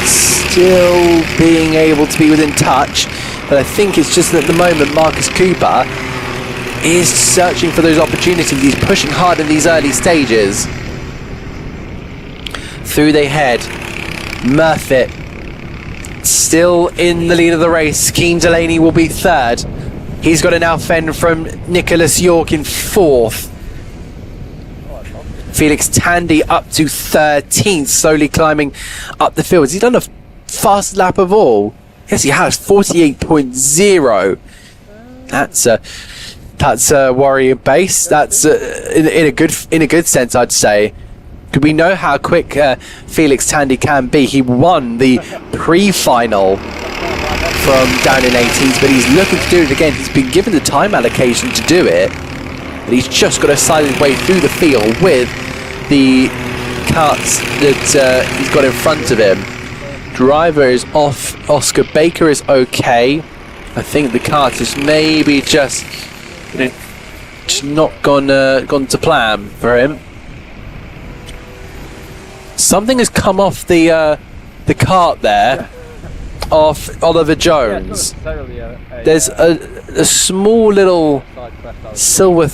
still being able to be within touch, but I think it's just that at the moment Marcus Cooper is searching for those opportunities. He's pushing hard in these early stages. Through they head. Murphy still in the lead of the race. Keen Delaney will be third. He's got to now fend from Nicholas York in 4th. Felix Tandy up to 13th, slowly climbing up the field. Has he done a fast lap of all? Yes, he has. 48.0. That's a worrying pace. That's in a good sense, I'd say. We know how quick Felix Tandy can be. He won the pre-final from down in 18s, but he's looking to do it again. He's been given the time allocation to do it, but he's just got to slide his way through the field with the carts that he's got in front of him. Driver is off. Oscar Baker is okay. I think the cart is maybe just not gone to plan for him. Something has come off the cart there, off Oliver Jones. There's a small little silver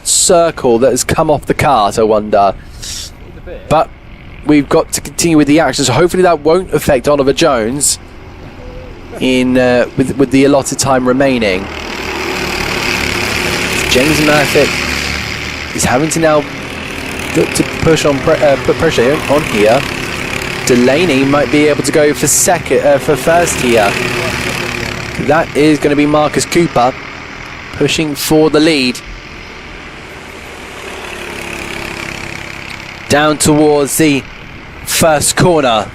circle that has come off the cart, I wonder. But we've got to continue with the action, so hopefully that won't affect Oliver Jones in with the allotted time remaining. James Murphy is having to now look to push on, put pressure on here. Delaney might be able to go for first here. That is going to be Marcus Cooper pushing for the lead. Down towards the first corner.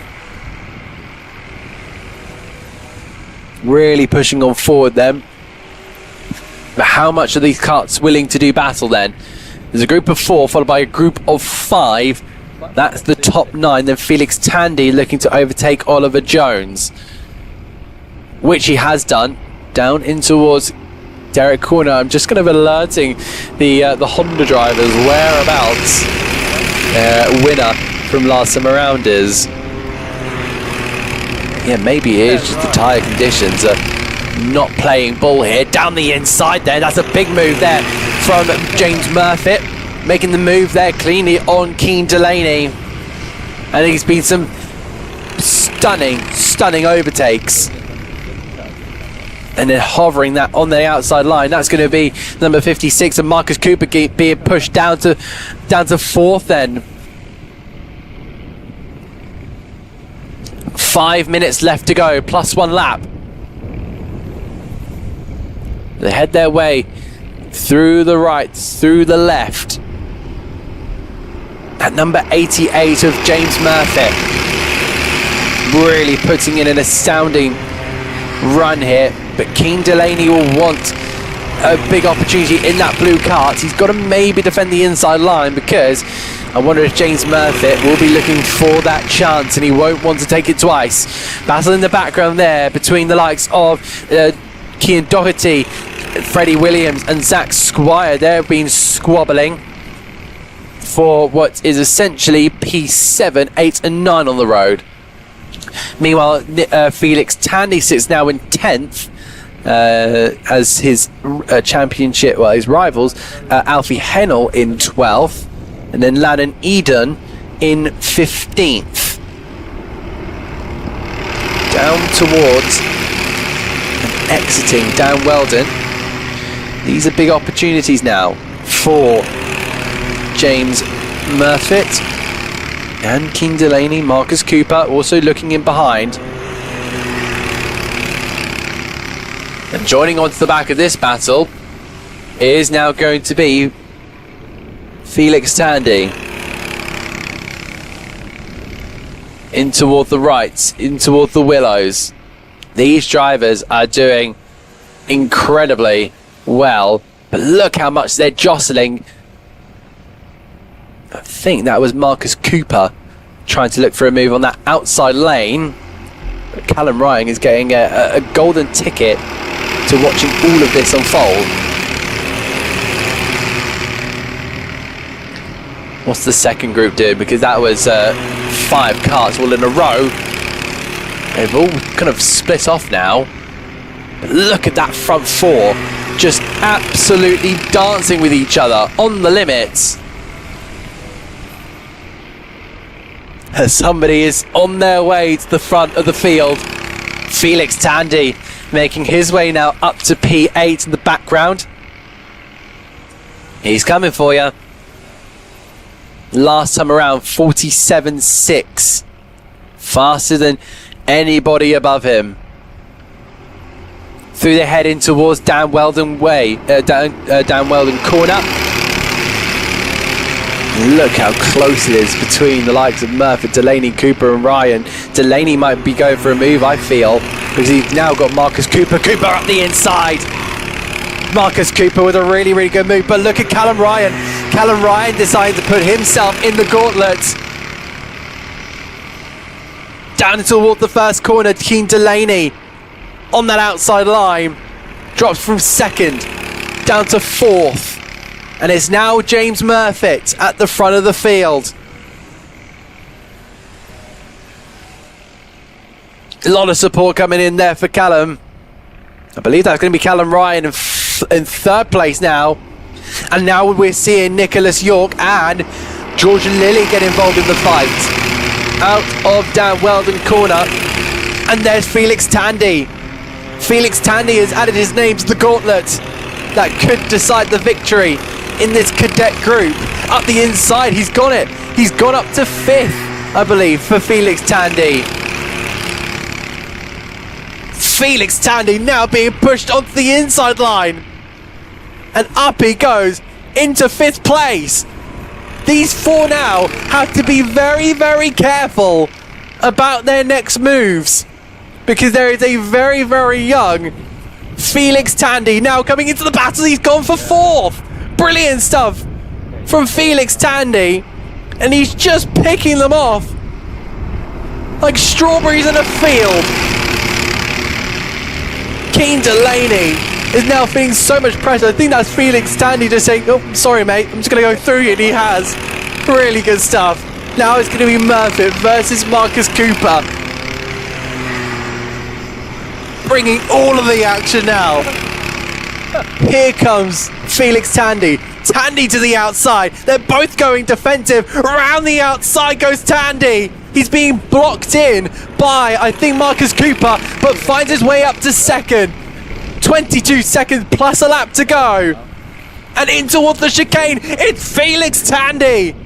Really pushing on forward then. But how much are these carts willing to do battle then? There's a group of 4 followed by a group of 5. That's the top 9. Then Felix Tandy looking to overtake Oliver Jones, which he has done. Down in towards Derek Corner. I'm just kind of alerting the Honda drivers whereabouts winner from last summer round is. Yeah, maybe it is just the tyre conditions are not playing ball here. Down the inside there, that's a big move there from James Murfitt, making the move there cleanly on Keane Delaney. And there's been some stunning overtakes. And then hovering that on the outside line, that's going to be number 56, and Marcus Cooper being pushed down to 4th then. 5 minutes left to go, plus 1 lap. They head their way through the right, through the left. At number 88 of James Murphy, really putting in an astounding run here. But Keane Delaney will want a big opportunity in that blue cart. He's got to maybe defend the inside line, because I wonder if James Murphy will be looking for that chance, and he won't want to take it twice. Battle in the background there between the likes of Cian Doherty, Freddie Williams and Zach Squire. They've been squabbling for what is essentially P7, 8 and 9 on the road. Meanwhile, Felix Tandy sits now in 10th as his championship, well, his rivals, Alfie Hennel in 12th, and then Lannon Eden in 15th. Down towards and exiting down Weldon. These are big opportunities now for James Murfitt and Keane Delaney. Marcus Cooper also looking in behind. And joining onto the back of this battle is now going to be Felix Tandy. In toward the right, in toward the Willows. These drivers are doing incredibly well, but look how much they're jostling. I think that was Marcus Cooper trying to look for a move on that outside lane. But Callum Ryan is getting a golden ticket to watching all of this unfold. What's the second group doing? Because that was 5 cars all in a row. They've all kind of split off now. But look at that front 4, just absolutely dancing with each other on the limits. As somebody is on their way to the front of the field. Felix Tandy making his way now up to P8 in the background. He's coming for you. Last time around, 47.6. Faster than anybody above him. Through the head in towards Dan Weldon Way, Dan Weldon corner. Look how close it is between the likes of Murphy, Delaney, Cooper and Ryan. Delaney might be going for a move, I feel, because he's now got Marcus Cooper. Cooper up the inside. Marcus Cooper with a really, really good move. But look at Callum Ryan. Callum Ryan decided to put himself in the gauntlet. Down toward the first corner, Keane Delaney on that outside line. Drops from 2nd down to 4th. And it's now James Murfitt at the front of the field. A lot of support coming in there for Callum. I believe that's going to be Callum Ryan in 3rd place now. And now we're seeing Nicholas York and Georgian Lilly get involved in the fight. Out of Dan Weldon corner. And there's Felix Tandy. Felix Tandy has added his name to the gauntlet that could decide the victory in this cadet group up the inside. He's got it. He's gone up to 5th, I believe, for Felix Tandy. Felix Tandy now being pushed onto the inside line. And up he goes into 5th place. These 4 now have to be very, very careful about their next moves, because there is a very, very young Felix Tandy now coming into the battle. He's gone for 4th. Brilliant stuff from Felix Tandy, and he's just picking them off like strawberries in a field. Keen Delaney is now feeling so much pressure. I think that's Felix Tandy just saying, oh, sorry mate, I'm just going to go through you, and he has. Really good stuff. Now it's going to be Murphy versus Marcus Cooper. Bringing all of the action now. Here comes Felix Tandy. Tandy to the outside. They're both going defensive. Around the outside goes Tandy. He's being blocked in by, I think, Marcus Cooper, but finds his way up to 2nd. 22 seconds plus a lap to go. And in towards the chicane, it's Felix Tandy.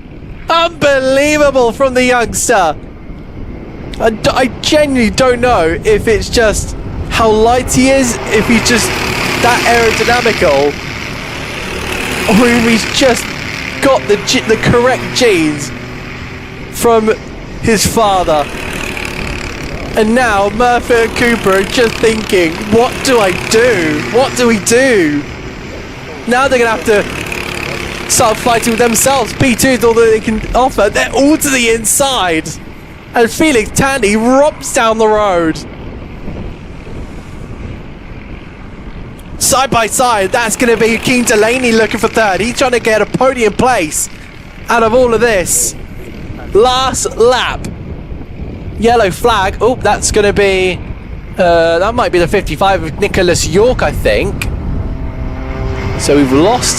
Unbelievable from the youngster. I genuinely don't know if it's just how light he is, if he's just that aerodynamical, or if he's just got the correct genes from his father. And now Murphy and Cooper are just thinking, what do I do? What do we do? Now they're going to have to start fighting with themselves. P2 is all that they can offer. They're all to the inside. And Felix Tandy romps down the road. Side by side, that's going to be Keen Delaney looking for 3rd. He's trying to get a podium place out of all of this. Last lap. Yellow flag. Oh, that's going to be... that might be the 55 of Nicholas York, I think. So we've lost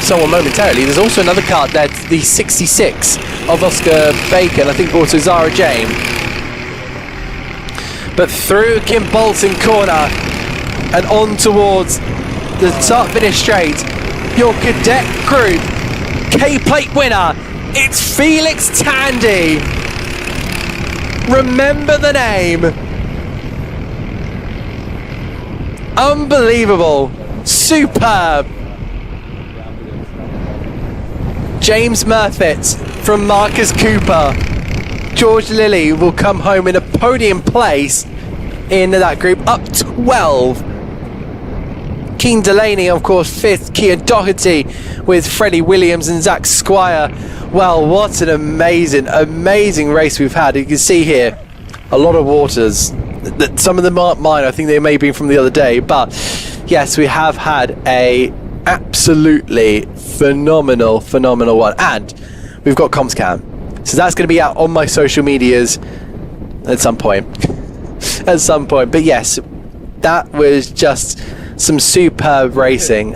someone momentarily. There's also another card there, the 66 of Oscar Bacon. I think also Zara Jane. But through Kim Bolton corner and on towards the start-finish straight, your cadet group K-Plate winner, it's Felix Tandy. Remember the name. Unbelievable. Superb. James Murfitt from Marcus Cooper. George Lilly will come home in a podium place in that group, up 12. Keen Delaney, of course, 5th. Kian Doherty with Freddie Williams and Zach Squire. Well, what an amazing race we've had. You can see here a lot of waters. Some of them aren't mine. I think they may be from the other day. But yes, we have had a absolutely phenomenal one. And we've got ComsCam. So that's going to be out on my social medias at some point. At some point. But yes, that was just some superb racing.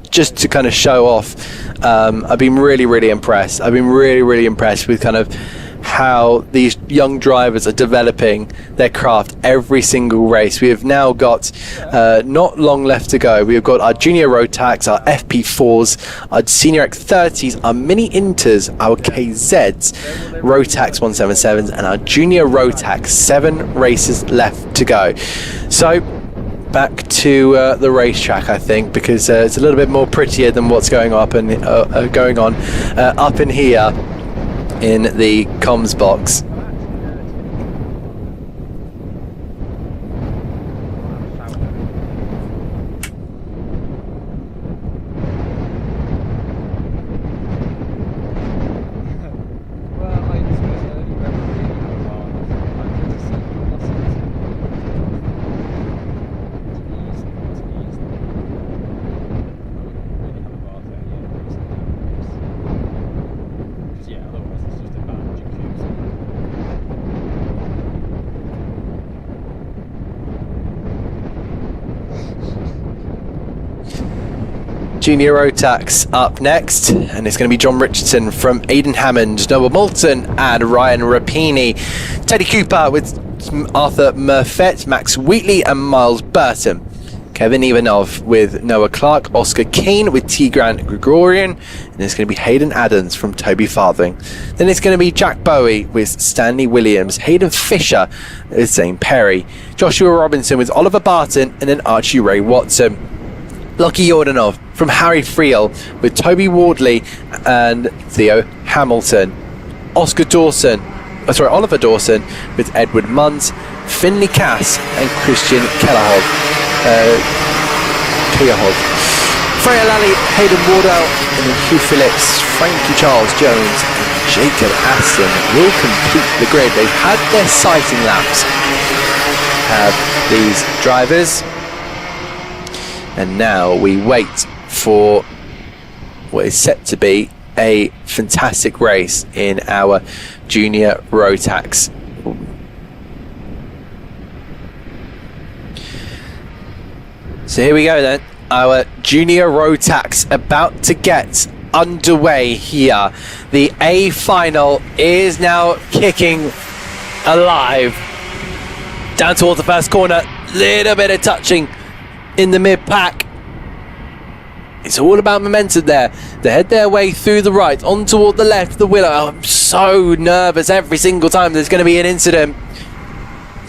Just to kind of show off, I've been really impressed. I've been really impressed with kind of how these young drivers are developing their craft every single race. We have now got not long left to go. We've got our junior Rotax, our FP4s, our senior X30s, our mini Inters, our KZs, Rotax 177s, and our junior Rotax. 7 races left to go. So back to the racetrack, I think, because it's a little bit more prettier than what's going on up in here in the comms box. Junior Rotax up next, and it's going to be John Richardson from Aidan Hammond, Noah Moulton and Ryan Rapini. Teddy Cooper with Arthur Murfett, Max Wheatley and Miles Burton. Kevin Ivanov with Noah Clark, Oscar Keane with Tigran Grigorian, and it's going to be Hayden Adams from Toby Farthing. Then it's going to be Jack Bowie with Stanley Williams, Hayden Fisher with Zane Perry, Joshua Robinson with Oliver Barton, and then Archie Ray Watson. Lockie Yordanov from Harry Friel with Toby Wardley and Theo Hamilton. Oliver Dawson with Edward Munns, Finley Cass and Christian Kellerhov. Freya Lally, Hayden Wardell, and then Hugh Phillips, Frankie Charles Jones, and Jacob Aston will complete the grid. They've had their sighting laps, have these drivers, and now we wait for what is set to be a fantastic race in our Junior Rotax. So here we go then, our Junior Rotax about to get underway here. The A final is now kicking alive. Down towards the first corner, little bit of touching in the mid-pack. It's all about momentum there. They head their way through the right, on toward the left, the Willow. Oh, I'm so nervous every single time there's going to be an incident.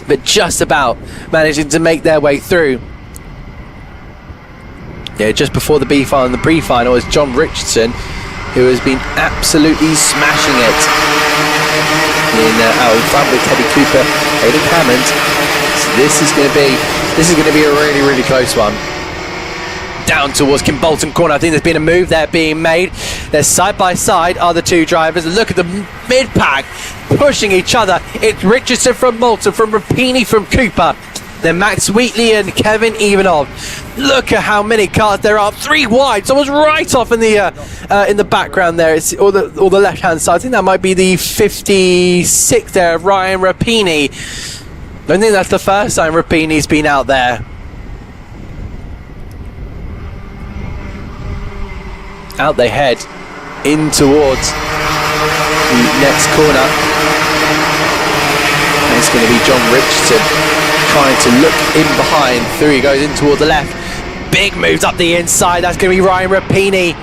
But just about managing to make their way through. Yeah, just before the B final and the pre-final is John Richardson, who has been absolutely smashing it in front with Teddy Cooper, Aidan Hammond. So this is going to be a really, really close one. Down towards Kim Bolton corner. I think there's been a move there being made. They're side by side are the two drivers. Look at the mid-pack pushing each other. It's Richardson from Moulton, from Rapini from Cooper. Then Max Wheatley and Kevin Ivanov. Look at how many cars there are. 3 wide. Someone's right off in the background there. It's all the left-hand side. I think that might be the 56 there, Ryan Rapini. I don't think that's the first time Rapini's been out there. Out they head in towards the next corner. And it's going to be John Richardson trying to look in behind. Through he goes in toward the left. Big moves up the inside. That's going to be Ryan Rapini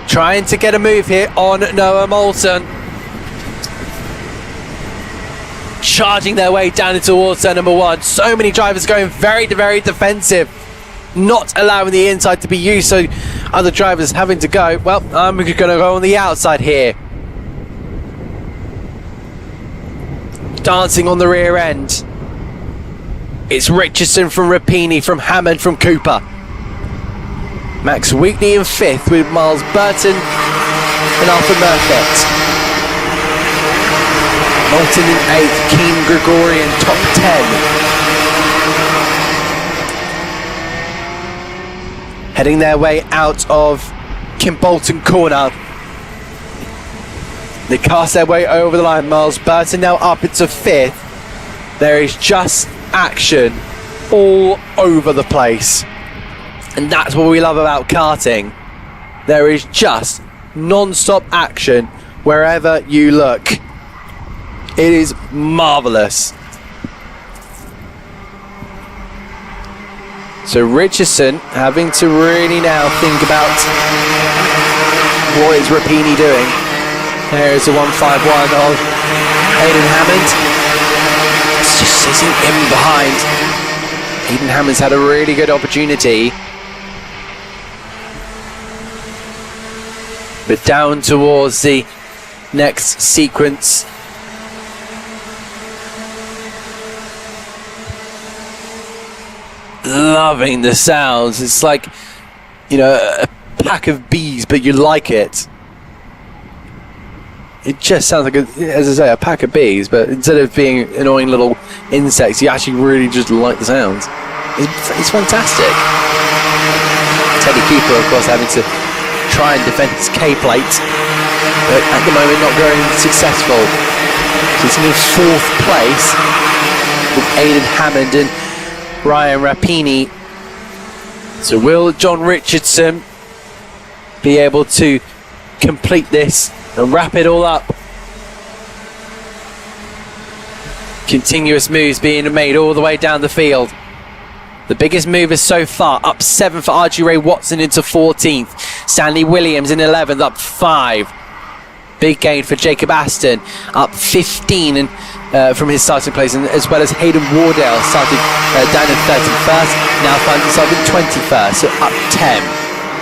trying to get a move here on Noah Moulton. Charging their way down towards turn number 1. So many drivers going very, very defensive, not allowing the inside to be used, so other drivers having to go, well, I'm going to go on the outside here. Dancing on the rear end. It's Richardson from Rapini, from Hammond, from Cooper. Max Wheatley in 5th with Miles Burton and Arthur Murphy. Moulton in 8th, Keane Gregorian top 10. Heading their way out of Kim Bolton corner. They cast their way over the line. Miles Burton now up into 5th. There is just action all over the place. And that's what we love about karting. There is just non-stop action wherever you look. It is marvellous. So Richardson having to really now think about what is Rapini doing. There is a 151 of Aidan Hammond. It's just sitting in behind. Aidan Hammond's had a really good opportunity. But down towards the next sequence. Loving the sounds. It's like, you know, a pack of bees, but you like it. It just sounds like, as I say, a pack of bees, but instead of being annoying little insects, you actually really just like the sounds. It's fantastic. Teddy Cooper, of course, having to try and defend his K-plate, but at the moment not very successful. Sitting in 4th place with Aidan Hammond and Ryan Rapini. So will John Richardson be able to complete this and wrap it all up? Continuous moves being made all the way down the field. The biggest movers so far, up 7 for RG Ray Watson into 14th. Stanley Williams in 11th, up 5. Big gain for Jacob Aston, up 15 and from his starting place, and as well as Hayden Wardell started down in 31st, now finds himself in 21st, so up 10.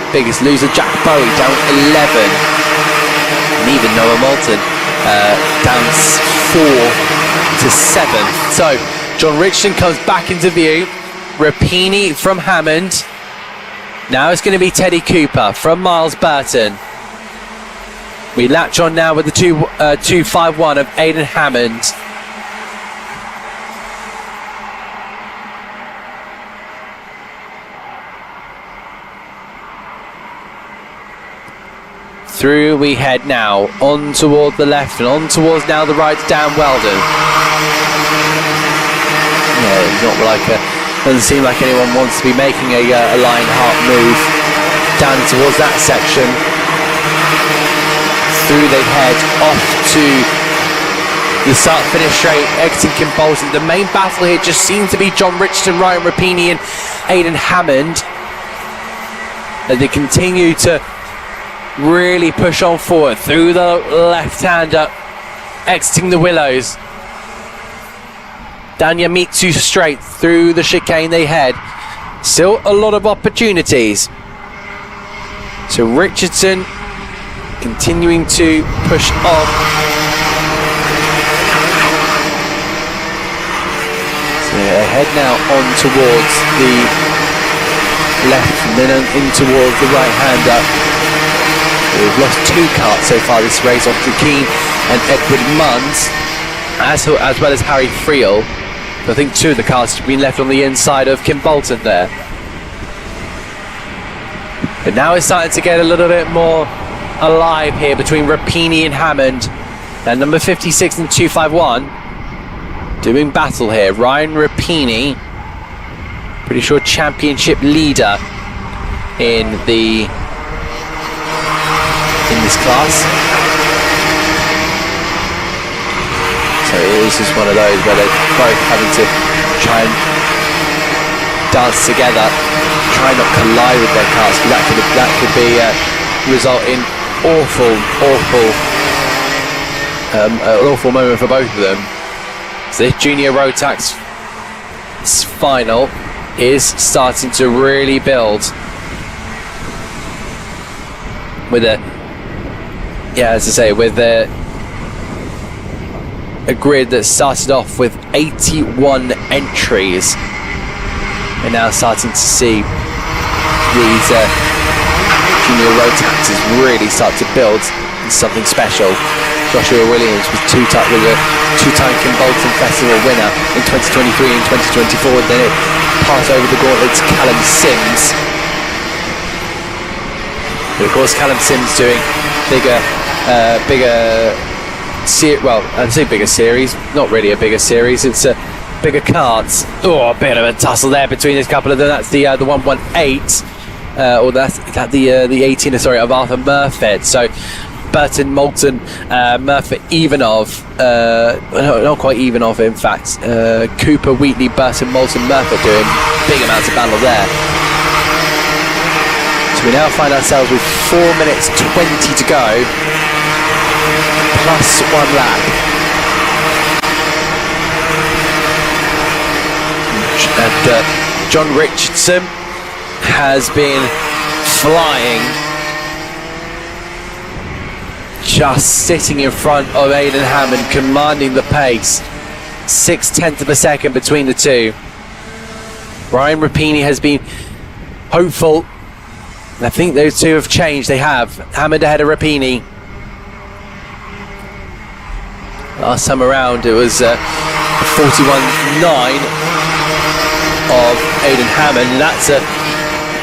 Biggest loser, Jack Bowie, down 11. And even Noah Moulton down 4 to 7. So John Richardson comes back into view. Rapini from Hammond. Now it's going to be Teddy Cooper from Miles Burton. We latch on now with the 251 of Aidan Hammond. Through we head now, on toward the left and on towards now the right, Dan Weldon. Yeah, it's not like doesn't seem like anyone wants to be making a Lionheart move down towards that section. Through they head off to the start-finish straight, exiting Kimbolton. The main battle here just seems to be John Richardson, Ryan Rapini and Aidan Hammond. As they continue to really push on forward through the left-hander, exiting the Willows. Down Yamitsu straight through the chicane they head. Still a lot of opportunities. So Richardson continuing to push on. So they head now on towards the left and then in towards the right-hander. We've lost 2 carts so far this race, off to Keane and Edward Munns, as well as Harry Friel. I think 2 of the carts have been left on the inside of Kimbolton there. But now it's starting to get a little bit more alive here between Rapini and Hammond. And number 56 and 251 doing battle here. Ryan Rapini, pretty sure championship leader in this class. So this is one of those where they're both having to try and dance together, try not collide with their cars, because that could be result in an awful moment for both of them. So this junior road tax final is starting to really build with a grid that started off with 81 entries. We're now starting to see these junior road taxes really start to build something special. Joshua Williams was a two-time Kimbolton Festival winner in 2023 and 2024. Then it passed over the gauntlet to Callum Sims. But of course, Callum Sims doing bigger I'd say bigger series, not really a bigger series, it's a bigger carts. Oh, a bit of a tussle there between this couple of them. That's the 118, or that's the 18, of Arthur Murfitt. So Burton, Moulton, Murfitt, Ivanov, not quite Ivanov in fact, Cooper, Wheatley, Burton, Moulton, Murfitt doing big amounts of battle there. So we now find ourselves with 4 minutes 20 to go. Plus 1 lap. And John Richardson has been flying, just sitting in front of Aidan Hammond, commanding the pace. 0.6 of a second between the two. Ryan Rapini has been hopeful. I think those two have changed. They have. Hammond ahead of Rapini. Last time around it was 41.9 of Aidan Hammond,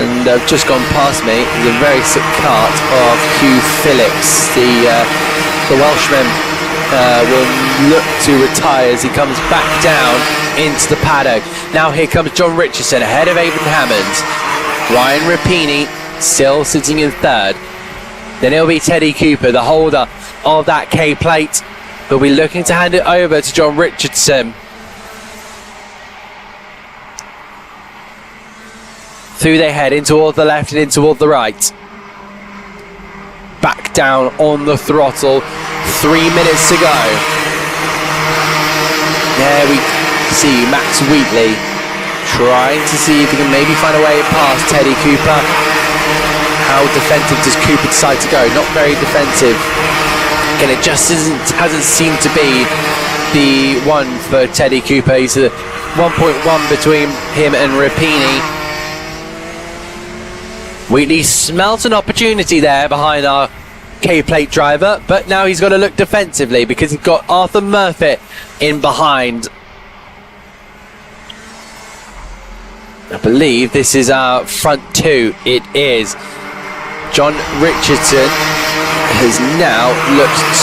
and just gone past me is a very sick cart of Hugh Phillips. The Welshman will look to retire as he comes back down into the paddock. Now here comes John Richardson ahead of Aidan Hammond. Ryan Rapini still sitting in 3rd. Then it'll be Teddy Cooper, the holder of that K plate, will be looking to hand it over to John Richardson. Through they head, in toward the left and in toward the right. Back down on the throttle. 3 minutes to go. There we see Max Wheatley trying to see if he can maybe find a way past Teddy Cooper. How defensive does Cooper decide to go? Not very defensive. Again, it just hasn't seemed to be the one for Teddy Cooper. He's a 1.1 between him and Rapini. Wheatley smelt an opportunity there behind our K-plate driver, but now he's got to look defensively because he's got Arthur Murphy in behind. I believe this is our front two. It is. John Richardson has now looked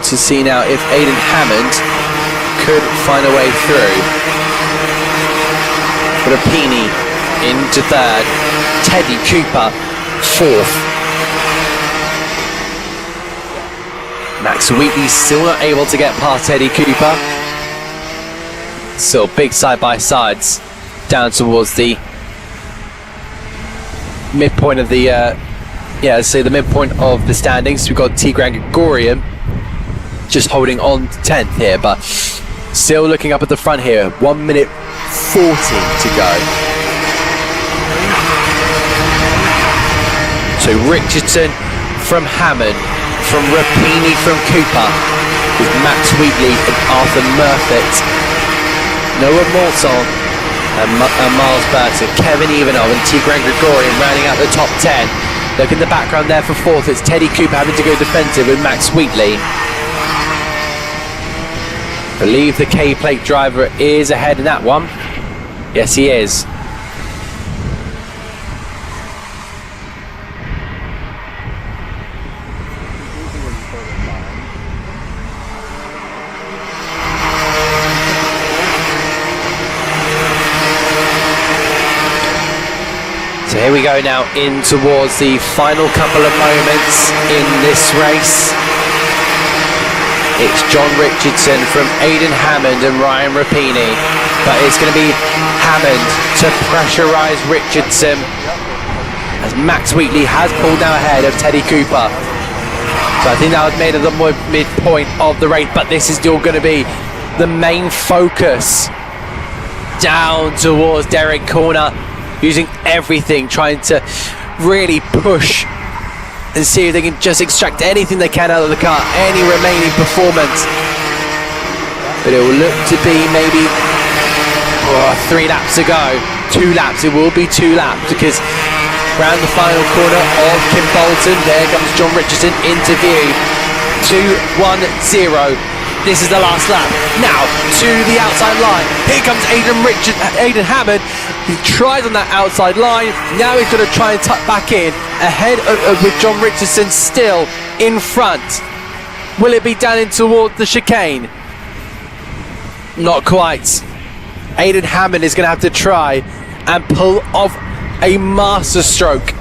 to see now if Aidan Hammond could find a way through. Rapini into third. Teddy Cooper fourth. Max Wheatley still not able to get past Teddy Cooper. Still big side-by-sides down towards the midpoint of the the midpoint of the standings. We've got Tigran Gregorian just holding on to 10th here, but still looking up at the front here. 1 minute 40 to go. So Richardson from Hammond, from Rapini from Cooper, with Max Wheatley and Arthur Murfitt, Noah Morton and Miles Burton, Kevin Ivanov and Tigran Gregorian rounding out the top 10. Look in the background there for fourth. It's Teddy Cooper having to go defensive with Max Wheatley. I believe the K-plate driver is ahead in that one. Yes, he is. So here we go now in towards the final couple of moments in this race. It's John Richardson from Aidan Hammond and Ryan Rapini, but it's going to be Hammond to pressurise Richardson as Max Wheatley has pulled now ahead of Teddy Cooper. So I think that was made at the midpoint of the race, but this is still going to be the main focus down towards Derek Corner, using everything, trying to really push and see if they can just extract anything they can out of the car, any remaining performance. But it will look to be maybe 3 laps to go. 2 laps, it will be 2 laps, because round the final corner of Kim Bolton, there comes John Richardson into view. 2-1-0. This is the last lap. Now to the outside line. Here comes Aidan Hammond. He tries on that outside line. Now he's going to try and tuck back in ahead with John Richardson still in front. Will it be down in toward the chicane? Not quite. Aidan Hammond is going to have to try and pull off a master stroke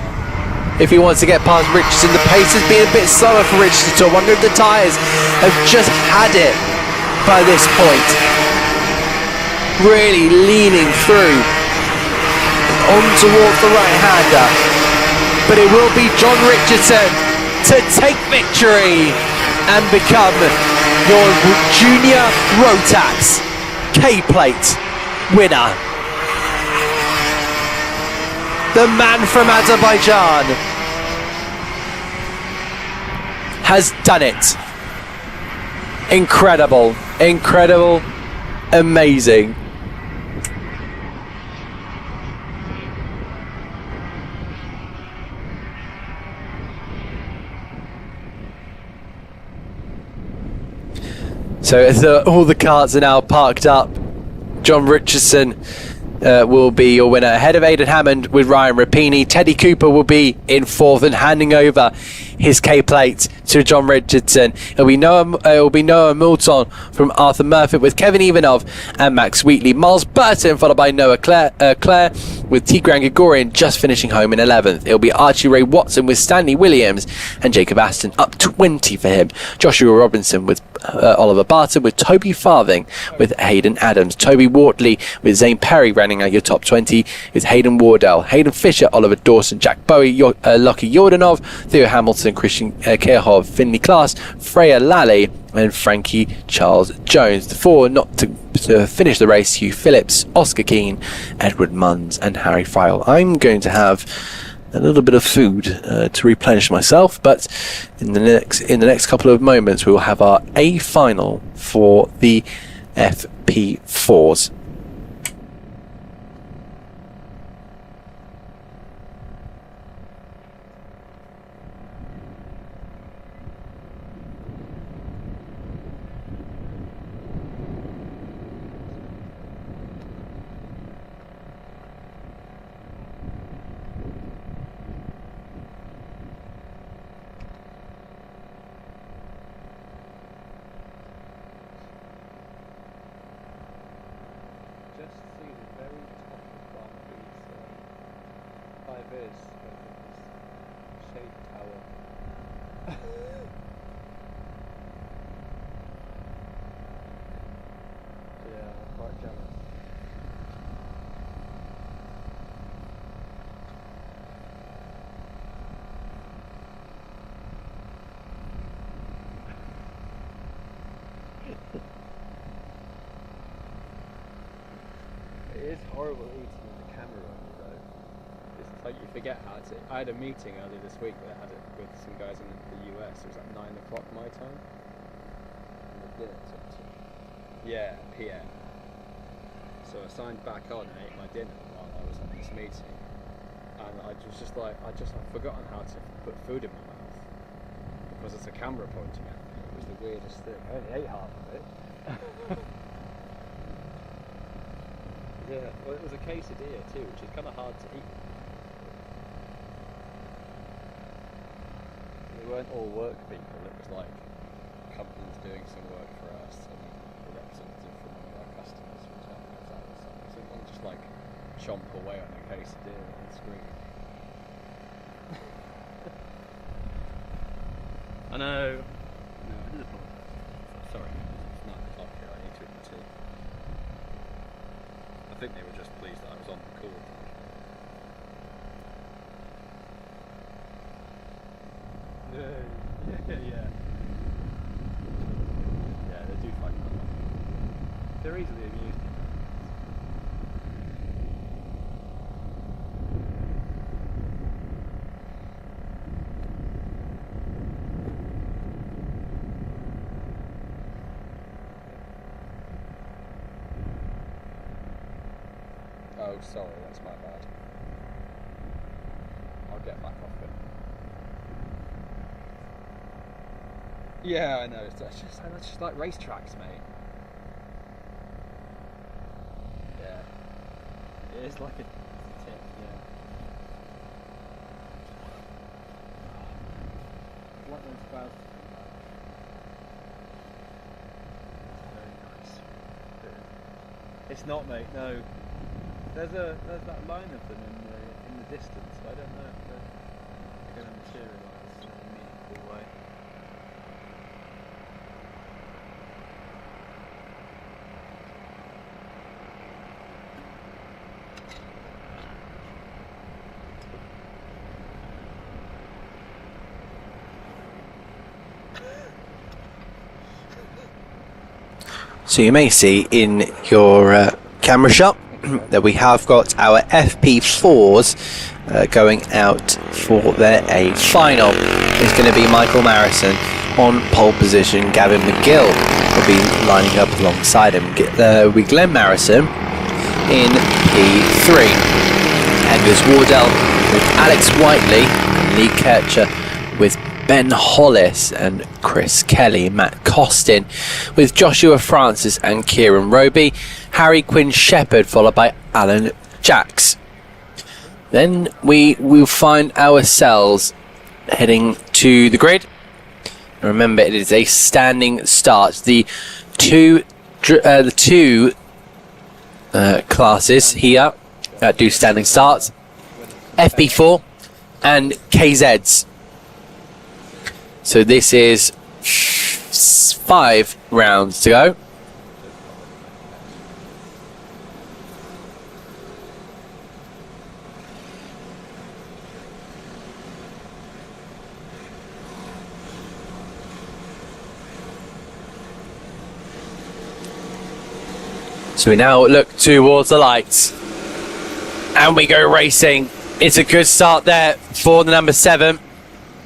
if he wants to get past Richardson. The pace has been a bit slower for Richardson, so I wonder if the tyres have just had it by this point. Really leaning through on towards the right-hander. But it will be John Richardson to take victory and become your Junior Rotax K-Plate winner. The man from Azerbaijan has done it. Incredible, incredible, amazing. So as all the carts are now parked up, John Richardson will be your winner ahead of Aidan Hammond with Ryan Rapini. Teddy Cooper will be in 4th and handing over his K-plate to John Richardson. It'll be Noah Moulton from Arthur Murphy with Kevin Ivanov and Max Wheatley. Miles Burton followed by Noah Clare with Tigran Gregorian just finishing home in 11th. It'll be Archie Ray Watson with Stanley Williams and Jacob Aston up 20 for him. Joshua Robinson with Oliver Barton with Toby Farthing with Hayden Adams. Toby Wortley with Zane Perry rounding out your top 20 with Hayden Wardell, Hayden Fisher, Oliver Dawson, Jack Bowie, Lockie Yordanov, Theo Hamilton, Christian Kehoff, Finley Class, Freya Lally and Frankie Charles Jones. The 4 not to finish the race: Hugh Phillips, Oscar Keane, Edward Munns and Harry File. I'm going to have a little bit of food to replenish myself, but in the next couple of moments we will have our A final for the FP4s. Just see the very top of Barnaby's high-vis shade tower. Yeah, I'm quite jealous. It is horrible eating with the camera on you though. It's like you forget how to. I had a meeting earlier this week that I had it with some guys in the US. It was like 9 o'clock my time. And the dinner took PM. So I signed back on and ate my dinner while I was on this meeting. And I was just like, I'd forgotten how to put food in my mouth because it's a camera pointing at me. It was the weirdest thing. I only ate half of it. Yeah, well, it was a quesadilla too, which is kind of hard to eat. They weren't all work people, it was like companies doing some work for us and a representative from one of our customers was helping us out with something. So they don't just like chomp away on a quesadilla on the screen. I know. No, I did apologise. Sorry, it's 9 o'clock here, I need to eat the tea. I think they were just pleased that I was on the call. Yeah. Yeah, they do find that. They're easily amused. Oh, sorry, that's my bad. I'll get back off it. Yeah, I know. That's just like racetracks, mate. Yeah, it is like a tip. Yeah. It's like those clouds. Very nice. It's not, mate. No. There's that line of them in the distance, but I don't know if they're going to materialise in a meaningful way. So you may see in your camera shot that we have got our FP4s going out for their A final. It's going to be Michael Marison on pole position. Gavin McGill will be lining up alongside him. We Glenn Marison in P3. Angus Wardell with Alex Whiteley and Lee Kircher with Ben Hollis and Chris Kelly, Matt Costin, with Joshua Francis and Kieran Roby, Harry Quinn Shepherd, followed by Alan Jacks. Then we will find ourselves heading to the grid. Remember, it is a standing start. The two classes here do standing starts: FB4 and KZs. So this is 5 rounds to go. So we now look towards the lights and we go racing. It's a good start there for the number 7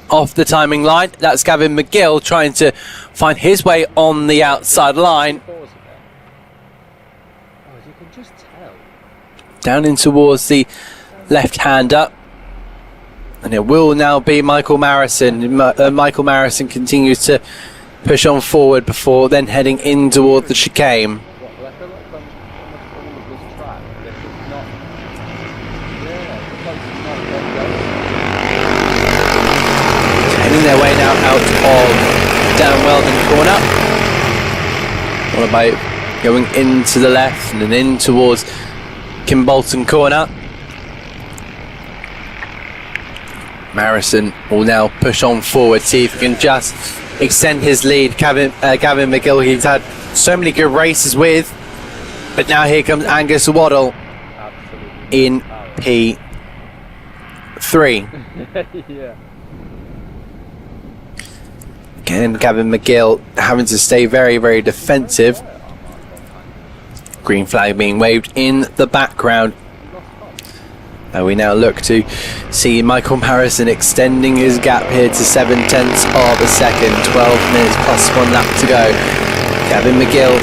off the timing line. That's Gavin McGill trying to find his way on the outside line. Down in towards the left-hander. And it will now be Michael Marison. Michael Marison continues to push on forward before then heading in toward the chicane. Their way now out of down Weldon corner, followed by going into the left and then in towards Kimbolton corner. Marison will now push on forward, see if he can just extend his lead. Gavin McGill, he's had so many good races with, but now here comes Angus Waddle in P3. Yeah. Again, Gavin McGill having to stay very, very defensive. Green flag being waved in the background. We now look to see Michael Harrison extending his gap here to 7/10 of a second. 12 minutes plus 1 lap to go. Gavin McGill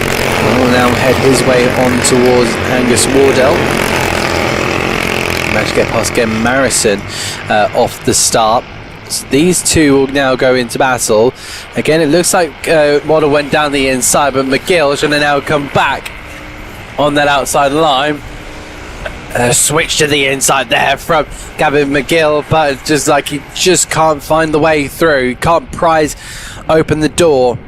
will now head his way on towards Angus Wardell. Managed to get past again Marison off the start. So these two will now go into battle. Again, it looks like Waddle went down the inside, but McGill is going to now come back on that outside line. Switch to the inside there from Gavin McGill, but just like he just can't find the way through. He can't prise open the door.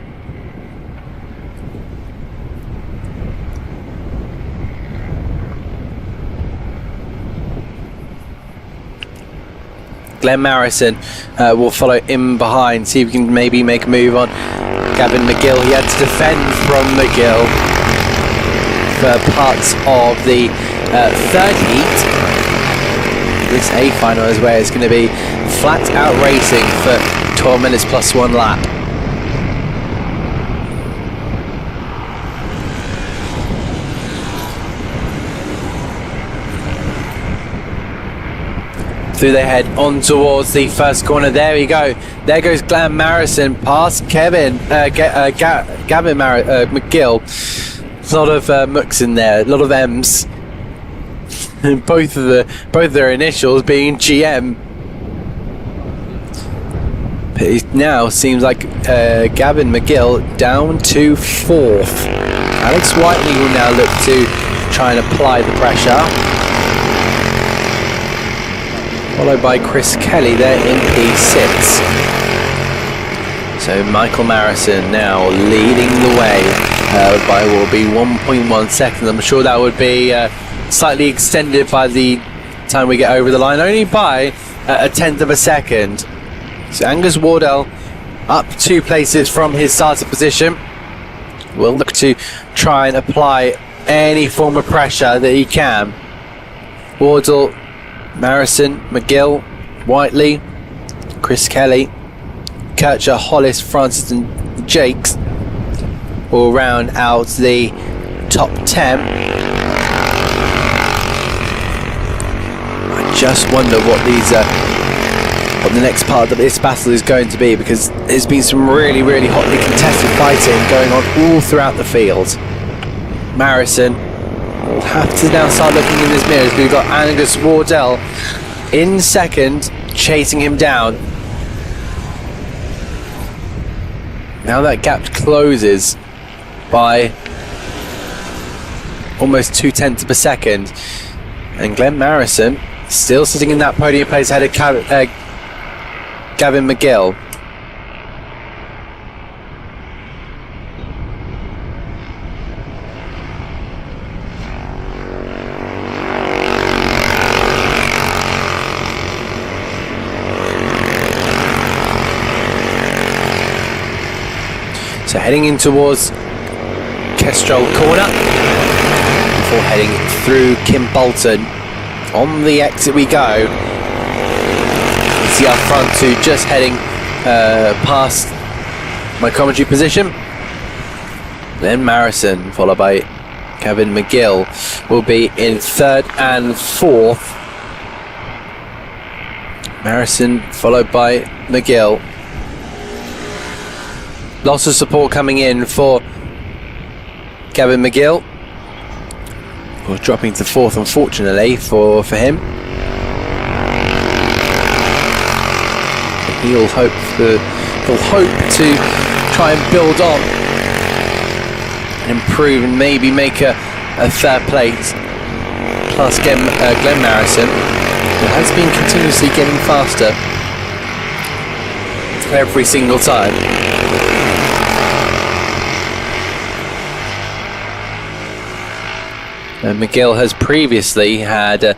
Glenn Marison will follow in behind, see if we can maybe make a move on Gavin McGill. He had to defend from McGill for parts of the third heat. This A final is where it's going to be flat out racing for 12 minutes plus 1 lap. Through their head on towards the first corner. There we go. There goes Glenn Marison past Gavin McGill. A lot of Mooks in there, a lot of M's. both of their initials being GM. But it now seems like Gavin McGill down to 4th. Alex Whiteley will now look to try and apply the pressure, followed by Chris Kelly there in P6. So Michael Marison now leading the way by what will be 1.1 seconds. I'm sure that would be slightly extended by the time we get over the line, only by a 1/10 of a second. So Angus Wardell up 2 places from his starter position. Will look to try and apply any form of pressure that he can. Wardell, Marison, McGill, Whiteley, Chris Kelly, Kircher, Hollis, Francis and Jakes will round out the top 10. I just wonder what what the next part of this battle is going to be, because there's been some really, really hotly contested fighting going on all throughout the field. Marison will have to now start looking in his mirrors. We've got Angus Wardell in second, chasing him down. Now that gap closes by almost 0.2 of a second, and Glenn Marison still sitting in that podium place ahead of Gavin McGill. So heading in towards Kestrel Corner before heading through Kim Bolton. On the exit we go. You see our front two just heading past my commentary position. Then Marison, followed by Kevin McGill, will be in third and fourth. Marison followed by McGill. Lots of support coming in for Gavin McGill. Well, dropping to fourth, unfortunately, for him. He'll hope to try and build on and improve and maybe make a third place. Plus Glenn Marison, who has been continuously getting faster every single time. McGill has previously had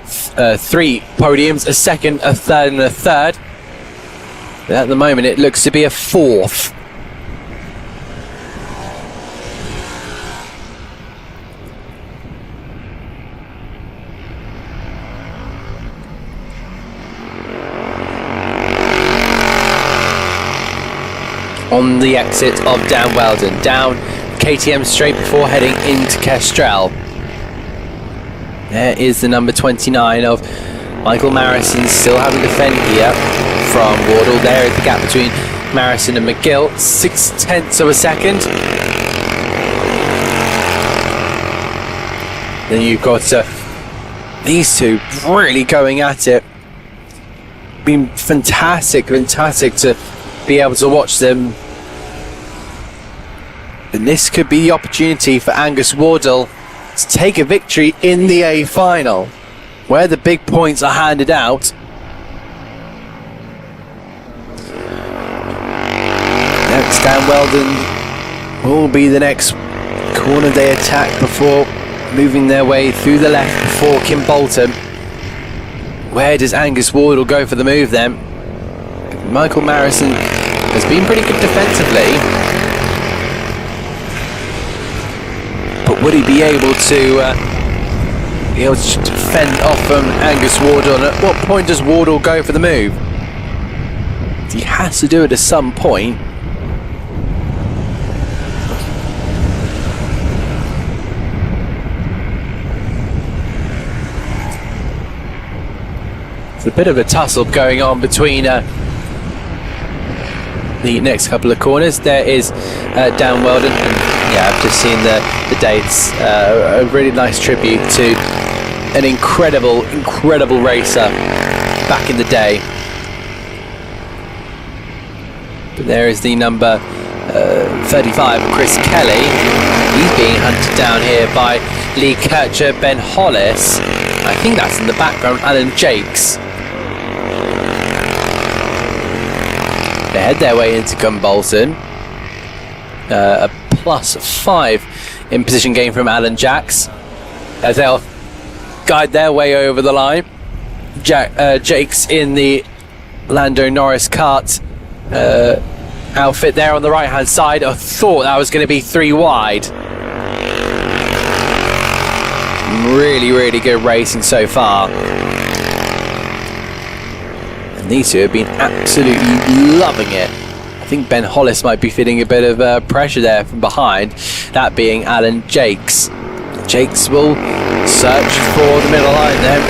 3 podiums, a second, a third and a third. But at the moment it looks to be a fourth. On the exit of Down Weldon, down KTM straight before heading into Kestrel. There is the number 29 of Michael Marison, still having to fend here from Wardle. There is the gap between Marison and McGill, 0.6 of a second. Then you've got these two really going at it. Been fantastic to be able to watch them. And this could be the opportunity for Angus Wardle to take a victory in the A final, where the big points are handed out. Next, Dan Weldon will be the next corner they attack before moving their way through the left before Kim Bolton. Where does Angus Wardle go for the move then? Michael Marison has been pretty good defensively. But would he be able to fend off from Angus Wardle? And at what point does Wardle go for the move? He has to do it at some point. It's a bit of a tussle going on between the next couple of corners. There is Dan Weldon. Yeah, I've just seen the dates. A really nice tribute to an incredible racer back in the day. But there is the number 35, Chris Kelly. He's being hunted down here by Lee Kircher, Ben Hollis. I think that's in the background, Alan Jakes. They head their way into Bolton. A +5 in position gain from Alan Jacks as they'll guide their way over the line. Jakes in the Lando Norris kart outfit there on the right hand side. I thought that was going to be 3 wide. Really good racing so far. And these two have been absolutely loving it. I think Ben Hollis might be feeling a bit of pressure there from behind, that being Alan Jakes. Jakes will search for the middle line then,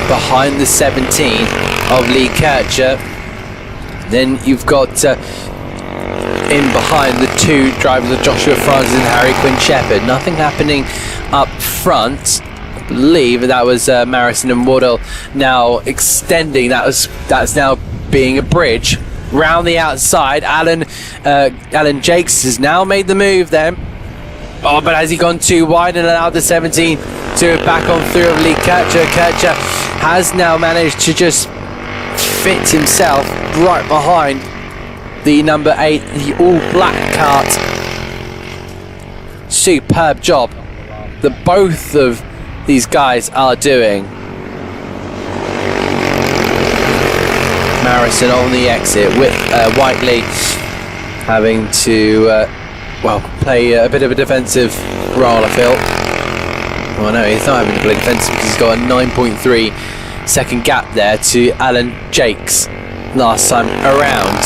behind the 17 of Lee Kircher. Then you've got in behind the 2 drivers of Joshua Francis and Harry Quinn Shepherd. Nothing happening up front. I believe that was Marison and Wardle now extending. That's now being a bridge round the outside. Alan Jakes has now made the move then. Oh, but has he gone too wide and allowed the 17 to back on through of Lee Kircher? Kircher has now managed to just fit himself right behind the number 8, the all-black cart. Superb job that both of these guys are doing. Marison on the exit with Whiteley having to play a bit of a defensive role, I feel. Well, no, he's not having to play defensive because he's got a 9.3 second gap there to Alan Jakes last time around.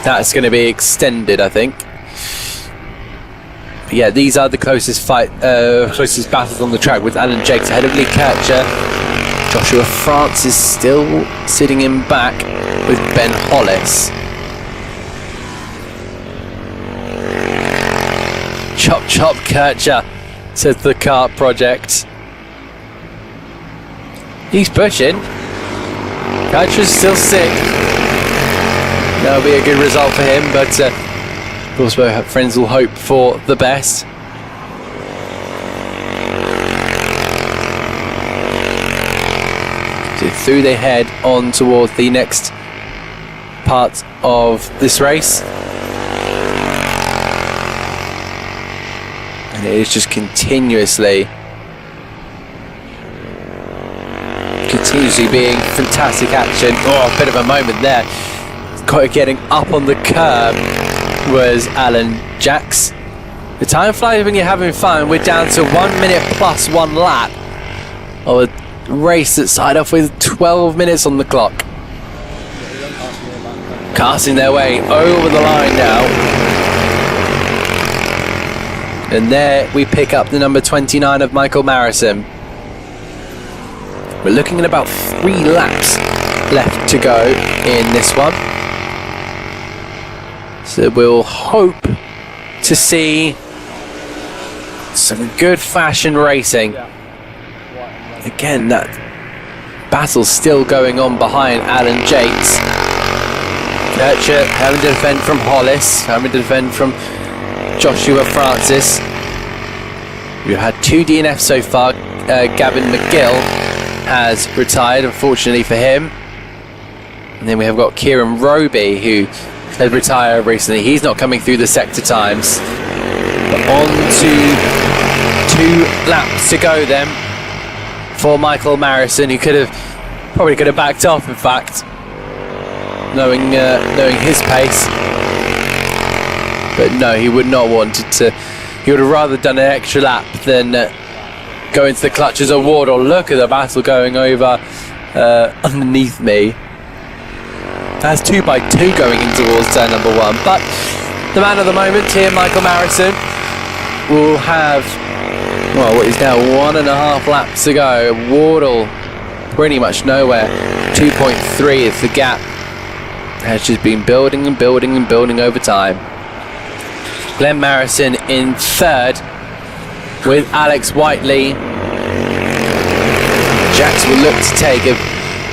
That's going to be extended, I think. But yeah, these are the closest battles on the track, with Alan Jakes ahead of Lee Kircher. Joshua Francis still sitting in back with Ben Hollis. Chop chop Kircher, says the kart project. He's pushing. Kircher's still sick. That'll be a good result for him, but of course our friends will hope for the best. So through they head on towards the next part of this race. And it is just continuously being fantastic action. Oh, a bit of a moment there. Getting up on the curb was Alan Jakes. The time flies when you're having fun. We're down to 1 minute plus 1 lap of a race that started off with 12 minutes on the clock. Casting their way over the line now. And there we pick up the number 29 of Michael Marison. We're looking at about 3 laps left to go in this one. So we'll hope to see some good fashion racing. Again, that battle's still going on behind Alan Jakes. Kircher having to defend from Hollis, having to defend from Joshua Francis. We've had 2 DNFs so far. Gavin McGill has retired, unfortunately for him. And then we have got Kieran Roby, who has retired recently. He's not coming through the sector times. But on to 2 laps to go then for Michael Marison, who probably could have backed off, in fact, knowing his pace. But no, he would not wanted to. He would have rather done an extra lap than go into the clutches of Wardle. Look at the battle going over underneath me. That's 2x2 going in towards turn number 1. But the man of the moment here, Michael Marison, will have, well, what is now 1.5 laps to go. Wardle pretty much nowhere. 2.3 is the gap. Has just been building and building and building over time. Glenn Marison in 3rd with Alex Whiteley. Jax will look to take a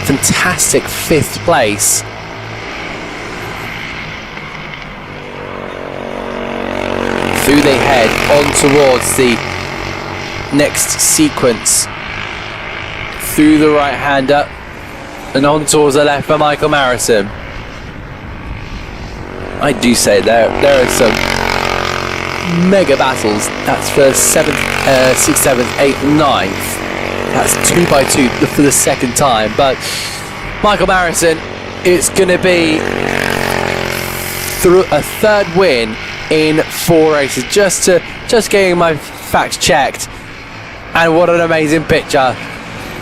fantastic 5th place. Through they head on towards the next sequence. Through the right hander and on towards the left for Michael Marison. I do say there are some mega battles. That's for 7th, 6th, 7th, 8th, 9th. That's 2x2 for the second time. But Michael Marison, it's going to be through a 3rd win in 4 races. Just getting my facts checked. And what an amazing picture.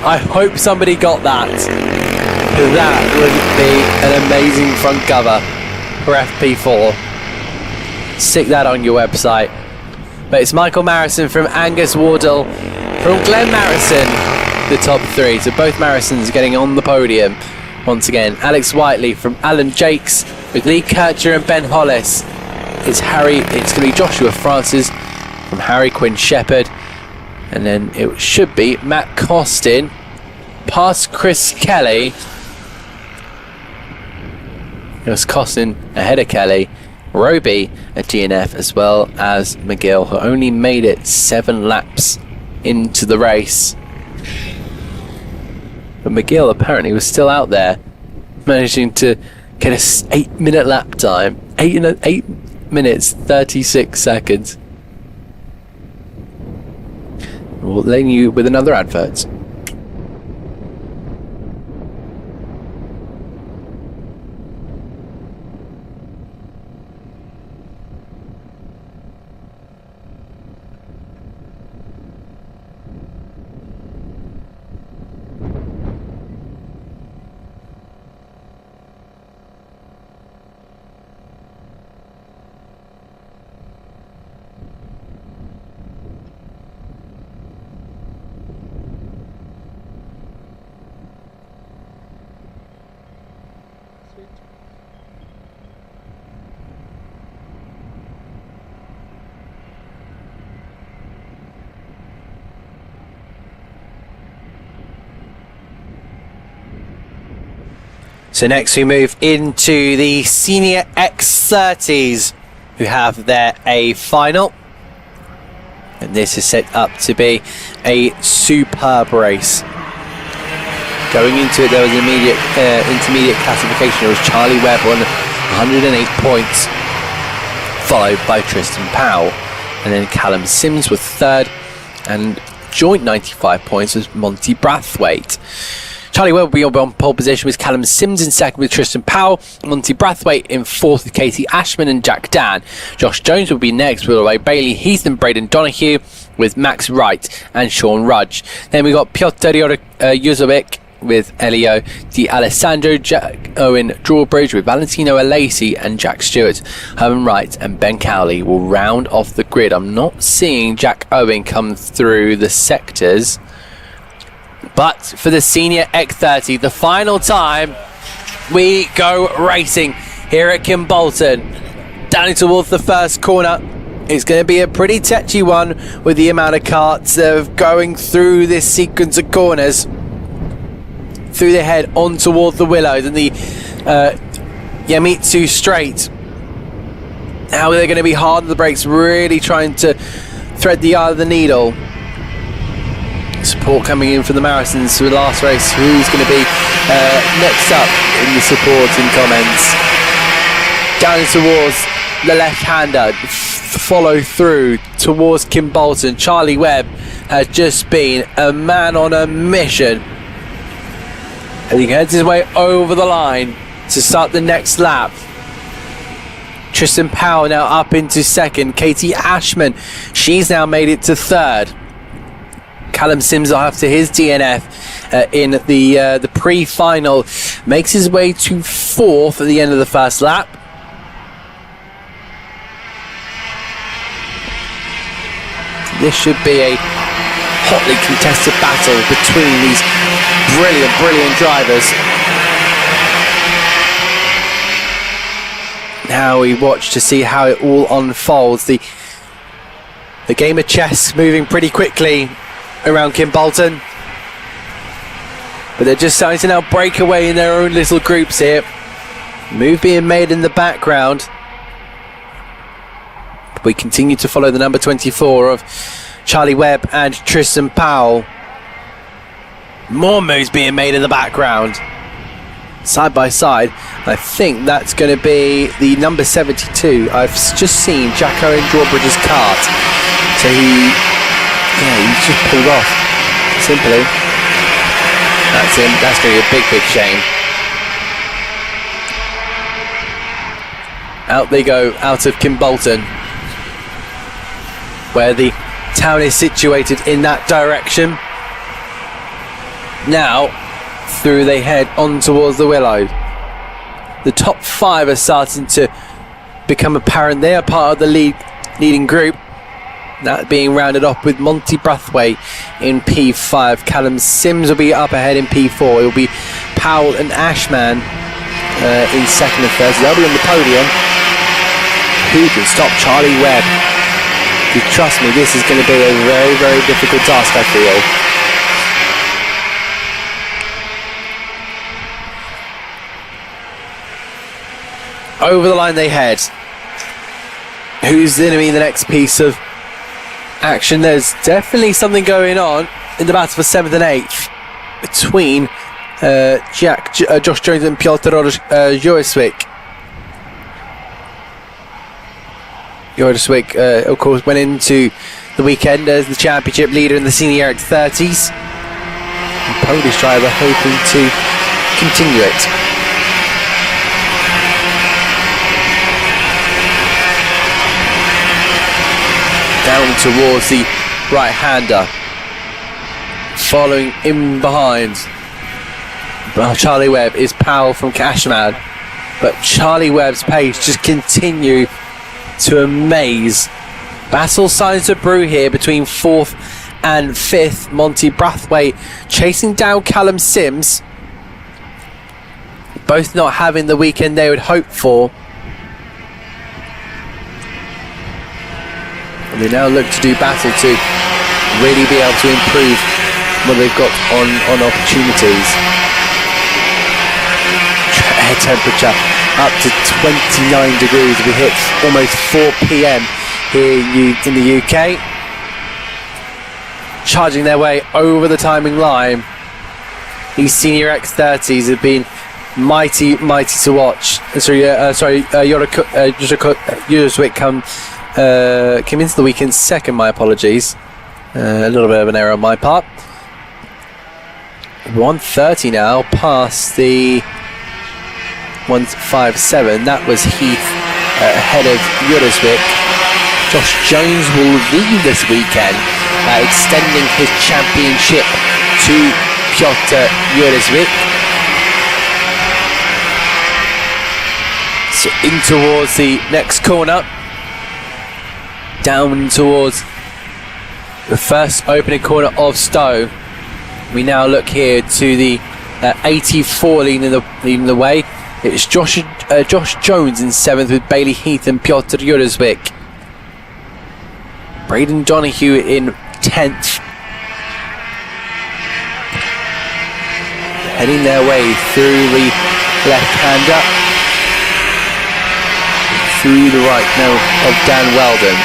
I hope somebody got that. That would be an amazing front cover for FP4. Stick that on your website. But it's Michael Marison from Angus Wardle, from Glenn Marison, the top 3. So both Marisons getting on the podium once again. Alex Whiteley from Alan Jakes with Lee Kircher and Ben Hollis. It's going to be Joshua Francis from Harry Quinn Shepherd. And then it should be Matt Costin past Chris Kelly It was Costin ahead of Kelly, Roby a DNF, as well as McGill, who only made it 7 laps into the race. But McGill apparently was still out there, managing to get a 8-minute lap time. 8 minutes 36 seconds. We'll leave you with another advert. So next we move into the Senior X30s, who have their A final. And this is set up to be a superb race. Going into it, there was an immediate intermediate classification. It was Charlie Webb on 108 points, followed by Tristan Powell. And then Callum Sims was third, and joint 95 points was Monty Brathwaite. Charlie Webb will be on pole position with Callum Sims in second with Tristan Powell. Monty Brathwaite in fourth with Katie Ashman and Jack Dan. Josh Jones will be next with Roy Bailey, Heath and Braden Donahue with Max Wright and Sean Rudge. Then we got Piotr Juzovic with Elio Di Alessandro, Jack Owen Drawbridge with Valentino Alesi and Jack Stewart. Herman Wright and Ben Cowley will round off the grid. I'm not seeing Jack Owen come through the sectors. But for the Senior X30, the final time, we go racing here at Kimbolton. Down towards the first corner. It's going to be a pretty touchy one with the amount of karts that are going through this sequence of corners. Through the head on toward the Willows and the Yamitsu straight. Now they're going to be hard on the brakes, really trying to thread the eye of the needle. Support coming in from the Marisons for the last race. Who's going to be next up in the supporting comments? Down towards the left-hander, follow through towards Kimbolton. Charlie Webb has just been a man on a mission, and he heads his way over the line to start the next lap. Tristan Powell now up into second. Katie Ashman, she's now made it to third. Callum Sims after his DNF in the pre-final makes his way to fourth at the end of the first lap. This should be a hotly contested battle between these brilliant drivers. Now we watch to see how it all unfolds. The game of chess moving pretty quickly around Kimbolton, but they're just starting to now break away in their own little groups here. Move being made in the background. We continue to follow the number 24 of Charlie Webb and Tristan Powell. More moves being made in the background, side by side. I think that's going to be the number 72. I've just seen Jack Owen Drawbridge's cart, so he's just pulled off. Simply, that's him. That's going to be a big shame. Out they go, out of Kimbolton, where the town is situated in that direction. Now, through they head on towards the Willow. The top 5 are starting to become apparent. They are part of the leading group. That being rounded off with Monty Brathwaite in P5. Callum Sims will be up ahead in P4. It will be Powell and Ashman in second and third. So they'll be on the podium. Who can stop Charlie Webb? Because trust me, this is going to be a very difficult task, I feel. over the line they head. Who's going to be the next piece of action? There's definitely something going on in the battle for 7th and 8th between Josh Jones and Piotr Juryswik. Juryswik, of course, went into the weekend as the championship leader in the senior X30s. The Polish driver hoping to continue it. Down towards the right-hander. Following in behind. Charlie Webb is Powell from Cashman. But Charlie Webb's pace just continue to amaze. Battle signs to brew here between 4th and 5th. Monty Brathwaite chasing down Callum Sims. Both not having the weekend they would hope for. And they now look to do battle to really be able to improve what they've got on opportunities. Air temperature up to 29 degrees. We hit almost 4 p.m. here in the UK. Charging their way over the timing line. These senior X30s have been mighty to watch. Juryswik came into the weekend second, my apologies. A little bit of an error on my part. 1:30 now, past the 1:57. That was Heath ahead of Juryswik. Josh Jones will lead this weekend, extending his championship to Piotr Juryswik. So in towards the next corner. Down towards the first opening corner of Stowe. We now look here to the 84 leading the way. It's Josh Jones in 7th with Bailey Heath and Piotr Juryswik. Braden Donahue in 10th. Heading their way through the left-hander. Through the right now of Dan Weldon.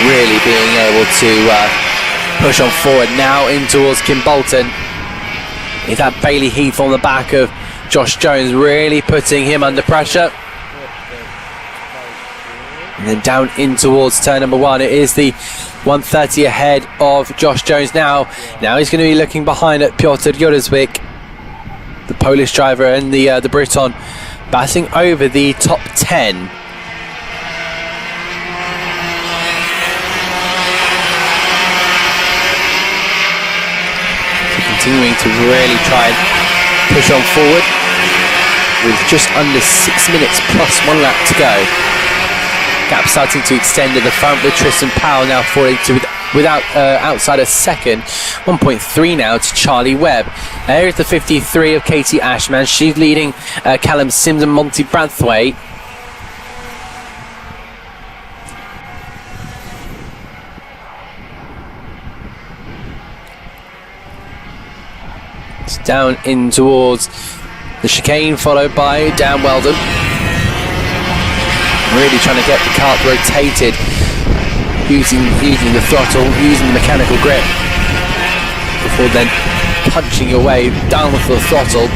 Really being able to push on forward now in towards Kim Bolton. Is that Bailey Heath on the back of Josh Jones, really putting him under pressure. And then down in towards turn number 1. It is the 1:30 ahead of Josh Jones now. Now he's going to be looking behind at Piotr Juryswik, the Polish driver, and the Briton batting over the top 10. Continuing to really try and push on forward with just under 6 minutes plus 1 lap to go. Gap starting to extend at the front with Tristan Powell now falling to without outside a second. 1.3 now to Charlie Webb. Here's the 53 of Katie Ashman. She's leading Callum Sims and Monty Brathwaite. Down in towards the chicane, followed by Dan Weldon. Really trying to get the kart rotated, using the throttle, using the mechanical grip, before then punching your way down with the throttle.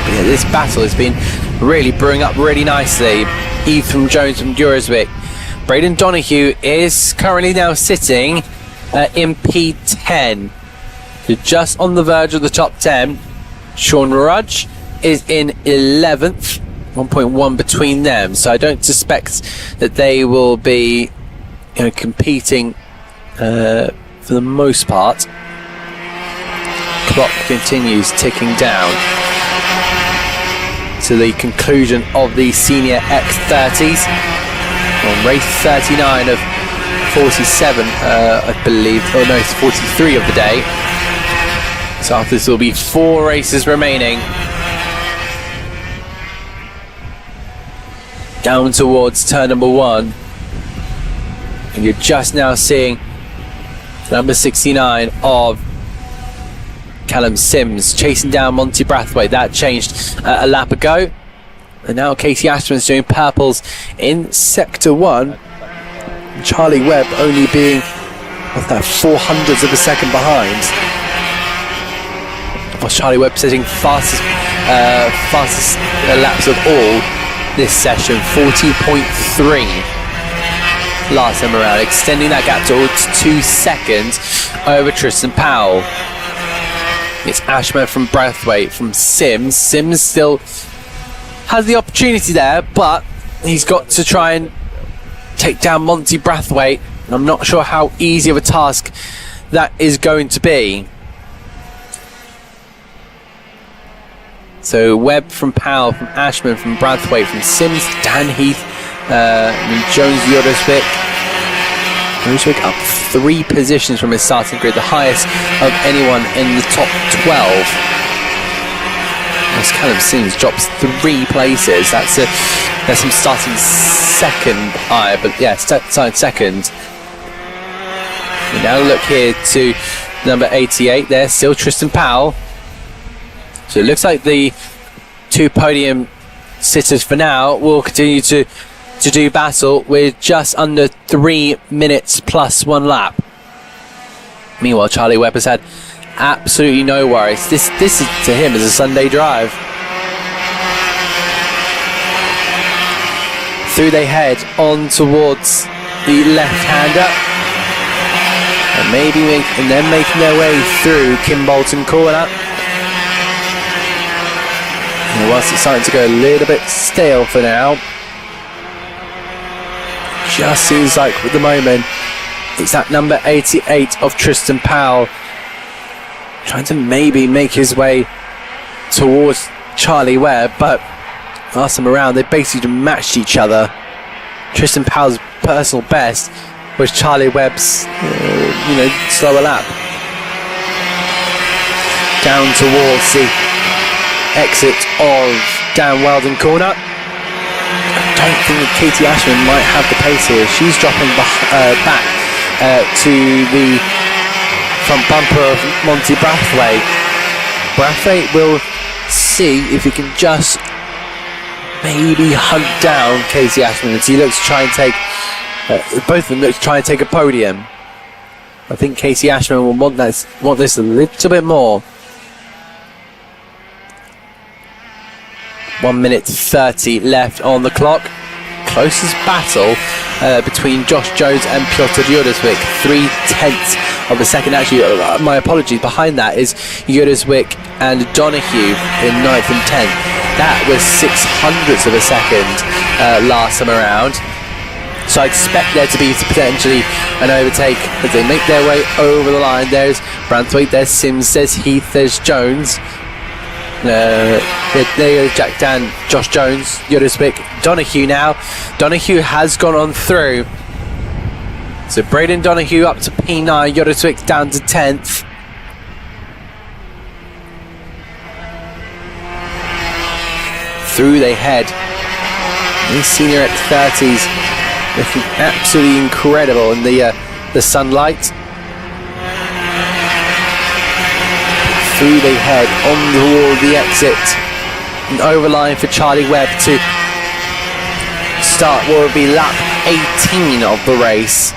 But yeah, this battle has been really brewing up really nicely. Ethan Jones from Juryswik. Braden Donahue is currently now sitting in P10. Just on the verge of the top 10. Sean Rudge is in 11th, 1.1 between them, so I don't suspect that they will be competing for the most part. Clock continues ticking down to the conclusion of the senior X30s on race 39 of 47, I believe, oh no, it's 43 of the day. So after this will be 4 races remaining. Down towards turn number 1. And you're just now seeing number 69 of Callum Sims chasing down Monty Brathwaite. That changed a lap ago. And now Casey Ashman's doing purples in Sector 1. Charlie Webb only being 400ths of a second behind. Whilst Charlie Webb setting fastest laps of all this session, 40.3 last time around, extending that gap towards 2 seconds over Tristan Powell. It's Ashman from Brathwaite, from Sims. Sims still has the opportunity there, but he's got to try and take down Monty Brathwaite, and I'm not sure how easy of a task that is going to be. So Webb from Powell, from Ashman, from Brathwaite, from Sims, Dan Heath, and Jones Jodasvik. Jodasvik up 3 positions from his starting grid, the highest of anyone in the top 12. As Callum Sims drops 3 places. That's him starting second, but yeah, starting second. We now look here to number 88 there, still Tristan Powell. So it looks like the 2 podium sitters for now will continue to do battle with just under 3 minutes plus 1 lap. Meanwhile, Charlie Webb has had absolutely no worries. This is, to him, is a Sunday drive. Through they head on towards the left-hander, and then making their way through Kimbolton corner. And whilst it's starting to go a little bit stale for now, just seems like at the moment it's that number 88 of Tristan Powell trying to maybe make his way towards Charlie Webb, but last time around they basically matched each other. Tristan Powell's personal best was Charlie Webb's slower lap. Down towards the exit of Dan Weldon corner. I don't think that Katie Ashman might have the pace here. She's dropping back to the front bumper of Monty Brathwaite. Brathwaite will see if he can just maybe hunt down Casey Ashman as he looks to try and take both of them look to try and take a podium. I think Casey Ashman will want this a little bit more. 1 minute 30 left on the clock. Closest battle between Josh Jones and Piotr Jodasvik. 0.3 of a second. Actually, my apologies. Behind that is Jodasvik and Donahue in 9th and 10th. That was 0.06 of a second last time around. So I expect there to be potentially an overtake as they make their way over the line. There's Brathwaite, there's Sims, there's Heath, there's Jones. There goes Jack Dan, Josh Jones, Jodasvik, Donahue now. Donahue has gone on through. So Braden Donahue up to P9, Jodasvik down to 10th. Through they head. These senior X30s looking absolutely incredible in the sunlight. Through they head on toward the exit and overline for Charlie Webb to start what will be lap 18 of the race.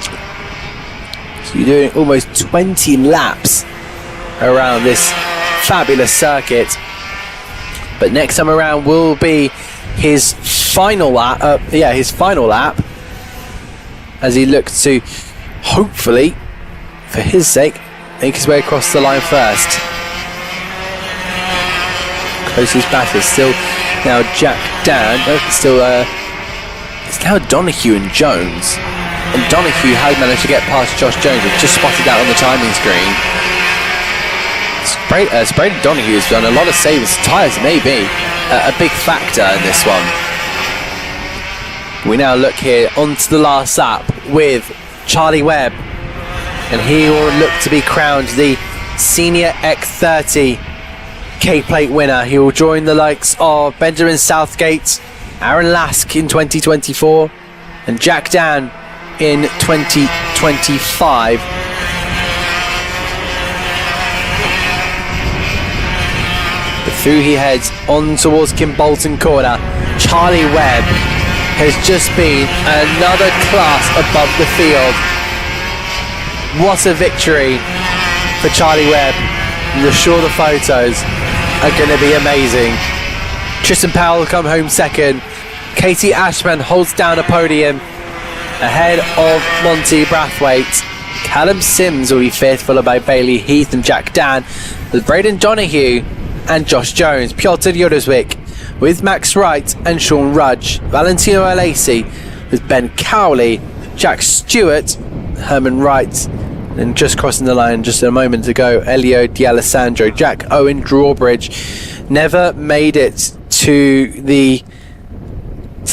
So you're doing almost 20 laps around this fabulous circuit. But next time around will be his final lap. As he looks to hopefully, for his sake, make his way across the line first. Closest batter still now Jack Dan. It's now Donahue and Jones. And Donahue has managed to get past Josh Jones. We've just spotted that on the timing screen. Braden Donahue has done a lot of saves. Tyres may be a big factor in this one. We now look here onto the last lap with Charlie Webb, and he will look to be crowned the Senior X30 K-Plate winner. He will join the likes of Benjamin Southgate, Aaron Lask in 2024, and Jack Dan in 2025. Through he heads on towards Kimbolton corner. Charlie Webb has just been another class above the field. What a victory for Charlie Webb. I'm sure the photos are going to be amazing. Tristan Powell will come home second. Katie Ashman holds down a podium ahead of Monty Brathwaite. Callum Sims will be fifth, followed by Bailey Heath and Jack Dan, with Braden Donahue and Josh Jones. Piotr Jodoswick with Max Wright and Sean Rudge. Valentino Alesi with Ben Cowley, Jack Stewart, Herman Wright, and just crossing the line just a moment ago, Elio D'Alessandro. Jack Owen Drawbridge never made it to the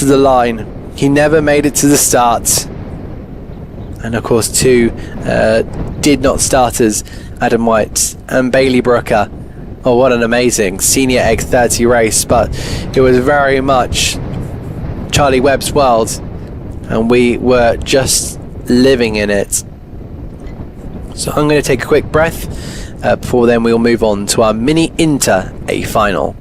line. He never made it to the start. And of course, two did not starters, Adam White and Bailey Brooker. Oh, what an amazing senior X30 race, but it was very much Charlie Webb's world, and we were just living in it. So I'm going to take a quick breath. Before then, we'll move on to our Mini Inter A final.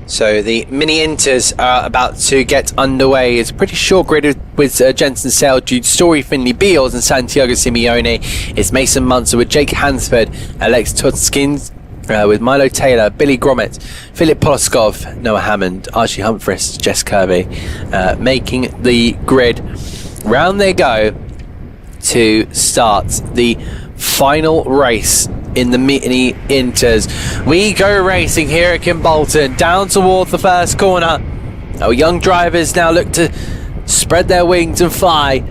So the mini inters are about to get underway. It's a pretty short grid with Jensen Sale, Jude Story, Finley Beals and Santiago Simeone. It's Mason Munster with Jake Hansford, Alex Tutskins with Milo Taylor, Billy Grommet, Philip Poloskov, Noah Hammond, Archie Humphries, Jess Kirby, making the grid. Round they go to start the final race in the mini inters. We go racing here at Kimbolton, down towards the first corner. Our young drivers now look to spread their wings and fly,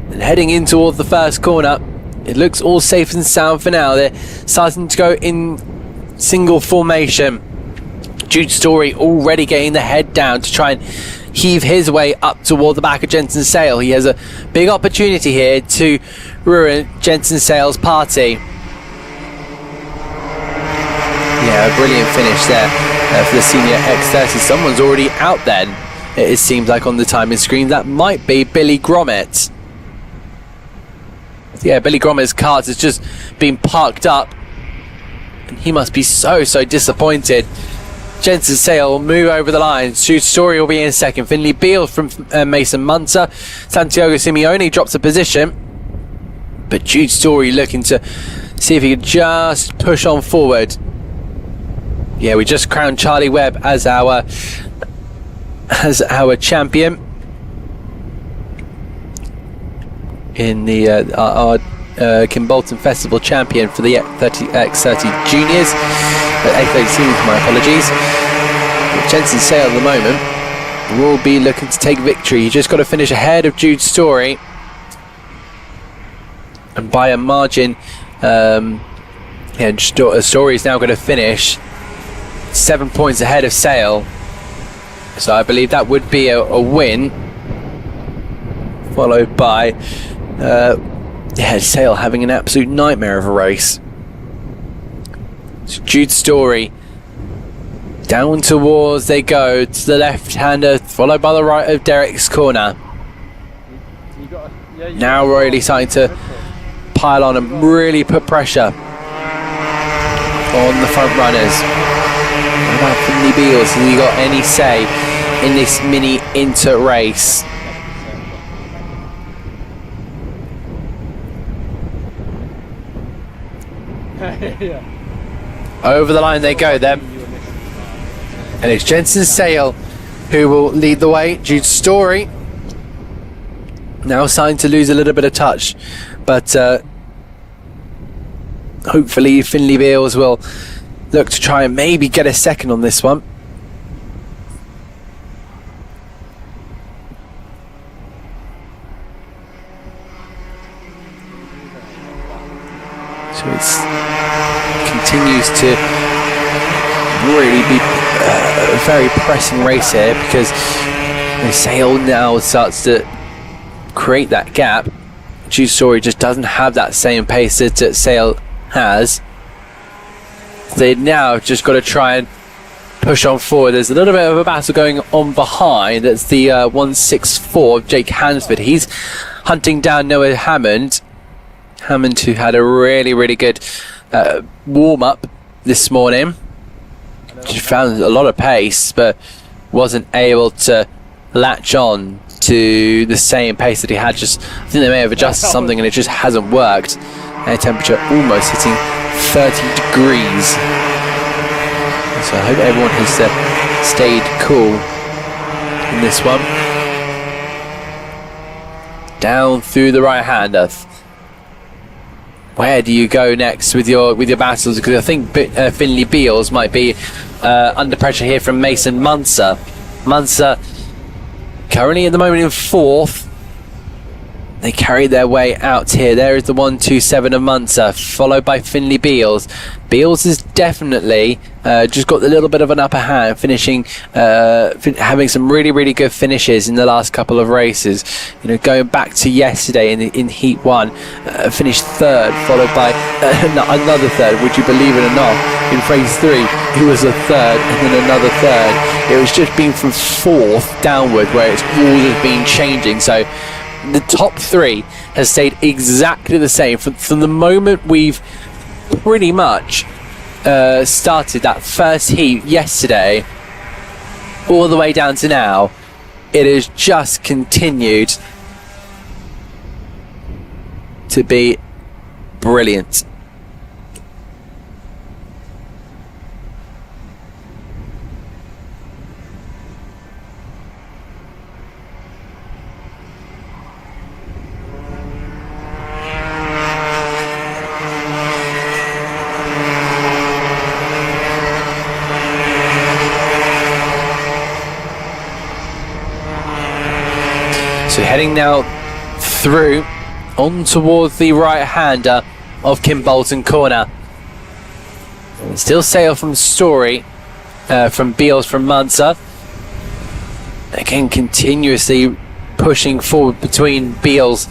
and heading in towards the first corner. It looks all safe and sound for now. They're starting to go in single formation. Jude Story already getting the head down to try and heave his way up toward the back of Jensen Sale. He has a big opportunity here to ruin Jensen Sale's party. Yeah, a brilliant finish there for the senior X30. Someone's already out then, it seems like, on the timing screen. That might be Billy Grommet. Yeah, Billy Grommet's car has just been parked up, and he must be so disappointed. Jensen Sale will move over the line. Jude Story will be in second. Finley Beal from Mason Munter. Santiago Simeone drops a position, but Jude Story looking to see if he can just push on forward. Yeah, we just crowned Charlie Webb as our champion in the our Kimbolton Festival champion for the X30 Juniors, X30 Seniors, my apologies. Jensen Sale at the moment will be looking to take victory. He just got to finish ahead of Jude Story, and by a margin. Story is now going to finish 7 points ahead of Sale, so I believe that would be a win, followed by Sale having an absolute nightmare of a race. So Jude Story down towards they go to the left-hander, followed by the right of Derek's corner. Now really starting to pile on and really put pressure on the front runners. What about Finley Beals? Has he got any say in this mini inter race? Yeah. Over the line they go then. And it's Jensen Sale who will lead the way. Jude Story now starting to lose a little bit of touch, but hopefully Finley Beals will look to try and maybe get a second on this one. So it continues to really be a very pressing race here, because Sale now starts to create that gap. Jude Story just doesn't have that same pace that Sale has. They now just got to try and push on forward. There's a little bit of a battle going on behind. That's the 164 of Jake Hansford. He's hunting down Noah Hammond, who had a really good warm-up this morning. She found a lot of pace, but wasn't able to latch on to the same pace that he had. I think they may have adjusted something and it just hasn't worked. Air temperature almost hitting 30 degrees. So I hope everyone has stayed cool in this one. Down through the right-hander. Where do you go next with your battles? Because I think Finley Beals might be under pressure here from Mason Munzer. Munzer currently at the moment in 4th. They carry their way out here. There is the 127 of Munzer, followed by Finley Beals. Beals is definitely just got a little bit of an upper hand, finishing, having some really good finishes in the last couple of races. You know, going back to yesterday in Heat 1, finished 3rd, followed by another 3rd. Would you believe it or not? In phase 3, he was a 3rd, and then another 3rd. It was just been from 4th downward where it's all just been changing. So the top 3 has stayed exactly the same from the moment we've pretty much started that first heat yesterday all the way down to now. It has just continued to be brilliant. So heading now through on towards the right-hander of Kim Bolton corner. Still Sale from Story, from Beals from Munzer. Again, continuously pushing forward between Beals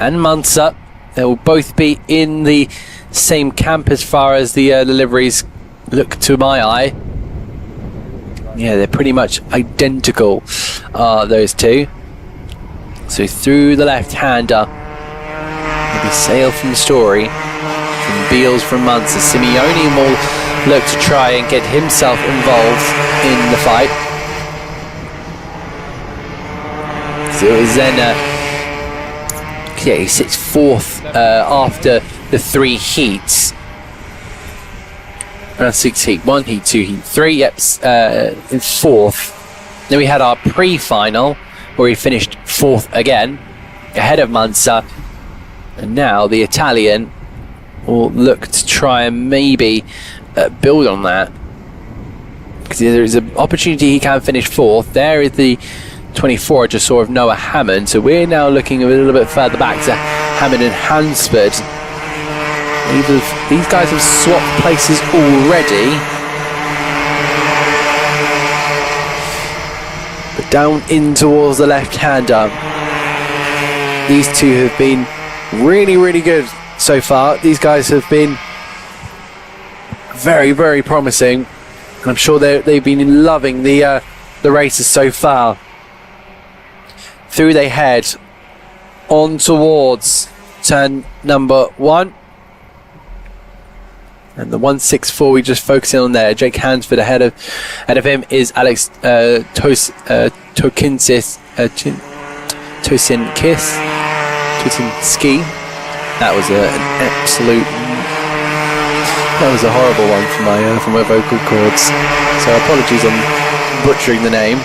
and Munzer. They will both be in the same camp as far as the liveries look to my eye. Yeah, they're pretty much identical, those two. So through the left-hander, maybe Sale from Story, from Beals from Munzer. Simeone will look to try and get himself involved in the fight. So it was then, yeah, he sits 4th after the 3 heats. 6 heat 1, heat 2, heat 3. Yep, in 4th. Then we had our pre-final, where he finished 4th again, ahead of Munzer. And now the Italian will look to try and maybe build on that, because there is an opportunity he can finish 4th. There is the 24 I just saw of Noah Hammond. So we're now looking a little bit further back to Hammond and Hansford. These guys have swapped places already. But down in towards the left-hander, these two have been really good so far. These guys have been very promising. I'm sure they've been loving the races so far. Through they head on towards turn number 1. And the 164 we just focusing on there. Jake Hansford ahead of him is Alex Tosinski. That was an absolute That was a horrible one for my vocal cords. So apologies on butchering the name.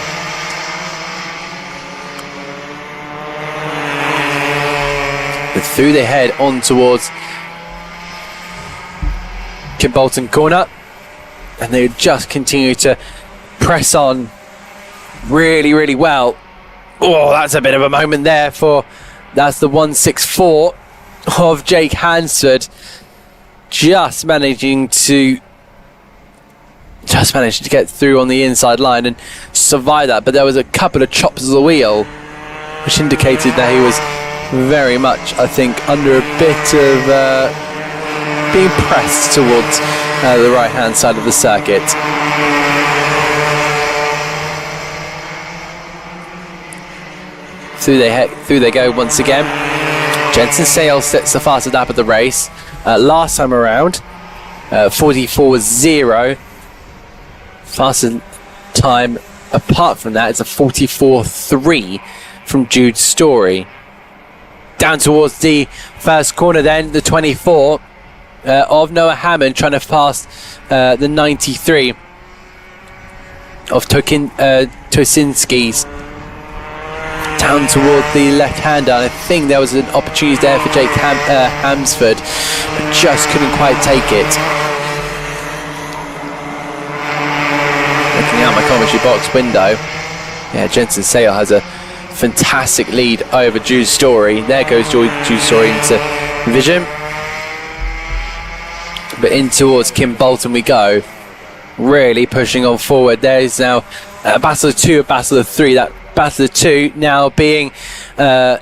But through they head on towards Bolton corner, and they just continue to press on really well. Oh, that's a bit of a moment there that's the 164 of Jake Hansford, just managed to get through on the inside line and survive that. But there was a couple of chops of the wheel which indicated that he was very much, I think, under a bit of being pressed towards the right hand side of the circuit. Through they go once again. Jensen Sale sets the fastest lap of the race. Last time around, 44.0. Fastest time apart from that is a 44.3 from Jude Story. Down towards the first corner then, the 24 of Noah Hammond trying to pass the 93 of Tosinski's. Down toward the left-hander. I think there was an opportunity there for Jake Hansford, but just couldn't quite take it. Looking out my commentary box window, yeah, Jensen Sale has a fantastic lead over Jude Story. There goes Jude Story into vision. But in towards Kim Bolton we go, really pushing on forward. There is now a battle of two, a battle of three. That battle of two now being, I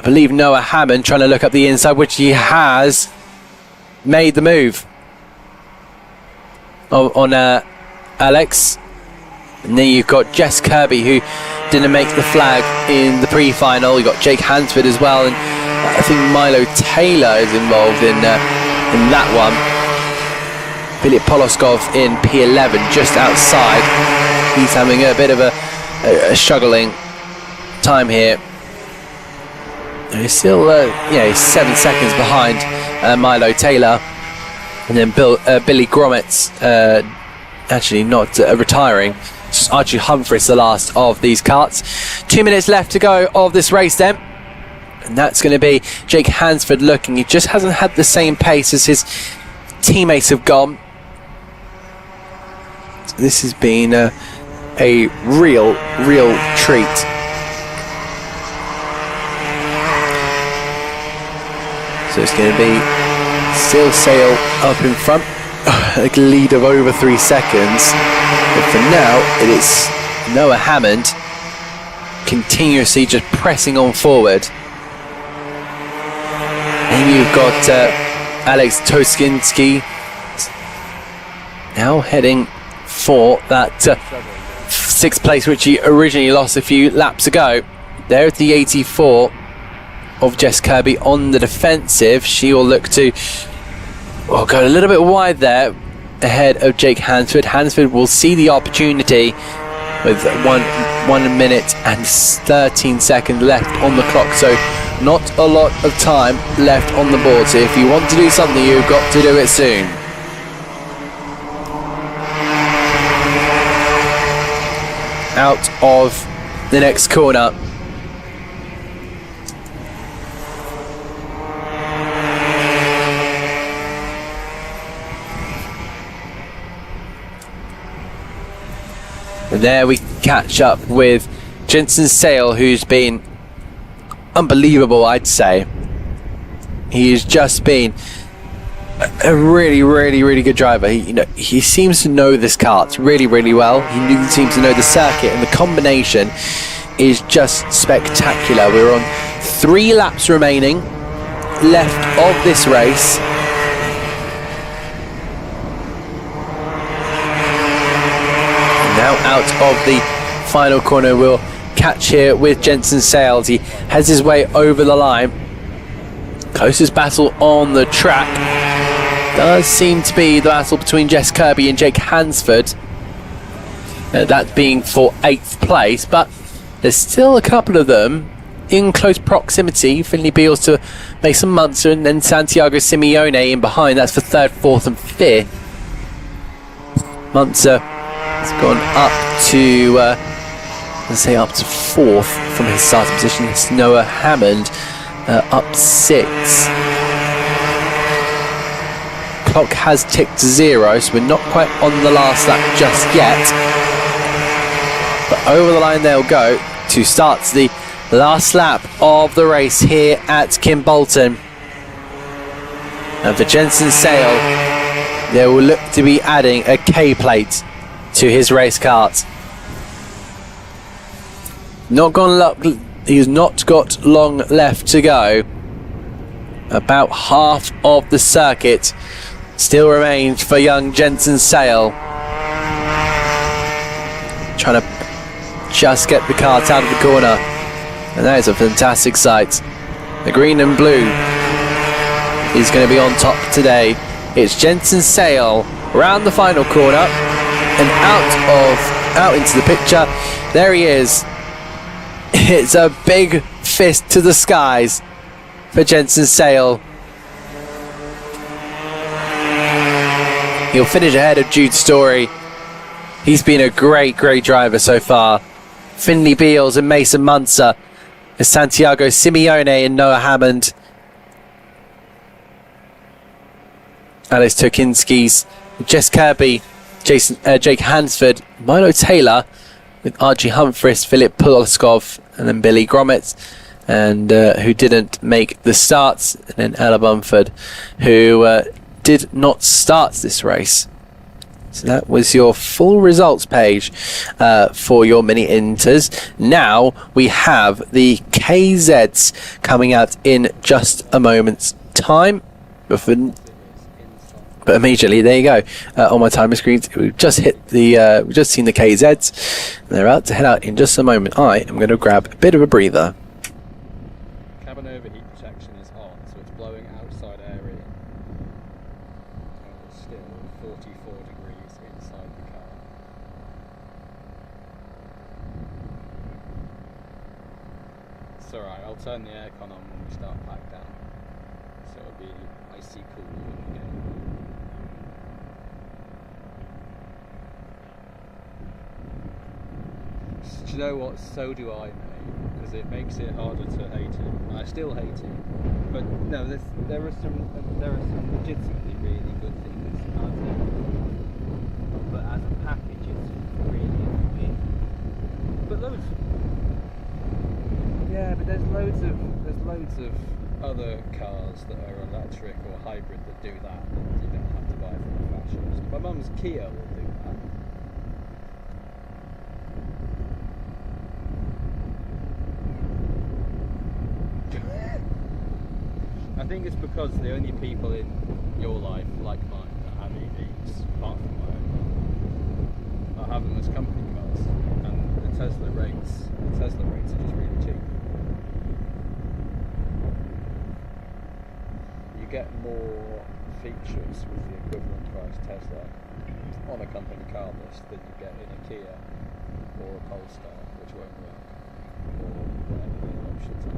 believe, Noah Hammond trying to look up the inside, which he has made the move on Alex. And then you've got Jess Kirby, who didn't make the flag in the pre-final. You've got Jake Hansford as well, and I think Milo Taylor is involved in that one. Philip Poloskov in P11 just outside. He's having a bit of a struggling time here. He's still he's 7 seconds behind Milo Taylor, and then Billy Gromit's actually not retiring. It's Archie Humphries, the last of these karts. 2 minutes left to go of this race then, and that's going to be Jake Hansford looking. He just hasn't had the same pace as his teammates have gone. So this has been a real treat. So it's going to be Still Sail up in front, a lead of over 3 seconds. But for now, it is Noah Hammond continuously just pressing on forward. And you've got Alex Toskinski now heading for that 6th place, which he originally lost a few laps ago. There at the 84 of Jess Kirby on the defensive. She will look to go a little bit wide there ahead of Jake Hansford. Hansford will see the opportunity with 1 minute and 13 seconds left on the clock, so not a lot of time left on the board. So if you want to do something, you've got to do it soon. Out of the next corner. And there we catch up with Jensen Sale, who's been unbelievable, I'd say. He's just been a really good driver. He seems to know this kart really well. He seems to know the circuit, and the combination is just spectacular. We're on 3 laps remaining left of this race. Now out of the final corner, we'll catch here with Jensen Sales. He has his way over the line. Closest battle on the track does seem to be the battle between Jess Kirby and Jake Hansford. That being for 8th place, but there's still a couple of them in close proximity. Finley Beals to Mason Munster, and then Santiago Simeone in behind. That's for 3rd, 4th and 5th. Munster has gone up to, let's say up to 4th from his starting position. It's Noah Hammond up 6. Clock has ticked to 0, so we're not quite on the last lap just yet. But over the line they'll go to start the last lap of the race here at Kimbolton. And for Jensen Sale, they will look to be adding a K plate to his race cart. He's not got long left to go. About half of the circuit still remains for young Jensen Sale. Trying to just get the cart out of the corner. And that is a fantastic sight. The green and blue is going to be on top today. It's Jensen Sale around the final corner and out into the picture. There he is. It's a big fist to the skies for Jensen Sale. He'll finish ahead of Jude Story. He's been a great driver so far. Finley Beals and Mason Munster. Santiago Simeone and Noah Hammond. Alex Turkinskis, Jess Kirby, Jake Hansford, Milo Taylor, with Archie Humphries, Philip Poloskov, and then Billy Grommet, and who didn't make the starts, and then Ella Bumford, who did not start this race. So that was your full results page for your mini inters. Now we have the KZs coming out in just a moment's time. But immediately, there you go. On my timer screens, we've just hit the. We've just seen the KZs. And they're about to head out in just a moment. I am going to grab a bit of a breather. Cabin overheat protection is on, so it's blowing outside air in. It's still 44 degrees inside the car. It's alright, I'll turn the aircon on when we start back down. So it'll be icy cool when we get in. Do you know what? So do I, mate, because it makes it harder to hate it. I still hate it, but no, there are some legitimately really good things about it. But as a package, it's really annoying. But loads. Yeah, but there's loads of other cars that are electric or hybrid that do that. You don't have to buy from a manufacturers. My mum's Kia will do that. I think it's because the only people in your life like mine that have EVs, apart from my own, are having them as company cars, and the Tesla rates are just really cheap. You get more features with the equivalent price Tesla on a company car list than you get in a Kia or a Polestar, which won't work, or whatever the options are.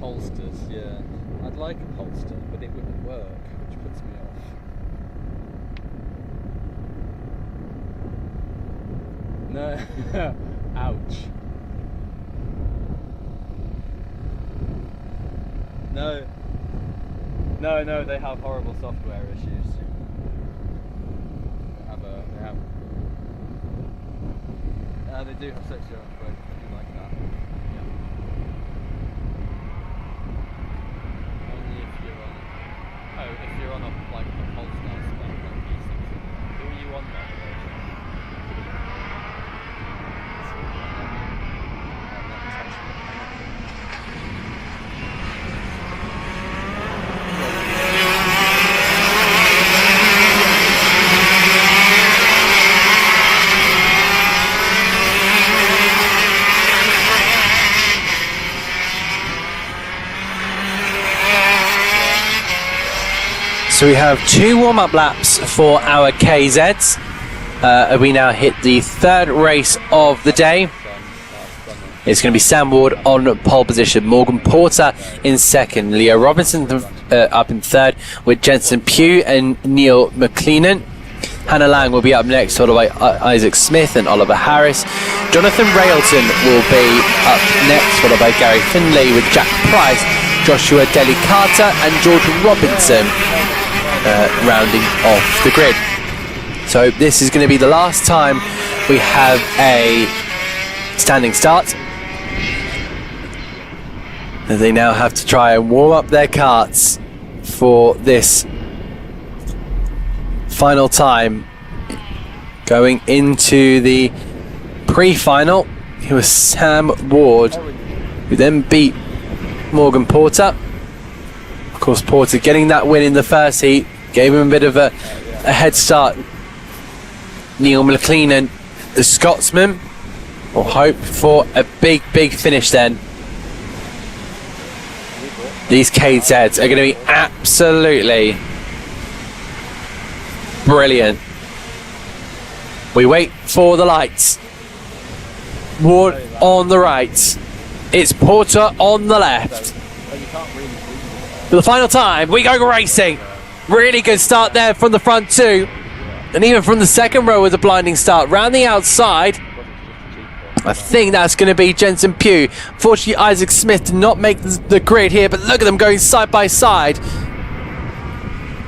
Polsters, yeah. I'd like a Polster, but it wouldn't work, which puts me off. No, ouch. No, they have horrible software issues. They do have sexual upgrades, I do like that. Yeah. Only if you're on a Polestar spec like these things. Who are you on there? So we have 2 warm-up laps for our KZs. we now hit the third race of the day. It's going to be Sam Ward on pole position, Morgan Porter in second, Leo Robinson up in third with Jensen Pugh and Neil McLennan. Hannah Lang will be up next, followed by Isaac Smith and Oliver Harris. Jonathan Railton will be up next, followed by Gary Finlay with Jack Price, Joshua Deli Carter and George Robinson rounding off the grid. So this is going to be the last time we have a standing start. They now have to try and warm up their karts for this final time going into the pre-final. It was Sam Ward who then beat Morgan Porter. Of course, Porter getting that win in the first heat gave him a bit of a head start. Neil McLennan, the Scotsman, will hope for a big finish then. These KZs are going to be absolutely brilliant. We wait for the lights. Ward on the right. It's Porter on the left. For the final time, we go racing. Really good start there from the front two. And even from the second row was a blinding start. Round the outside, I think that's going to be Jensen Pugh. Fortunately, Isaac Smith did not make the grid here, but look at them going side by side.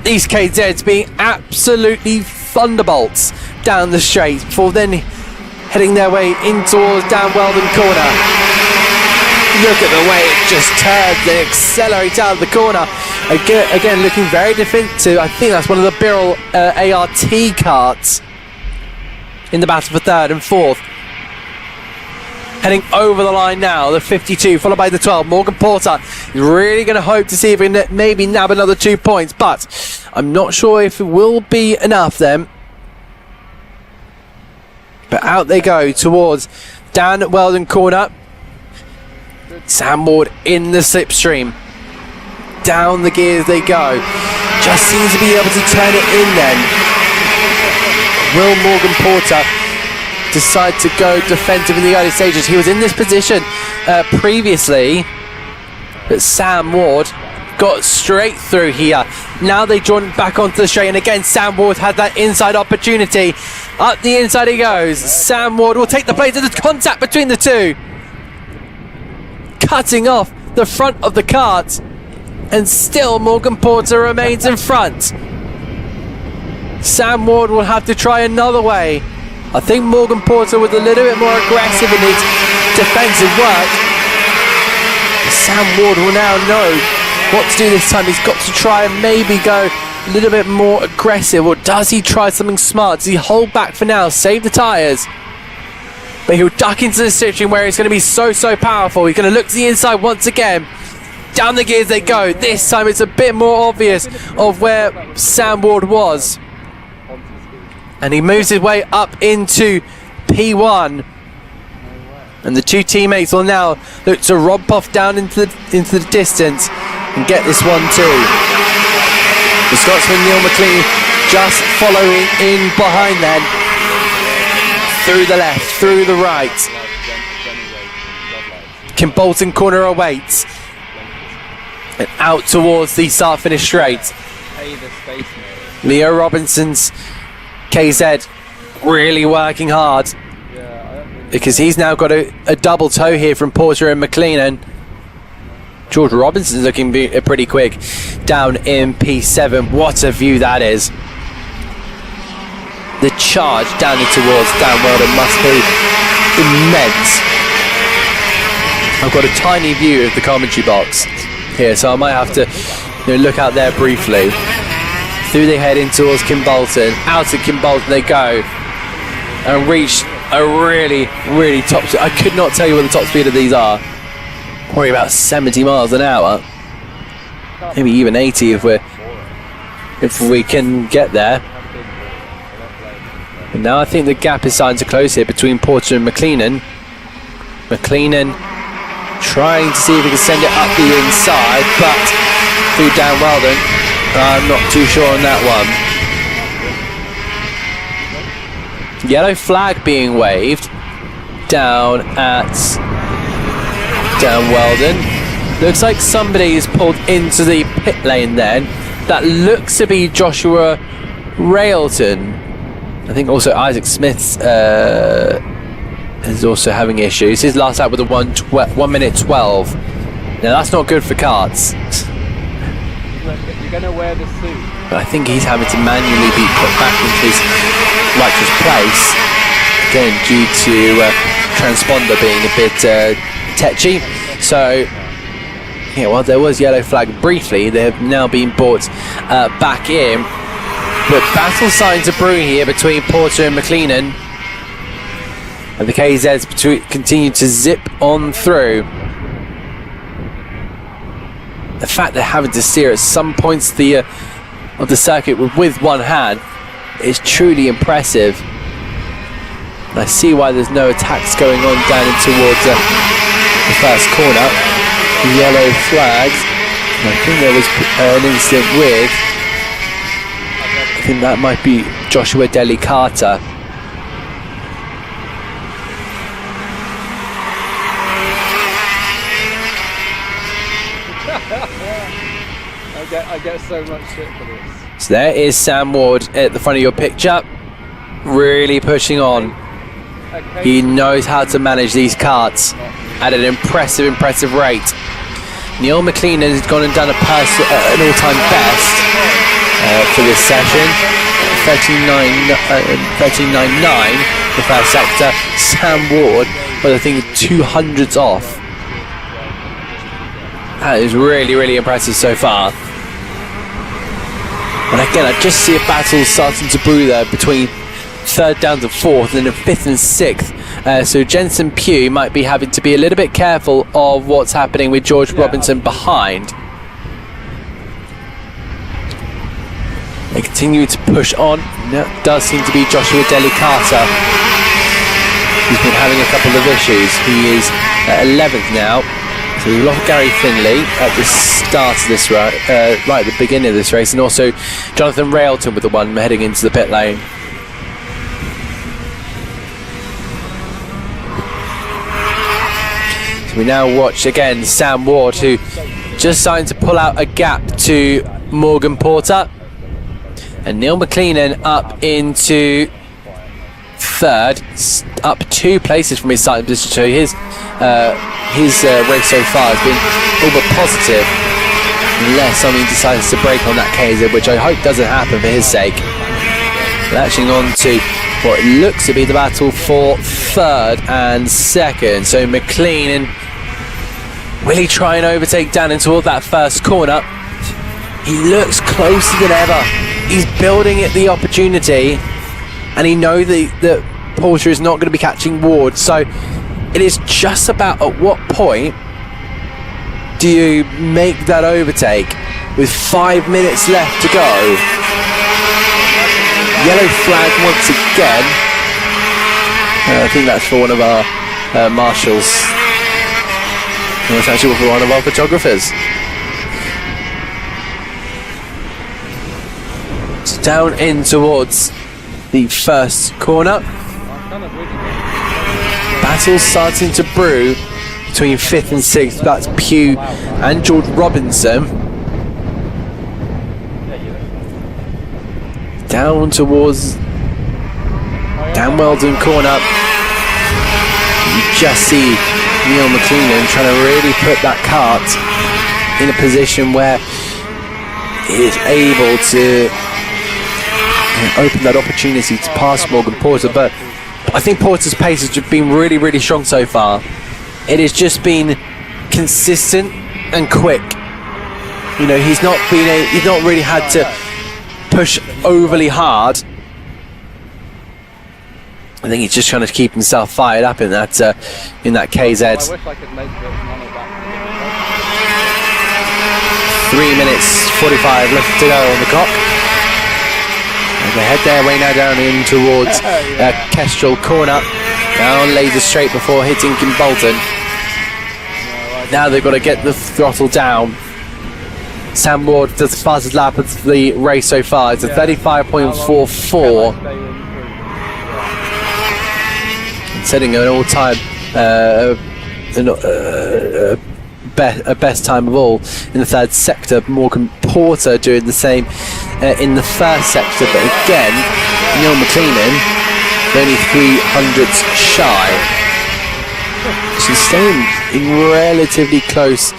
These KZs being absolutely thunderbolts down the straight before then heading their way in towards down Weldon corner. Look at the way it just turns and accelerates out of the corner. Again looking very defensive. I think that's one of the Birrell ART carts in the battle for third and fourth. Heading over the line now, the 52 followed by the 12. Morgan Porter is really going to hope to see if he can maybe nab another 2 points, but I'm not sure if it will be enough then. But out they go towards Dan Weldon corner. Sam Ward in the slipstream. Down the gears they go. Just seems to be able to turn it in then. Will Morgan Porter decide to go defensive in the early stages? He was in this position previously, but Sam Ward got straight through here. Now they join back onto the straight, and again Sam Ward had that inside opportunity. Up the inside he goes. Sam Ward will take the place of the contact between the two, cutting off the front of the cart, and still Morgan Porter remains in front. Sam Ward will have to try another way. I think Morgan Porter was a little bit more aggressive in his defensive work. Sam Ward will now know what to do this time. He's got to try and maybe go a little bit more aggressive, or does he try something smart? Does he hold back for now, save the tyres? But he'll duck into the situation where it's going to be so powerful. He's going to look to the inside once again. Down the gears they go. This time it's a bit more obvious of where Sam Ward was. And he moves his way up into P1. And the two teammates will now look to romp off down into the distance and get this one too. The Scotsman Neil McLean just following in behind them. Through the left, through the right. Kim Bolton corner awaits. And out towards the start-finish straight. Leo Robinson's KZ really working hard, because he's now got a double toe here from Porter and McLennan. George Robinson's looking pretty quick down in P7. What a view that is. The charge down towards Dan Weldon must be immense. I've got a tiny view of the commentary box here, so I might have to look out there briefly. Through they head in towards Kim Bolton. Out of Kim Bolton they go and reach a really top speed. I could not tell you what the top speed of these are. Probably about 70 miles an hour, maybe even 80 if we can get there. And now I think the gap is starting to close here between Porter and McLennan. McLennan trying to see if he can send it up the inside, but through Dan Weldon, I'm not too sure on that one. Yellow flag being waved down Weldon. Looks like somebody's pulled into the pit lane then. That looks to be Joshua Railton. I think also Isaac Smith is also having issues. His last lap with a 1 minute 12. Now that's not good for karts. You're going to wear the suit. But I think he's having to manually be put back into his righteous place. Again, due to transponder being a bit tetchy. So, yeah, well, there was yellow flag briefly. They have now been brought back in. But battle signs are brewing here between Porter and McLennan. And the KZs continue to zip on through. The fact they're having to steer at some points of the circuit with one hand is truly impressive. And I see why there's no attacks going on down in towards the first corner. Yellow flags. And I think there was an incident with, I think that might be Joshua Deli Carter. I get so much shit for this. So there is Sam Ward at the front of your picture, really pushing on. He knows how to manage these karts at an impressive rate. Neil McLennan has gone and done an all-time best for this session. 13.99 the first sector. Sam Ward, but I think 200s off. That is really impressive so far. And again, I just see a battle starting to brew there between third down to fourth and then fifth and sixth. So Jensen Pugh might be having to be a little bit careful of what's happening with George Robinson behind. They continue to push on. That does seem to be Joshua Deli Carter. He's been having a couple of issues. He is at 11th now. So we lost Gary Finley at the start of this race, right at the beginning of this race, and also Jonathan Railton with the one heading into the pit lane. So we now watch again Sam Ward, who just starting to pull out a gap to Morgan Porter, and Neil McLennan up into third, up 2 places from his starting position. So his race so far has been all but positive, unless something decides to break on that KZ, which I hope doesn't happen for his sake. Latching on to what looks to be the battle for third and second. So McLennan, will he try and overtake down into that first corner? He looks closer than ever. He's building at the opportunity, and he knows that Porter is not going to be catching Ward. So it is just about at what point do you make that overtake with 5 minutes left to go. Yellow flag once again. I think that's for one of our marshals. No, it's actually for one of our photographers. So down in towards the first corner. Battle starting to brew between 5th and 6th. That's Pugh and George Robinson. Down towards Dan Weldon corner. You just see Neil McLennan trying to really put that kart in a position where he is able to open that opportunity to pass Morgan Porter, but I think Porter's pace has been really strong so far. It has just been consistent and quick. You know, he's not really had to push overly hard. I think he's just trying to keep himself fired up in that KZ. I wish I could make it none of that. 3 minutes 45 left to go on the clock. And they head their way now down in towards Kestrel corner. Down laser straight before hitting Kimbolton. Now they've got to get the throttle down. Sam Ward does the fastest lap of the race so far. It's a 35.44. setting an all-time best time of all in the third sector. Morgan Porter doing the same in the first sector, but again, Neil McLean only 300ths shy. So staying in relatively close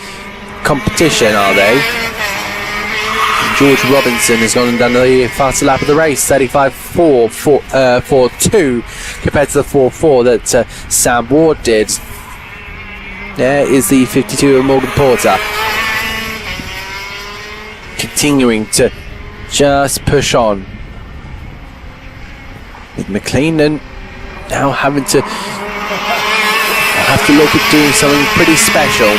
competition, are they? George Robinson has gone and done the faster lap of the race, 35.442 compared to the 4.4 that Sam Ward did. There is the 52 of Morgan Porter, continuing to just push on. With McLean now having to look at doing something pretty special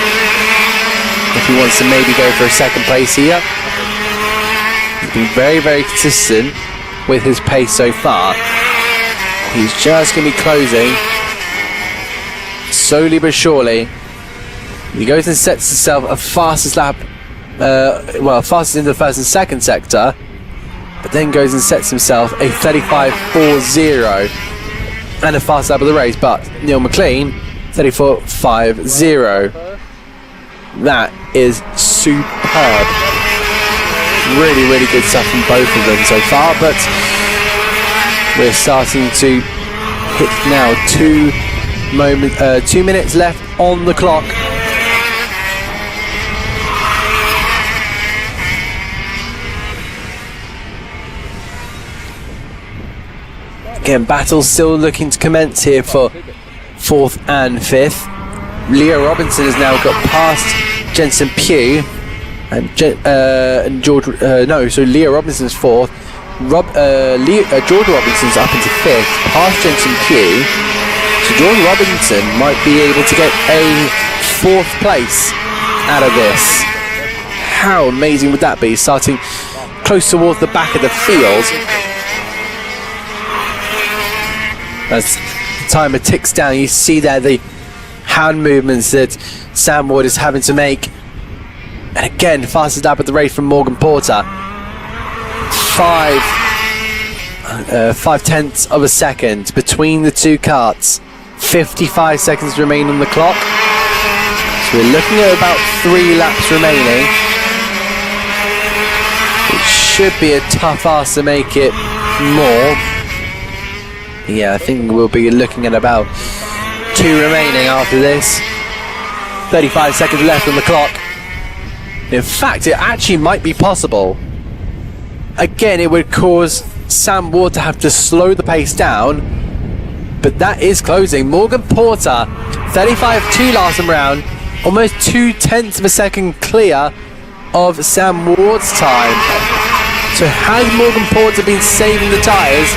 if he wants to maybe go for a second place here. He's been very, very consistent with his pace so far. He's just going to be closing slowly but surely. He goes and sets himself a fastest lap, fastest in the first and second sector, but then goes and sets himself a 35.40 and a fast lap of the race. But Neil McLean, 34.50. That is superb. Really, really good stuff from both of them so far, but we're starting to hit now 2 minutes left on the clock. Again, battle still looking to commence here for 4th and 5th. Leo Robinson has now got past Jensen Pugh and George. So Leo Robinson's 4th. George Robinson's up into 5th, past Jensen Pugh. So George Robinson might be able to get a 4th place out of this. How amazing would that be? Starting close towards the back of the field. As the timer ticks down, you see there the hand movements that Sam Ward is having to make. And again, fastest lap of the race from Morgan Porter. 5/10 of a second between the two karts. 55 seconds remain on the clock. So we're looking at about 3 laps remaining. It should be a tough ask to make it more. Yeah, I think we'll be looking at about 2 remaining after this. 35 seconds left on the clock. In fact, it actually might be possible. Again, it would cause Sam Ward to have to slow the pace down, but that is closing. Morgan Porter, 35.2 last round, almost 0.2 of a second clear of Sam Ward's time. So has Morgan Porter been saving the tyres?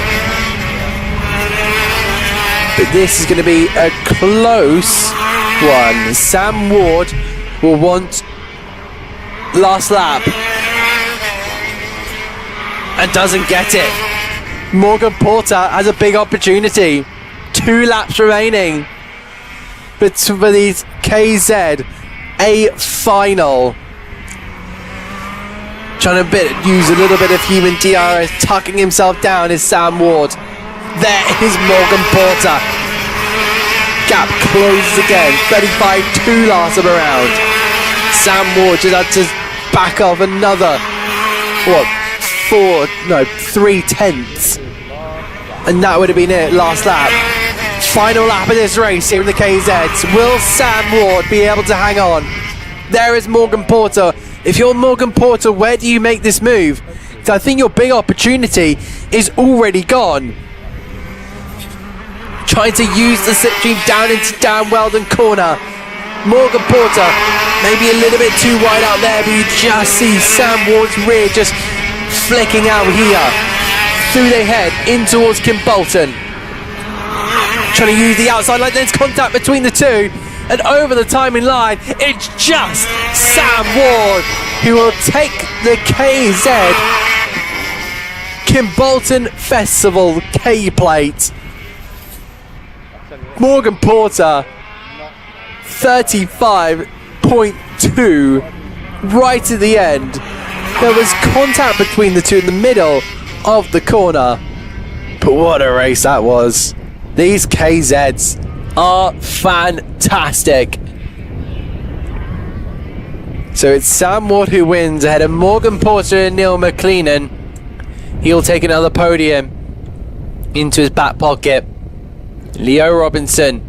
But this is going to be a close one. Sam Ward will want last lap and doesn't get it. Morgan Porter has a big opportunity. 2 laps remaining. But for these KZ, a final. Trying to use a little bit of human DRS, tucking himself down is Sam Ward. There is Morgan Porter. Gap closes again. 35.2 last of a round. Sam Ward just had to back off another 3/10, and that would have been it. Last lap, final lap of this race here in the KZs. Will Sam Ward be able to hang on? There is Morgan Porter. If you're Morgan Porter, where do you make this move? So I think your big opportunity is already gone. Trying to use the slipstream down into Dan Weldon corner. Morgan Porter maybe a little bit too wide out there, but you just see Sam Ward's rear just flicking out here. Through their head in towards Kim Bolton. Trying to use the outside line, there's contact between the two. And over the timing line, it's just Sam Ward who will take the KZ Kim Bolton Festival K-Plate. Morgan Porter, 35.2, right at the end. There was contact between the two in the middle of the corner. But what a race that was. These KZs are fantastic. So it's Sam Ward who wins ahead of Morgan Porter and Neil McLennan. He'll take another podium into his back pocket. Leo Robinson,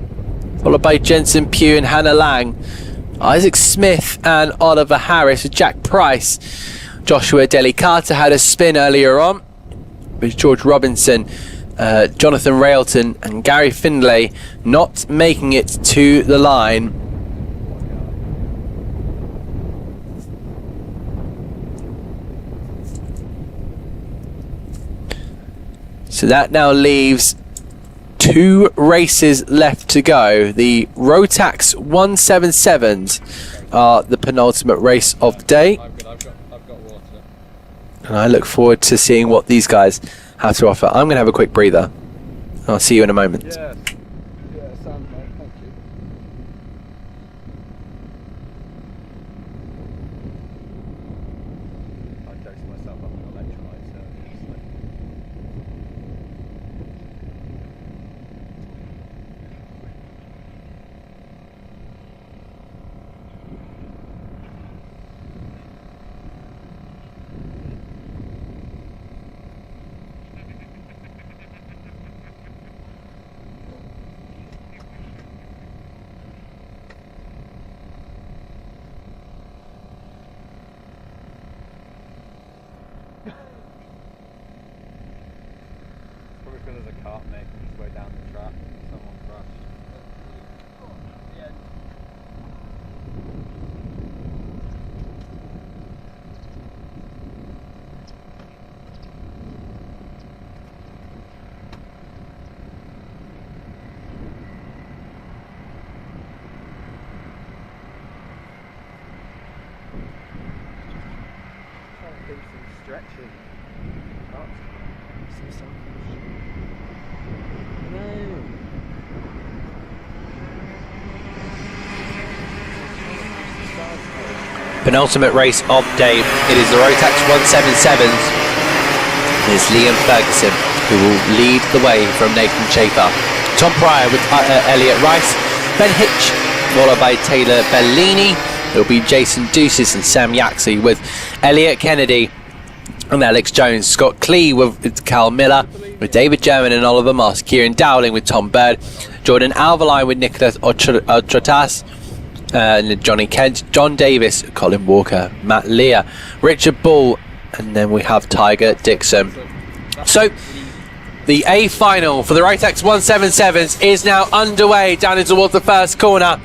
followed by Jensen Pugh and Hannah Lang. Isaac Smith and Oliver Harris with Jack Price. Joshua Delly-Carter had a spin earlier on with George Robinson, Jonathan Railton and Gary Findlay not making it to the line. So that now leaves 2 races left to go. The Rotax 177s are the penultimate race of the day. I've got water. And I look forward to seeing what these guys have to offer. I'm going to have a quick breather. I'll see you in a moment. Yes. Yeah, sounds mate. Thank you. I dosed myself up on electrolytes. Probably because there's a cart making its way down the track. Someone crashed. Trying to do some stretching. Penultimate race of the day. It is the Rotax 177s. It's Liam Ferguson who will lead the way from Nathan Chafer. Tom Pryor with Elliot Rice. Ben Hitch, followed by Taylor Bellini. It'll be Jason Ducis and Sam Yaxley with Elliot Kennedy and Alex Jones. Scott Clee with Cal Miller, with David German and Oliver Moss. Kieran Dowling with Tom Bird. Jordan Alverline with Nicholas Otrotas. Johnny Kent, John Davis, Colin Walker, Matt Lear, Richard Bull, and then we have Tiger Dixon. So the A final for the Rotax 177s is now underway down in towards the first corner.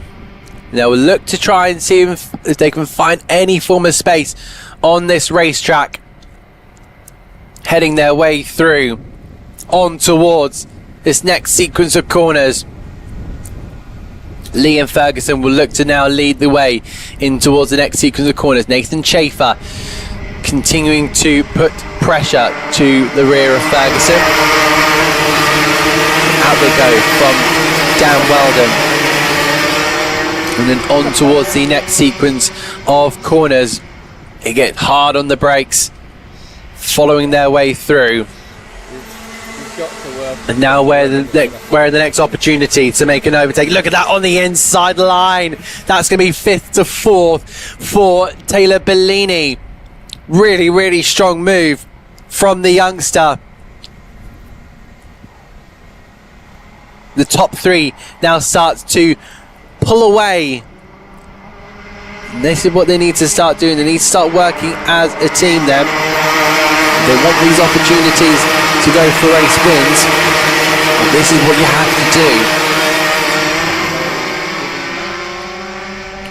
They'll look to try and see if they can find any form of space on this racetrack, heading their way through on towards this next sequence of corners. Liam Ferguson will look to now lead the way in towards the next sequence of corners. Nathan Chafer continuing to put pressure to the rear of Ferguson. Out they go from Dan Weldon. And then on towards the next sequence of corners. They get hard on the brakes, following their way through. And now where the next opportunity to make an overtake. Look at that on the inside line. That's going to be 5th to 4th for Taylor Bellini. Really, really strong move from the youngster. The top 3 now starts to pull away. And this is what they need to start doing. They need to start working as a team then. They want these opportunities to go for race wins. And this is what you have to do.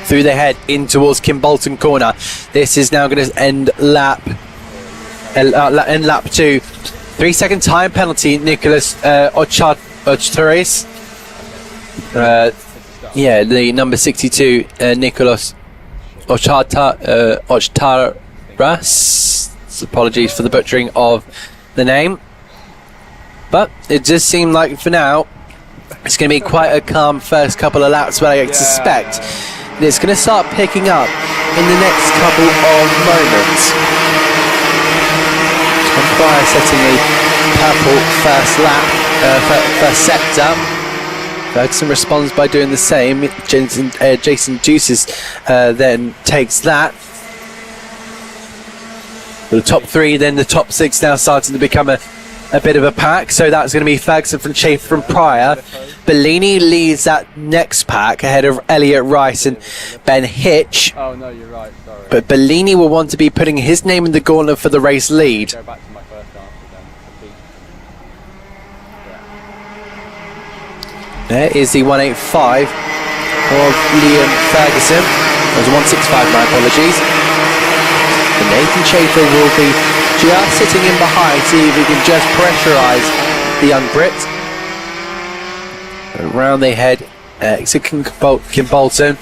Through the head in towards Kimbolton corner. This is now going to end lap 2. 3-second time penalty. Nicholas Ochtaris. The number 62, Nicholas Ochtaras. Apologies for the butchering of the name, but it does seem like for now it's going to be quite a calm first couple of laps, but I suspect that it's going to start picking up in the next couple of moments. Tom Pryor setting a purple first lap. first sector. Ferguson responds by doing the same. Jason Juices then takes that. The top 3, then the top 6 now starting to become a bit of a pack. So that's going to be Ferguson from Schaefer from Pryor. Bellini leads that next pack ahead of Elliot Rice and Ben Hitch. Oh no, you're right, sorry. But Bellini will want to be putting his name in the gauntlet for the race lead. Go back to my first answer then. There is the 185 of Liam Ferguson. That was 165, my apologies. And Nathan Schaefer will be just sitting in behind, see if he can just pressurise the young Brit. Around they head, exit Kimbolton.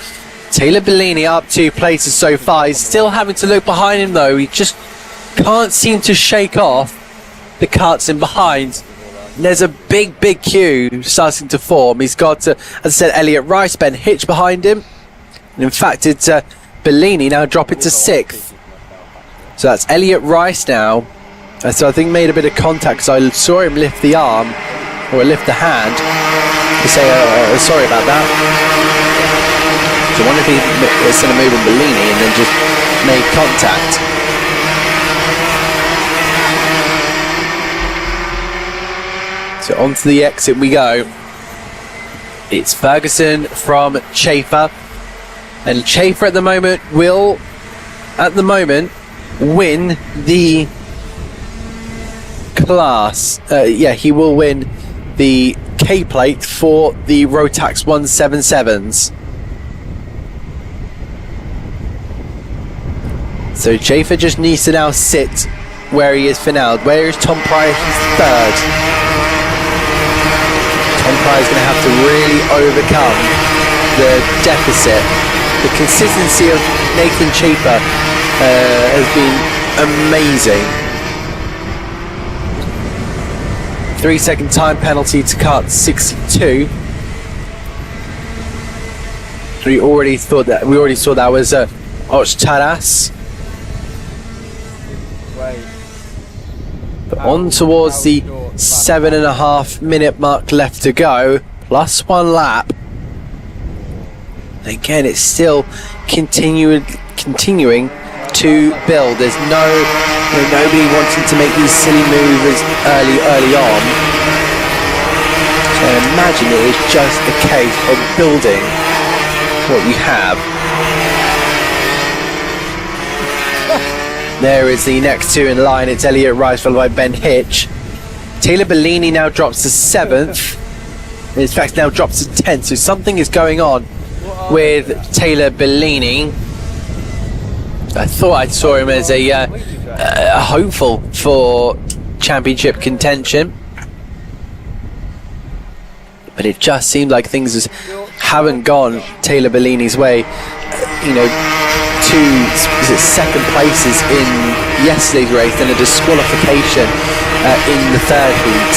Taylor Bellini up 2 places so far. He's still having to look behind him though. He just can't seem to shake off the carts in behind. And there's a big queue starting to form. He's got, as I said, Elliot Rice, Ben Hitch behind him. And in fact, it's Bellini now dropping to 6th. So that's Elliot Rice now. So I think made a bit of contact because I saw him lift the arm, or lift the hand, to say sorry about that. So I wonder if he was going to move on Bellini and then just made contact. So onto the exit we go. It's Ferguson from Schaefer. And Schaefer at the moment will, win the class. He will win the K plate for the Rotax 177s. So Schaefer just needs to now sit where he is for now. Where is Tom Pryor? He's 3rd. Tom Pryor is going to have to really overcome the deficit. The consistency of Nathan Schaefer has been amazing. 3-second time penalty to cut 62. We already saw that was Taras. But on towards the 7.5 minute mark left to go, plus 1 lap. Again, it's still continuing to build. There's nobody wanting to make these silly moves early on. So I imagine it is just a case of building what you have. There is the next 2 in line. It's Elliot Rice followed by Ben Hitch. Taylor Bellini now drops to 7th. In fact, now drops to 10th. So something is going on with Taylor Bellini. I thought I saw him as a hopeful for championship contention, but it just seemed like things just haven't gone Taylor Bellini's way. Two second places in yesterday's race, then a disqualification in the 3rd heat.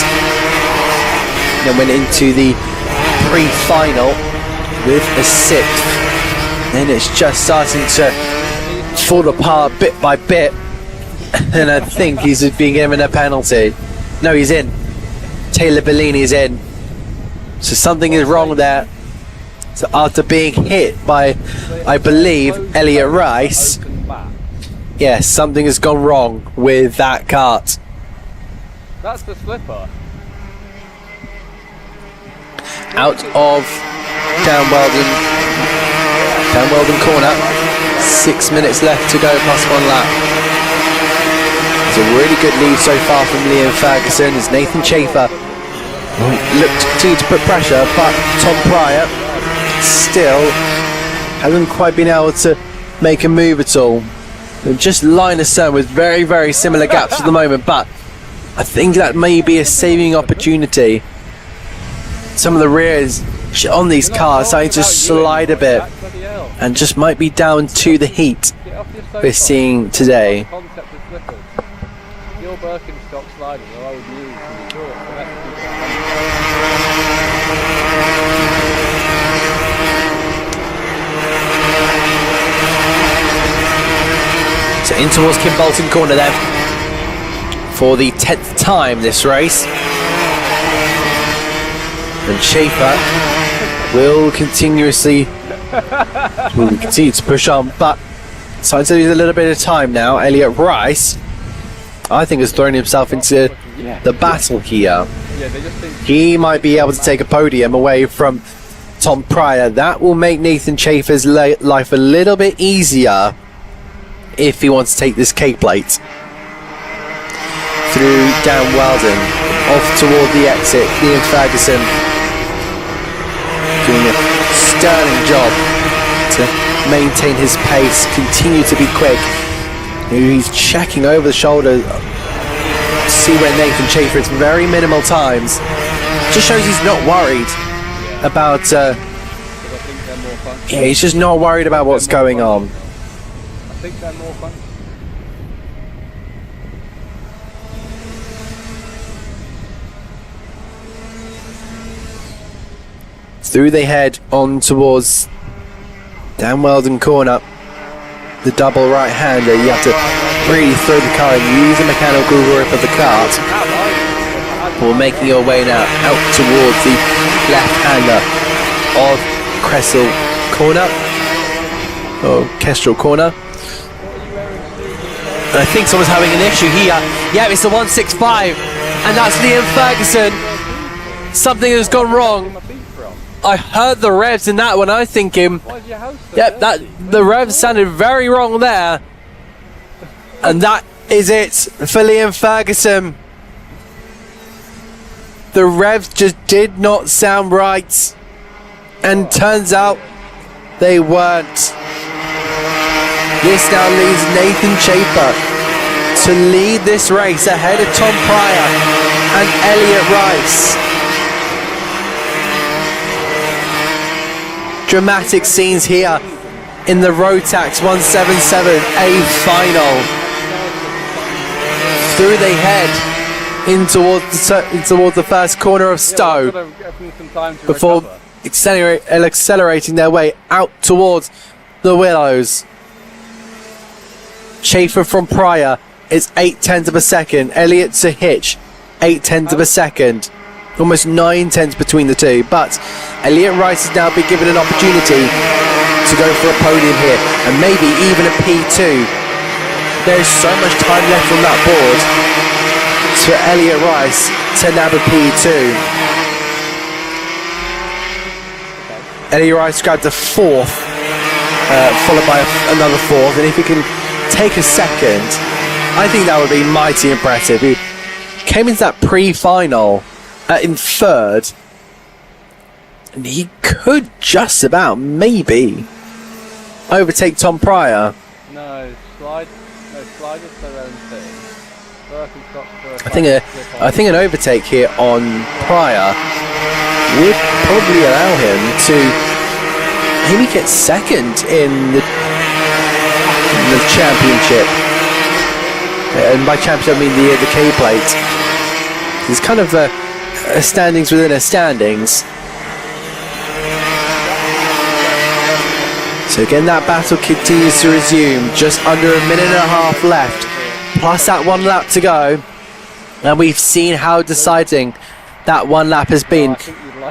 Then went into the pre-final with a 6th. Then it's just starting to fall apart bit by bit, and I think he's being given a penalty. No, he's in. Taylor Bellini is in. So something is wrong there. So after being hit by, I believe, Elliot Rice, yes, something has gone wrong with that kart. That's the slipper. Out of Downweldon corner. 6 minutes left to go, plus 1 lap. It's a really good lead so far from Liam Ferguson as Nathan Schaefer looked to continue to put pressure, but Tom Pryor still hasn't quite been able to make a move at all. They're just line of sight with very, very similar gaps at the moment, but I think that may be a saving opportunity. Some of the rears on these cars starting to slide a bit and just might be down to the heat we're seeing today. Your Birkenstock sliders are old news. So in towards Kimbolton corner then for the 10th time this race. And Schaefer will continue to push on, but starting to lose a little bit of time now. Elliot Rice, I think, has thrown himself into the battle here. He might be able to take a podium away from Tom Pryor. That will make Nathan Schaefer's life a little bit easier if he wants to take this K plate. Through Dan Weldon, off toward the exit. Liam Ferguson doing a sterling job to maintain his pace, continue to be quick. He's checking over the shoulder to see where Nathan Schaefer is. Very minimal times. Just shows he's not worried about. He's just not worried about what's going on. I think they're more fun. Through they head on towards Dan Weldon corner. The double right-hander. You have to really throw the car and use the mechanical grip of the cart. We're making your way now out towards the left-hander of Kressel corner. Or Kestrel corner. I think someone's having an issue here. Yeah, it's the 165. And that's Liam Ferguson. Something has gone wrong. I heard the revs in that one. I was thinking, yep, the revs sounded very wrong there. And that is it for Liam Ferguson. The revs just did not sound right. And turns out they weren't. This now leaves Nathan Schaefer to lead this race ahead of Tom Pryor and Elliot Rice. Dramatic scenes here in the Rotax 177A final. Through they head in towards the first corner of Stowe before accelerating their way out towards the Willows. Schaefer from Pryor is 8/10 of a second. Elliot to Hitch, 8/10 of a second. Almost 9/10 between the two, but Elliot Rice has now been given an opportunity to go for a podium here, and maybe even a P2. There's so much time left on that board for Elliot Rice to nab a P2. Elliot Rice grabbed a fourth, followed by another fourth, and if he can take a second, I think that would be mighty impressive. He came into that pre-final in third, and he could just about maybe overtake Tom Pryor. No, slide is their own thing. I think an overtake here on Pryor would probably allow him to maybe get second in the championship. And by championship I mean the K plate. It's kind of a standings within a standings. So again, that battle continues to resume. Just under a minute and a half left, plus that one lap to go, and we've seen how deciding that one lap has been.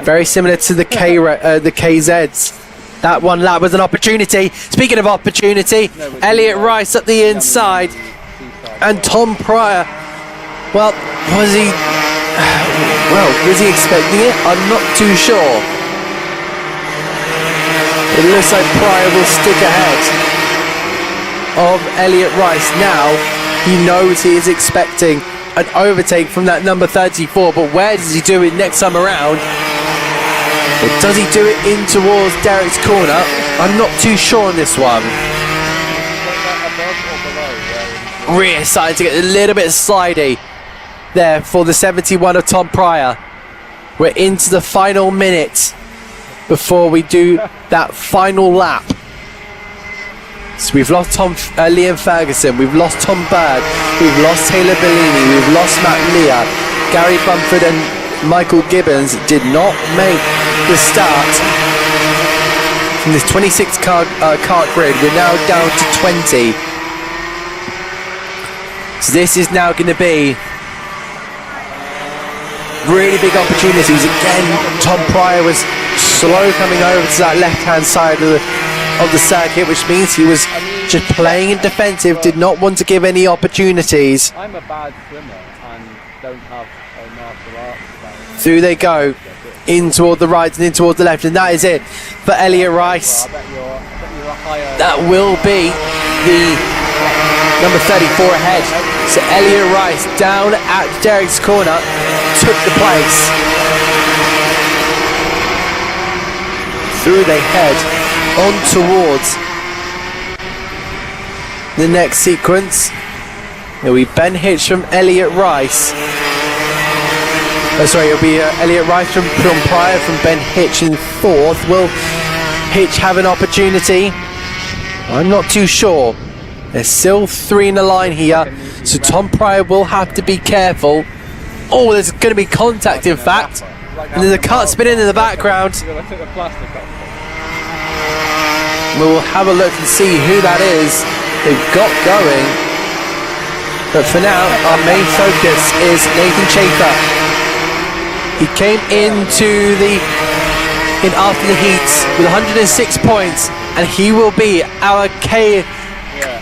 Very similar to the KZs. That one lap was an opportunity. Speaking of opportunity, Elliot Rice at the inside, and Tom Pryor. Well, was he expecting it? I'm not too sure. It looks like Pryor will stick ahead of Elliot Rice. Now he knows he is expecting an overtake from that number 34, but where does he do it next time around? Or does he do it in towards Derek's corner? I'm not too sure on this one. Rear starting to get a little bit slidey there for the 71 of Tom Pryor. We're into the final minute before we do that final lap. So we've lost Liam Ferguson, we've lost Tom Bird, we've lost Taylor Bellini, we've lost Matt Lear. Gary Bumford and Michael Gibbons did not make the start from this 26 kart grid. We're now down to 20. So this is now going to be really big opportunities. Again, Tom Pryor was slow coming over to that left-hand side of the circuit, which means he was just playing in defensive, did not want to give any opportunities. I'm a bad swimmer and don't have a martial arts background. Through they go, in toward the right and in toward the left, and that is it for Elliot Rice. I bet you're a higher. That will be the number 34 ahead. So Elliot Rice down at Derek's corner took the place. Through they head on towards the next sequence. It'll be Ben Hitch from Elliot Rice. It'll be Elliot Rice from Pryor, from Ben Hitch in fourth. Will Hitch have an opportunity? I'm not too sure. There's still three in the line here, so Tom Pryor will have to be careful. Oh, there's going to be contact, in fact. And there's a cut spinning in the background. We'll have a look and see who that is they've got going. But for now, our main focus is Nathan Chafer. He came in after the heats with 106 points, and he will be our K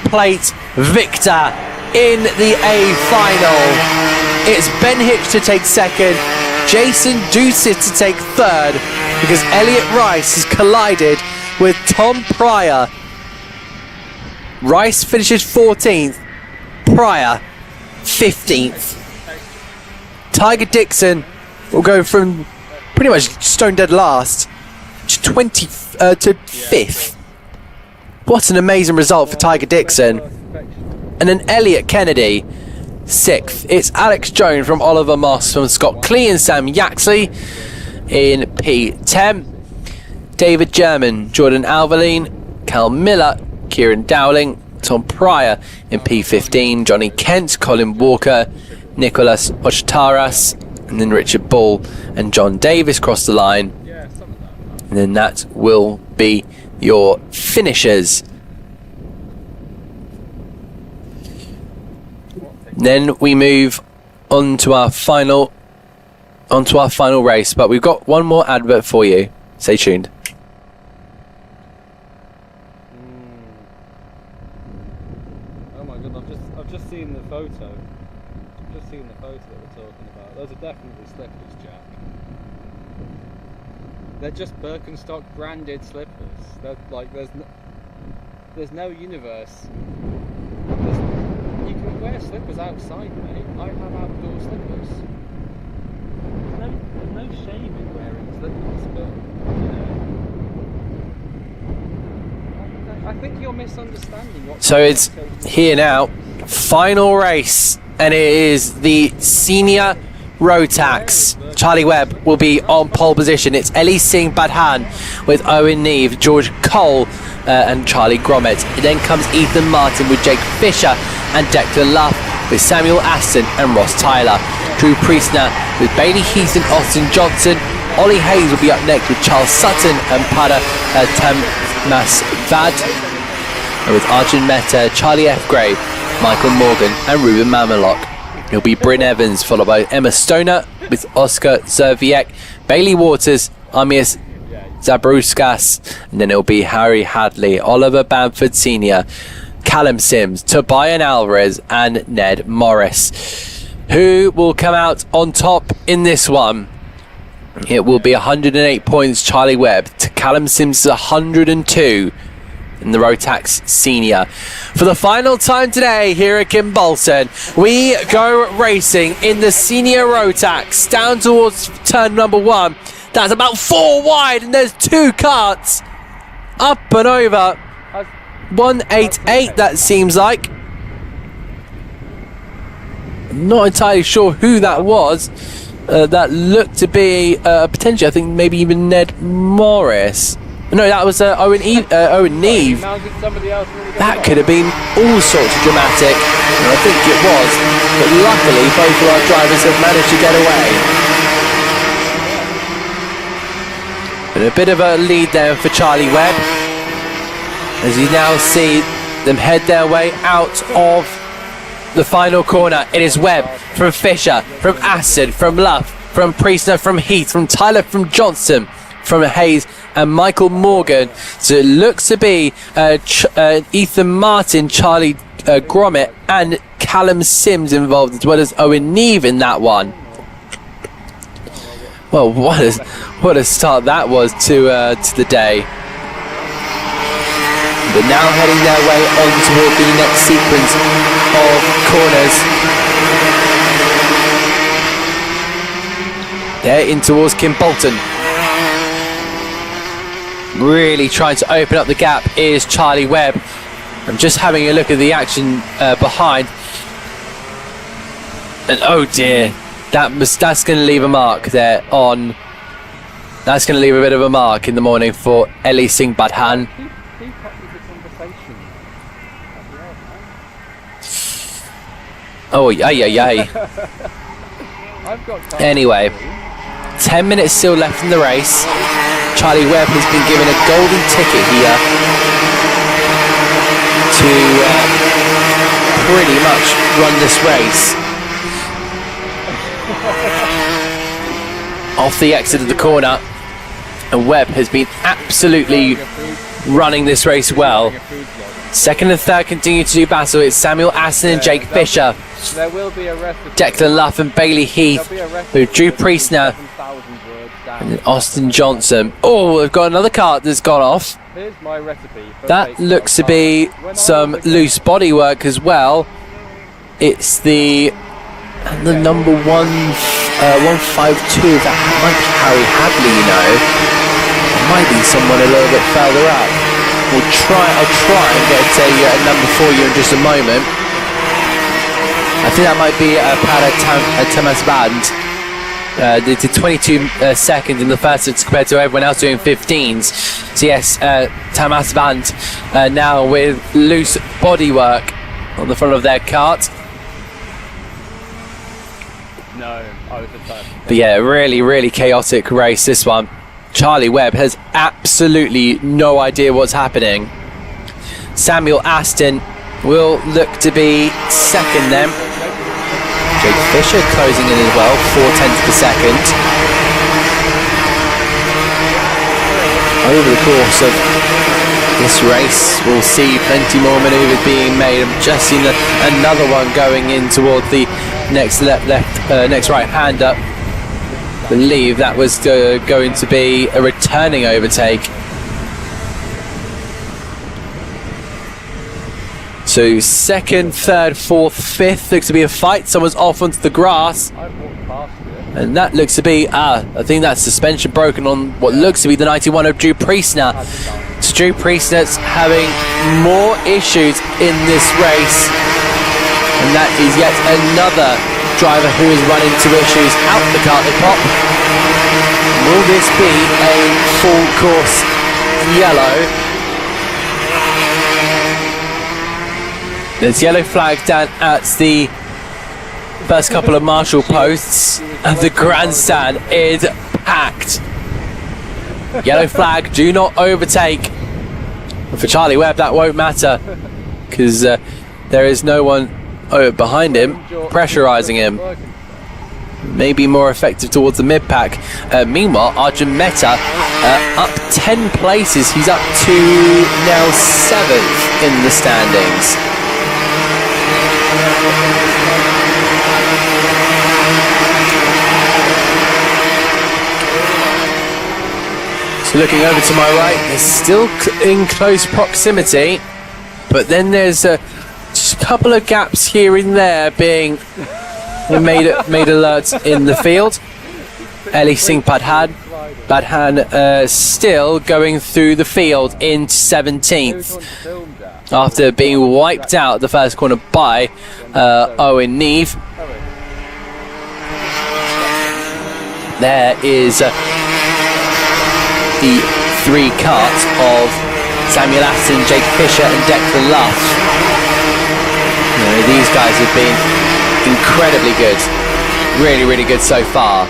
plate victor in the A final. It's Ben Hitch to take second, Jason Doucet to take third, because Elliot Rice has collided with Tom Pryor. Rice finishes 14th, Pryor 15th. Tiger Dixon will go from pretty much stone dead last to 5th. What an amazing result for Tiger Dixon. And then Elliot Kennedy 6th. It's Alex Jones from Oliver Moss, from Scott Clee and Sam Yaxley in P10. David German, Jordan Alverline, Cal Miller, Kieran Dowling, Tom Pryor in P15, Johnny Kent, Colin Walker, Nicholas Ochtaras, and then Richard Ball and John Davis cross the line. And then that will be your finishers. Then we move on to our final race, but we've got one more advert for you. Stay tuned. Oh my god, I've just seen the photo. I've just seen the photo that we're talking about. Those are definitely slippers, Jack. They're just Birkenstock branded slippers. They're like there's no universe. You can wear slippers outside, mate. I have outdoor slippers. There's no shame in wearing slippers, but I think you're misunderstanding what. So it's here now, final race, and it is the senior Rotax. Charlie Webb will be on pole position. It's Ellie Singh Badhan with Owen Neve, George Cole and Charlie Grommet. It then comes Ethan Martin with Jake Fisher and Declan Luff with Samuel Aston and Ross Tyler. Drew Priestner with Bailey Heath and Austin Johnson. Ollie Hayes will be up next with Charles Sutton and Pada Tamas Vad. And with Arjun Mehta, Charlie F. Gray, Michael Morgan and Ruben Mamelok. It'll be Bryn Evans, followed by Emma Stoner with Oscar Zerviek, Bailey Waters, Amias Zabruskas, and then it'll be Harry Hadley, Oliver Bamford Sr., Callum Sims, Tobias Alvarez and Ned Morris. Who will come out on top in this one? It will be 108 points Charlie Webb to Callum Sims' 102 in the Rotax Senior. For the final time today here at Kimbolton, we go racing in the Senior Rotax down towards turn number 1. That's about 4 wide and there's 2 carts up and over. 188 that seems like. I'm not entirely sure who that was. That looked to be potentially, I think maybe even Ned Morris. No, that was Owen Neve. That could have been all sorts of dramatic, and I think it was. But luckily, both of our drivers have managed to get away. And a bit of a lead there for Charlie Webb, as you now see them head their way out of the final corner. It is Webb from Fisher, from Aston, from Luff, from Priestner, from Heath, from Tyler, from Johnson, from Hayes and Michael Morgan. So it looks to be Ethan Martin, Charlie Gromit and Callum Sims involved, as well as Owen Neve in that one. Well, what a start that was to the day. But now heading their way on toward the next sequence of corners. They're in towards Kim Bolton. Really trying to open up the gap is Charlie Webb. I'm just having a look at the action behind. And oh dear, that's going to leave a mark there on. That's going to leave a bit of a mark in the morning for Ellie Singh Badhan. Oh, yay. Anyway, 10 minutes still left in the race. Charlie Webb has been given a golden ticket here to pretty much run this race. Off the exit of the corner, and Webb has been absolutely running this race well. Second and third continue to do battle. It's Samuel Aston and Jake Fisher. There will be a recipe. Declan Luff and Bailey Heath, with Drew Priestner and then Austin Johnson. Oh, we've got another cart that's gone off. Here's my recipe. That looks to be some loose bodywork as well. It's the number 152. That might be Harry Hadley, you know. It might be someone a little bit further up. I'll try and get a number for you in just a moment. I think that might be Para Tamas Band. They did 22 seconds in the first compared to everyone else doing 15s. So yes, Tamas Band now with loose bodywork on the front of their cart. No, I was the third. But yeah, really chaotic race this one. Charlie Webb has absolutely no idea what's happening. Samuel Aston will look to be second then. Jake Fisher closing in as well, 0.4 per second. Over the course of this race, we'll see plenty more manoeuvres being made. I've just seen another one going in toward the next next right hand up. I believe that was going to be a returning overtake. So second, third, fourth, fifth looks to be a fight. Someone's off onto the grass. And that looks to be, I think that's suspension broken on what looks to be the 91 of Drew Priestner. So Drew Priestner's having more issues in this race. And that is yet another driver who is running into issues out the cart they pop. Will this be a full course yellow? There's yellow flag down at the first couple of marshal posts, and the grandstand is packed. Yellow flag, do not overtake. But for Charlie Webb that won't matter, because there is no one behind him pressurising him. Maybe more effective towards the mid-pack. Meanwhile, Arjun Mehta up 10 places. He's up to now 7th in the standings. So looking over to my right, they're still in close proximity, but then there's just a couple of gaps here and there being made alerts in the field. Ellie Singh Badhan still going through the field in 17th after being wiped out the first corner by Owen Neve. There is the 3 carts of Samuel Aston, Jake Fisher and Declan Luff. These guys have been incredibly good. Really good so far.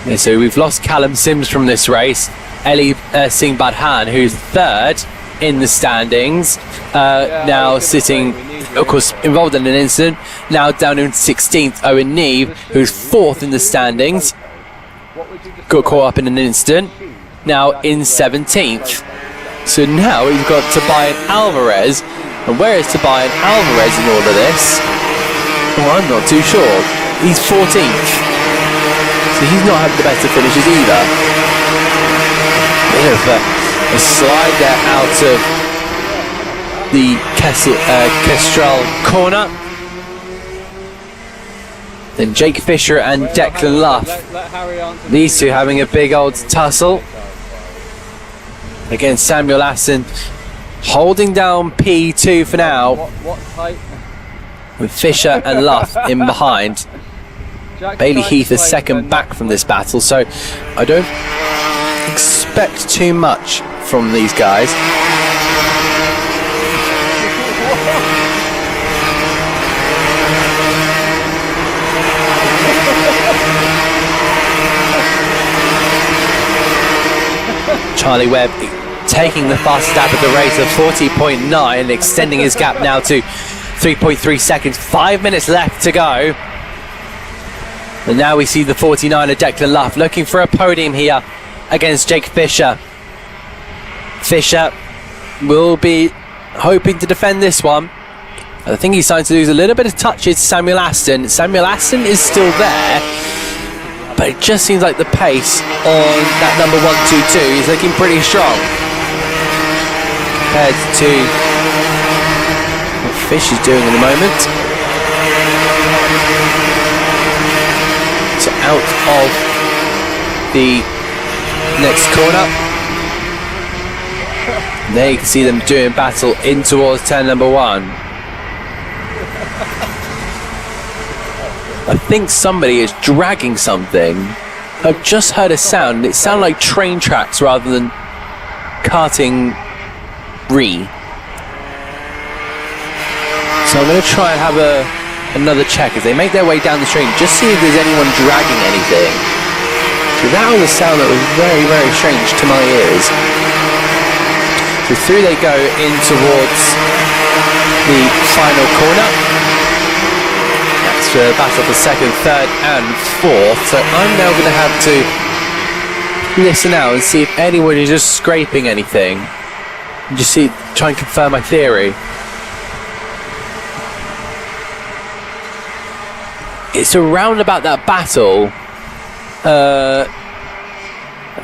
Yeah, so we've lost Callum Sims from this race. Ellie Singh Badhan, who's 3rd in the standings, now sitting of course, involved in an incident. Now down in 16th, Owen Neve, who's 4th in the standings, got caught up in an incident. Now in 17th. So now we've got Tobias Alvarez. And where is Tobias Alvarez in all of this? Well, I'm not too sure. He's 14th. So he's not having the best of finishes either. Bit of a slide there out of the Kestrel corner. Then Jake Fisher and Declan Luff. These two having a big old tussle. Again, Samuel Aston holding down P2 for now. With Fisher and Luff in behind. Bailey Heath is second back from this battle, so I don't expect too much from these guys. Charlie Webb taking the fastest lap of the race of 40.9, extending his gap now to 3.3 seconds. 5 minutes left to go. And now we see the 49er Declan Luff looking for a podium here against Jake Fisher. Fisher will be hoping to defend this one. I think he's starting to lose a little bit of touches to Samuel Aston. Samuel Aston is still there, but it just seems like the pace on that number 122 is looking pretty strong compared to what Fish is doing in the moment. So out of the next corner. There you can see them doing battle in towards turn number 1. I think somebody is dragging something. I've just heard a sound. It sounded like train tracks rather than karting re. So I'm going to try and have another check as they make their way down the street. Just see if there's anyone dragging anything. So that was a sound that was very, very strange to my ears. So through they go in towards the final corner. That's the battle for second, third and fourth. So I'm now going to have to listen out and see if anyone is just scraping anything. And just try and confirm my theory. It's around about that battle.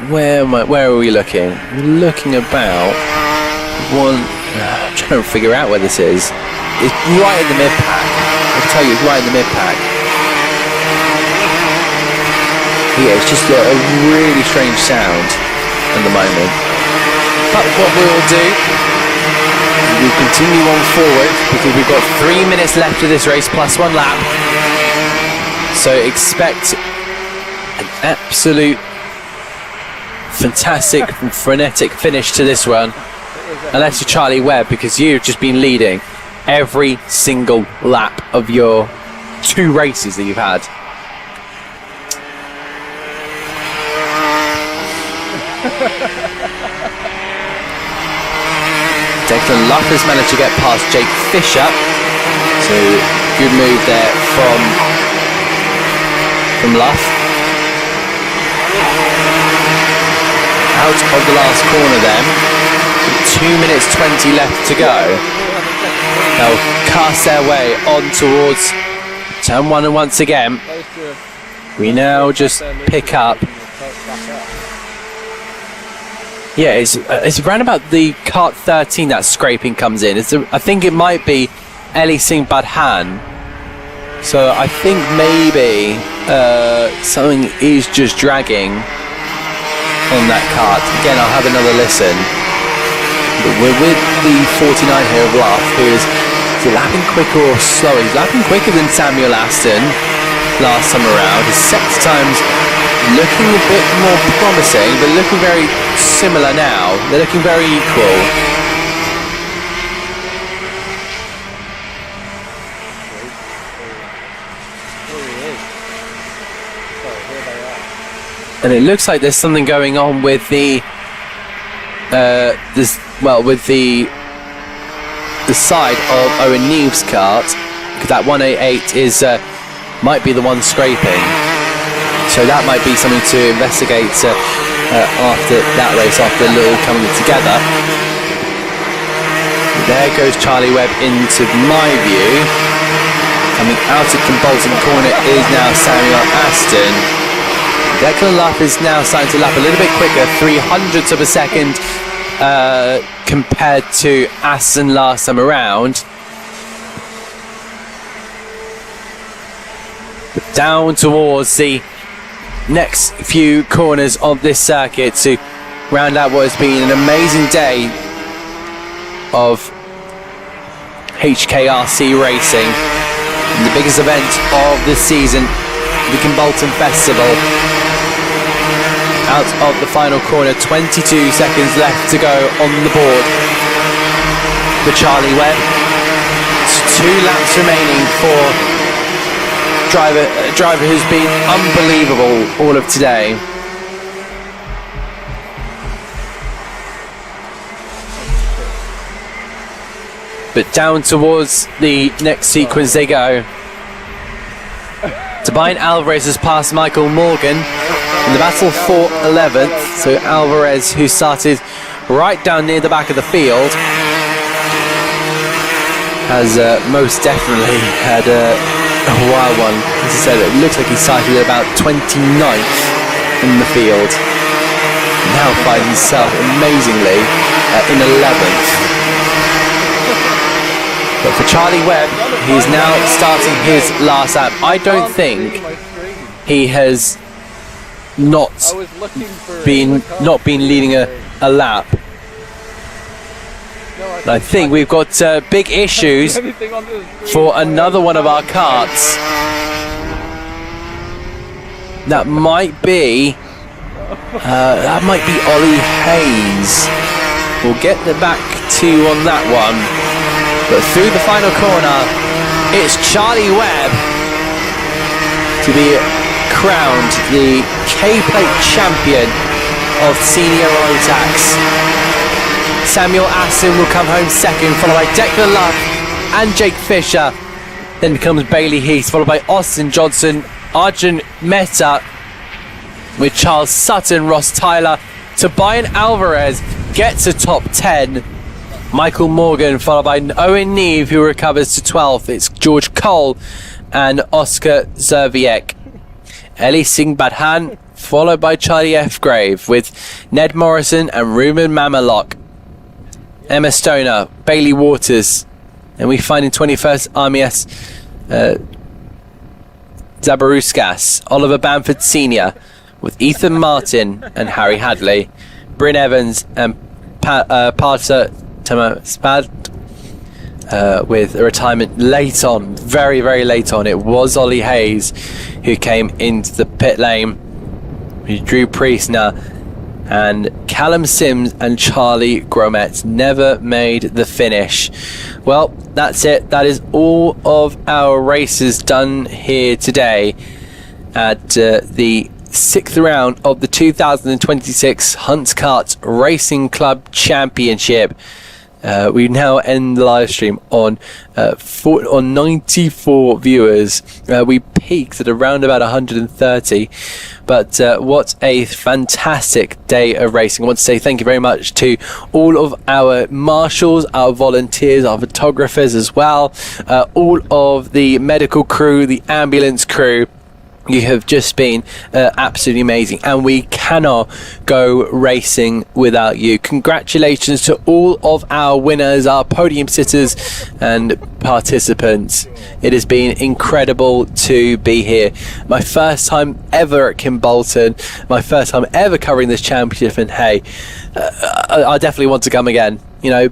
Where are we looking? We're looking about one. I'm trying to figure out where this is. It's right in the mid pack. I can tell you, it's right in the mid pack. Yeah, it's just a really strange sound at the moment. But what we will do, we'll continue on forward because we've got 3 minutes left of this race plus 1 lap. So expect an absolute fantastic and frenetic finish to this one. Unless you're Charlie Webb, because you've just been leading every single lap of your 2 races that you've had. Declan Luff has managed to get past Jake Fisher. So good move there from Luff. Out of the last corner then. 2 minutes 20 left to go. They'll cast their way on towards turn 1, and once again we now just pick up. Yeah, it's around about the kart 13 that scraping comes in. I think it might be Ellie Singh Badhan. So I think maybe something is just dragging on that kart. Again, I'll have another listen. But we're with the 49 here of Luff, who is lapping quicker or slower. He's lapping quicker than Samuel Aston last time around. His set times looking a bit more promising, but looking very similar now. They're looking very equal. And it looks like there's something going on with the with the the side of Owen Neve's kart, because that 188 is might be the one scraping. So that might be something to investigate after that race, after a little coming together. There goes Charlie Webb into my view. Coming out of Kimbolton corner is now Samuel Aston. Declan Luff is now starting to lap a little bit quicker, 300ths of a second compared to Aston last time around. But down towards the next few corners of this circuit to round out what has been an amazing day of HKRC racing, the biggest event of the season, the Kimbolton Festival. Out of the final corner, 22 seconds left to go on the board for Charlie Webb. 2 laps remaining for a driver who's been unbelievable all of today. But down towards the next sequence they go. Tobias Alvarez has passed Michael Morgan in the battle for 11th. So Alvarez, who started right down near the back of the field, has most definitely had a wild one. As I said, it looks like he started at about 29th in the field. Now finds himself amazingly in 11th. But for Charlie Webb, he's now starting his last lap. I don't think he has not been leading a lap. I think we've got big issues for another one of our karts. That might be Ollie Hayes. We'll get the back two on that one. But through the final corner, it's Charlie Webb to be crowned the K-Plate champion of senior Rotax. Samuel Aston will come home second, followed by Declan Luff and Jake Fisher. Then comes Bailey Heath, followed by Austin Johnson, Arjun Mehta, with Charles Sutton, Ross Tyler. Tobias Alvarez gets a top 10. Michael Morgan, followed by Owen Neve, who recovers to 12th. It's George Cole and Oscar Zerviek. Ellie Singh Badhan, followed by Charlie F. Grave, with Ned Morrison and Ruben Mamalok. Emma Stoner, Bailey Waters, and we find in 21st Armies Zabaruskas, Oliver Bamford Sr., with Ethan Martin and Harry Hadley, Bryn Evans and Parsa Spad, with a retirement late on, very, very late on. It was Ollie Hayes who came into the pit lane. Drew Priestner and Callum Sims and Charlie Gromet never made the finish. Well, that's it. That is all of our races done here today at the 6th round of the 2026 Hunts Kart Racing Club Championship. We now end the live stream on 94 viewers. We peaked at around about 130, but what a fantastic day of racing. I want to say thank you very much to all of our marshals, our volunteers, our photographers as well, all of the medical crew, the ambulance crew. You have just been absolutely amazing, and we cannot go racing without you. Congratulations to all of our winners, our podium sitters and participants. It has been incredible to be here. My first time ever at Kimbolton, my first time ever covering this championship, and hey, I definitely want to come again. You know,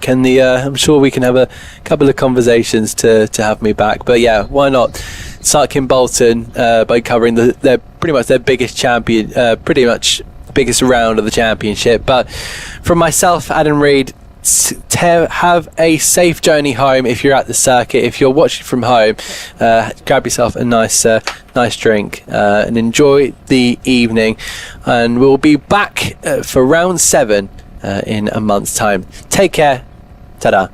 I'm sure we can have a couple of conversations to have me back, but yeah, why not start Kimbolton by covering their pretty much their biggest champion, pretty much biggest round of the championship. But from myself, Adam Reed, have a safe journey home if you're at the circuit. If you're watching from home, grab yourself a nice drink and enjoy the evening, and we'll be back for round 7 in a month's time. Take care. Ta-da.